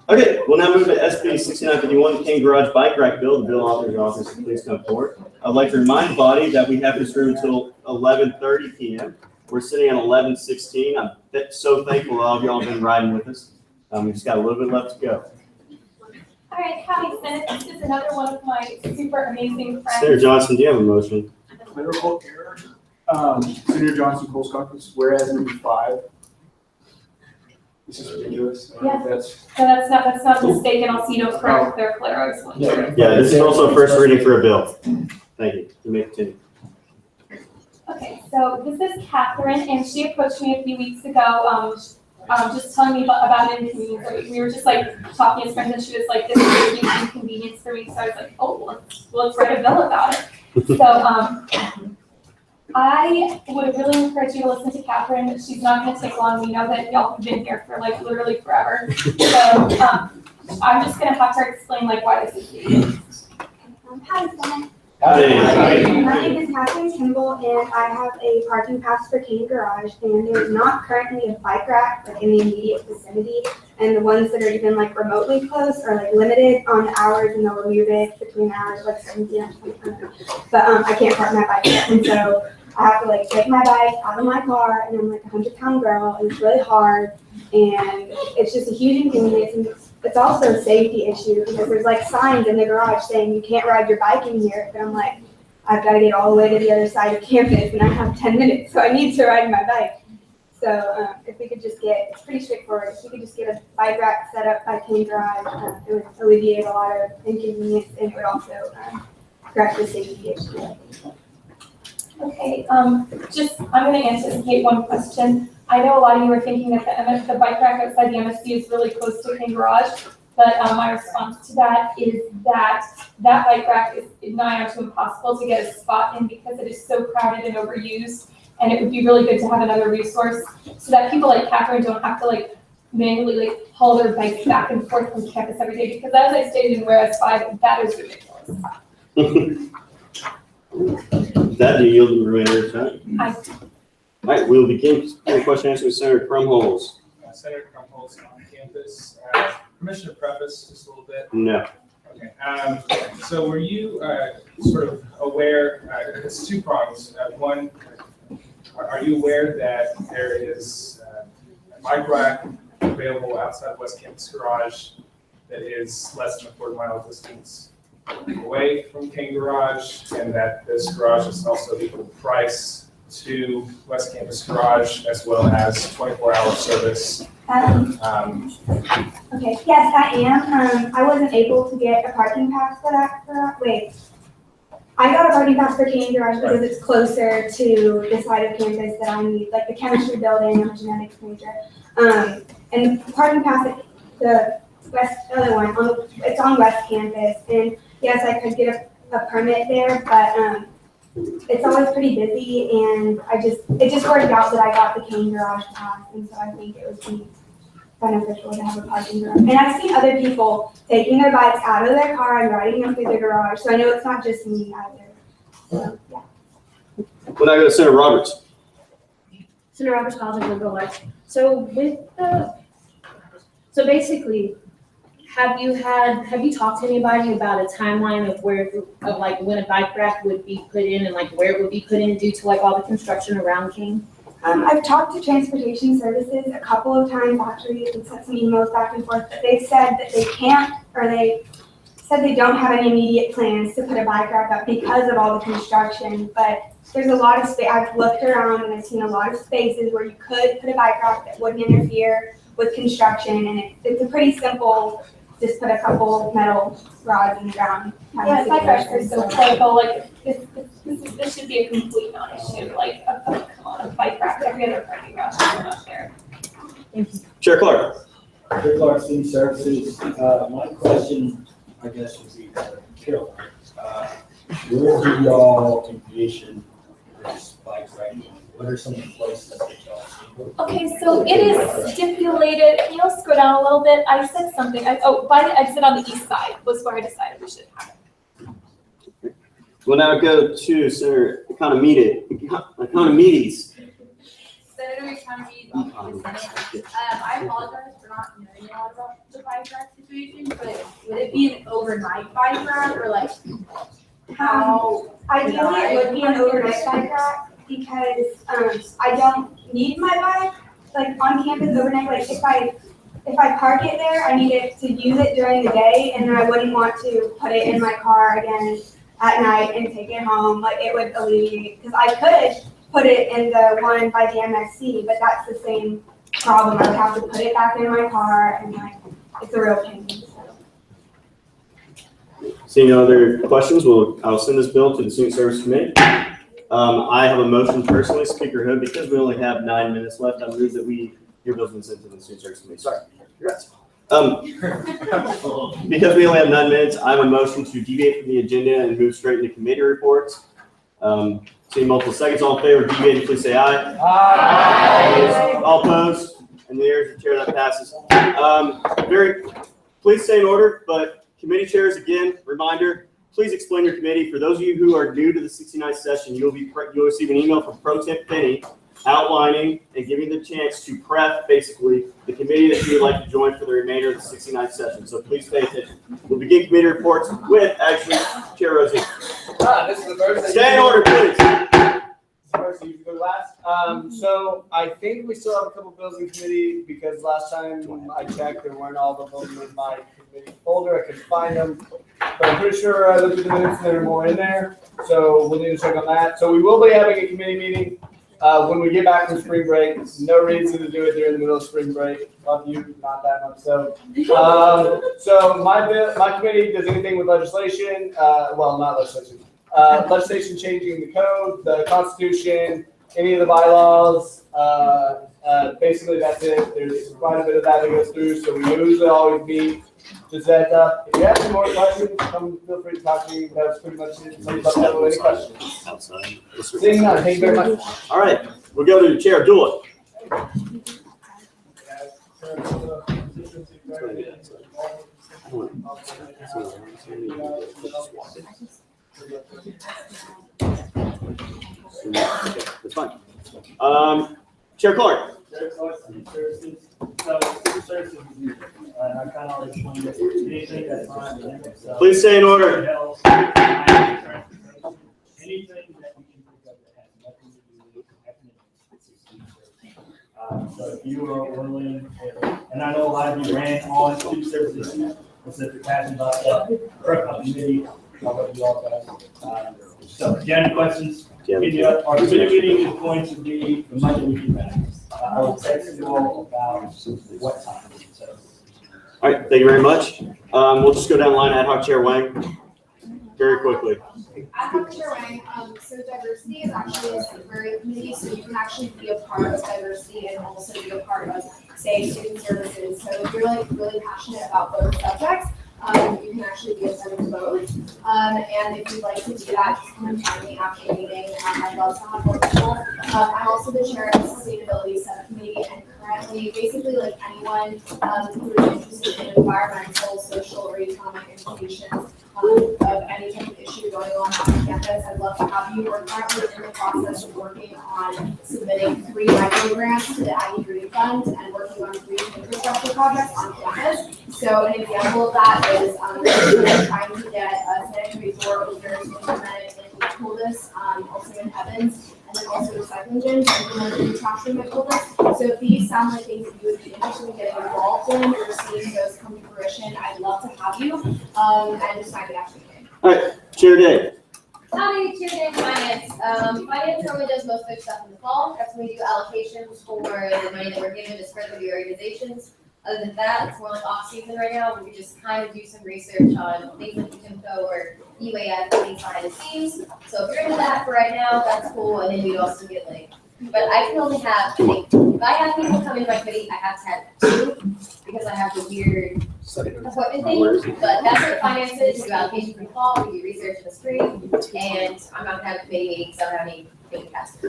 Okay, we'll now move to SB 6951, King Garage Bike Rack Bill. The bill author's office, please come forward. I'd like to remind the body that we have this room until 11:30 p.m. We're sitting at 11:16. I'm so thankful all of y'all have been riding with us. We just got a little bit left to go.
All right, howdy, Senate. This is another one of my super amazing friends.
Senator Johnson, do you have a motion?
Clerical error. Senator Johnson, Coles Caucus, whereas number 5. This is ridiculous.
Yeah. That's not mistaken. I'll see you don't correct their clerics.
Yeah, this is also a first reading for a bill. Thank you. You may continue.
Okay, so this is Catherine, and she approached me a few weeks ago.
just telling me about an inconvenience. Like, we were just like talking as friends, and she was like, "This is a huge inconvenience for me." So I was like, "Oh, let's write a bill about it." So I would really encourage you to listen to Catherine. She's not going to take long. We know that y'all have been here for like literally forever. So I'm just going to have to explain like why this is needed.
Hi, Senate.
Howdy.
My name is Catherine Kimball, and I have a parking pass for King Garage, and there's not currently a bike rack like in the immediate vicinity, and the ones that are even like remotely close are like limited on the hours, and they'll remove it between the hours of like 7 p.m. and 20 p.m. But I can't park my bike there, and so I have to like take my bike out of my car, and I'm like a 100-pound girl, and it's really hard, and it's just a huge inconvenience. And it's also a safety issue because there's like signs in the garage saying you can't ride your bike in here, but I'm like, I've got to get all the way to the other side of campus and I have 10 minutes, so I need to ride my bike. So if we could just get, it's pretty straightforward, if we could just get a bike rack set up by King Garage, it would alleviate a lot of inconvenience, and it would also correct the safety issue.
Okay, I'm going to anticipate one question. I know a lot of you are thinking that the bike rack outside the MSC is really close to King Garage, but my response to that is that bike rack is nigh on to impossible to get a spot in because it is so crowded and overused, and it would be really good to have another resource so that people like Catherine don't have to like manually like haul their bikes back and forth from campus every day, because as I stated in Whereas 5, that is ridiculous.
That do you yield the remainder of time?
I do.
All right, we'll begin the question and answer with Senator Krumholz.
Senator Krumholz on campus. Permission to preface just a little bit?
No.
Okay. So were you sort of aware, it's two prongs. One, are you aware that there is a bike rack available outside West Campus Garage that is less than a quarter-mile distance away from King Garage, and that this garage is also equal price to West Campus Garage, as well as 24-hour service?
Okay, yes, I am. I wasn't able to get a parking pass for that. I got a parking pass for King Garage because it's closer to the side of campus that I need, like the chemistry building. I'm a genetics major. And the parking pass at the other one, it's on West Campus. And yes, I could get a permit there, but it's always pretty busy, and it just worked out that I got the King Garage pass, and so I think it would be beneficial to have a parking garage. And I've seen other people taking their bikes out of their car and riding them through the garage, so I know it's not just me either. So, yeah.
We'll now go to Senator Roberts.
Senator Roberts, College of Liberal Arts. So so basically, have you talked to anybody about a timeline of when a bike rack would be put in and like where it would be put in due to like all the construction around King?
I've talked to Transportation Services a couple of times actually, and sent some emails back and forth, but they've said that they can't, or they said they don't have any immediate plans to put a bike rack up because of all the construction. But there's a lot of space. I've looked around and I've seen a lot of spaces where you could put a bike rack that wouldn't interfere with construction, and it's a pretty simple, just put a couple metal rods in the ground.
Yeah, bike racks are so critical. Like this should be a complete non-issue. Like come on, a bike rack every other parking garage is not there.
Thank you.
Chair Clark.
Chair Clark, City Services. My question, I guess, would be Carol. Where do y'all envision this bike rack? What are some of the places that y'all see?
Okay, so it is stipulated. Can you scroll down a little bit? I said something. By the exit on the east side was where I decided we should have it.
We'll now go to Senator Economides.
Senator Economides on the Senate. I apologize for not knowing a lot about the bike rack situation, but would it be an overnight bike rack or like how?
Ideally, it would be an overnight bike rack because I don't need my bike like on campus overnight. Like if I park it there, I need it to use it during the day, and then I wouldn't want to put it in my car again at night and take it home. Like it would alleviate, because I could put it in the one by the MSC, but that's the same problem. I would have to put it back in my car, and like it's a real pain.
Seeing no other questions, I'll send this bill to the Student Service Committee. I have a motion personally, Speaker Hood, because we only have 9 minutes left. I move that we Your bill's been sent to the student service committee. Sorry. Congrats. Because we only have 9 minutes, I have a motion to deviate from the agenda and move straight into committee reports. Seeing multiple seconds, all in favor of deviating, please say aye. Aye. All opposed? And there's the chair, that passes. Please stay in order, but committee chairs, again, reminder, please explain your committee. For those of you who are new to the 69th session, you'll receive an email from Pro Temp Penny outlining and giving the chance to prep basically the committee that you would like to join for the remainder of the 69th session. So please pay attention. We'll begin committee reports with actually Chair Rosie.
This is the first.
Stay in order, please.
First, you go last. So I think we still have a couple bills in committee because last time I checked, there weren't all of them in my committee folder. I couldn't find them, but I'm pretty sure I looked at the minutes and there were more in there. So we'll need to check on that. So we will be having a committee meeting when we get back from spring break. No reason to do it during the middle of spring break. Love you, not that much. So my committee does anything with legislation. Well, not legislation. Legislation changing the code, the Constitution, any of the bylaws. Basically, that's it. There's quite a bit of that goes through, so we usually always meet to set up. If you have any more questions, feel free to talk to me. That's pretty much it. Somebody let me know any questions.
Outside.
Seeing none, thank you very much.
All right, we'll go to the chair, Dula. That's fine. Chair Clark. Please stay in order.
Anything that you can think of that has nothing to do with academics. So if you are willing, and I know a lot of you ran on student services, and since you're passionate about the prep committee, I'll let you all guys. So if you have any questions, our committee meeting is going to be the Monday we get back. I will text you all about what time. So.
All right, thank you very much. We'll just go down the line. Ad hoc Chair Wang, very quickly.
Ad hoc Chair Wang, so diversity is actually a temporary committee, so you can actually be a part of diversity and also be a part of, say, student services. So if you're like really passionate about both subjects, you can actually be a part of both. And if you'd like to do that, just come and find me after the meeting. I'd love to have more people. I'm also the chair of the sustainability subcommittee, and currently, basically like anyone who is interested in environmental, social, or economic implications of any type of issue going on campus, I'd love to have you. We're currently in the process of working on submitting 3 micro grants to the Aggie Green Fund and working on 3 infrastructure projects on campus. So an example of that is we're trying to get a sanitary door openers implemented in Coldus, also in Evans, and then also recycling gyms implemented in trash room at Coldus. So if these sound like things that you would be interested in getting involved in or seeing those come to fruition, I'd love to have you and just find it after the game.
All right, Chair Day.
Howdy, Chair Day Finance. Finance normally does most of their stuff in the fall. That's when we do allocations for the money that we're given to spread through the organizations. Other than that, it's more like off season right now. We just kind of do some research on things like UTIMCO or UAF behind the scenes. So if you're into that for right now, that's cool. And then we'd also get like, but I can only have, if I have people come in my committee, I have to have 2 because I have the weird appointment thing. But that's what finance is. We do allocation for the fall, we do research in the spring, and I'm not gonna have a committee meeting, so I don't have any big tasks.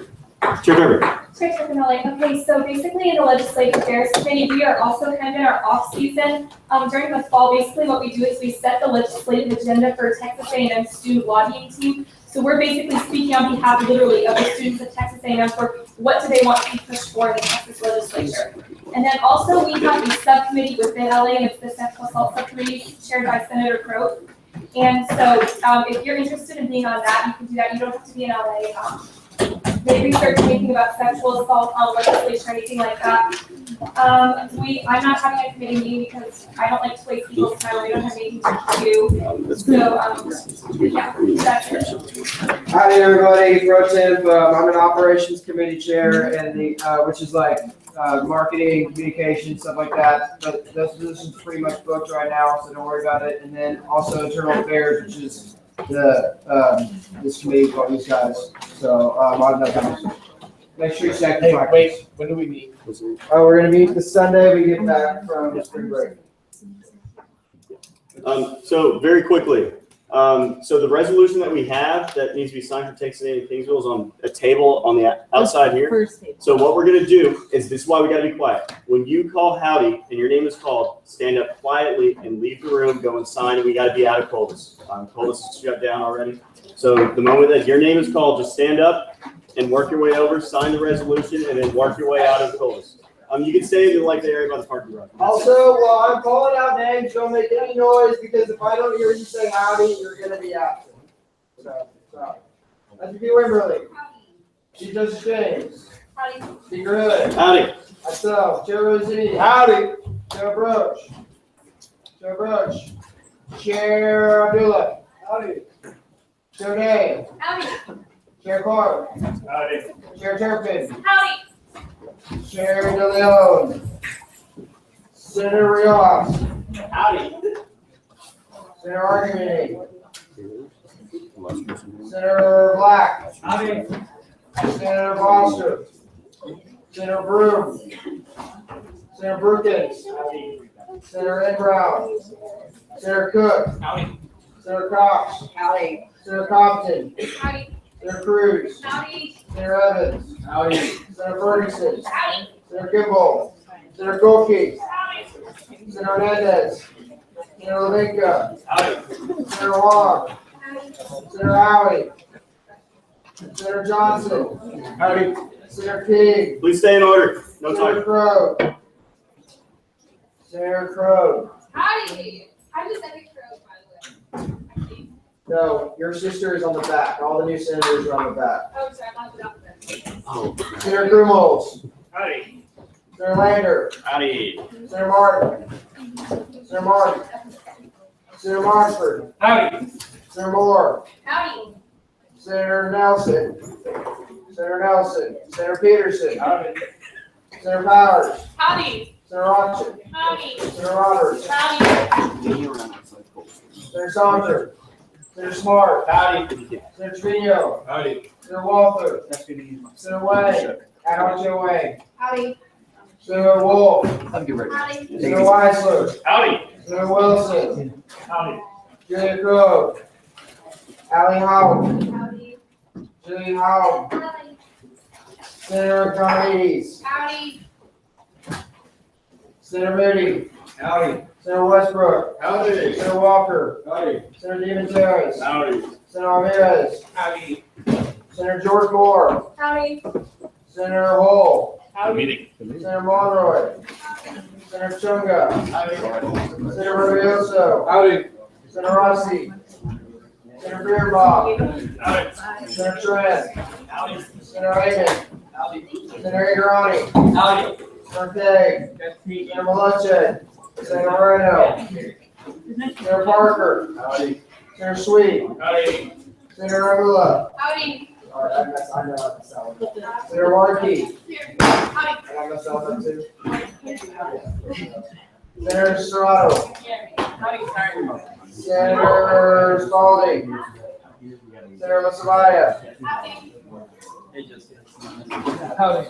Chair Bever.
Okay, so basically in the Legislative Affairs Committee, we are also kind of in our off season. During the fall, basically what we do is we set the legislative agenda for Texas A&M student lobbying team. So we're basically speaking on behalf literally of the students of Texas A&M for what do they want to be pushed for in the Texas legislature. And then also we have a subcommittee within LA, and it's the Sexual Assault Subcommittee chaired by Senator Crow. And so if you're interested in being on that, you can do that. You don't have to be in LA. They research anything about sexual assault on legislation or anything like that. I'm not having a committee meeting because I don't like to waste people's time when they don't have anything to do. So, yeah, that's it.
Hi everybody, Pro Temp. I'm an operations committee chair, and which is like marketing, communication, stuff like that. But those positions are pretty much booked right now, so don't worry about it. And then also internal affairs, which is the this committee called these guys. So I have nothing. Make sure you check the
Hey,
flag.
wait, when do we meet?
Oh, we're gonna meet this Sunday, we get back from spring break.
So very quickly, so the resolution that we have that needs to be signed for Texas A&M Kingsville is on a table on the outside here.
First table.
So what we're gonna do is, this is why we gotta be quiet. When you call howdy and your name is called, stand up quietly and leave the room, go and sign, and we gotta be out of Coldus. Coldus is shut down already. So the moment that your name is called, just stand up and work your way over, sign the resolution, and then work your way out of Coldus. You can stay in like the area by the parking garage.
Also, while I'm calling out names, don't make any noise, because if I don't hear you say howdy, you're gonna be absent. So, Dr. B. Wimberly. Chief Justice James.
Howdy.
Speaker Hood.
Howdy.
Myself, Chair Rosini.
Howdy.
Chair Broach. Chair Broach. Chair Abdullah.
Howdy.
Chair Day.
Howdy.
Chair Clark.
Howdy.
Chair Turpin.
Howdy.
Chair De Leon. Senator Riojas.
Howdy.
Senator Argumini. Senator Black.
Howdy.
Senator Foster. Senator Broom. Senator Brookins. Senator Ed Brown. Senator Cook.
Howdy.
Senator Cox.
Howdy.
Senator Compton.
Howdy.
Senator Cruz.
Howdy.
Senator Evans.
Howdy.
Senator Ferguson.
Howdy.
Senator Kimball. Senator Golke.
Howdy.
Senator Hernandez. Senator Levinka.
Howdy.
Senator Wong. Senator Howie. Senator Johnson.
Howdy.
Senator King.
Please stay in order. No
Senator
time.
Crow. Senator Crow.
Howdy. I'm just Senator Crow, by the way.
No, your sister is on the back. All the new senators are on the back.
Oh, sorry, I'm not without them.
Senator Grumholz.
Howdy.
Senator Lander.
Howdy.
Senator Martin. Senator Martin. Senator Moxford.
Howdy.
Senator Moore.
Howdy.
Senator Nelson. Senator Nelson. Senator Peterson.
Howdy.
Senator Powers.
Howdy.
Senator Rotchen.
Howdy.
Senator Roberts.
Howdy.
Senator Saunders. Senator Smart.
Howdy.
Senator Trevino.
Howdy.
Senator Walther.
That's good to hear.
Senator Wang. Alan Wang.
Howdy.
Senator Wolf.
Have a good
Howdy.
Senator Weisler.
Howdy.
Senator Wilson.
Howdy.
Julia Grove. Allie Howell.
Howdy.
Julie Howell.
Howdy.
Senator Conrades.
Howdy.
Senator Moody.
Howdy.
Senator Westbrook.
Howdy.
Senator Walker.
Howdy.
Senator DeMonteris.
Howdy.
Senator Ramirez.
Howdy.
Senator George Moore.
Howdy.
Senator Hull.
Meeting.
Senator Monroy. Senator Chunga.
Howdy.
Senator Rubioso.
Howdy.
Senator Rossi. Senator Beerbach.
Howdy.
Senator Trent.
Howdy.
Senator Hayden.
Howdy.
Senator Agrani.
Howdy.
Senator Pegg. Senator Malunchen. Senator Moreno. Senator Parker.
Howdy.
Senator Sweet.
Howdy.
Senator Regula.
Howdy.
All right, I know how to sell it. Senator Markey.
Howdy.
And I'm gonna sell that too. Senator Serrato.
Howdy.
Senator Spalding. Senator Lasavia.
Howdy.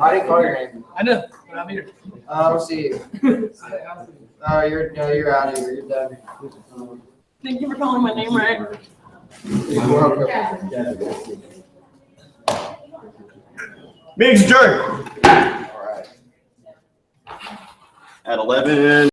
I didn't call your name.
I know, but I'm here.
We'll see you. Oh, you're out of here. You're done.
Thank you for calling my name right.
You're welcome.
Meeting's adjourned.
All right.
At 11.